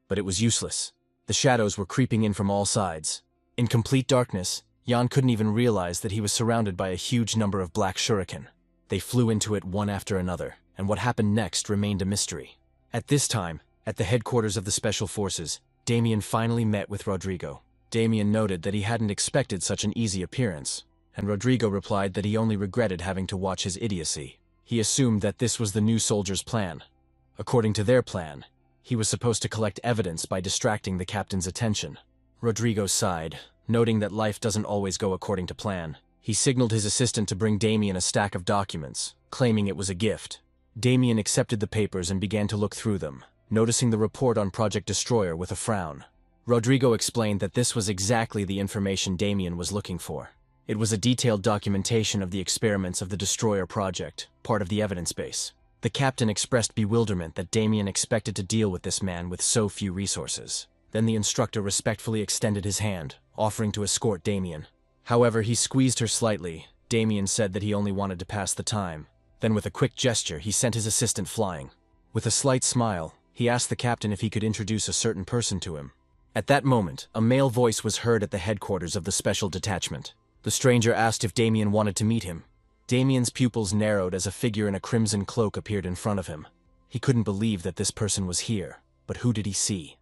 but it was useless. The shadows were creeping in from all sides. In complete darkness, Yan couldn't even realize that he was surrounded by a huge number of black shuriken. They flew into it one after another, and what happened next remained a mystery. At this time, at the headquarters of the Special Forces, Damien finally met with Rodrigo. Damien noted that he hadn't expected such an easy appearance, and Rodrigo replied that he only regretted having to watch his idiocy. He assumed that this was the new soldier's plan. According to their plan, he was supposed to collect evidence by distracting the captain's attention. Rodrigo sighed, noting that life doesn't always go according to plan. He signaled his assistant to bring Damien a stack of documents, claiming it was a gift. Damien accepted the papers and began to look through them, noticing the report on Project Destroyer with a frown. Rodrigo explained that this was exactly the information Damien was looking for. It was a detailed documentation of the experiments of the Destroyer project, part of the evidence base. The captain expressed bewilderment that Damien expected to deal with this man with so few resources. Then the instructor respectfully extended his hand, offering to escort Damien. However, he squeezed her slightly. Damien said that he only wanted to pass the time. Then with a quick gesture, he sent his assistant flying. With a slight smile, he asked the captain if he could introduce a certain person to him. At that moment, a male voice was heard at the headquarters of the special detachment. The stranger asked if Damien wanted to meet him. Damien's pupils narrowed as a figure in a crimson cloak appeared in front of him. He couldn't believe that this person was here, but who did he see?